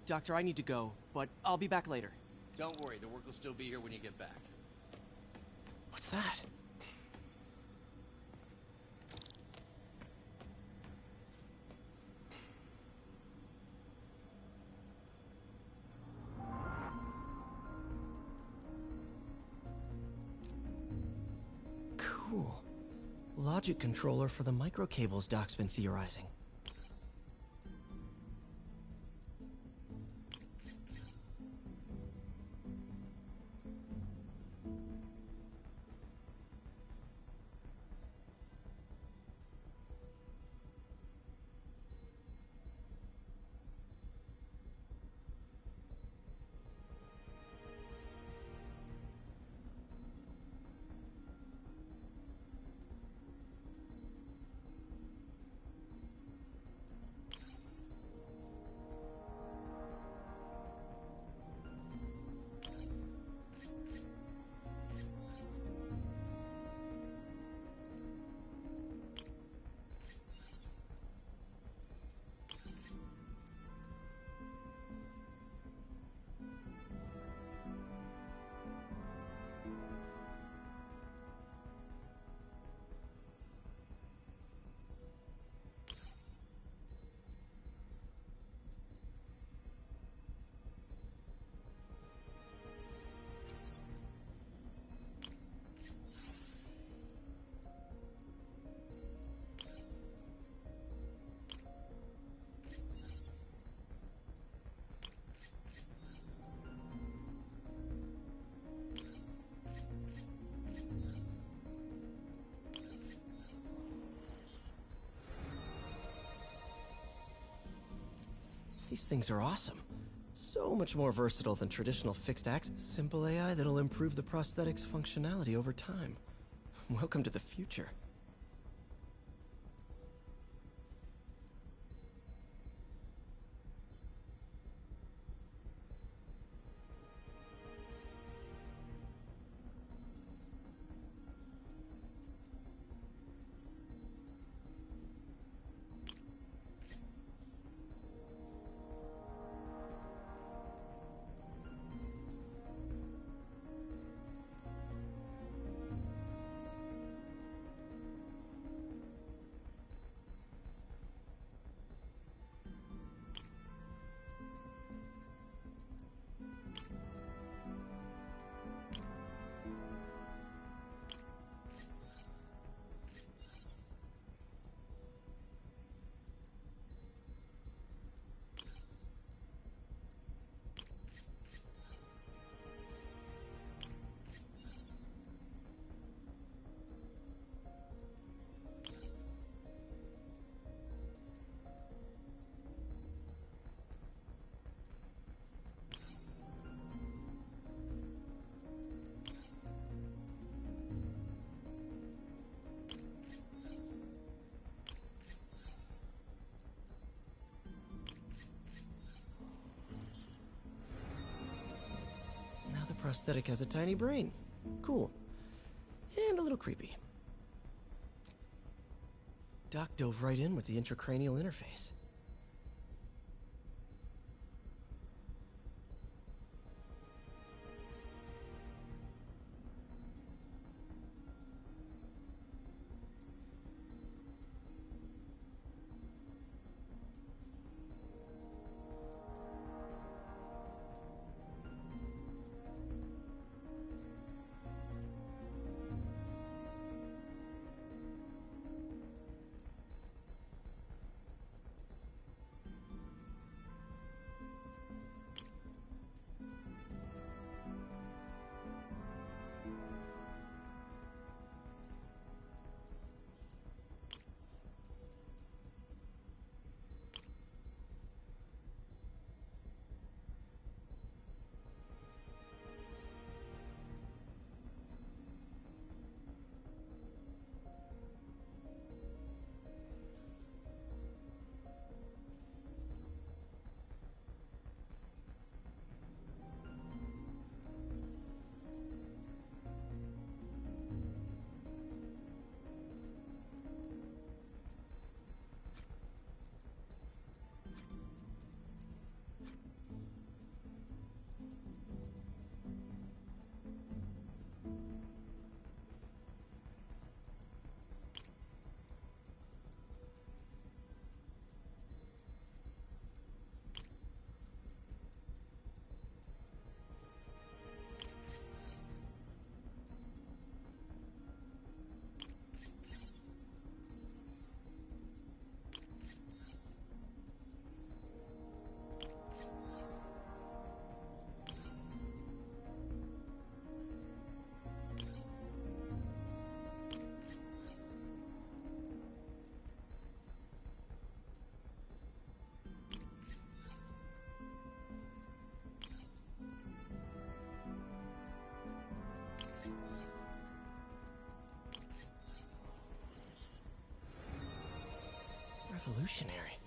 Doctor, I need to go, but I'll be back later. Don't worry, the work will still be here when you get back. What's that? Cool. Logic controller for the microcables Doc's been theorizing. These things are awesome. So much more versatile than traditional fixed axis. Simple AI that'll improve the prosthetics functionality over time. Welcome to the future. Prosthetic has a tiny brain. Cool. And a little creepy. Doc dove right in with the intracranial interface. revolutionary,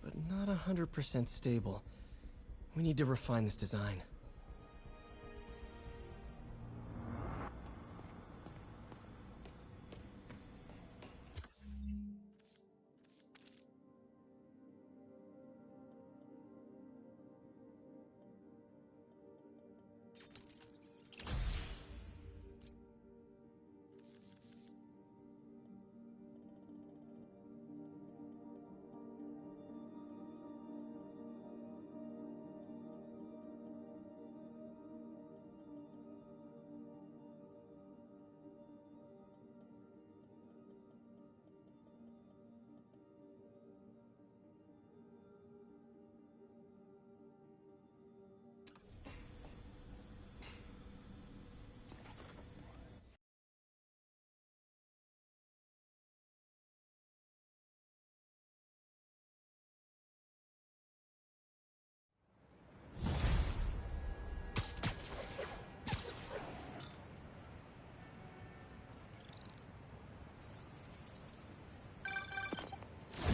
but not 100% stable. We need to refine this design.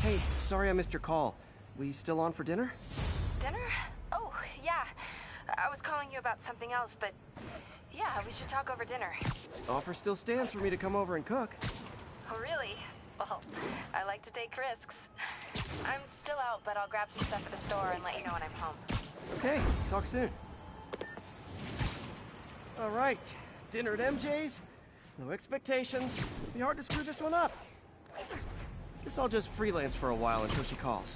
Hey, sorry I missed your call. We still on for dinner? Dinner? Oh, yeah. I was calling you about something else, but yeah, we should talk over dinner. Offer still stands for me to come over and cook. Oh, really? Well, I like to take risks. I'm still out, but I'll grab some stuff at the store and let you know when I'm home. Okay, talk soon. All right, dinner at MJ's. Low expectations. Be hard to screw this one up. Guess I'll just freelance for a while until she calls.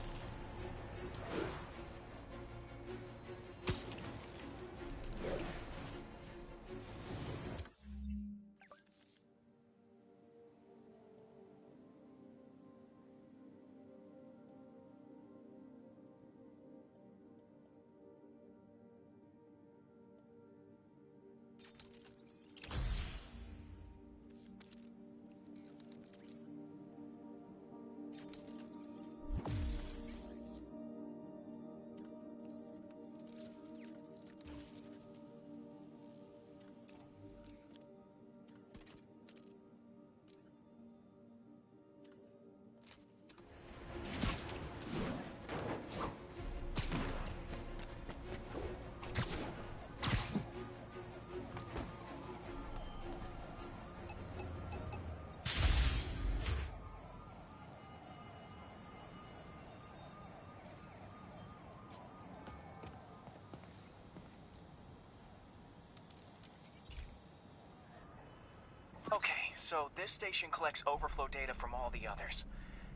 Okay, so this station collects overflow data from all the others.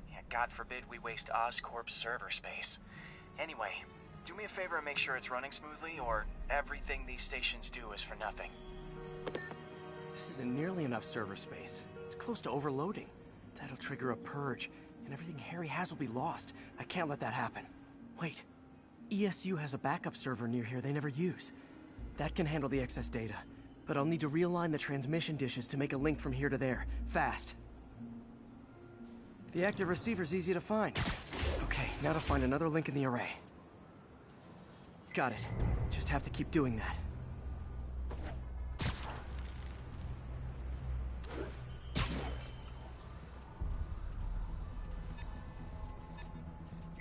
Yeah, God forbid we waste Oscorp's server space. Anyway, do me a favor and make sure it's running smoothly, or everything these stations do is for nothing. This isn't nearly enough server space. It's close to overloading. That'll trigger a purge, and everything Harry has will be lost. I can't let that happen. Wait. ESU has a backup server near here they never use. That can handle the excess data. But I'll need to realign the transmission dishes to make a link from here to there. Fast. The active receiver's easy to find. Okay, now to find another link in the array. Got it. Just have to keep doing that.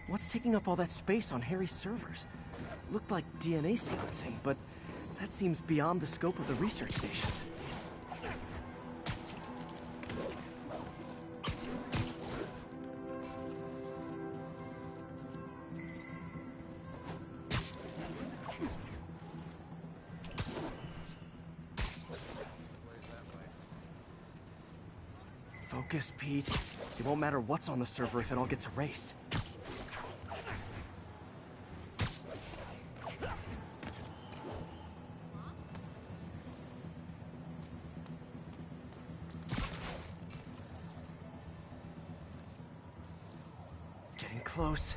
What's taking up all that space on Harry's servers? Looked like DNA sequencing, but that seems beyond the scope of the research stations. Focus, Pete. It won't matter what's on the server if it all gets erased. Getting close.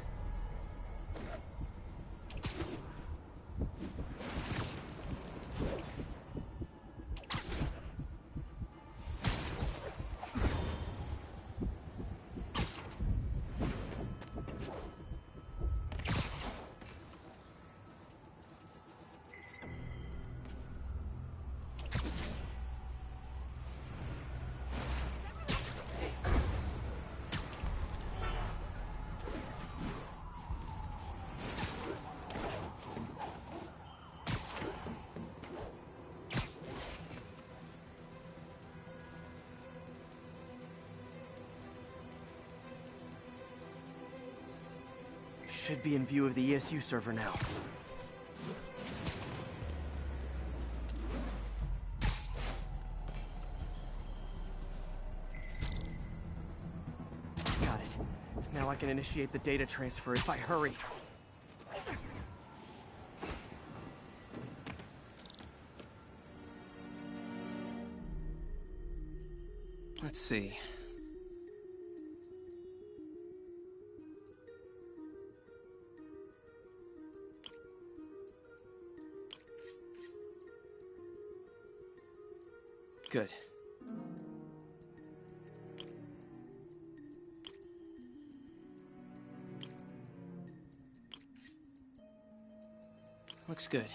Should be in view of the ESU server now. Got it. Now I can initiate the data transfer if I hurry. Let's see. Good. Looks good.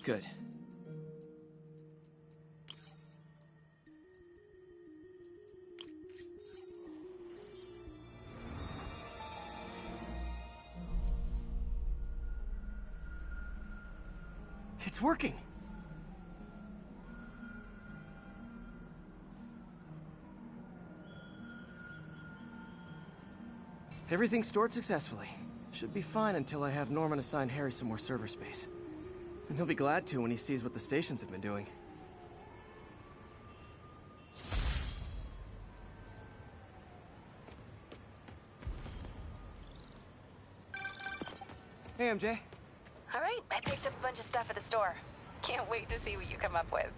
Good. It's working! Everything's stored successfully. Should be fine until I have Norman assign Harry some more server space. And he'll be glad to when he sees what the stations have been doing. Hey, MJ. All right, I picked up a bunch of stuff at the store. Can't wait to see what you come up with.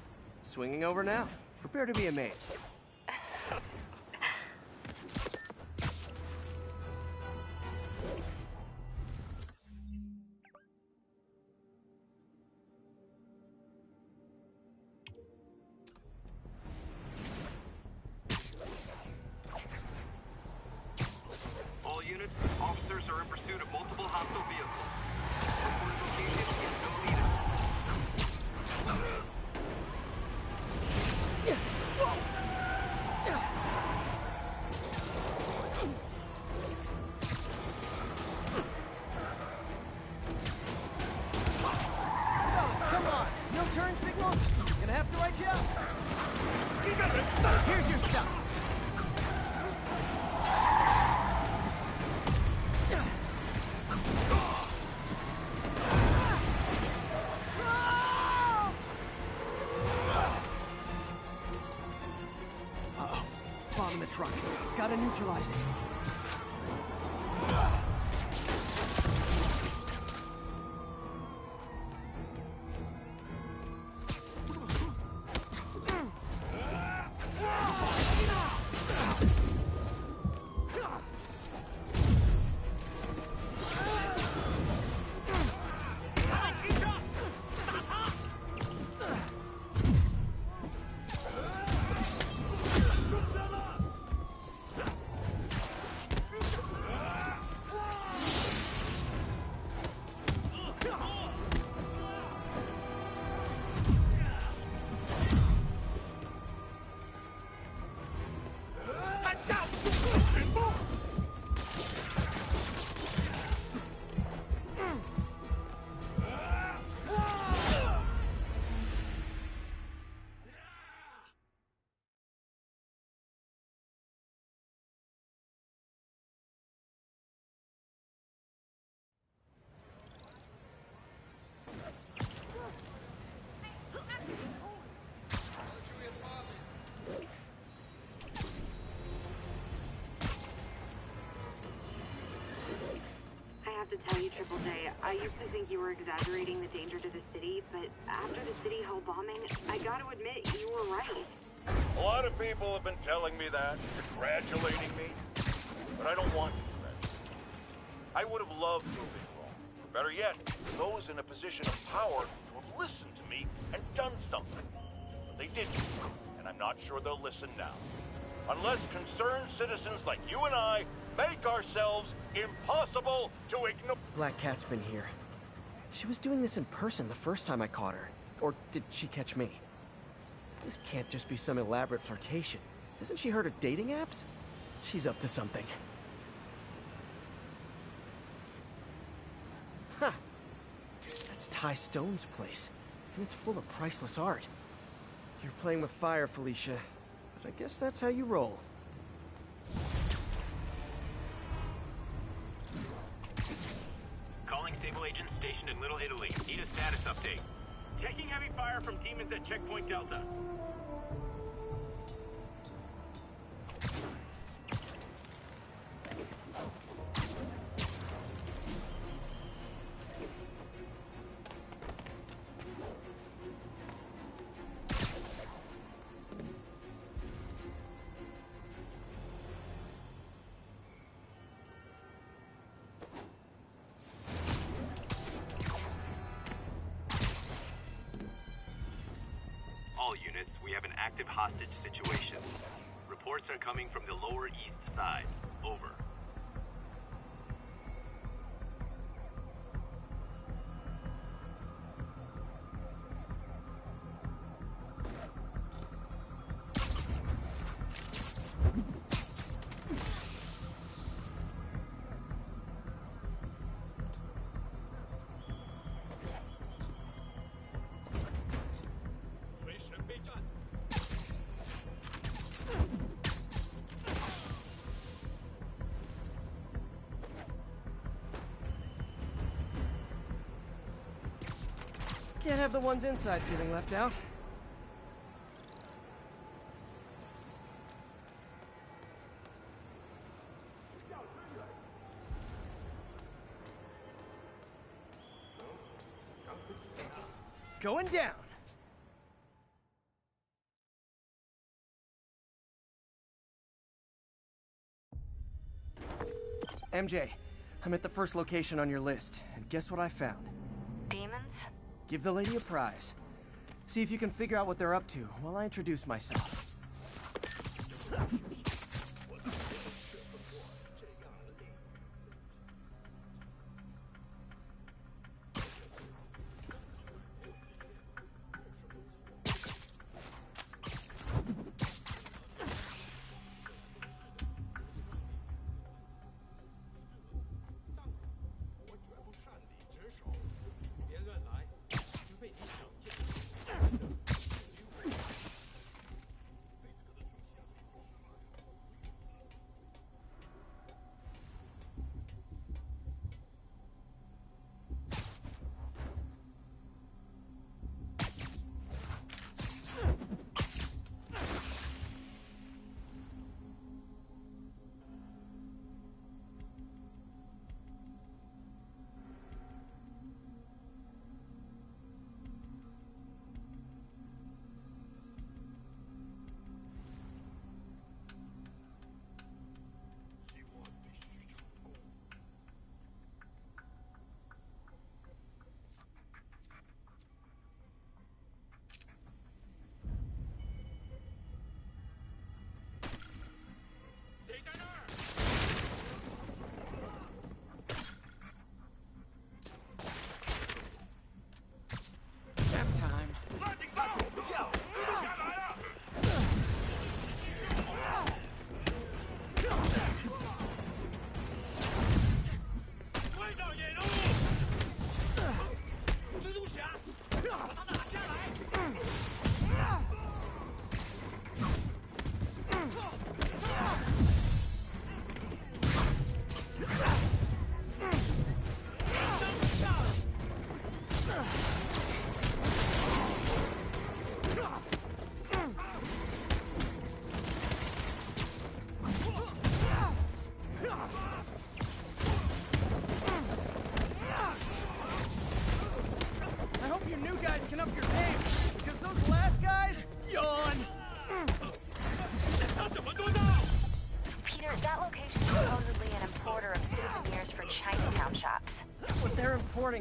Swinging over now. Prepare to be amazed. All units, officers are in pursuit of multiple hostile vehicles. Reported location is no leader. Fellas, come on! No turn signals? Gonna have to write you out. Here's your stuff. Uh-oh. Bomb in the truck. Gotta neutralize it. To tell you, Triple J, I used to think you were exaggerating the danger to the city, but after the City Hall bombing, I gotta admit, you were right. A lot of people have been telling me that, congratulating me, but I don't want to congratulate. I would have loved to have been wrong. Or better yet, those in a position of power to have listened to me and done something. But they didn't, and I'm not sure they'll listen now. Unless concerned citizens like you and I make ourselves impossible to ignore. Black Cat's been here. She was doing this in person the first time I caught her. Or did she catch me? This can't just be some elaborate flirtation. Hasn't she heard of dating apps? She's up to something. Huh. That's Ty Stone's place. And it's full of priceless art. You're playing with fire, Felicia. But I guess that's how you roll. Calling Sable agents stationed in Little Italy. Need a status update. Taking heavy fire from demons at Checkpoint Delta. All units, we have an active hostage situation. Reports are coming from the Lower East Side. Over. Can't have the ones inside feeling left out. Going down. MJ, I'm at the first location on your list, and guess what I found? Demons? Give the lady a prize. See if you can figure out what they're up to while I introduce myself.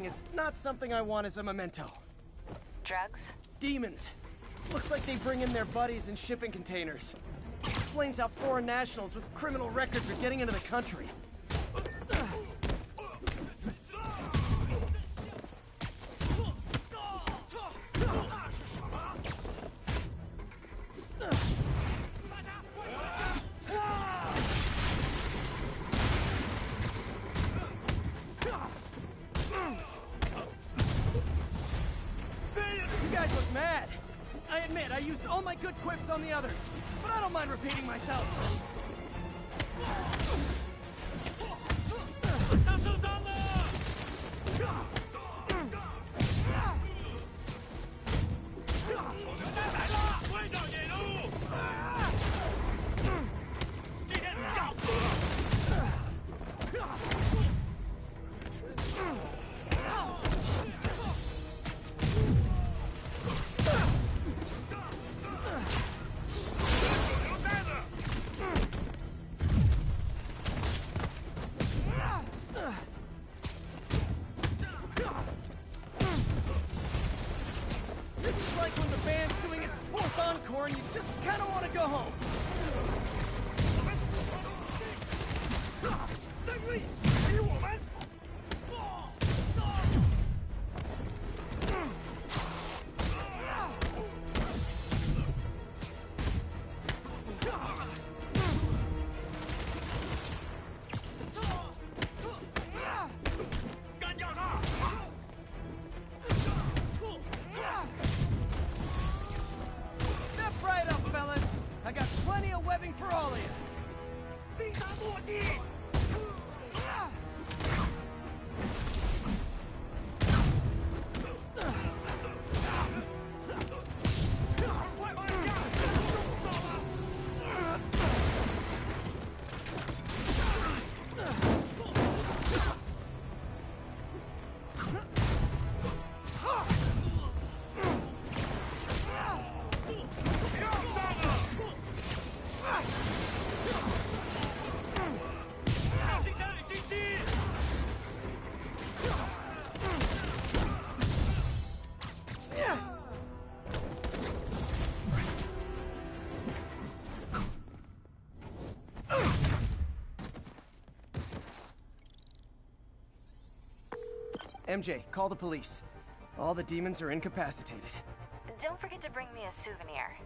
Is not something I want as a memento. Drugs? Demons. Looks like they bring in their buddies in shipping containers. Explains how foreign nationals with criminal records are getting into the country. You guys look mad. I admit, I used all my good quips on the others, but I don't mind repeating myself. This is like when the band's doing its fourth encore and you just kind of want to go home. Step right up, fellas. I got plenty of webbing for all of you. MJ, call the police. All the demons are incapacitated. Don't forget to bring me a souvenir.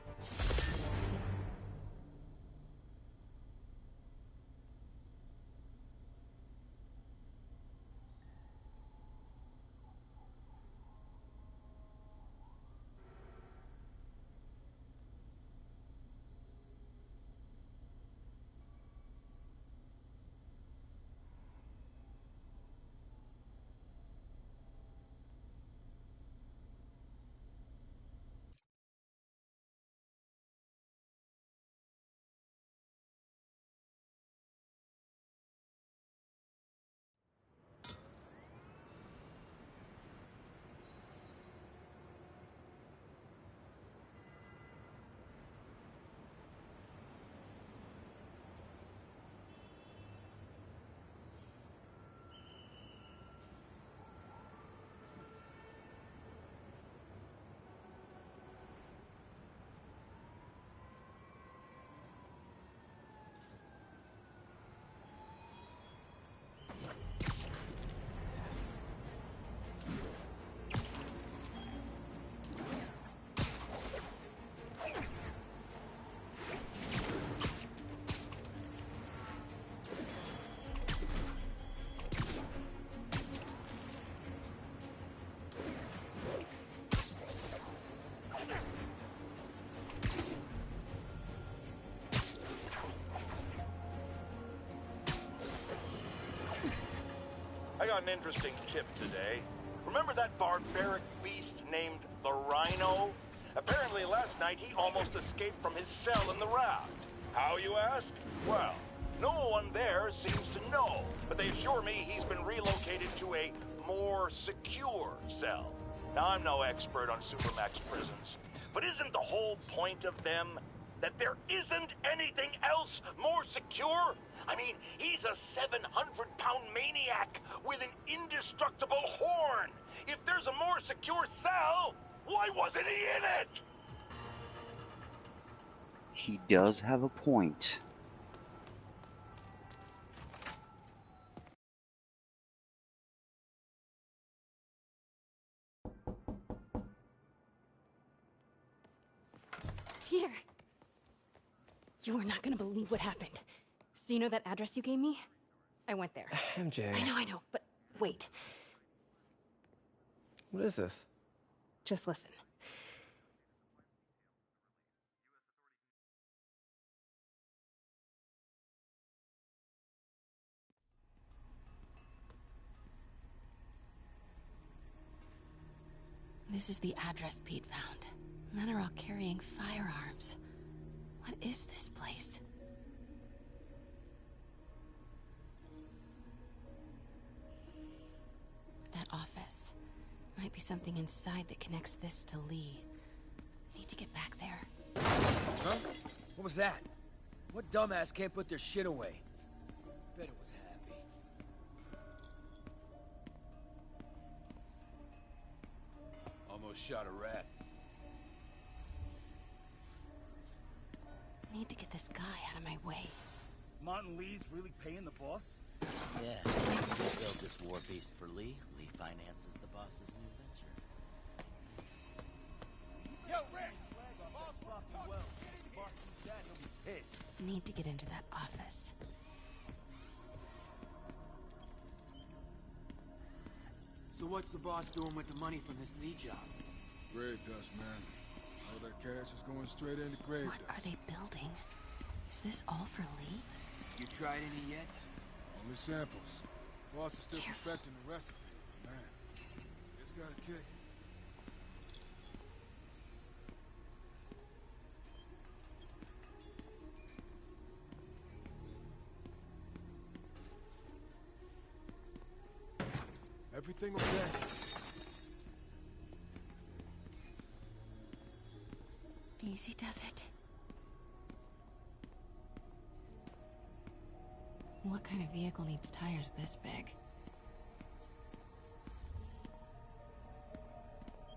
I got an interesting tip today. Remember that barbaric beast named the Rhino? Apparently last night he almost escaped from his cell in the raft. How, you ask? Well, no one there seems to know, but they assure me he's been relocated to a more secure cell. Now, I'm no expert on Supermax prisons, but isn't the whole point of them that there isn't anything else more secure? I mean, he's a 700-pound maniac with an indestructible horn. If there's a more secure cell, why wasn't he in it? He does have a point. Here. You are not gonna believe what happened. So you know that address you gave me? I went there. MJ. I know, but wait. What is this? Just listen. This is the address Pete found. Men are all carrying firearms. What is this place? That office. Might be something inside that connects this to Lee. Need to get back there. Huh? What was that? What dumbass can't put their shit away? Bet it was happy. Almost shot a rat. Need to get this guy out of my way. Martin Lee's really paying the boss? Yeah, we built this war beast for Lee. Lee finances the boss's new venture. Yo, Rick! Boss fucking well. Boss sees that, he'll be pissed. Need to get into that office. So what's the boss doing with the money from this Lee job? Grave dust, man. All that cash is going straight into grave What dust. are they building? Is this all for Lee? You tried any yet? Only samples. Boss is still perfecting the recipe, but man, it's got a kick. Everything okay? Easy does it. What kind of vehicle needs tires this big?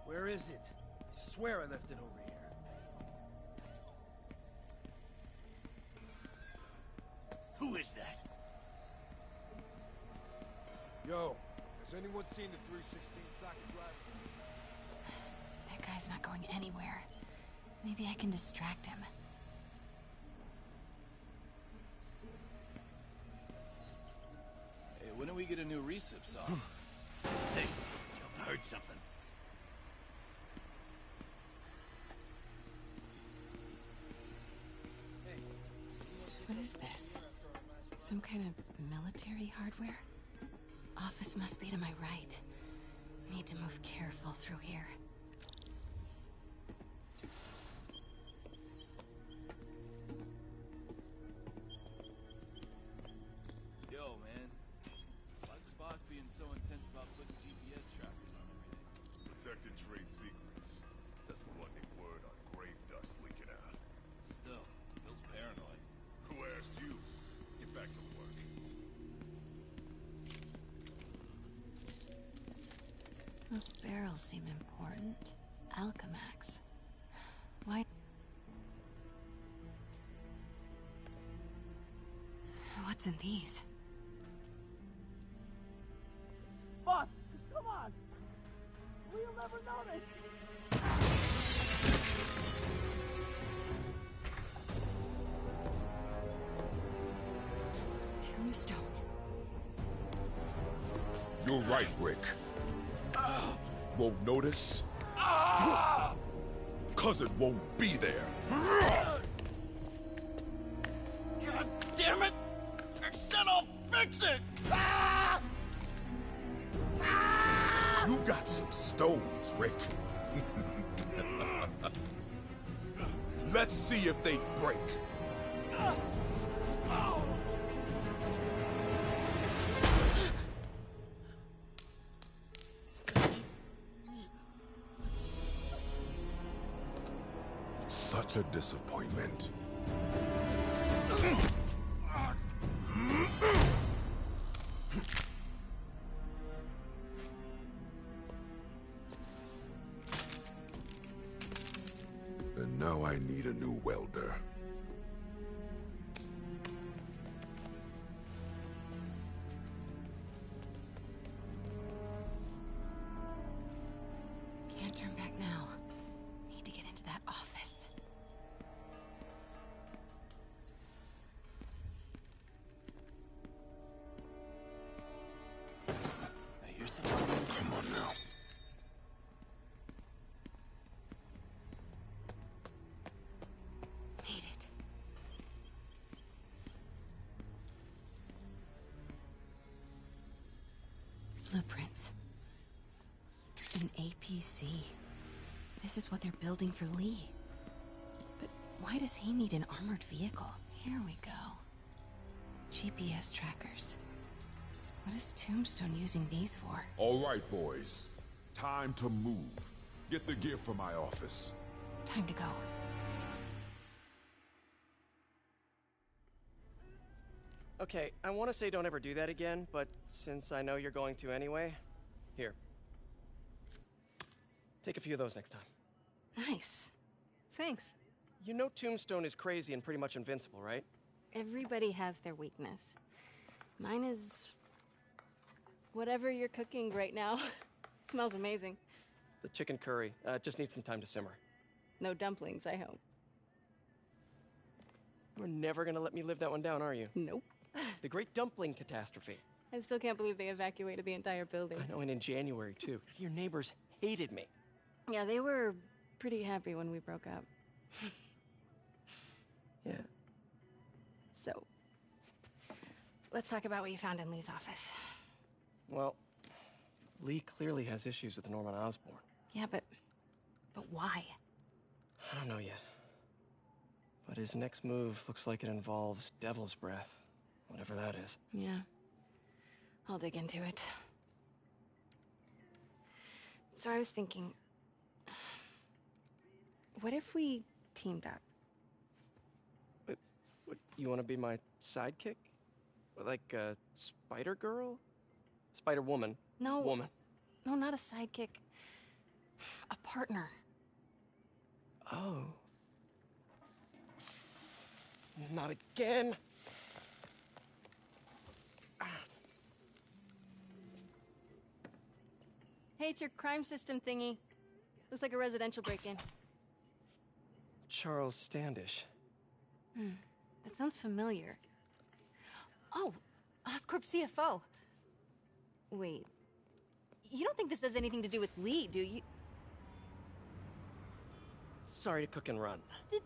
Where is it? I swear I left it over here. Who is that? Yo, has anyone seen the 316 socket driver? That guy's not going anywhere. Maybe I can distract him. Hey, when do we get a new recip song? Hey, I heard something. What is this? Some kind of military hardware? Office must be to my right. Need to move careful through here. Yo, man. Why's the boss being so intense about putting GPS trackers on everything? Protected trade secrets. Doesn't want any word on grave dust leaking out. Still, feels paranoid. Who asked you? Get back to work. Those barrels seem important. Alchemax. Why? What's in these? Boss, come on! We'll never notice! Tombstone. You're right, Rick. Won't notice? Cause it won't be there. God damn it! I said I'll fix it! You got some stones, Rick. Let's see if they break. Such a disappointment. And now I need a new welder. APC. This is what they're building for Lee. But why does he need an armored vehicle? Here we go. GPS trackers. What is Tombstone using these for? All right, boys. Time to move. Get the gear from my office. Time to go. Okay, I want to say don't ever do that again, but since I know you're going to anyway, here. Take a few of those next time. Nice. Thanks. You know Tombstone is crazy and pretty much invincible, right? Everybody has their weakness. Mine is... whatever you're cooking right now. It smells amazing. The chicken curry. Just needs some time to simmer. No dumplings, I hope. You're never gonna let me live that one down, are you? Nope. The Great Dumpling Catastrophe. I still can't believe they evacuated the entire building. I know, and in January, too. Your neighbors hated me. Yeah, they were pretty happy when we broke up. Yeah. So, let's talk about what you found in Lee's office. Well, Lee clearly has issues with Norman Osborn. Yeah, but why? I don't know yet. But his next move looks like it involves Devil's Breath. Whatever that is. Yeah. I'll dig into it. So I was thinking... what if we teamed up? What, you want to be my sidekick? Like a Spider Girl? Spider Woman? No. Woman. No, not a sidekick. A partner. Oh. Not again. Hey, it's your crime system thingy. Looks like a residential break-in. Charles Standish. That sounds familiar. Oh, Oscorp CFO. Wait. You don't think this has anything to do with Lee, do you? Sorry to cook and run. Did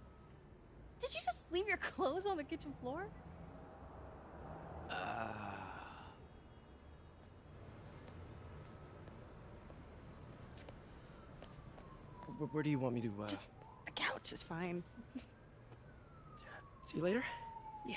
you just leave your clothes on the kitchen floor? Where do you want me to, Just the couch is fine. See you later? Yeah.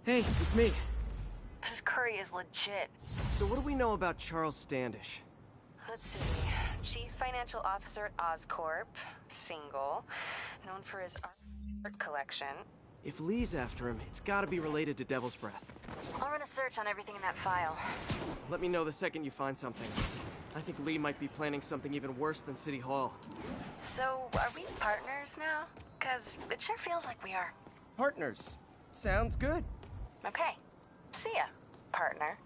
Hey, it's me. This curry is legit. So what do we know about Charles Standish? Let's see. Chief Financial Officer at Oscorp. Single. Known for his art collection. If Lee's after him, it's gotta be related to Devil's Breath. I'll run a search on everything in that file. Let me know the second you find something. I think Lee might be planning something even worse than City Hall. So, are we partners now? 'Cause it sure feels like we are. Partners. Sounds good. Okay. See ya, partner.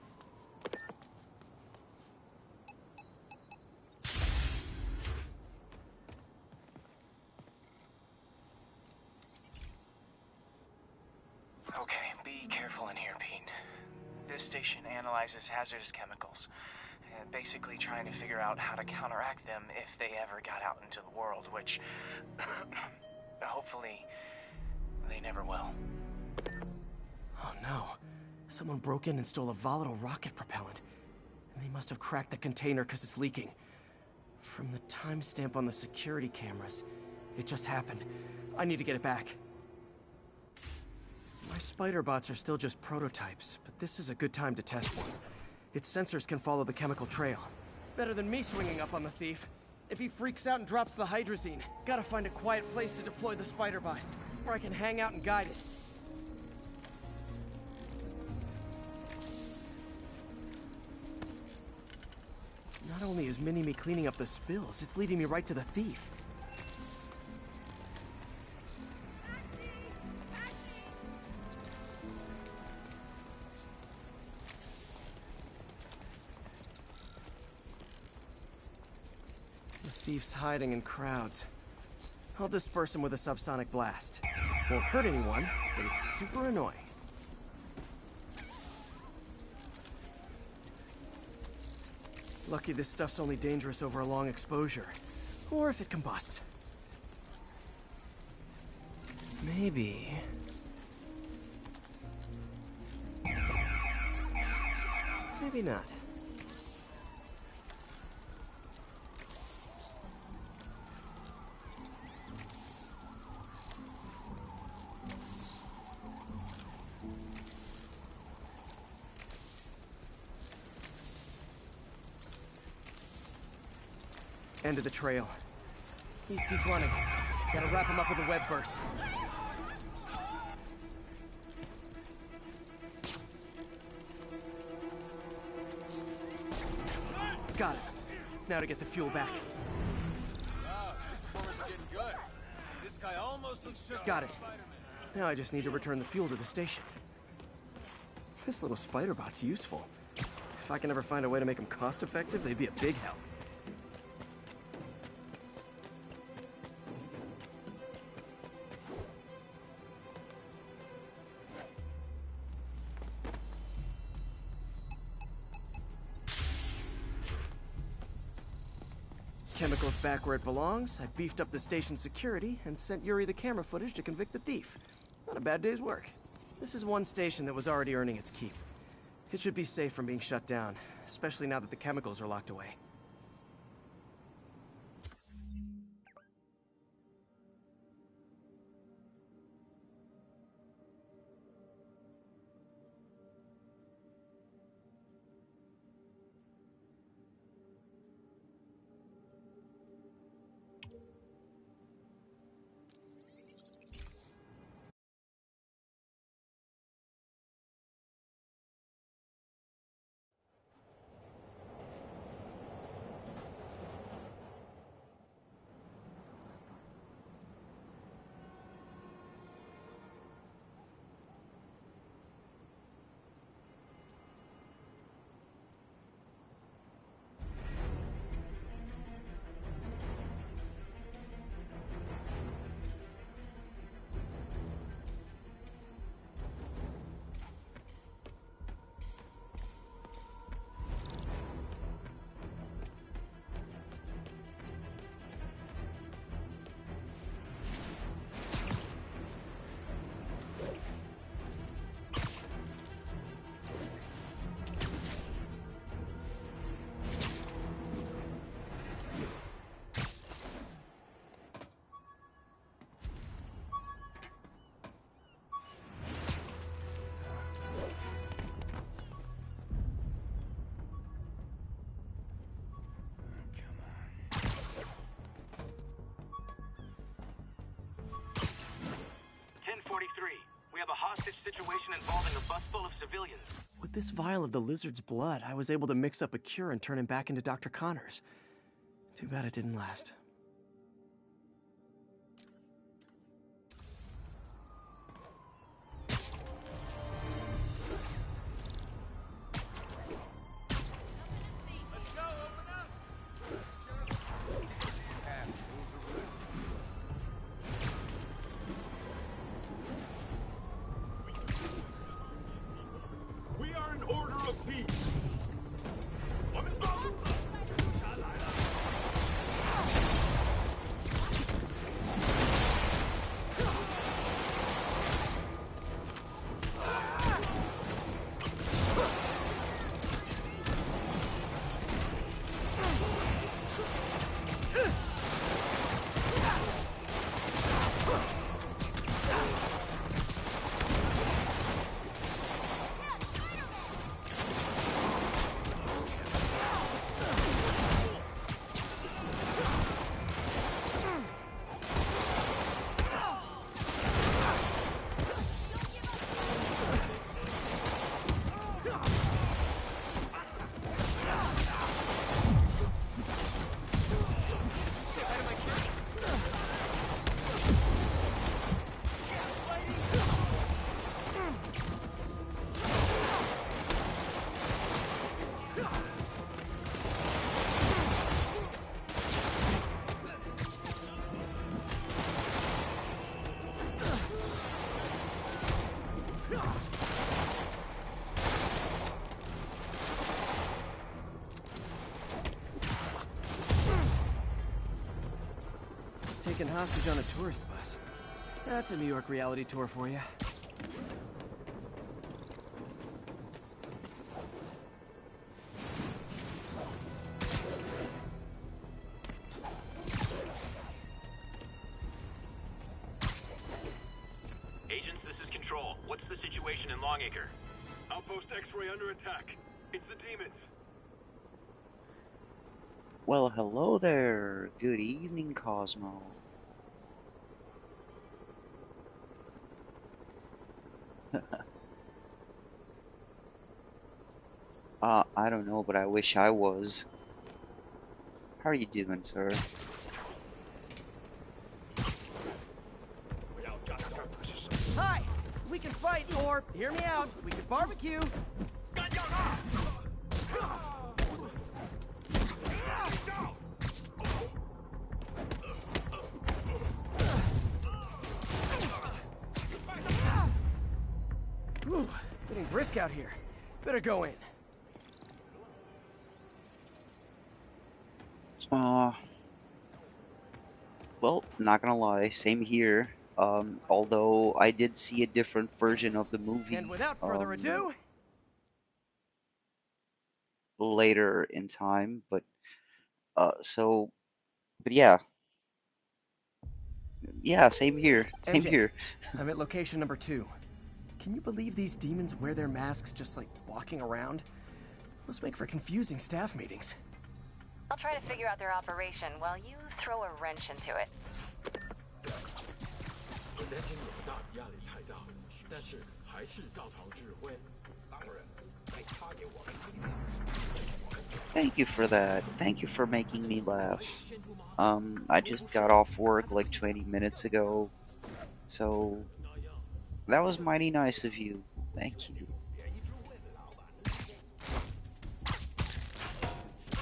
Okay, be careful in here, Pete. This station analyzes hazardous chemicals, basically trying to figure out how to counteract them if they ever got out into the world, which hopefully they never will. Oh no. Someone broke in and stole a volatile rocket propellant. And they must have cracked the container because it's leaking. From the timestamp on the security cameras, it just happened. I need to get it back. My spider bots are still just prototypes, but this is a good time to test one. Its sensors can follow the chemical trail. Better than me swinging up on the thief. If he freaks out and drops the hydrazine, gotta find a quiet place to deploy the spider bot, where I can hang out and guide it. Not only is Mini-Me cleaning up the spills, it's leading me right to the thief. The thief's hiding in crowds. I'll disperse him with a subsonic blast. Won't hurt anyone, but it's super annoying. Lucky this stuff's only dangerous over a long exposure. Or if it combusts. Maybe... maybe not. End of the trail. He's running. Gotta wrap him up with a web burst. Got it. Now to get the fuel back. Wow, these bullets are getting good. This guy almost looks just Got like it. Spider-Man. Now I just need to return the fuel to the station. This little spider bot's useful. If I can ever find a way to make them cost-effective, they'd be a big help. Chemicals back where it belongs. I beefed up the station's security and sent Yuri the camera footage to convict the thief. Not a bad day's work. This is one station that was already earning its keep. It should be safe from being shut down, especially now that the chemicals are locked away. We have a hostage situation involving a bus full of civilians. With this vial of the lizard's blood, I was able to mix up a cure and turn him back into Dr. Connors. Too bad it didn't last. We are an order of peace. taken hostage on a tourist bus. That's a New York reality tour for you. Agents, this is Control. What's the situation in Longacre? Outpost X-Ray under attack. It's the demons. Well, hello there. Good evening, Cosmo. I don't know, but I wish I was. How are you doing, sir? Hi! We can fight, or, hear me out, we can barbecue! Whew, getting brisk out here. Better go in. Well, not gonna lie, same here. Although I did see a different version of the movie. And without further ado, later in time, but yeah. Yeah, same here. Same MJ, here. I'm at location number 2. Can you believe these demons wear their masks just like walking around? Must make for confusing staff meetings. I'll try to figure out their operation while you throw a wrench into it. 人间老大压力太大，但是还是照常指挥。当然，还差给我们一点。Thank you for that. Thank you for making me laugh. I just got off work like 20 minutes ago, so that was mighty nice of you. Thank you.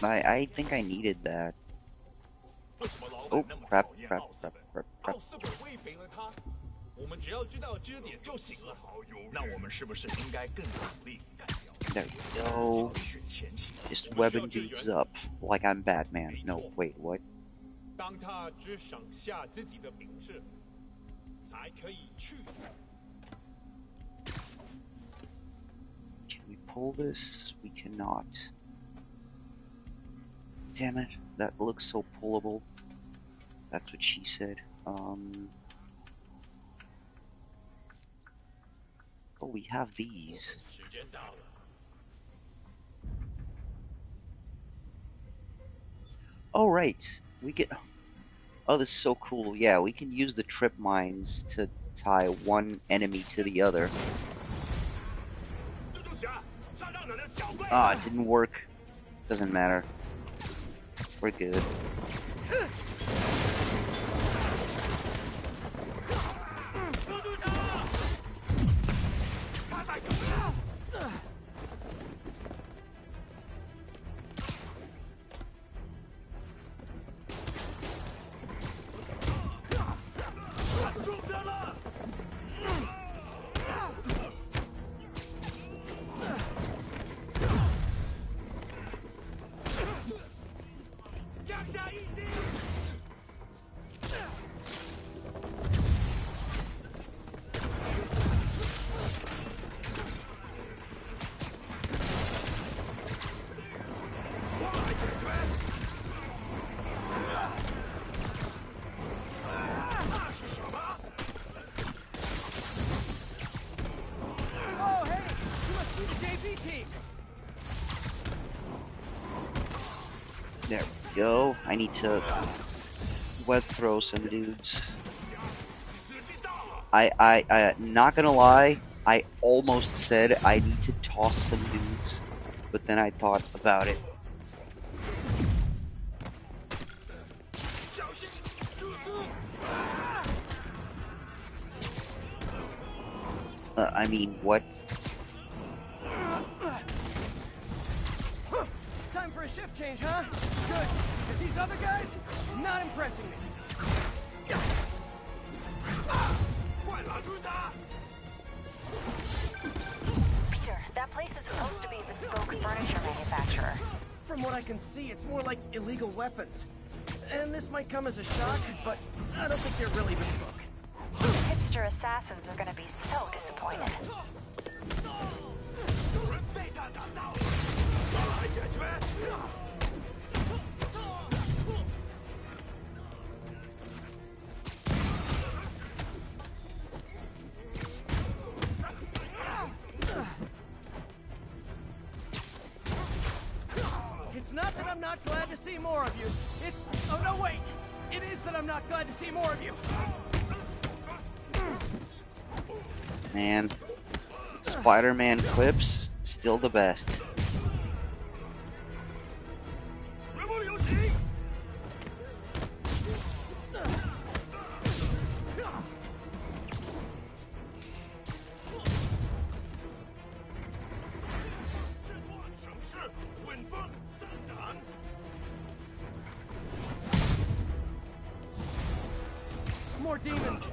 I think I needed that. Oh, crap. 我们只要知道支点就行了。那我们是不是应该更努力干掉？ There we go. Just webbing dudes up like I'm Batman. No, wait, what? 当他只省下自己的名字，才可以去。 Can we pull this? We cannot. Damn it, that looks so pullable. That's what she said. Oh, we have these. Oh, right. We get... Oh, this is so cool. Yeah, we can use the trip mines to tie one enemy to the other. Ah, it didn't work. Doesn't matter. We're good. There we go. I need to web throw some dudes. I not gonna lie, I almost said I need to toss some dudes, but then I thought about it. I mean, what? Time for a shift change, huh? Good, because these other guys, not impressing me. Peter, that place is supposed to be a bespoke furniture manufacturer. From what I can see, it's more like illegal weapons. And this might come as a shock, but I don't think they're really bespoke. Hipster assassins are gonna be so disappointed. It's not that I'm not glad to see more of you. It's... Oh, no, wait! It is that I'm not glad to see more of you. Man, Spider-Man quips, still the best. More demons.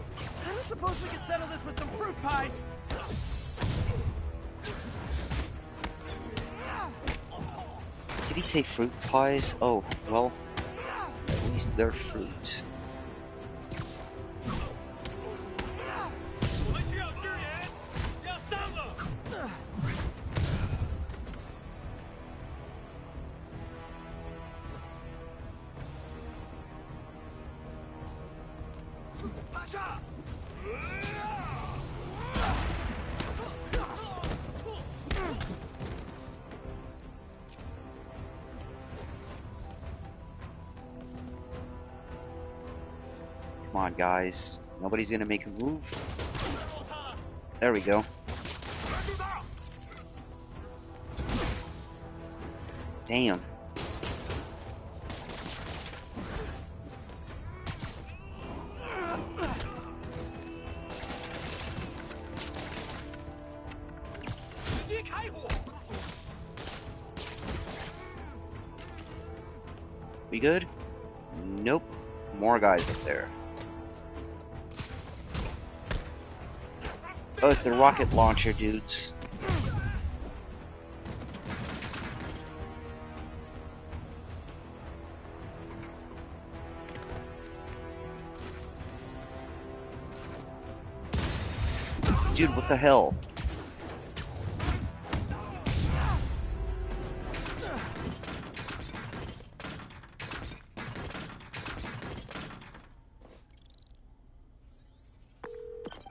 I don't suppose we could settle this with some fruit pies. Did he say fruit pies? Oh, well, at least they're fruit. Come on, guys. Nobody's gonna make a move. There we go. Damn. We good? Nope. More guys up there. Oh, it's the rocket launcher dudes. Dude, what the hell?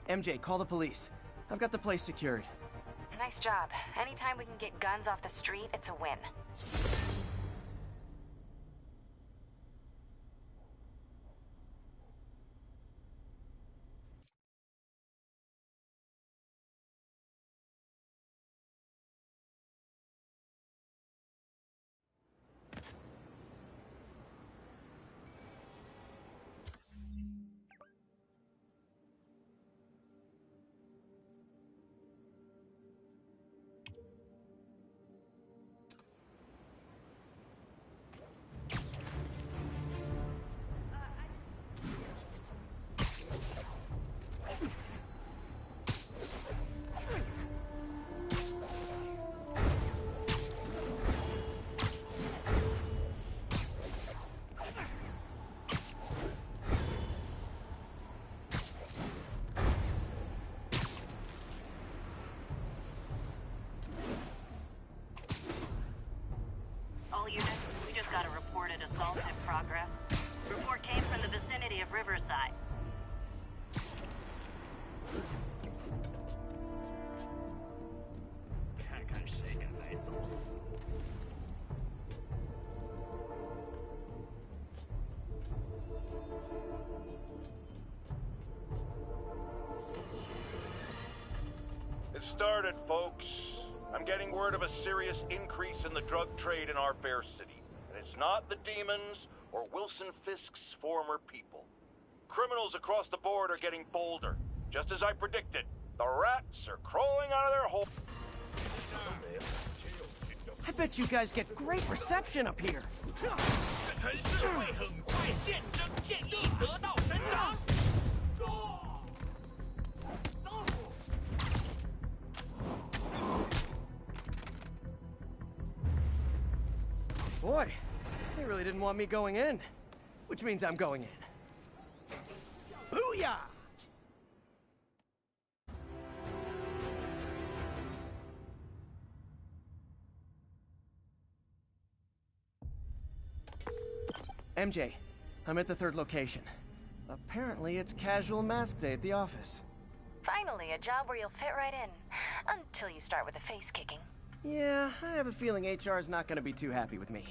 MJ, call the police. I've got the place secured. Nice job. Anytime we can get guns off the street, it's a win. All units, we just got a reported assault in progress. Report came from the vicinity of Riverside. It started, folks. I'm getting word of a serious increase in the drug trade in our fair city. And it's not the demons or Wilson Fisk's former people. Criminals across the board are getting bolder. Just as I predicted, the rats are crawling out of their hole. I bet you guys get great reception up here. Boy, they really didn't want me going in. which means I'm going in. Booyah! MJ, I'm at the third location. Apparently it's casual mask day at the office. Finally, a job where you'll fit right in. Until you start with the face kicking. Yeah, I have a feeling HR's not gonna be too happy with me.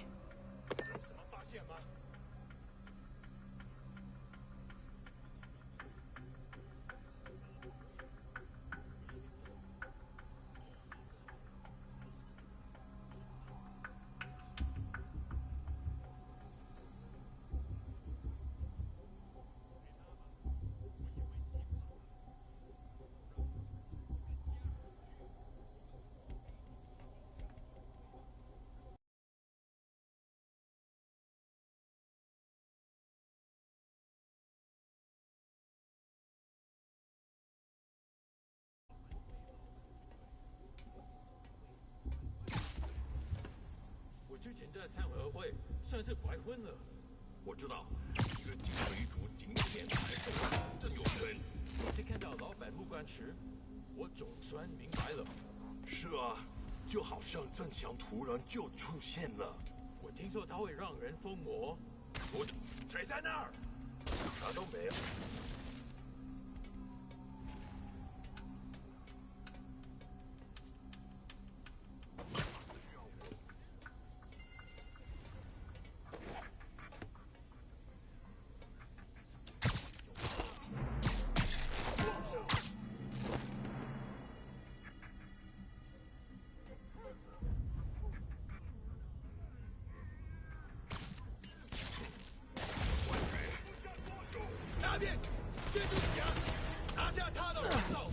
我知道，一个金水煮今天才送来，真有缘。每次看到老板入关时，我总算明白了。是啊，就好像真相突然就出现了。我听说他会让人疯魔。谁在那儿？啥都没有。大便，接住墙，拿下他的人手。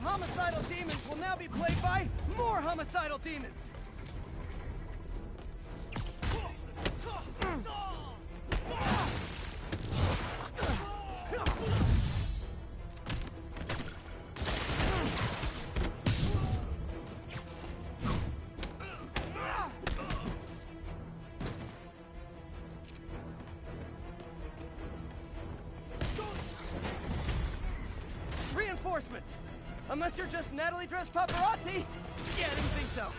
Homicidal demons will now be played by more homicidal demons! Reinforcements! Unless you're just Natalie dressed paparazzi? Yeah, I didn't think so.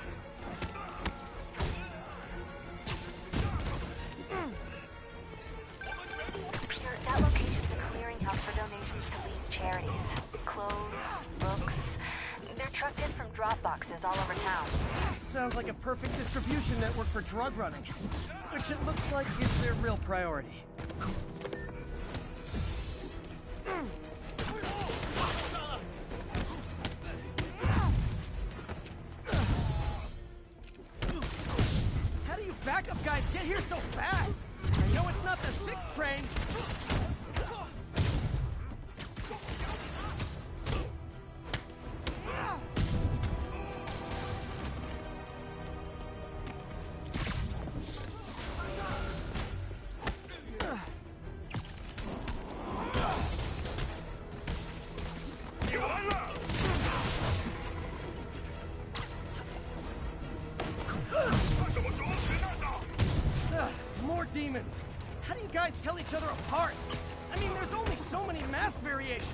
Peter, that location's a clearinghouse for donations to Lee's charities. Clothes, books. They're trucked in from drop boxes all over town. Sounds like a perfect distribution network for drug running, which it looks like is their real priority. Backup guys get here so fast! I know it's not the 6th train! weapons. How do you guys tell each other apart? I mean, there's only so many mask variations.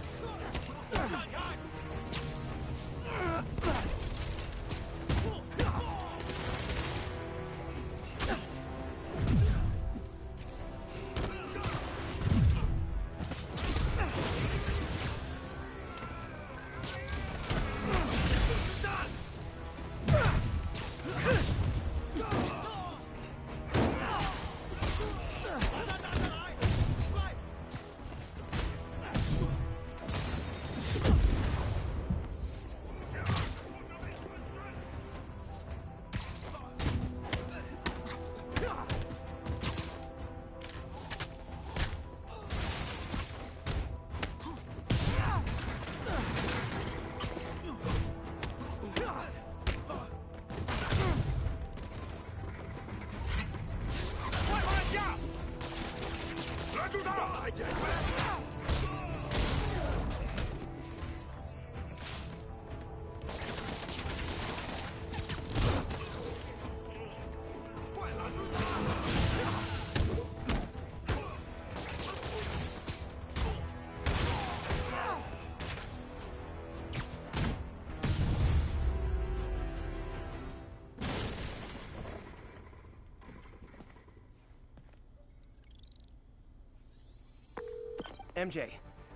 MJ,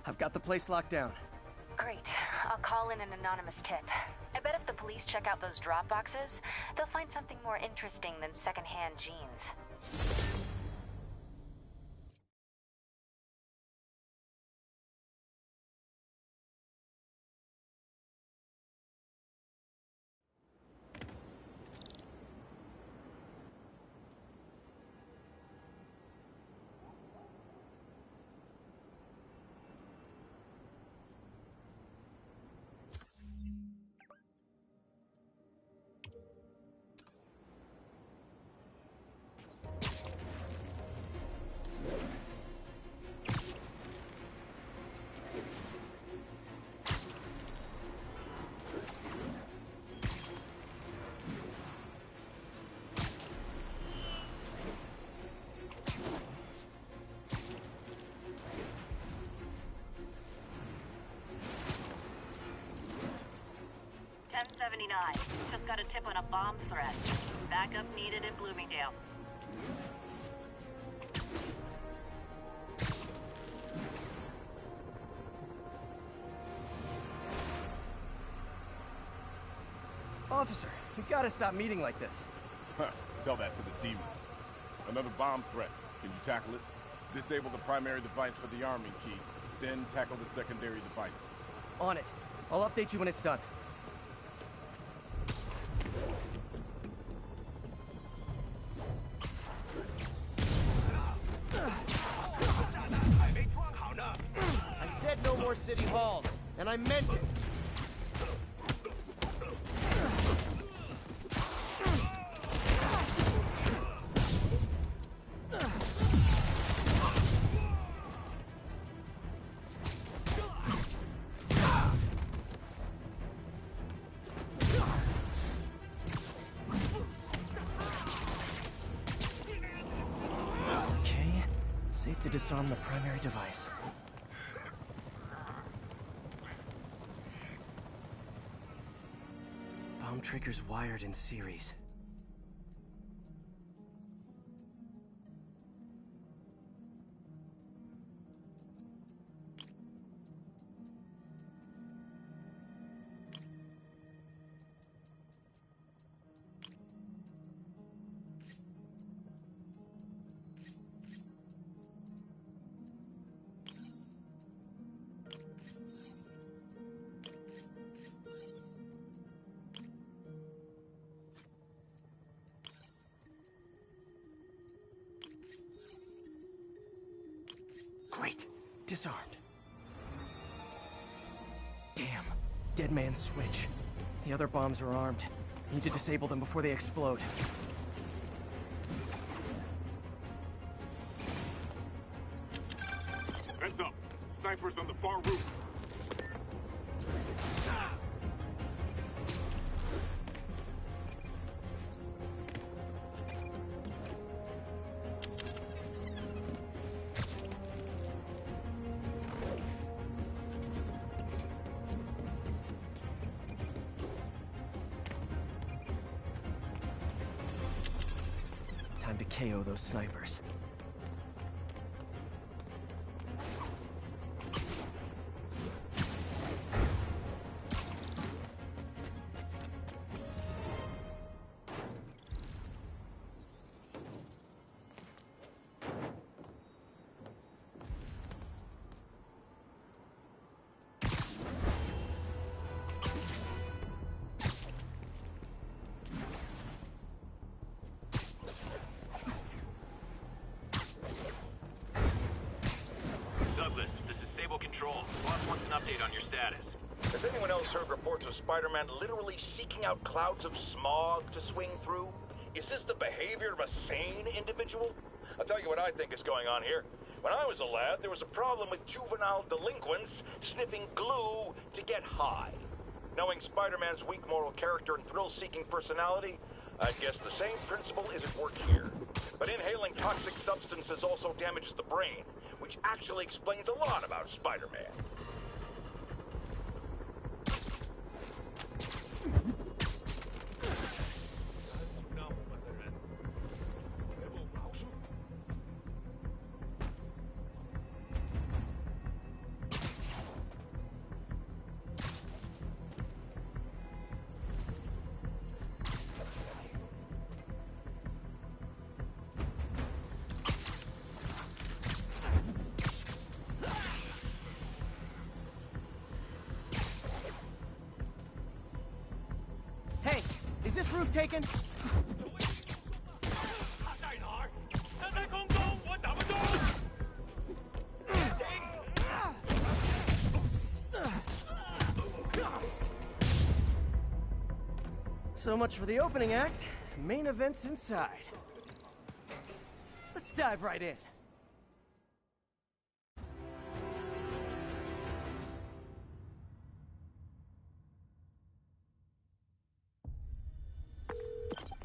I've got the place locked down. Great. I'll call in an anonymous tip. I bet if the police check out those drop boxes, they'll find something more interesting than secondhand jeans. Just got a tip on a bomb threat. Backup needed in Bloomingdale. Officer, you gotta stop meeting like this. Tell that to the demon. Another bomb threat. Can you tackle it? Disable the primary device for the arming key, then tackle the secondary devices. On it. I'll update you when it's done. I said no more city halls, and I meant it. Okay, safe to disarm the primary device. Bomb triggers wired in series. Great. Disarmed. Damn. Dead man's switch. The other bombs are armed. Need to disable them before they explode. Heads up. Snipers on the far roof. Time to KO those snipers. Has anyone else heard reports of Spider-Man literally seeking out clouds of smog to swing through? Is this the behavior of a sane individual? I'll tell you what I think is going on here. When I was a lad, there was a problem with juvenile delinquents sniffing glue to get high. Knowing Spider-Man's weak moral character and thrill-seeking personality, I guess the same principle is at work here. But inhaling toxic substances also damages the brain, which actually explains a lot about Spider-Man. Hey, is this roof taken? So much for the opening act. Main event's inside. Let's dive right in.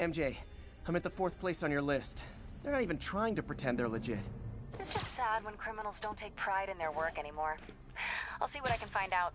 MJ, I'm at the 4th place on your list. They're not even trying to pretend they're legit. It's just sad when criminals don't take pride in their work anymore. I'll see what I can find out.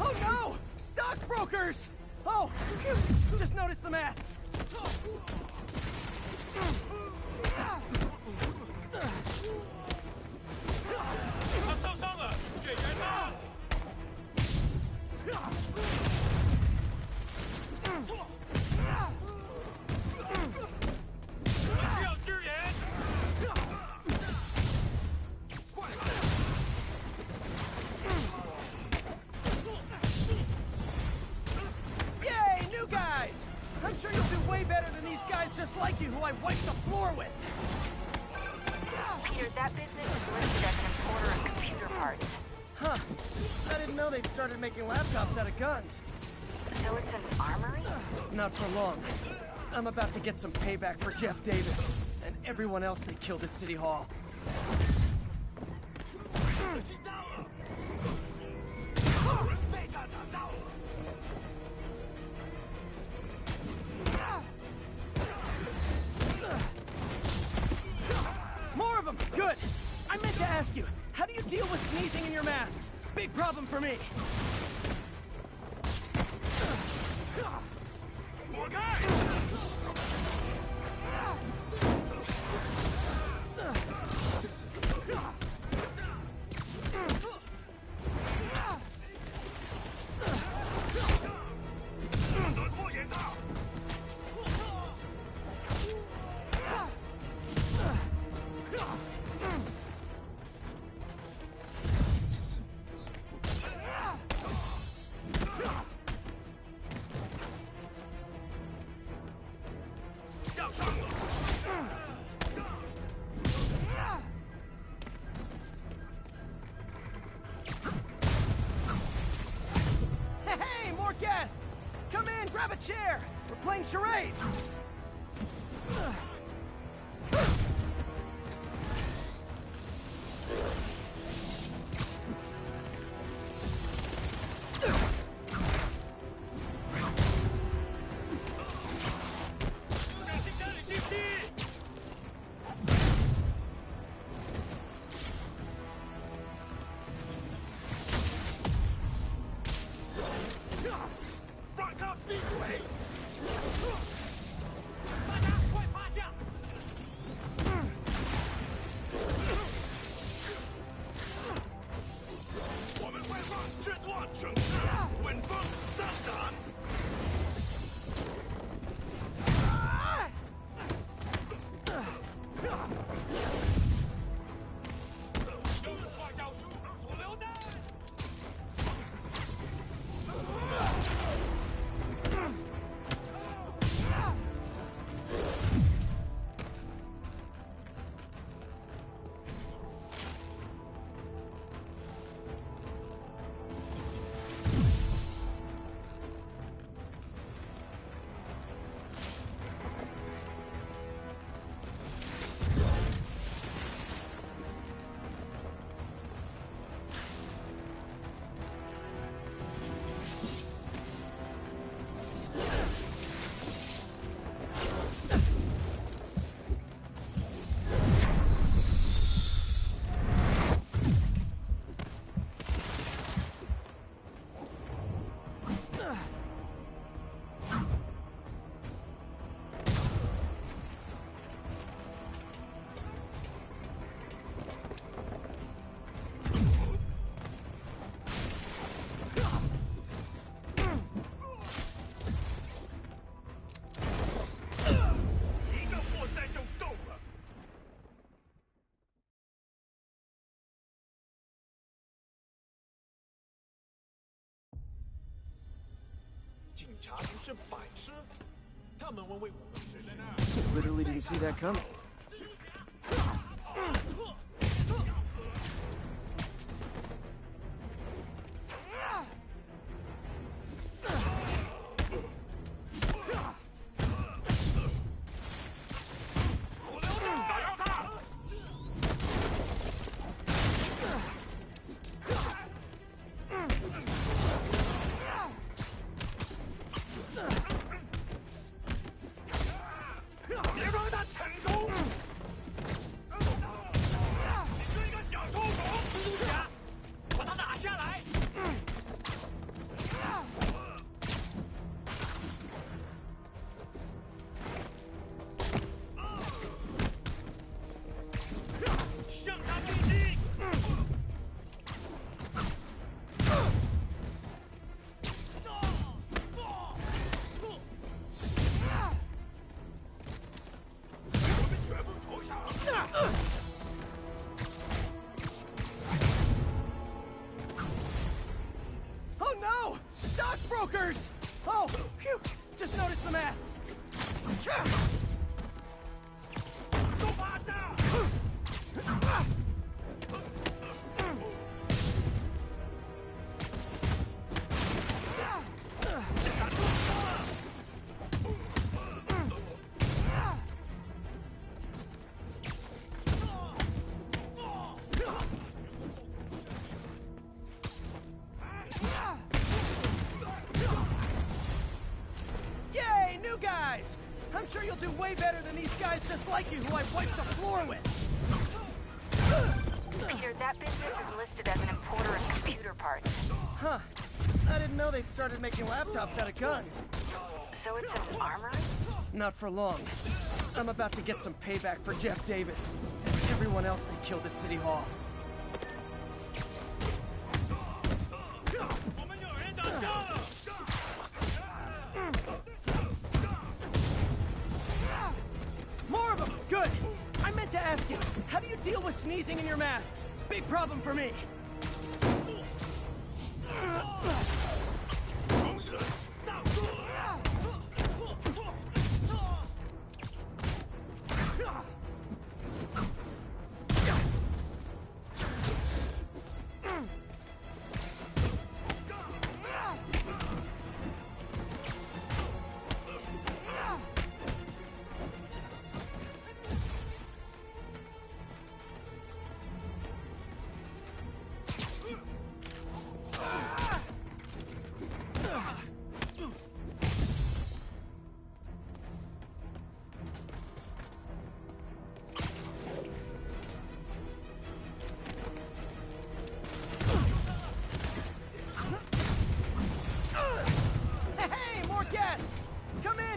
Oh no! Stockbrokers! Oh, phew. Just noticed the masks. Yay, new guys! I'm sure you'll do way better than these guys just like you who I wiped the floor with. Peter, that business is listed as an importer of computer parts. Huh. I didn't know they'd started making laptops out of guns. So it's an armory? Not for long. I'm about to get some payback for Jeff Davis and everyone else they killed at City Hall. ask you, how do you deal with sneezing in your masks? Big problem for me. Hey, more guests! Come in, grab a chair! We're playing charades! Literally didn't see that coming. Stockbrokers! Oh, phew! Just noticed the masks. Yay, new guys! I'm sure you'll do way better than these guys just like you who I wiped the floor with. Peter, that business is listed as an importer of computer parts. Huh. I didn't know they'd started making laptops out of guns. So it's an armory? Not for long. I'm about to get some payback for Jeff Davis and everyone else they killed at City Hall. More of them! Good! I meant to ask you, how do you deal with sneezing in your masks? Big problem for me.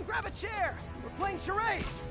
Grab a chair! We're playing charades!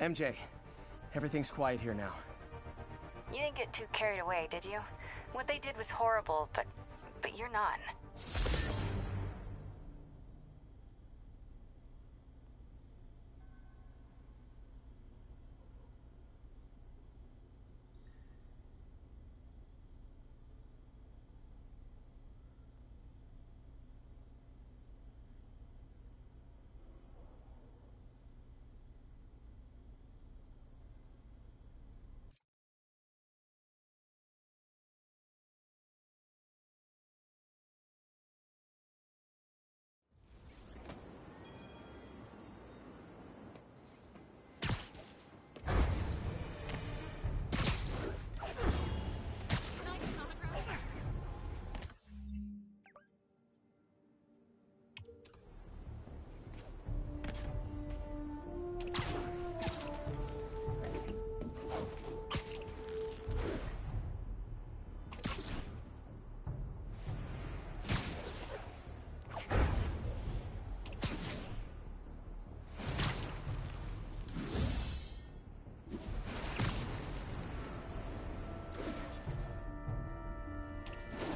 MJ, everything's quiet here now. You didn't get too carried away, did you? What they did was horrible, but you're not.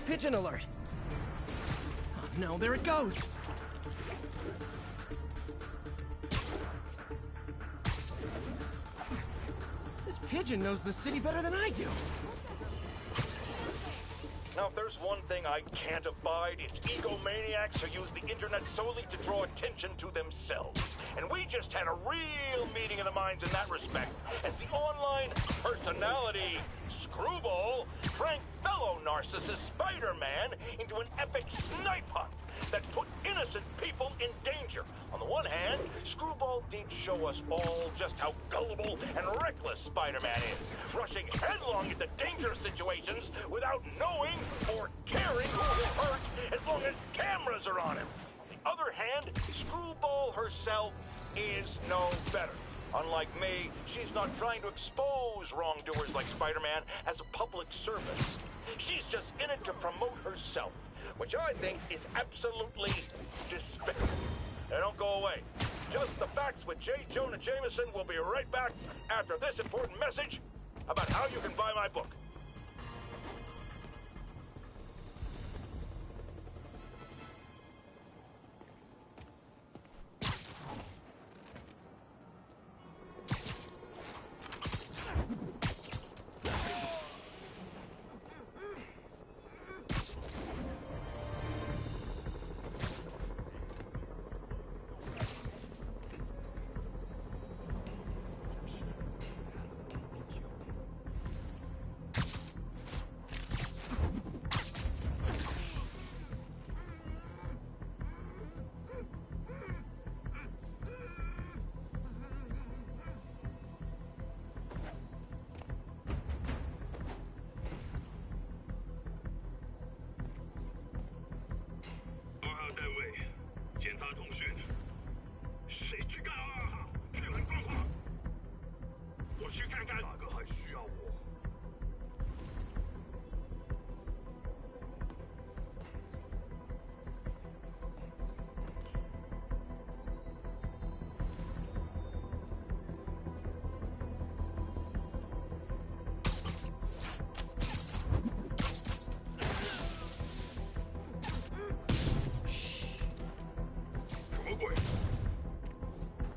Pigeon alert! Oh no, there it goes! This pigeon knows the city better than I do! Now, if there's one thing I can't abide, it's egomaniacs who use the internet solely to draw attention to themselves. And we just had a real meeting of the minds in that respect, as the online personality Screwball franked fellow narcissist Spider-Man into an epic snipe hunt that put innocent people in danger. On the one hand, Screwball did show us all just how gullible and reckless Spider-Man is, rushing headlong into dangerous situations without knowing or caring who will hurt as long as cameras are on him. On the other hand, Screwball herself is no better. Unlike me, she's not trying to expose wrongdoers like Spider-Man as a public service. She's just in it to promote herself, which I think is absolutely despicable. Now don't go away. Just the Facts with J. Jonah Jameson will be right back after this important message about how you can buy my book.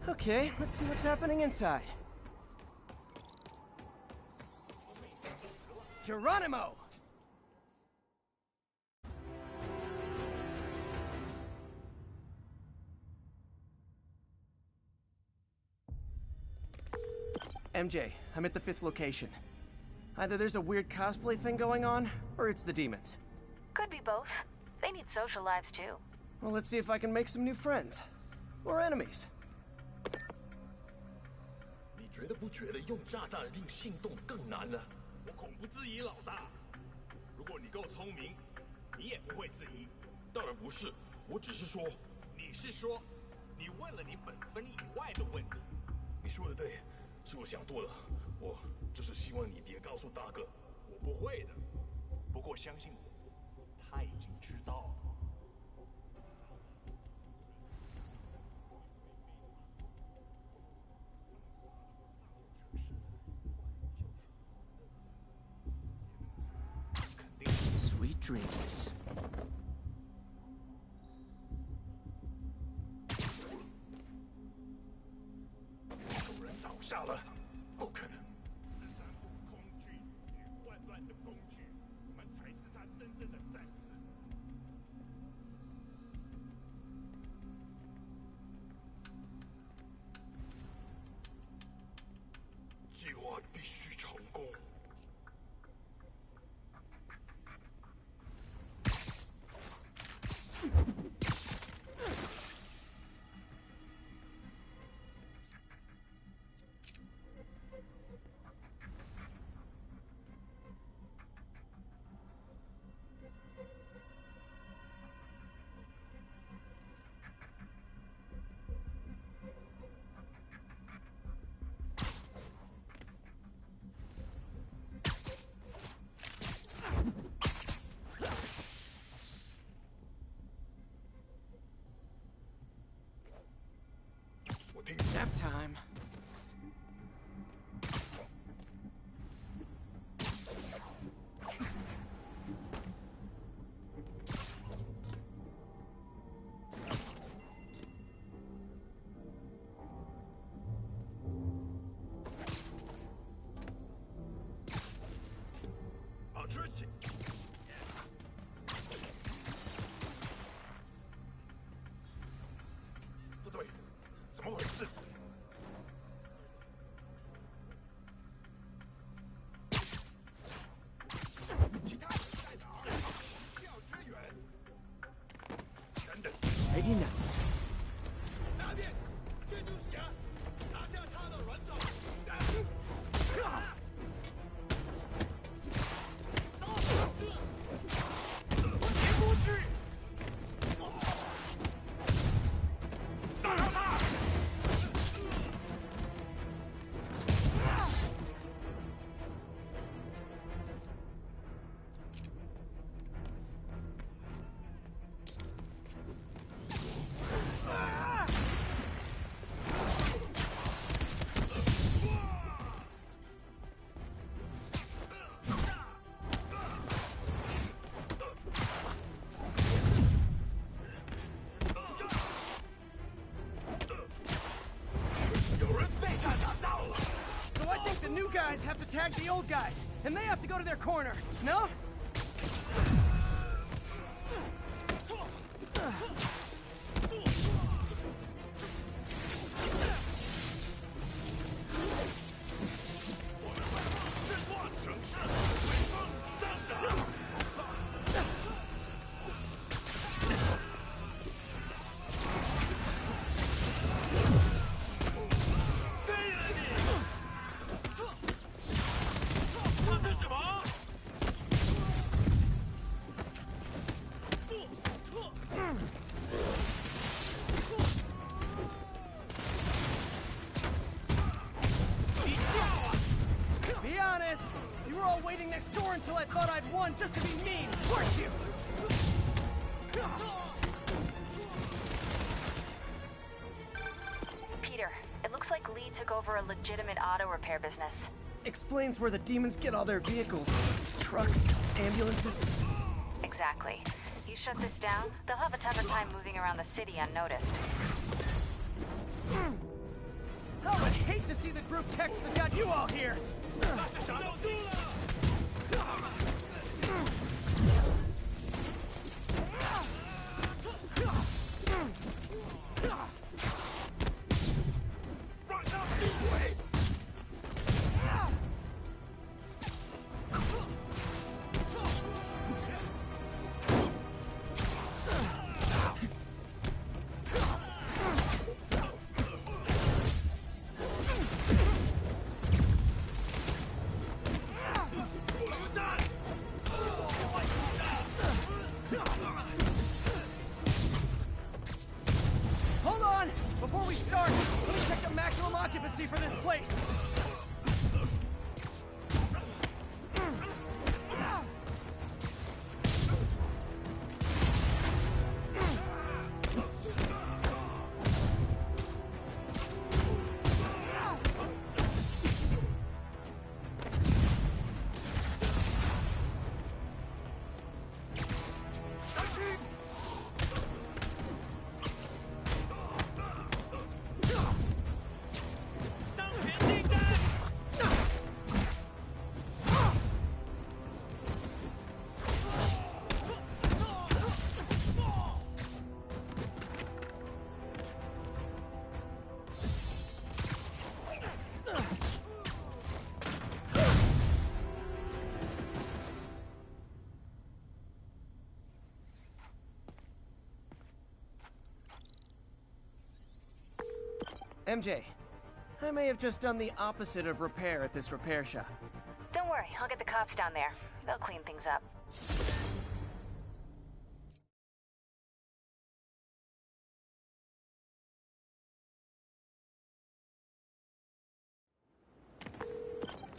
Okay, let's see what's happening inside. Geronimo! MJ, I'm at the 5th location. Either there's a weird cosplay thing going on, or it's the demons. Could be both. They need social lives too. Well, let's see if I can make some new friends. Or enemies. 你觉得不觉得用炸弹令心动更难呢？我恐不质疑老大。如果你够聪明，你也不会质疑。当然不是，我只是说，你是说，你问了你本分以外的问题。你说的对，是我想多了。我只是希望你别告诉大哥。我不会的，不过相信我，他已经知道了。 Sweet dreams. 有人倒下了，不可能。工具与混乱的工具，我们才是他真正的战士。计划必须成功。 Nap time. Отжечь! 不对，怎么回事？ Ready now. 答辩，蜘蛛侠，拿下他的软爪。出去！打他！ new guys have to tag the old guys, and they have to go to their corner, no? Be honest, you were all waiting next door until I thought I'd won just to be mean, weren't you? Peter, it looks like Lee took over a legitimate auto repair business. Explains where the demons get all their vehicles. Trucks, ambulances. Exactly. You shut this down, they'll have a tougher time moving around the city unnoticed. I would hate to see the group text that got you all here. Hold on! Before we start, let me check the maximum occupancy for this place. MJ, I may have just done the opposite of repair at this repair shop. Don't worry, I'll get the cops down there. They'll clean things up.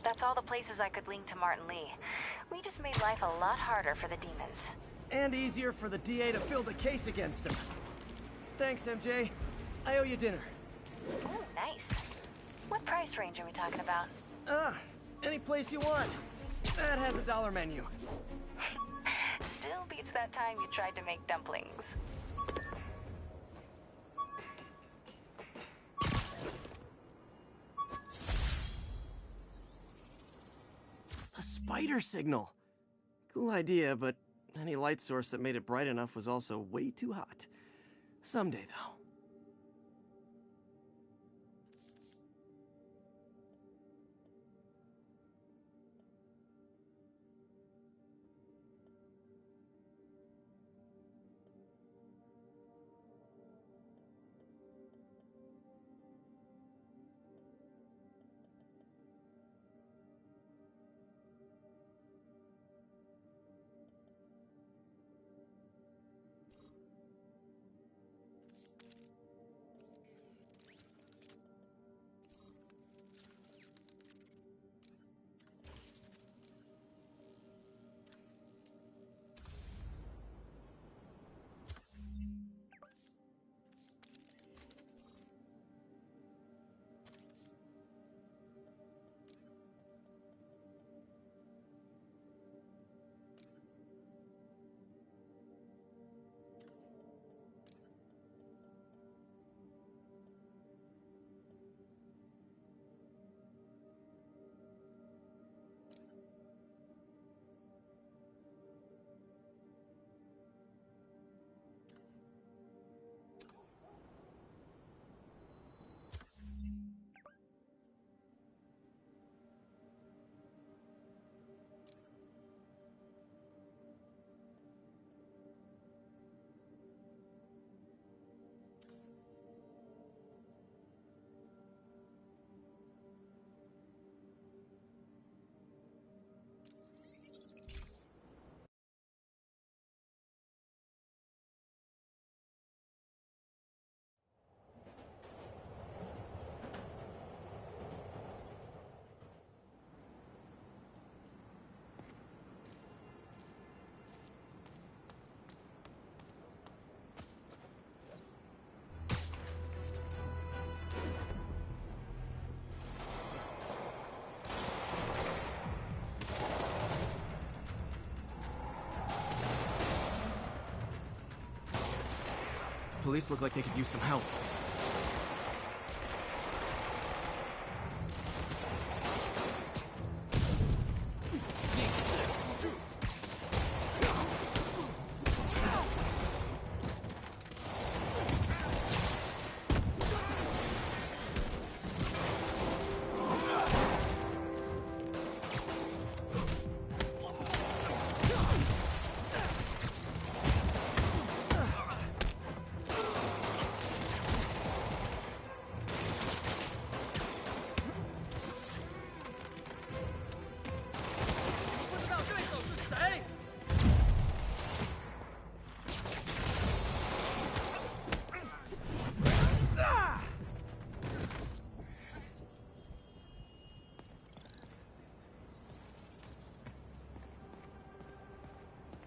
That's all the places I could link to Martin Lee. We just made life a lot harder for the demons. And easier for the DA to build a case against him. Thanks, MJ. I owe you dinner. Ooh, nice. What price range are we talking about? Any place you want. That has a dollar menu. Still beats that time you tried to make dumplings. A spider signal. Cool idea, but any light source that made it bright enough was also way too hot. Someday, though. Police look like they could use some help.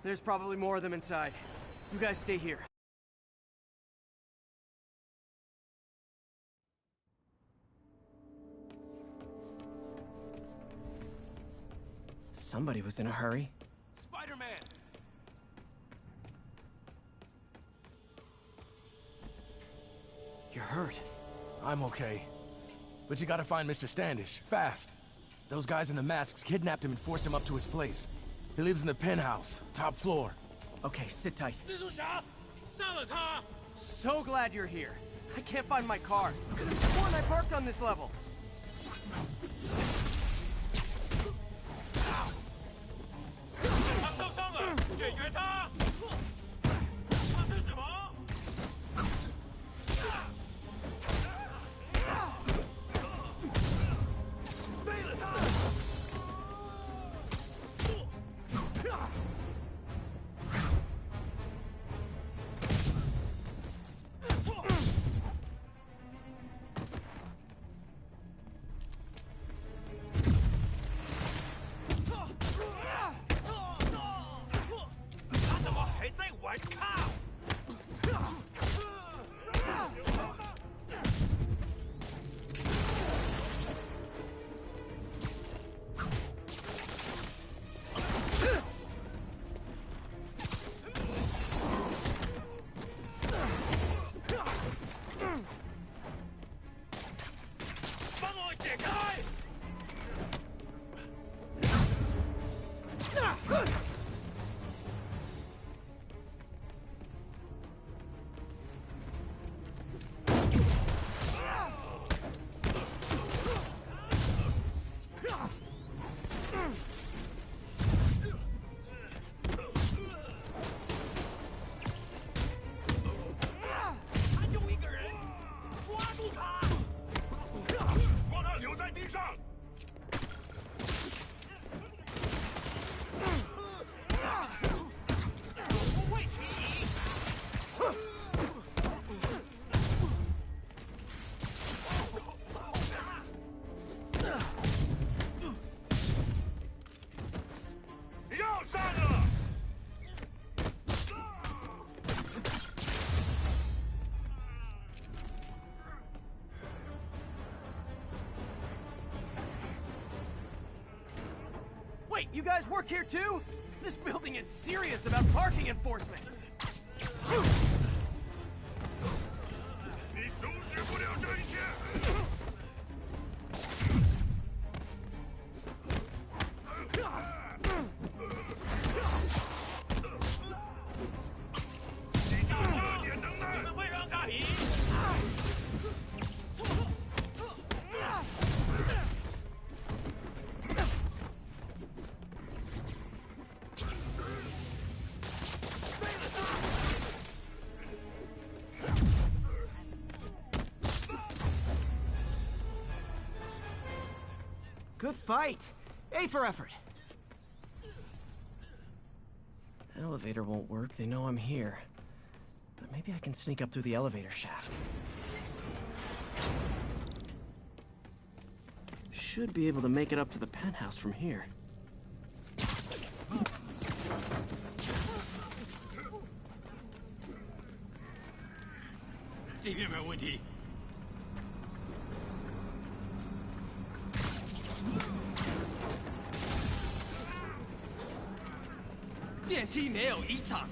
There's probably more of them inside. You guys stay here. Somebody was in a hurry. Spider-Man! You're hurt. I'm okay. But you gotta find Mr. Standish, fast. Those guys in the masks kidnapped him and forced him up to his place. He lives in the penthouse, top floor. Okay, sit tight. So glad you're here. I can't find my car. Could have sworn I parked on this level. Wait, you guys work here too? This building is serious about parking enforcement. Good fight. A for effort. Elevator won't work. They know I'm here. But maybe I can sneak up through the elevator shaft. Should be able to make it up to the penthouse from here. 这边没有问题。电梯没有异常。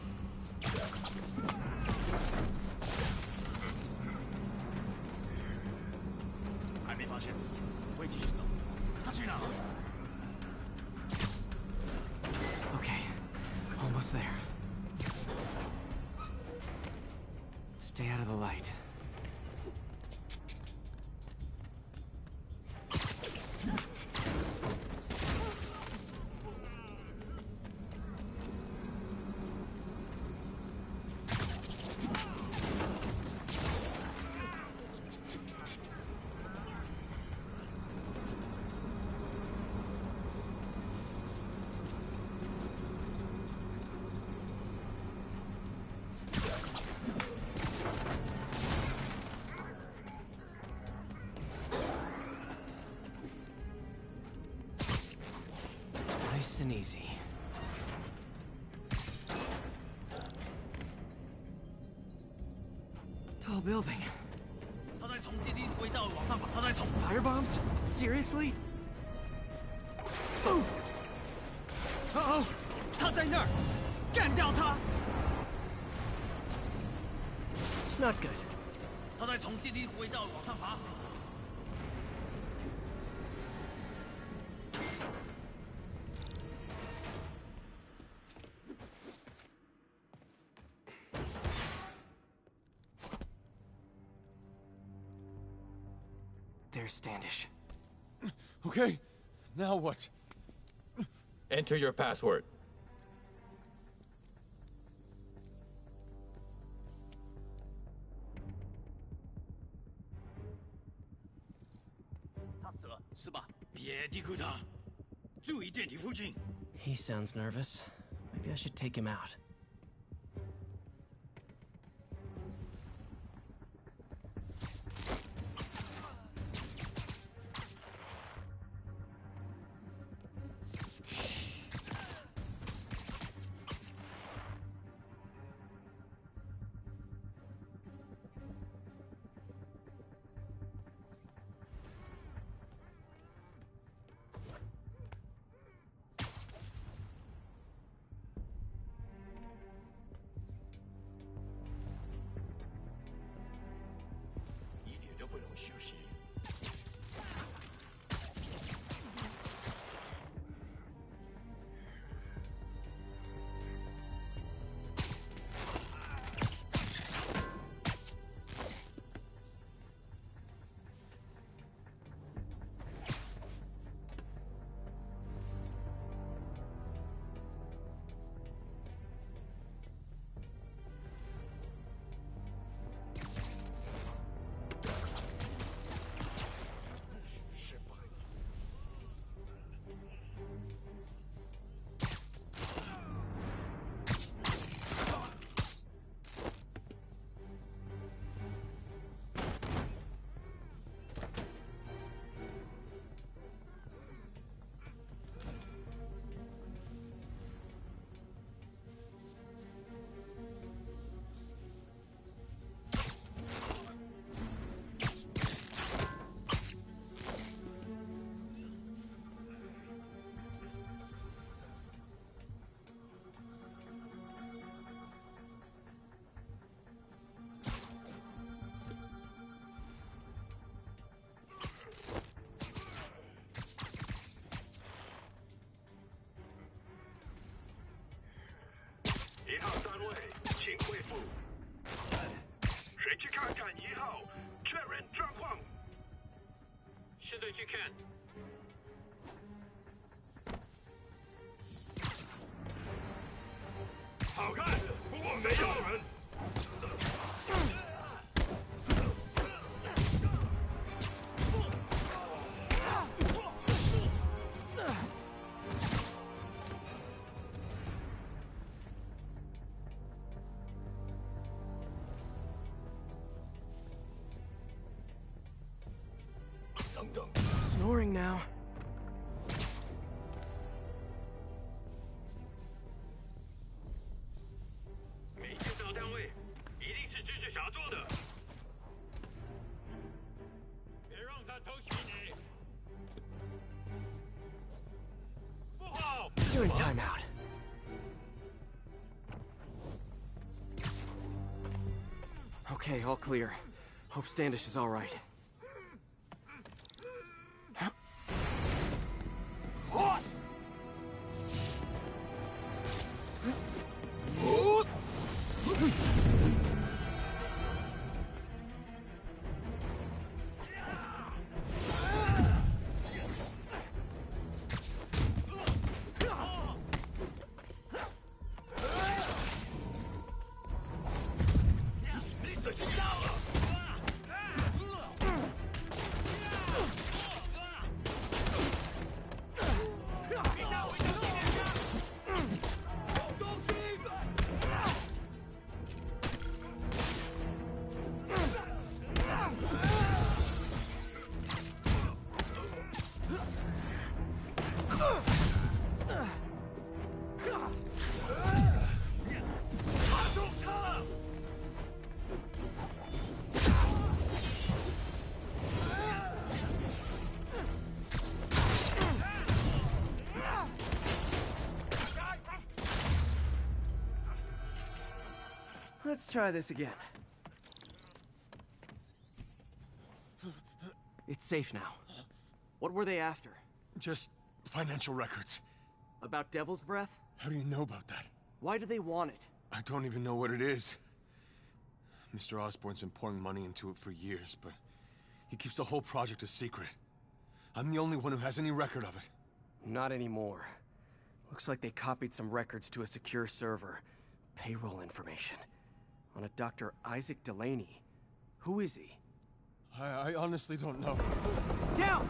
Almost there. Stay out of the light. Nice and easy. Tall building. Firebombs? Seriously? Move! Uh-oh! 他在那儿！干掉他！ It's not good. 他在从地底轨道往上爬。 There's Standish. Okay, now what? Enter your password. He sounds nervous. Maybe I should take him out. Snoring now. You're in timeout. Okay, all clear. Hope Standish is all right. Let's try this again. It's safe now. What were they after? Just financial records. About Devil's Breath? How do you know about that? Why do they want it? I don't even know what it is. Mr. Osborn's been pouring money into it for years, but he keeps the whole project a secret. I'm the only one who has any record of it. Not anymore. Looks like they copied some records to a secure server. Payroll information. On a Dr. Isaac Delaney. Who is he? I honestly don't know. Down!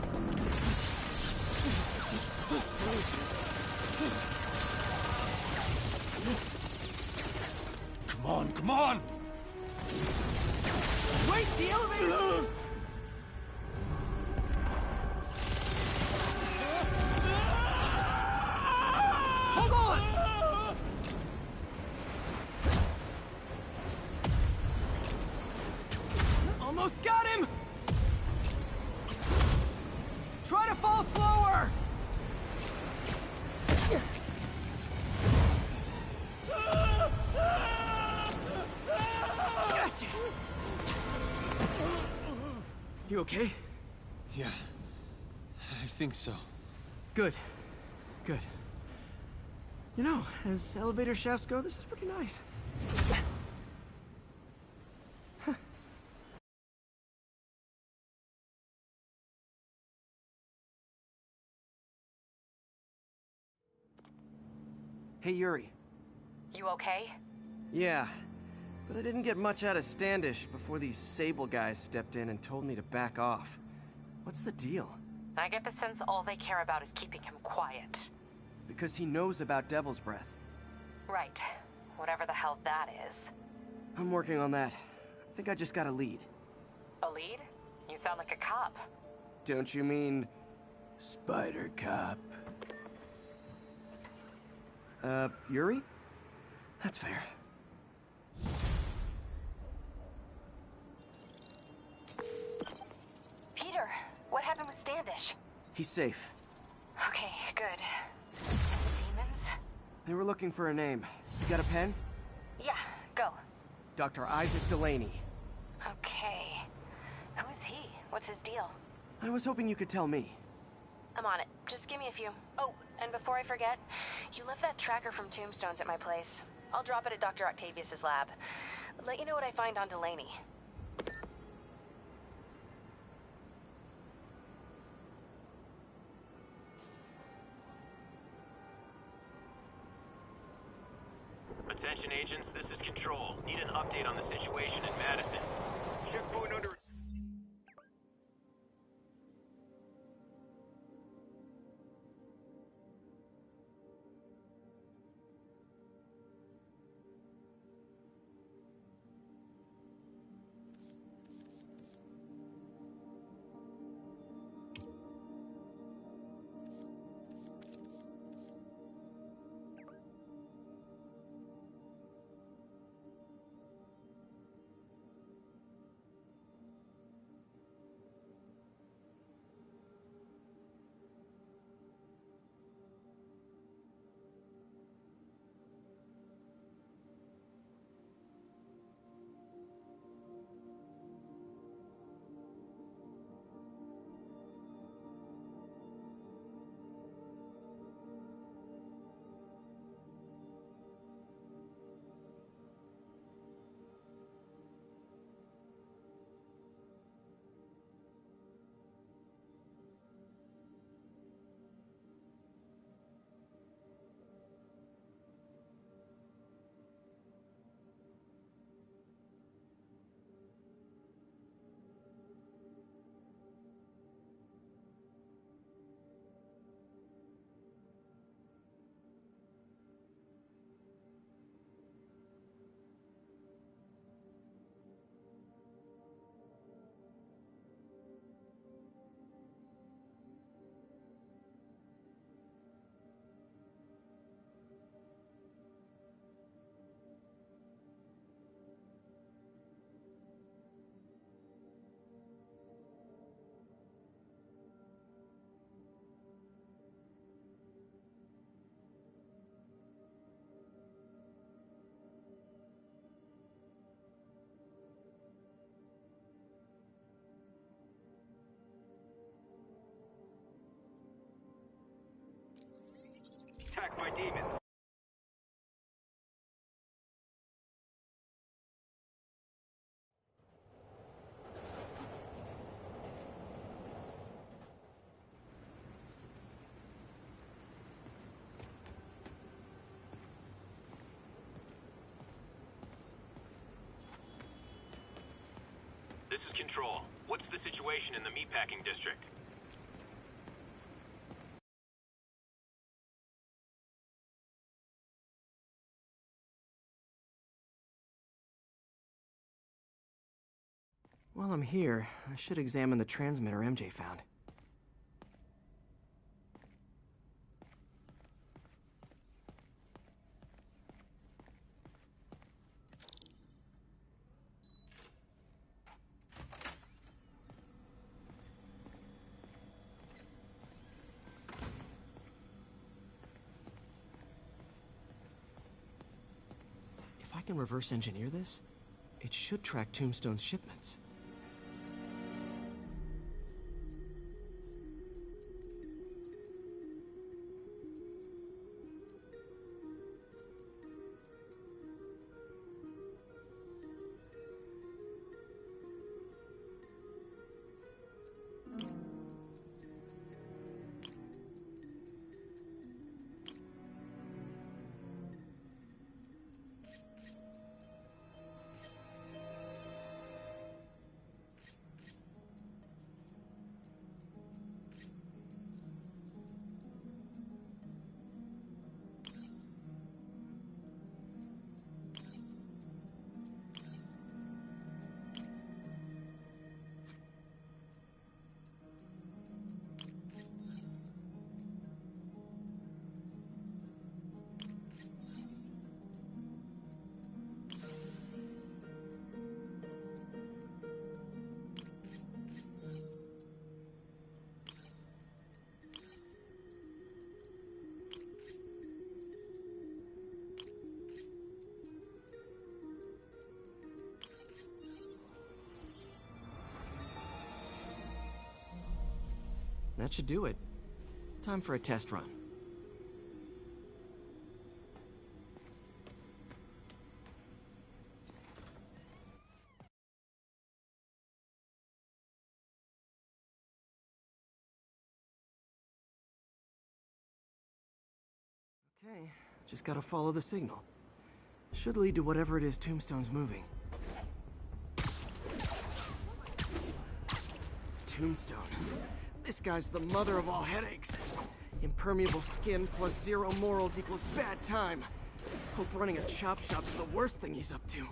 Come on, come on! Wait, the elevator! Hold on! Almost got him! Try to fall slower! Gotcha! You okay? Yeah, I think so. Good. Good. You know, as elevator shafts go, this is pretty nice. Hey, Yuri. You okay? Yeah, but I didn't get much out of Standish before these Sable guys stepped in and told me to back off. What's the deal? I get the sense all they care about is keeping him quiet. Because he knows about Devil's Breath. Right. Whatever the hell that is. I'm working on that. I think I just got a lead. A lead? You sound like a cop. Don't you mean... Spider Cop? Yuri? That's fair. Peter, what happened with Standish? He's safe. Okay, good. And the demons? They were looking for a name. You got a pen? Yeah, go. Dr. Isaac Delaney. Okay. Who is he? What's his deal? I was hoping you could tell me. I'm on it. Just give me a few. Oh, and before I forget, you left that tracker from Tombstones at my place. I'll drop it at Dr. Octavius's lab. Let you know what I find on Delaney. Attention agents, this is Control. Need an update on the situation in Madison. Checkpoint under... attacked by demons. This is Control. What's the situation in the meatpacking district? While I'm here, I should examine the transmitter MJ found. If I can reverse engineer this, it should track Tombstone's shipments. That should do it. Time for a test run. Okay, just gotta follow the signal. Should lead to whatever it is Tombstone's moving. Tombstone. This guy's the mother of all headaches. Impermeable skin plus zero morals equals bad time. Hope running a chop shop is the worst thing he's up to.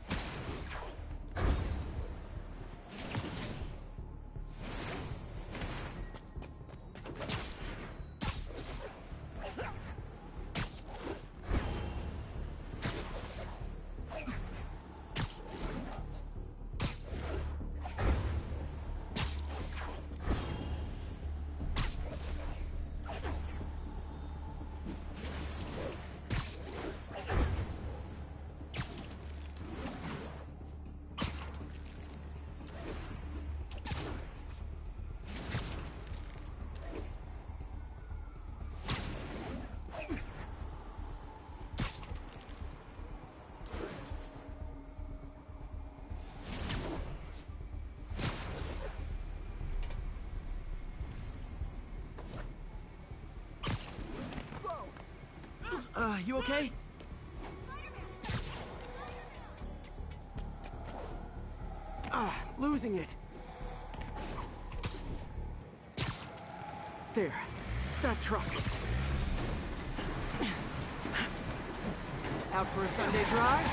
You okay? Losing it. There. That truck. Out for a Sunday drive?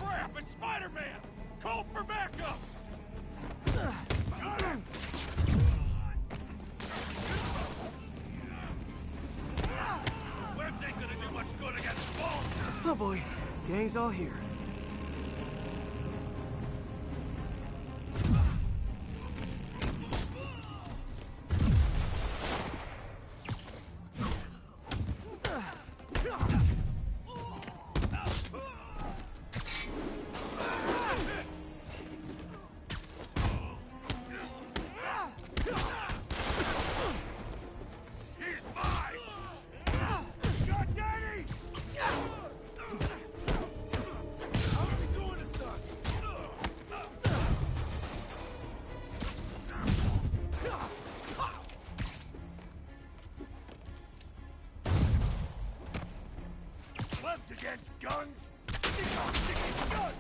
Crap! It's Spider-Man! Call for backup! Webs ain't gonna do much good against walls! Oh boy, gang's all here. guns! Get off guns!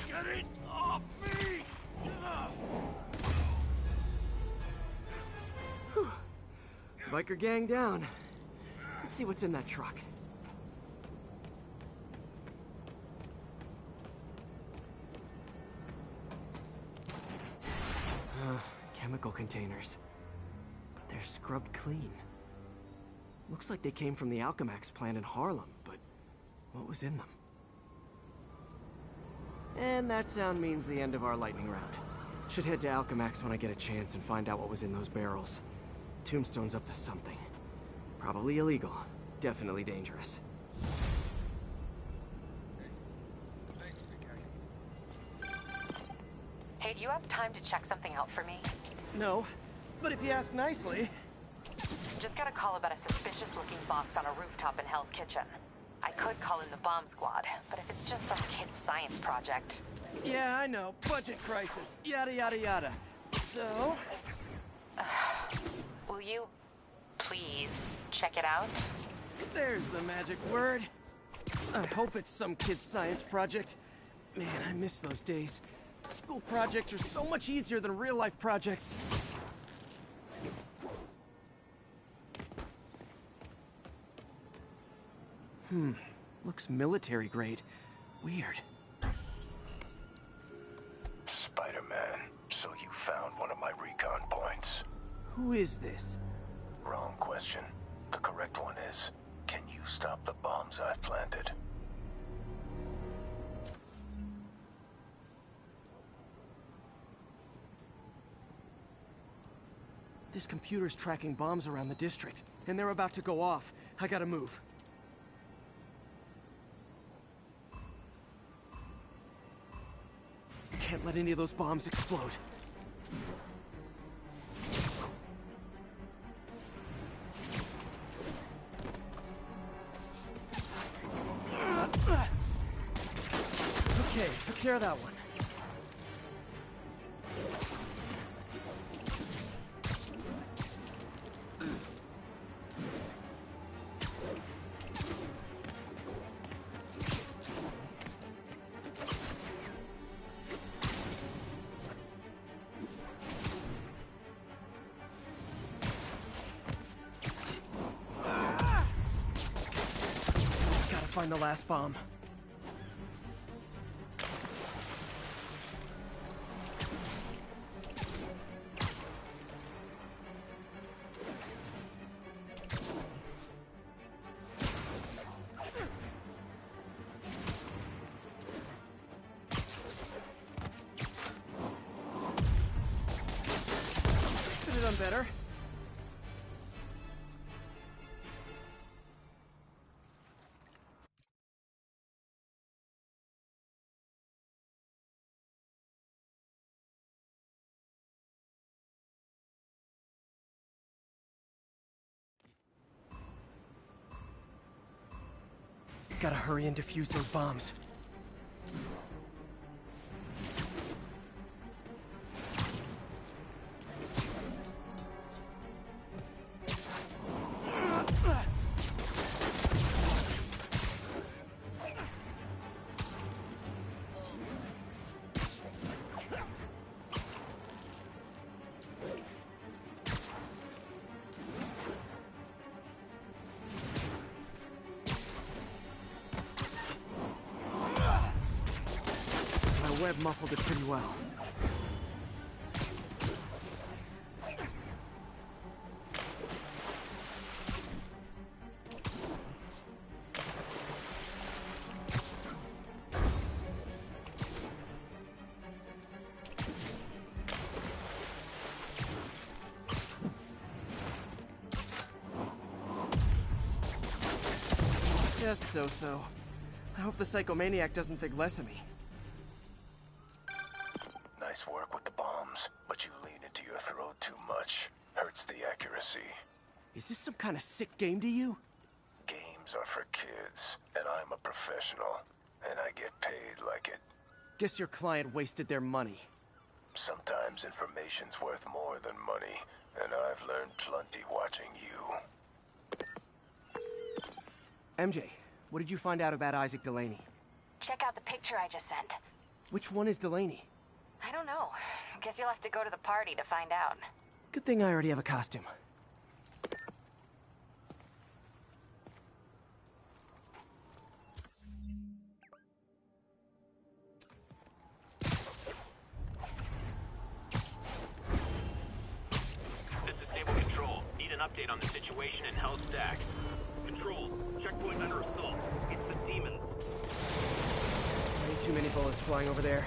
Get it off me! Whew. Biker gang down. Let's see what's in that truck. Chemical containers. But they're scrubbed clean. Looks like they came from the Alchemax plant in Harlem, but what was in them? And that sound means the end of our lightning round. Should head to Alchemax when I get a chance and find out what was in those barrels. Tombstone's up to something. Probably illegal. Definitely dangerous. Hey, do you have time to check something out for me? No, but if you ask nicely... Just got a call about a suspicious-looking box on a rooftop in Hell's Kitchen. I could call in the bomb squad, but if it's just some kid's science project... Yeah, I know. Budget crisis. Yada, yada, yada. So... will you... please check it out? There's the magic word. I hope it's some kid's science project. Man, I miss those days. School projects are so much easier than real-life projects. Looks military grade. Weird. Spider-Man, so you found one of my recon points. Who is this? Wrong question. The correct one is, can you stop the bombs I've planted? This computer's tracking bombs around the district, and they're about to go off. I gotta move. Can't let any of those bombs explode. Okay, took care of that one. Find the last bomb. Could have done better. Gotta hurry and defuse those bombs. Web muffled it pretty well. Just so-so. I hope the psychomaniac doesn't think less of me. Nice work with the bombs, but you lean into your throat too much. Hurts the accuracy. Is this some kind of sick game to you? Games are for kids, and I'm a professional, and I get paid like it. Guess your client wasted their money. Sometimes information's worth more than money, and I've learned plenty watching you. MJ, what did you find out about Isaac Delaney? Check out the picture I just sent. Which one is Delaney? I don't know. Guess you'll have to go to the party to find out. Good thing I already have a costume. This is Stable Control. Need an update on the situation in Hell's Stack. Control, checkpoint under assault. It's the demon. Way too many bullets flying over there.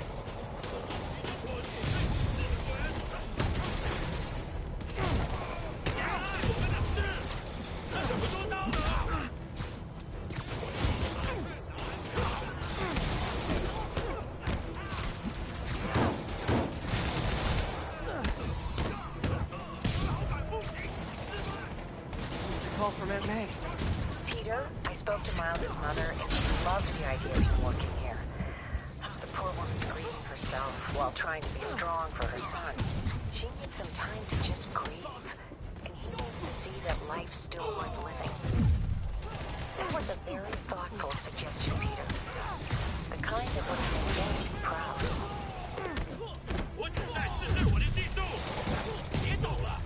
Call from Aunt May. Peter, I spoke to Miles' mother, and she loved the idea of him working here. The poor woman's grieving herself while trying to be strong for her son. She needs some time to just grieve, and he needs to see that life's still worth living. That was a very thoughtful suggestion, Peter. The kind that would make Daddy proud. 我只在试试我的技术，别走了。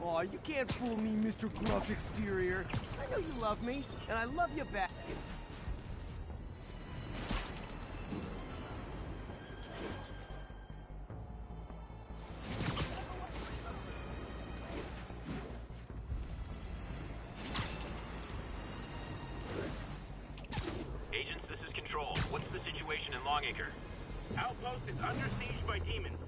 Aw, you can't fool me, Mr. Gruff Exterior. I know you love me, and I love you back. Agents, this is Control. What's the situation in Longacre? Outpost is under siege by demons.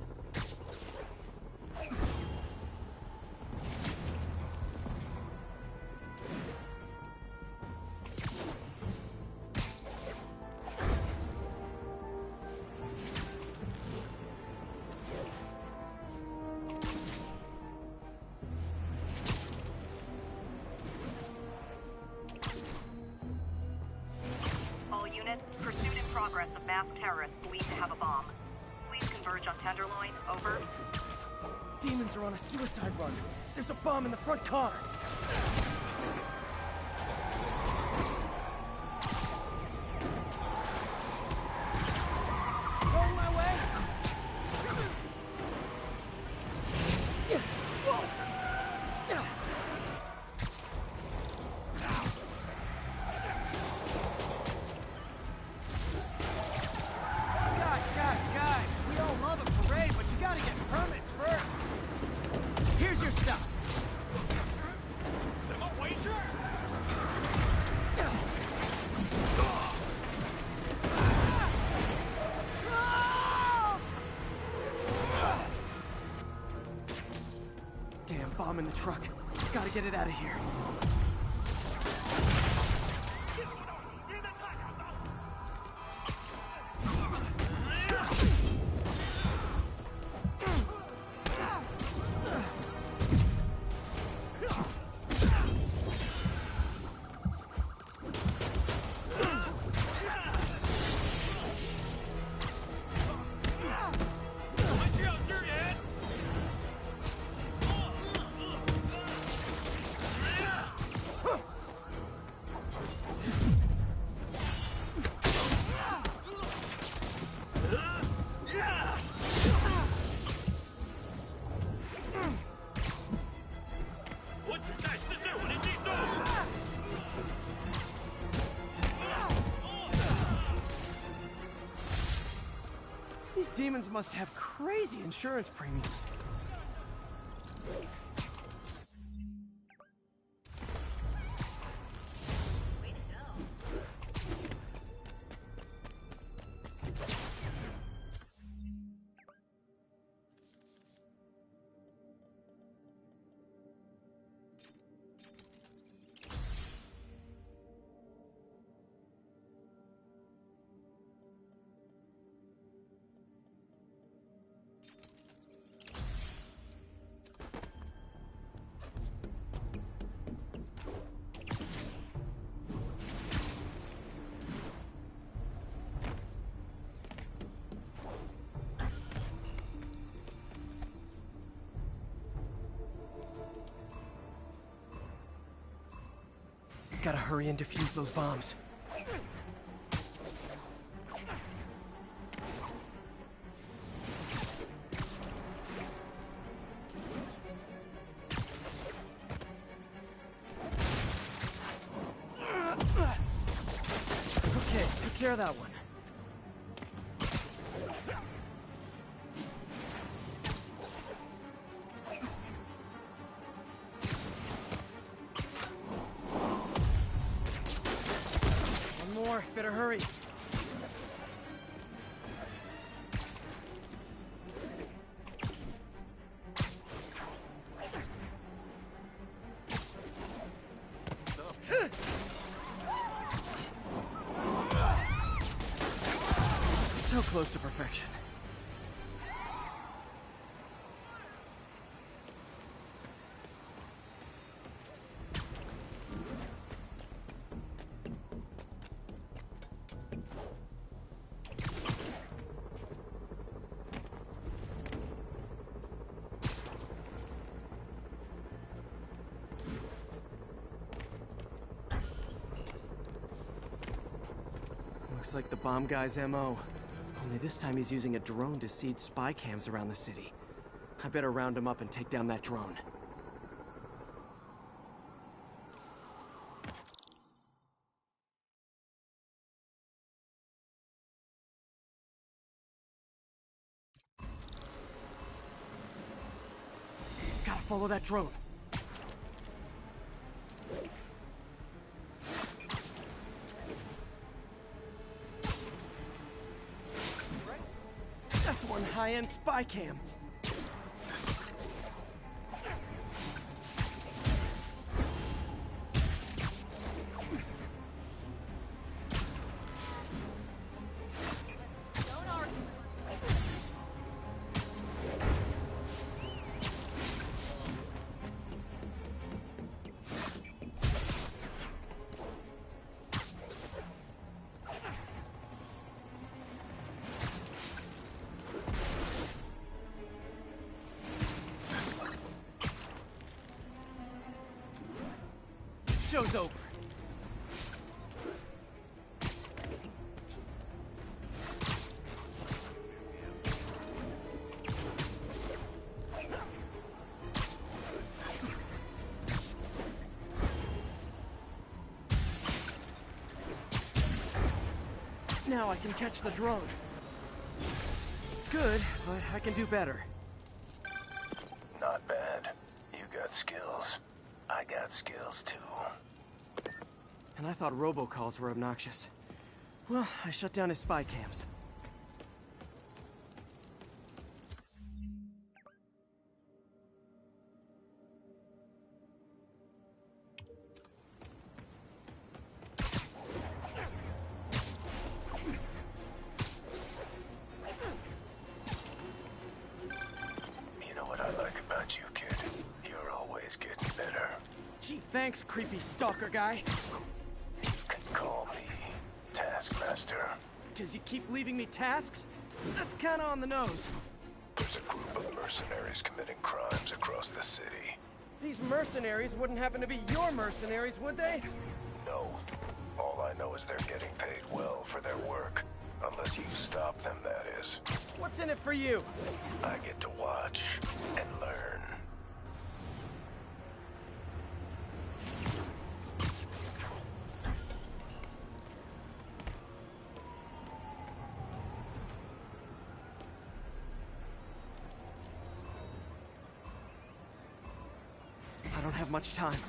All units, pursuit in progress of masked terrorists believed to have a bomb. Please converge on Tenderloin. Over. Demons are on a suicide run. There's a bomb in the front car. Going my way. Guys, we all love a parade, but you gotta get permits first. Here's your stuff. 怎么回事？ Damn bomb in the truck. Gotta get it out of here. These demons must have crazy insurance premiums. Gotta hurry and defuse those bombs. Okay, took care of that one. One more, better hurry. So close to perfection. Looks like the bomb guy's MO. Only this time he's using a drone to seed spy cams around the city. I better round him up and take down that drone. Gotta follow that drone. That's one high-end spy cam. Show's over. Now I can catch the drone. Good, but I can do better. Not bad. You got skills. I got skills too. And I thought robocalls were obnoxious. Well, I shut down his spy cams. You know what I like about you, kid? You're always getting better. Gee, thanks, creepy stalker guy. You can call me Taskmaster. Because you keep leaving me tasks? That's kinda on the nose. There's a group of mercenaries committing crimes across the city. These mercenaries wouldn't happen to be your mercenaries, would they? No. All I know is they're getting paid well for their work. Unless you stop them, that is. What's in it for you? I get to watch and learn. I don't have much time.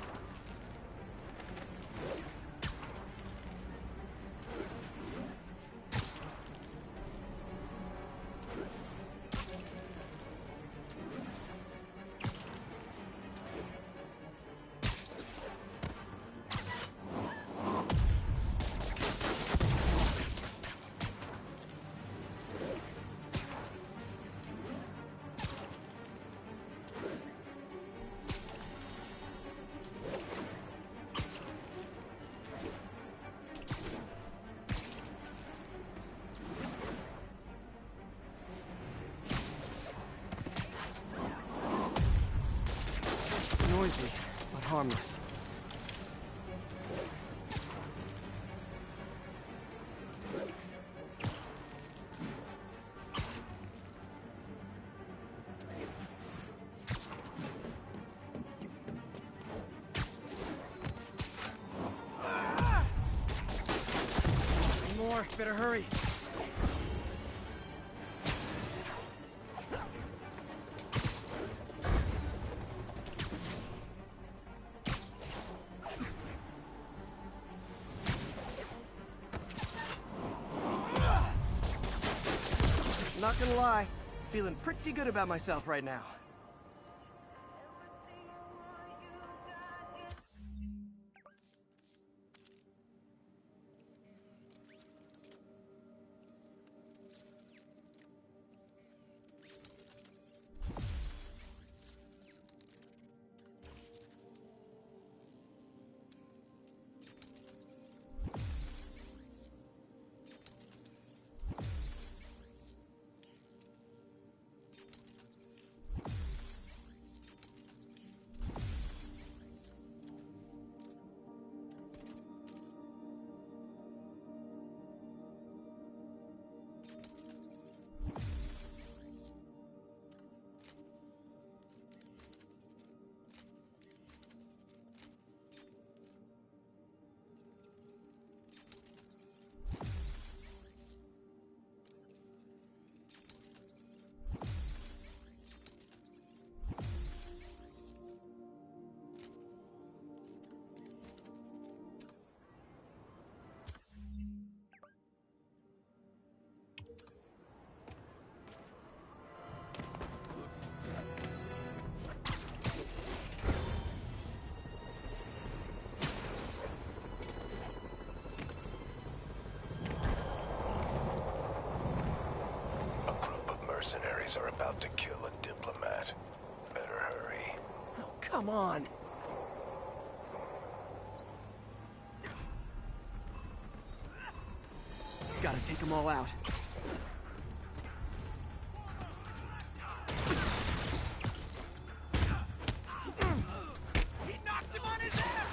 Noisy, but harmless. better hurry. Not gonna lie, feeling pretty good about myself right now. Mercenaries are about to kill a diplomat. Better hurry. Oh, come on! Gotta take them all out. He knocked him on his ass!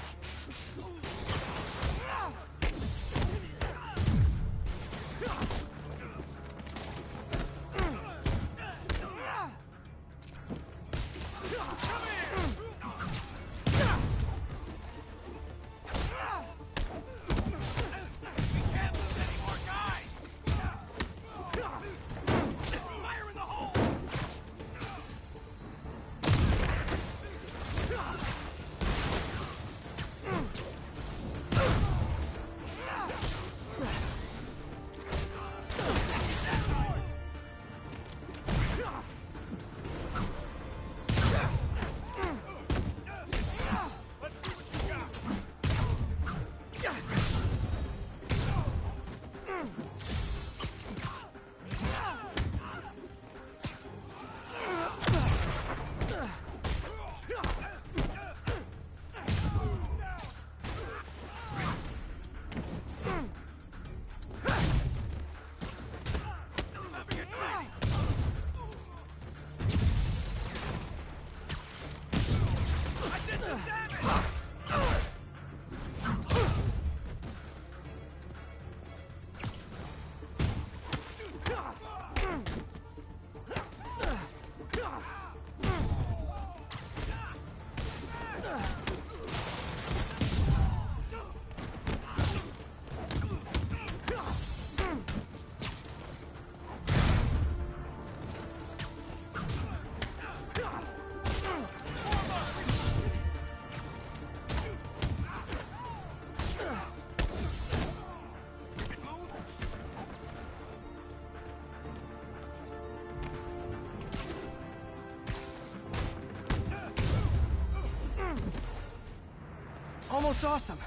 Almost awesome.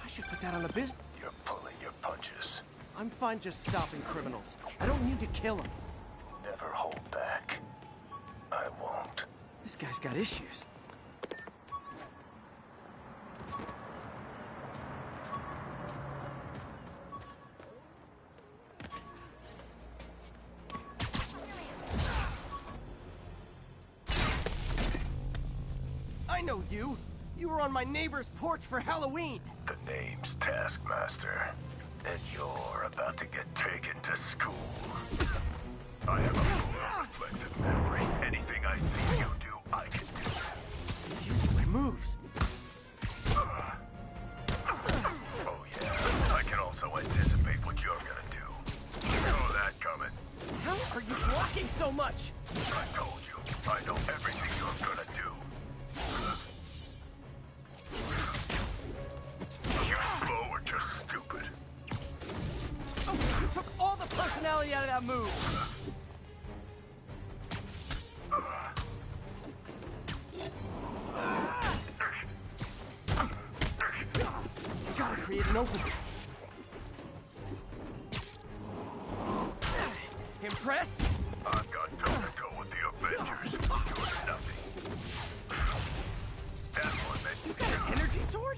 I should put that on the business. You're pulling your punches. I'm fine just stopping criminals. I don't need to kill them. Never hold back. I won't. This guy's got issues. I know you. You were on my neighbor's porch for Halloween. The name's Taskmaster, and you're about to get taken to school. I have a full reflective memory. Anything I see you do, I can do. He's using my moves. Oh yeah, I can also anticipate what you're gonna I told you, I know everything you're gonna do. You slow or just stupid. Oh, you took all the personality out of that move! Gotta create an opening. Impressed? I've got toe-to-toe with the Avengers. You're nothing. That's what made You got an energy sword?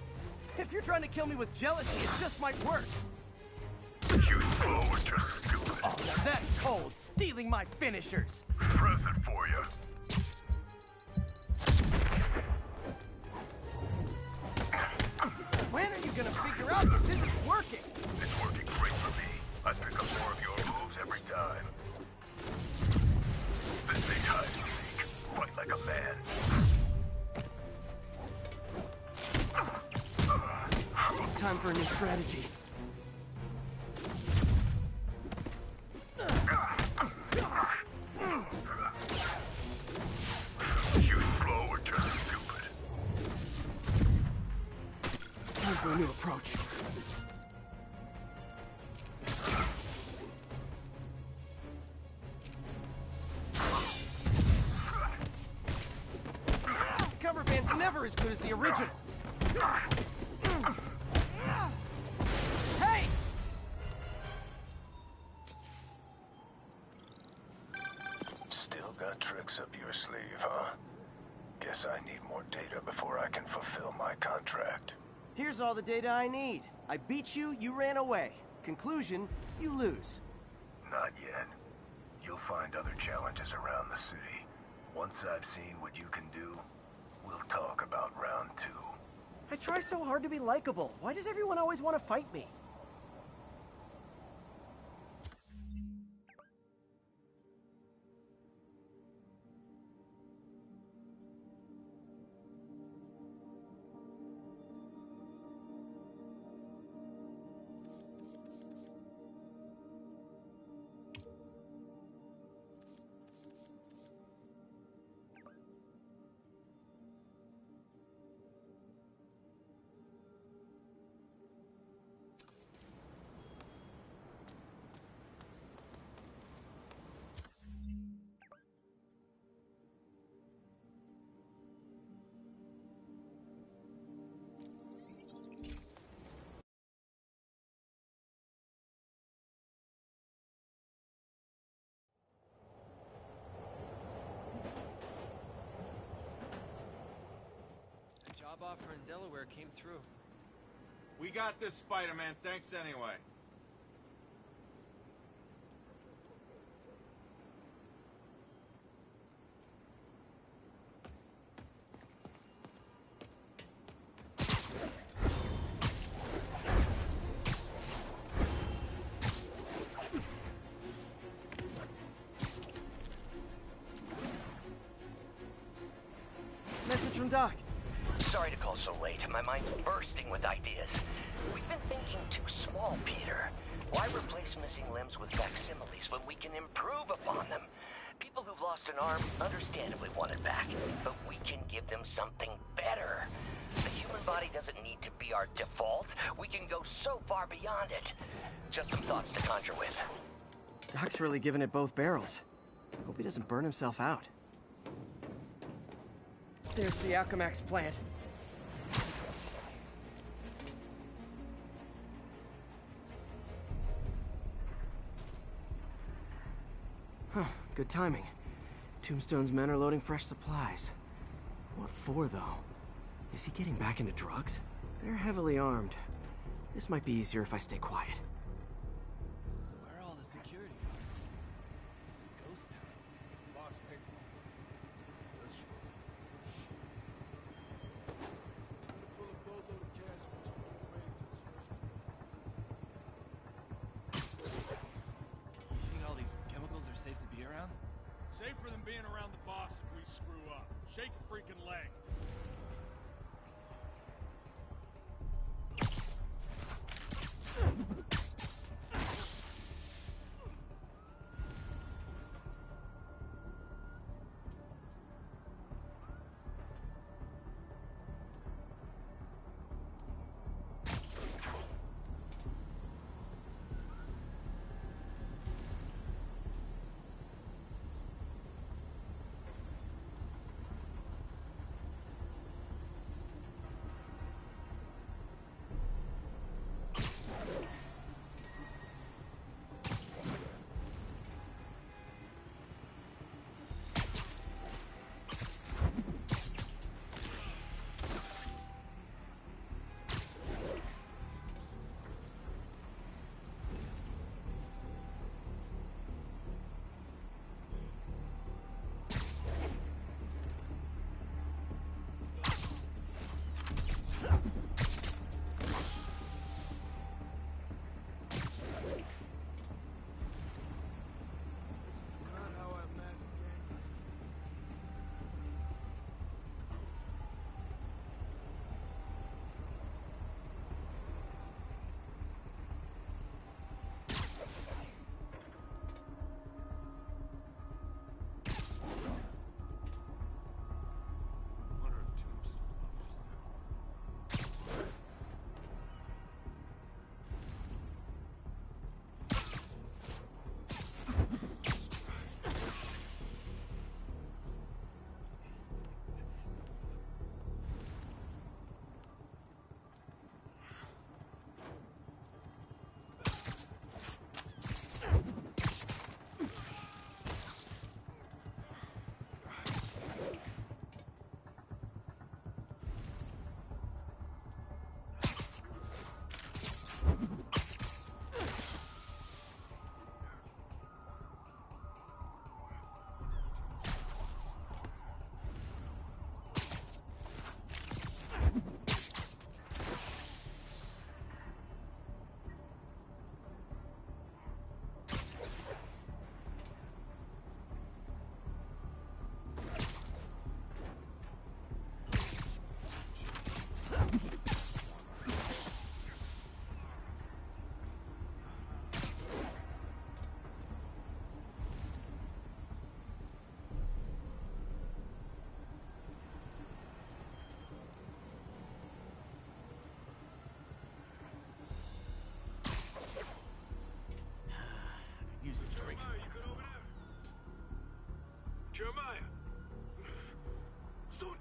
If you're trying to kill me with jealousy, it just might work. You slow or just stupid. Oh, now that's cold. Stealing my finishers. Present for you. When are you gonna figure out that this is working? It's working great for me. I pick up more of your moves every time. This ain't hide and seek. Fight like a man. Time for a new strategy. You slow or just stupid. Time for a new approach. Cover band's never as good as the original. Hey! Still got tricks up your sleeve, huh? Guess I need more data before I can fulfill my contract. Here's all the data I need. I beat you, you ran away. Conclusion, you lose. Not yet. You'll find other challenges around the city. Once I've seen what you can do, we'll talk about round 2. I try so hard to be likable. Why does everyone always want to fight me? Job offer in Delaware came through. We got this, Spider-Man. Thanks anyway. Message from Doc. Sorry to call so late. My mind's bursting with ideas. We've been thinking too small, Peter. Why replace missing limbs with facsimiles when we can improve upon them? People who've lost an arm understandably want it back, but we can give them something better. The human body doesn't need to be our default. We can go so far beyond it. Just some thoughts to conjure with. Doc's really giving it both barrels. Hope he doesn't burn himself out. There's the Alchemax plant. Huh, good timing. Tombstone's men are loading fresh supplies. What for, though? Is he getting back into drugs? They're heavily armed. This might be easier if I stay quiet. Where are all the security guards? This is a ghost town. Boss picked one. Pull a boatload of cash once you get You think all these chemicals are safe to be around? Safer than being around the boss if we screw up. Shake a freaking leg.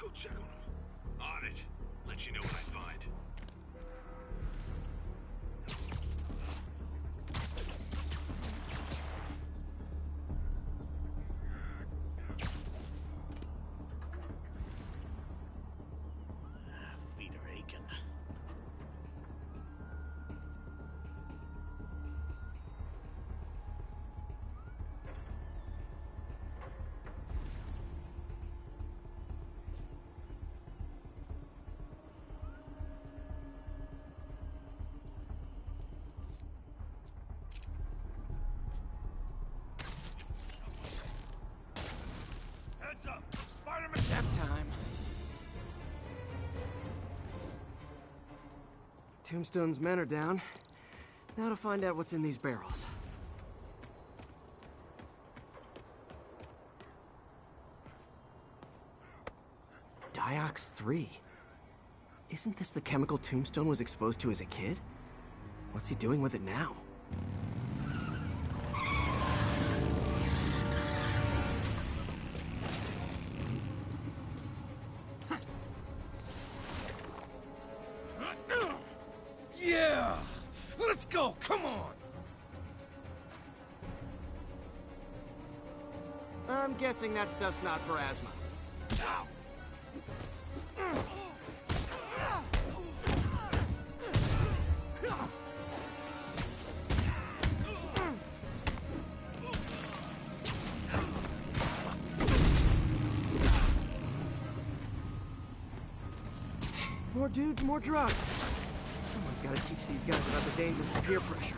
go check on them. On it. Let you know what I find. Feet are aching. Heads up! Spider-Man! Nap time. Tombstone's men are down. Now to find out what's in these barrels. Diox 3. Isn't this the chemical Tombstone was exposed to as a kid? What's he doing with it now? Yeah! Let's go, come on! I'm guessing that stuff's not for asthma. More dudes, more drugs. Someone's got to teach these guys about the dangers of peer pressure.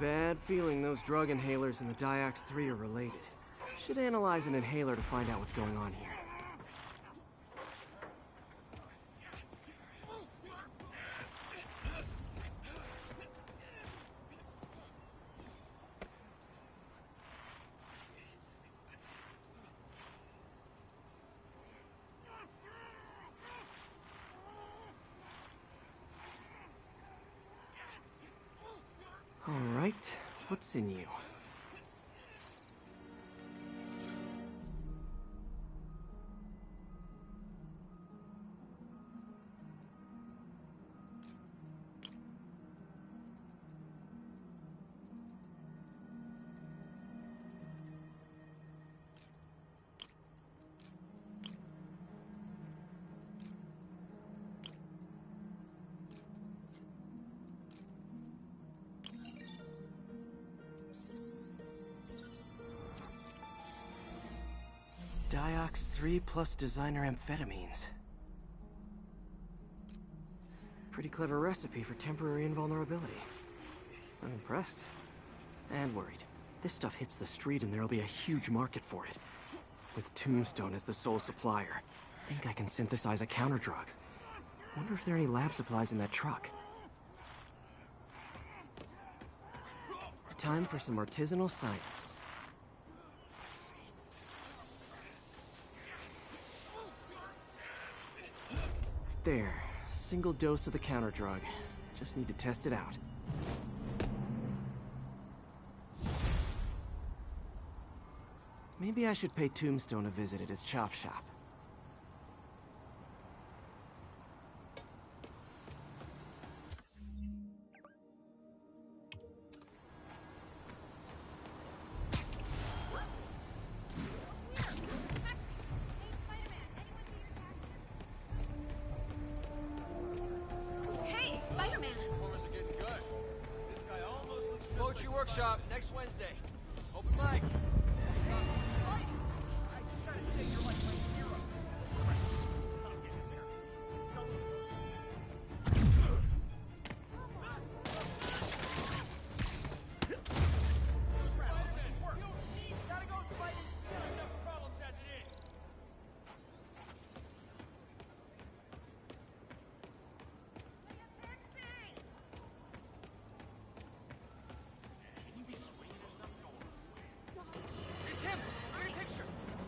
Bad feeling those drug inhalers and the Diox 3 are related. Should analyze an inhaler to find out what's going on here. All right, what's in you? Diox 3 plus designer amphetamines. Pretty clever recipe for temporary invulnerability. I'm impressed. And worried. This stuff hits the street and there'll be a huge market for it. With Tombstone as the sole supplier, I think I can synthesize a counter-drug. Wonder if there are any lab supplies in that truck. Time for some artisanal science. There. Single dose of the counter-drug. Just need to test it out. Maybe I should pay Tombstone a visit at his chop shop. Hey, Spider-Man! Performers are getting good. This guy almost looks Poetry Workshop next Wednesday. Open mic.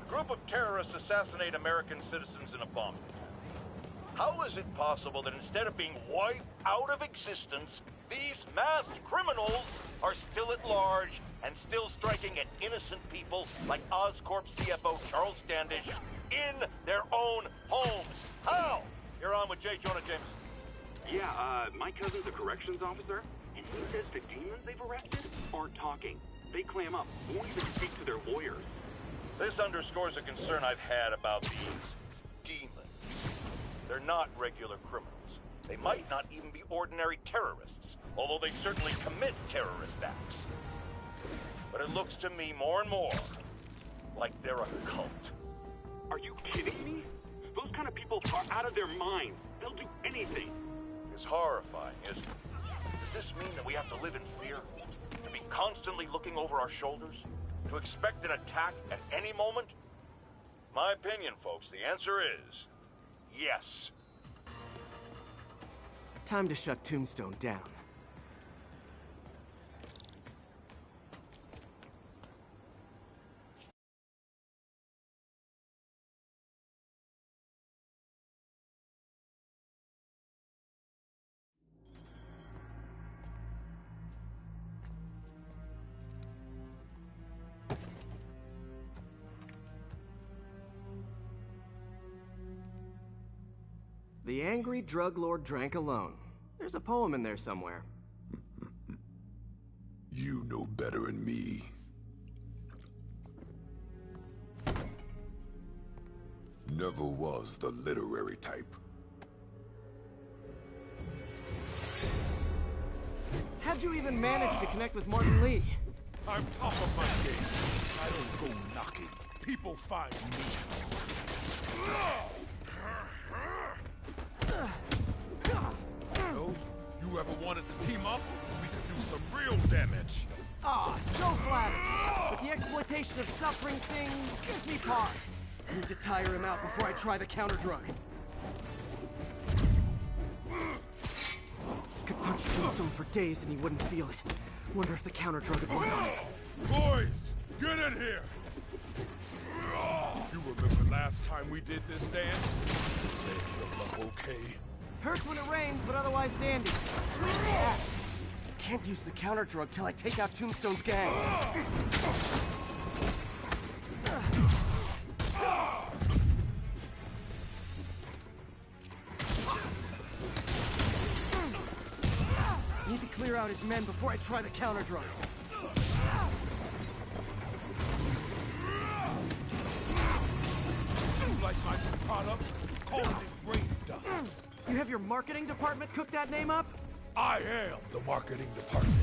Group of terrorists assassinate American citizens in a bombing. How is it possible that instead of being wiped out of existence, these masked criminals are still at large and still striking at innocent people like Oscorp CFO Charles Standish in their own homes? How? You're on with J. Jonah Jameson. Yeah, my cousin's a corrections officer, and he says the demons they've arrested aren't talking. They clam up, won't even speak to their lawyers. This underscores a concern I've had about these demons. They're not regular criminals. They might not even be ordinary terrorists, although they certainly commit terrorist acts. But it looks to me more and more like they're a cult. Are you kidding me? Those kind of people are out of their minds. They'll do anything. It's horrifying, isn't it? Does this mean that we have to live in fear? To be constantly looking over our shoulders? To expect an attack at any moment? My opinion, folks, the answer is yes. Time to shut Tombstone down. The angry drug lord drank alone. There's a poem in there somewhere. You know better than me. Never was the literary type. How'd you even manage to connect with Martin Lee? I'm top of my game. I don't go knocking. People find me. So, you ever wanted to team up? We could do some real damage. Ah, so flattered. But the exploitation of suffering thing gives me pause. I need to tire him out before I try the counter-drug. Could punch Tombstone for days and he wouldn't feel it. Wonder if the counter-drug would work on it. Boys, get in here! You remember last time we did this dance? Made your luck okay? Hurts when it rains, but otherwise dandy. Yeah. Can't use the counter-drug till I take out Tombstone's gang. Need to clear out his men before I try the counter-drug. You like my product? Call it brain dust. You have your marketing department cook that name up? I am the marketing department.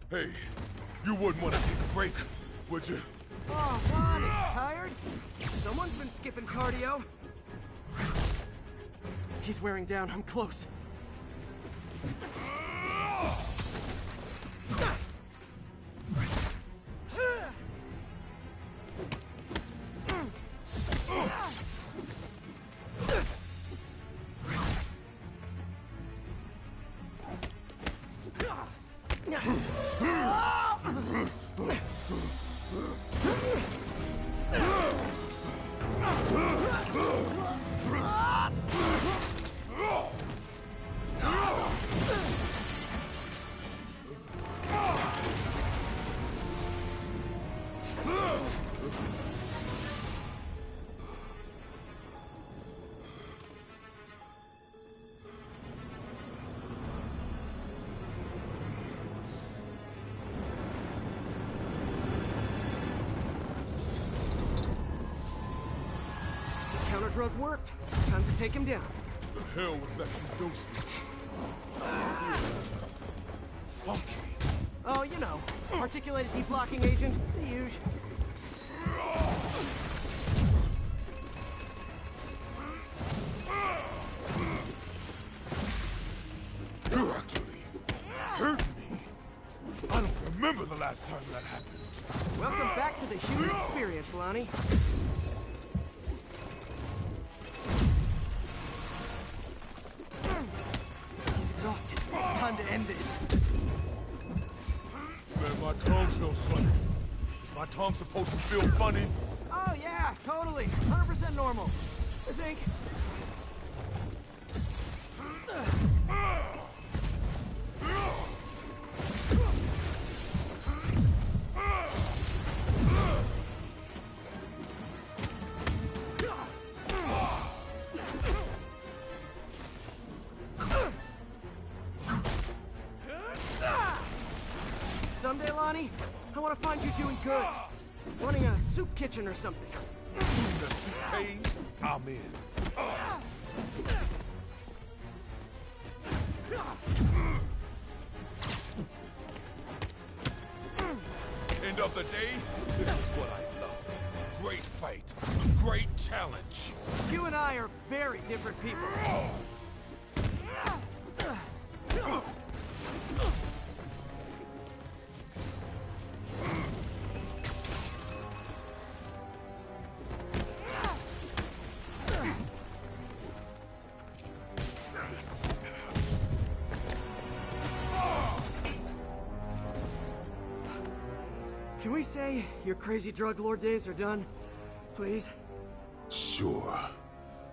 Hey, you wouldn't want to take a break, would you? Oh, Lonnie, tired? Someone's been skipping cardio. He's wearing down. I'm close. Drug worked. Time to take him down. The hell was that you dosed me? Funky. Oh, you know, articulated deblocking agent, the usual. You actually hurt me. I don't remember the last time that happened. Welcome back to the human experience, Lonnie. Time to end this. Man, my tongue feels funny. Is my tongue supposed to feel funny? Oh yeah, totally. 100% normal. I think. Someday, Lonnie, I want to find you doing good. Running a soup kitchen or something. Hey, I'm in. End of the day, this is what I love. Great fight, a great challenge. You and I are very different people. Can we say your crazy drug lord days are done? Please? Sure.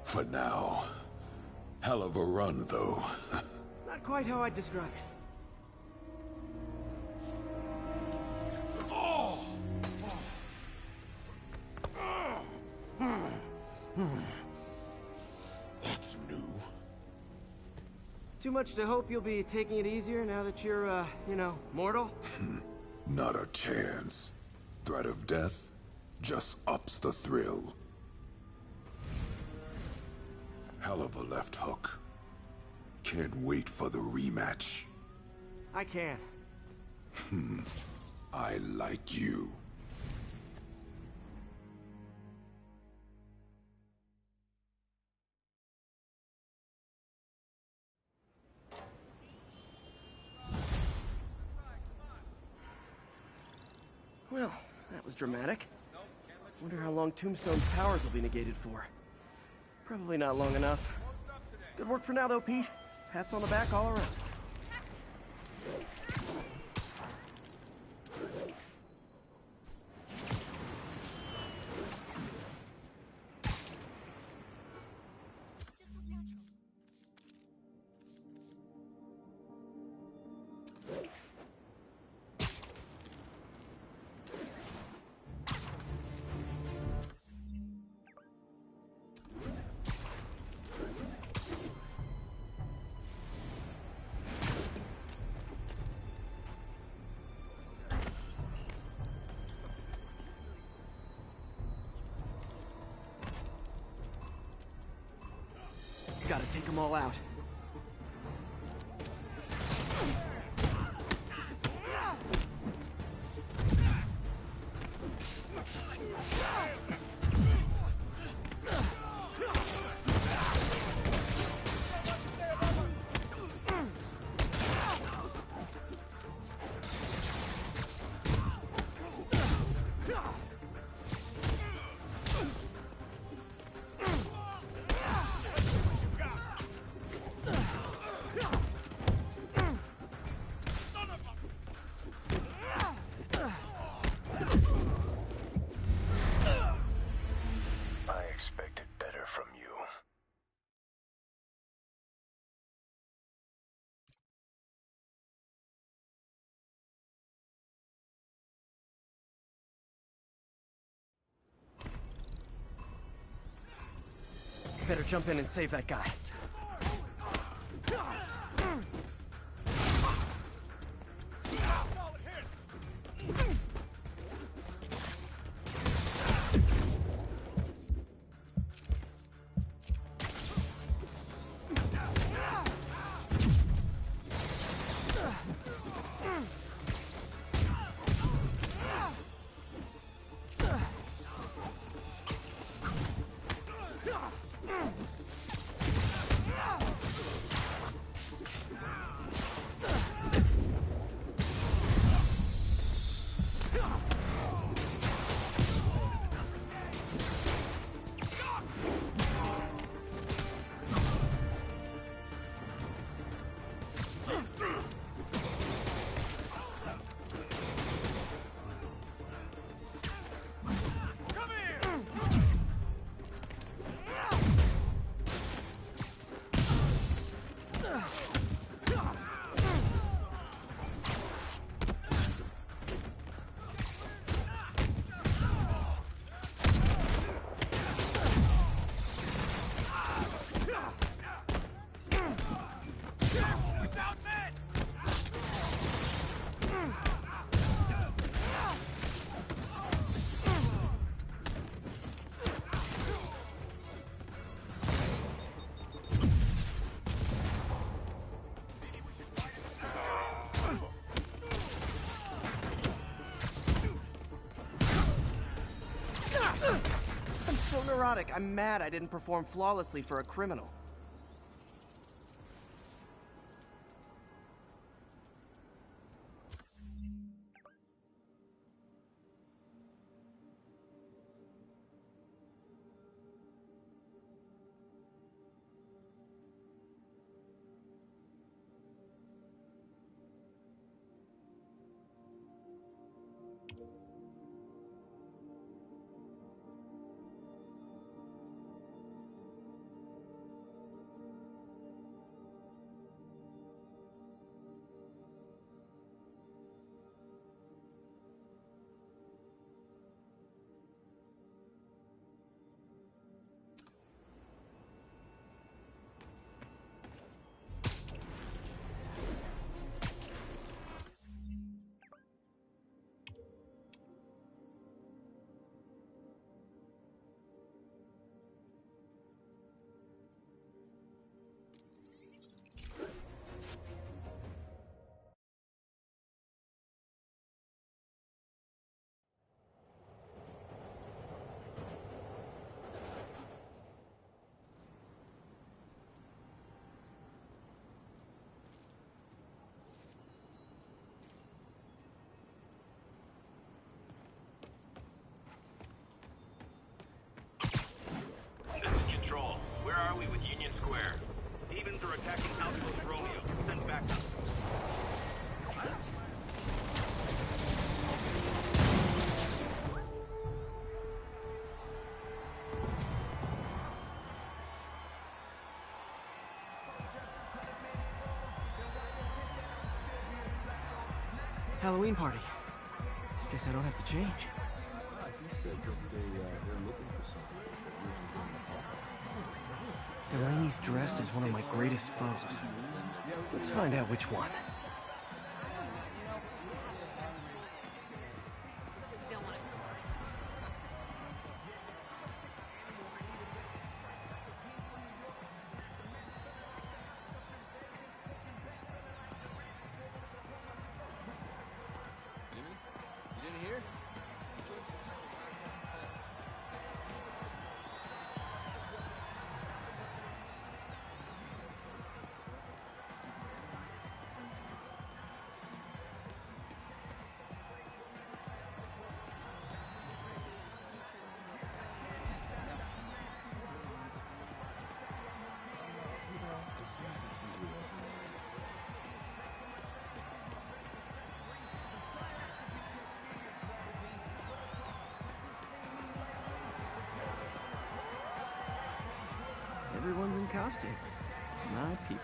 For now. Hell of a run, though. Not quite how I'd describe it. Oh! That's new. Too much to hope you'll be taking it easier now that you're, you know, mortal? Not a chance. Threat of death just ups the thrill. Hell of a left hook. Can't wait for the rematch. I can. I like you. Well, that was dramatic. Wonder how long Tombstone's powers will be negated for. Probably not long enough. Good work for now, though, Pete. Pats on the back all around. Gotta take them all out. Better jump in and save that guy. I'm so neurotic. I'm mad I didn't perform flawlessly for a criminal. This is Control. Where are we with Union Square? Stevens are attacking Outpost Romeo. Send backup. Halloween party. Guess I don't have to change. He said that they're looking for something. Delaney's dressed as one of my greatest foes. Let's find out which one. You didn't hear? Everyone's in costume. My people.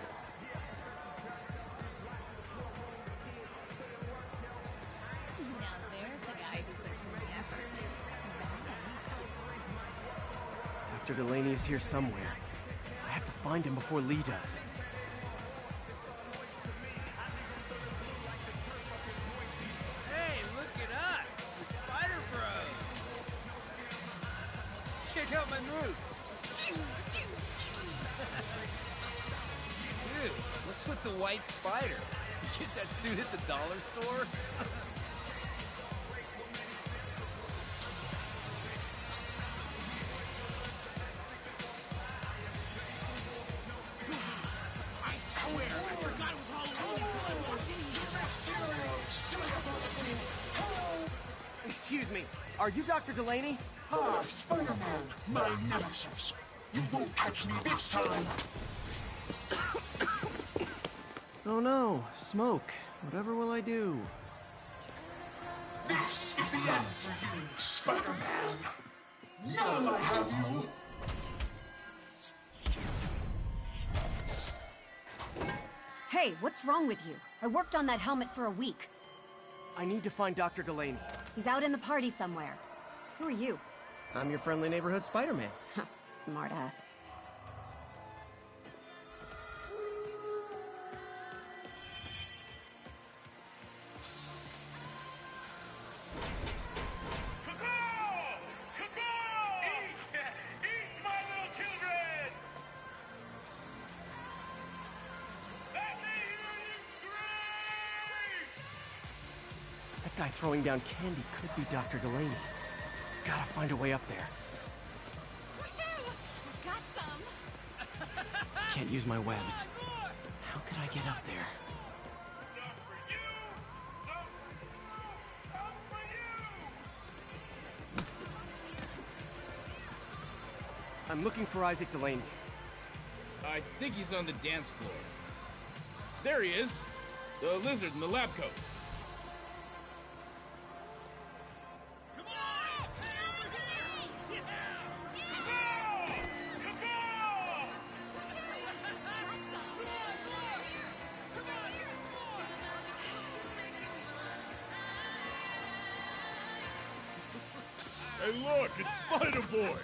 Now there's a guy who puts in the effort. Dr. Delaney is here somewhere. find him before Lee does. Hey, look at us! The Spider Bros! Check out my moves! Dude, what's with the white spider? You get that suit at the dollar store? I swear, I forgot it was Halloween! Excuse me, are you Dr. Delaney? Ah, Spider-Man, my nemesis. You won't catch me this time. Oh no, smoke. Whatever will I do? This is the end for you, Spider-Man. Now I have you. Hey, what's wrong with you? I worked on that helmet for a week. I need to find Dr. Delaney. He's out in the party somewhere. Who are you? I'm your friendly neighborhood Spider-Man. Smartass. That guy throwing down candy could be Dr. Delaney. Gotta find a way up there. Got some. Can't use my webs. How could I get up there? I'm looking for Isaac Delaney. I think he's on the dance floor. There he is! The lizard in the lab coat. Hey, look, it's Spider-Boy.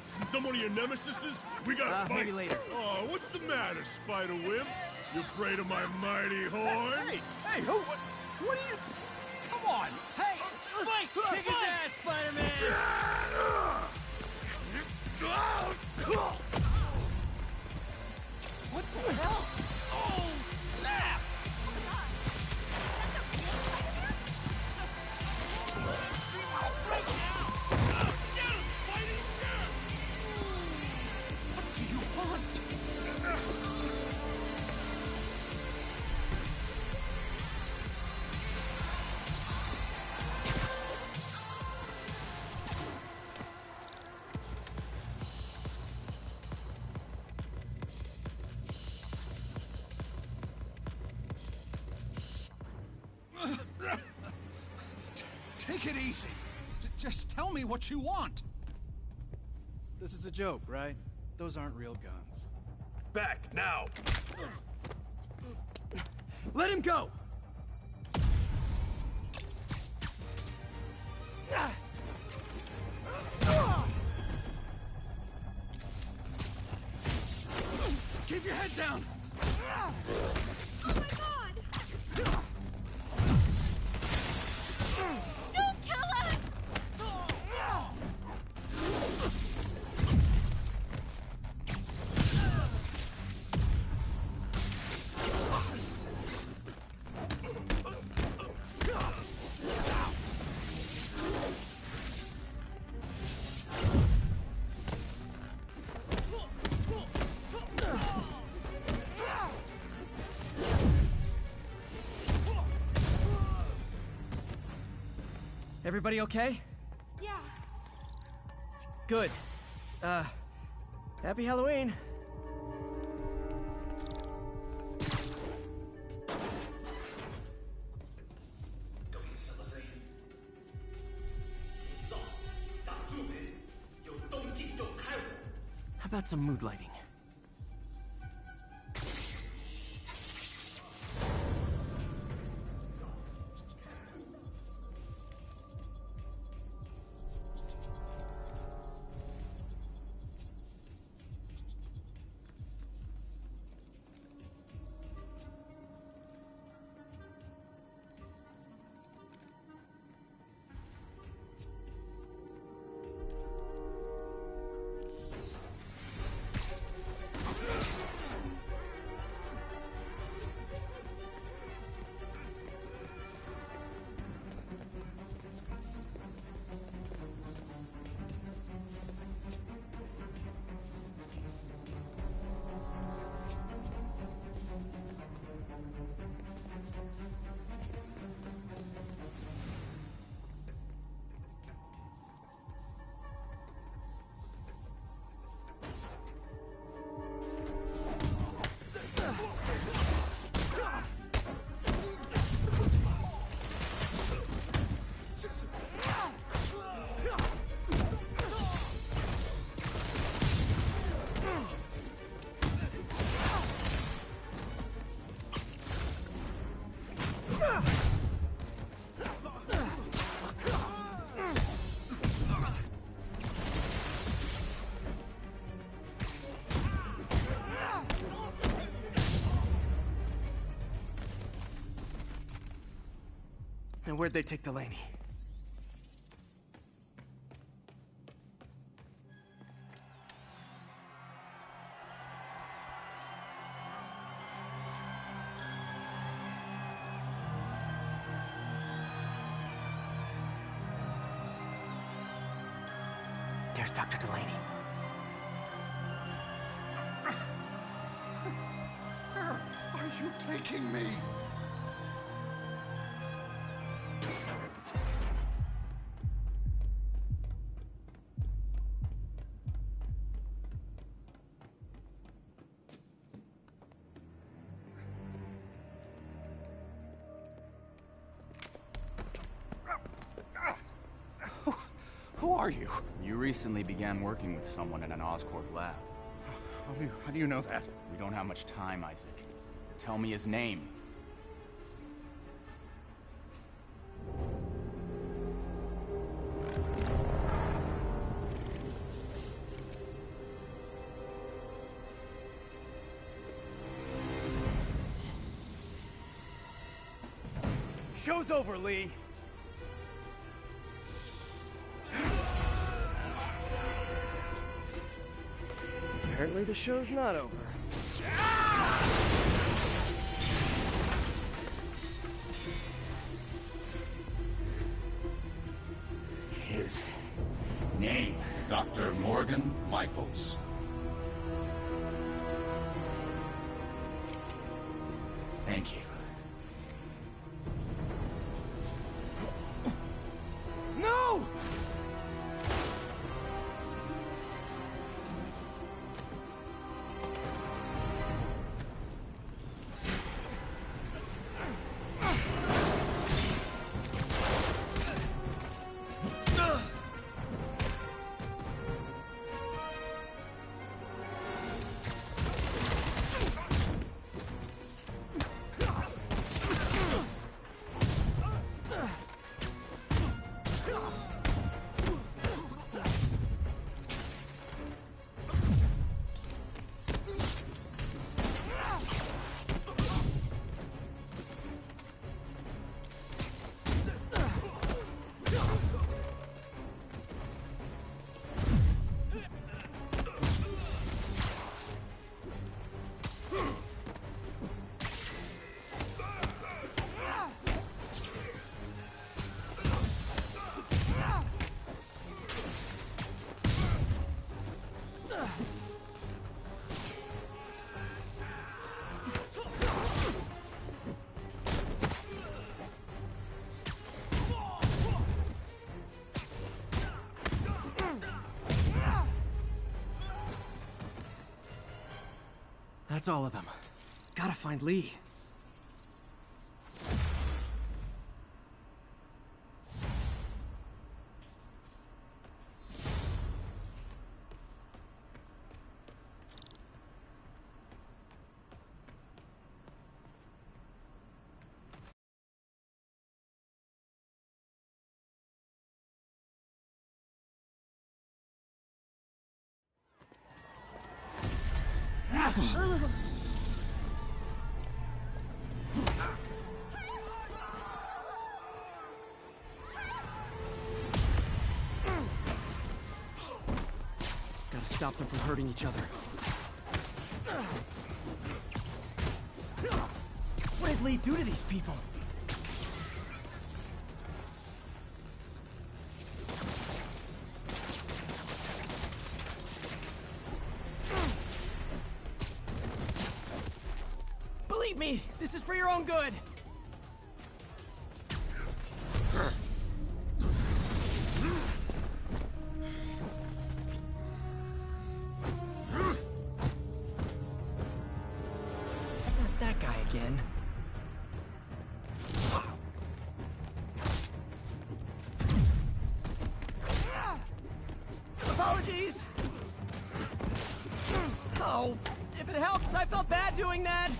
Isn't someone of your nemesises? We gotta fight. Maybe later. Oh, what's the matter, Spider-Wimp? You afraid of my mighty horn? Hey, what are you... Come on! Hey, fight! Kick his ass, Spider-Man! What the hell? Oh, snap! What do you want? Take it easy. Just tell me what you want. This is a joke, right? Those aren't real guns. Back, now! Let him go! Keep your head down! Oh my god! Don't kill us! Everybody okay? Yeah. Good. Happy Halloween. How about some mood lighting? And where'd they take Delaney? There's Dr. Delaney. Where are you taking me? Who are you? You recently began working with someone in an Oscorp lab. How do you know that? We don't have much time, Isaac. Tell me his name. Show's over, Lee. Apparently the show's not over. His name, Dr. Morgan Michaels. Thank you. No! That's all of them. Gotta find Lee. Gotta stop them from hurting each other. What did Lee do to these people? Believe me, this is for your own good. Not that guy again. Apologies! Oh, if it helps, I felt bad doing that.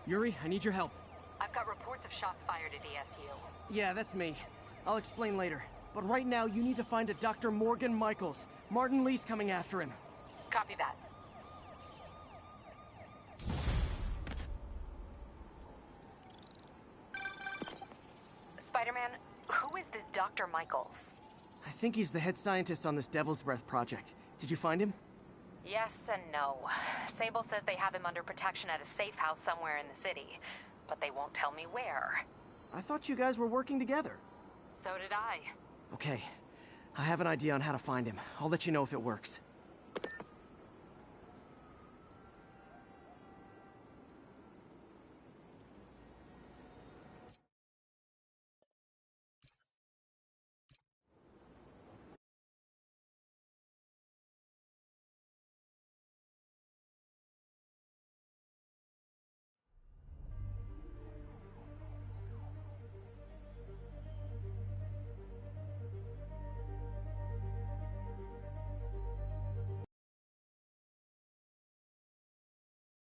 Yuri, I need your help. I've got reports of shots fired at ESU. Yeah, that's me. I'll explain later. But right now, you need to find a Dr. Morgan Michaels. Martin Lee's coming after him. Copy that. Spider-Man, who is this Dr. Michaels? I think he's the head scientist on this Devil's Breath project. Did you find him? Yes and no. Sable says they have him under protection at a safe house somewhere in the city, but they won't tell me where. I thought you guys were working together. So did I. Okay. I have an idea on how to find him. I'll let you know if it works.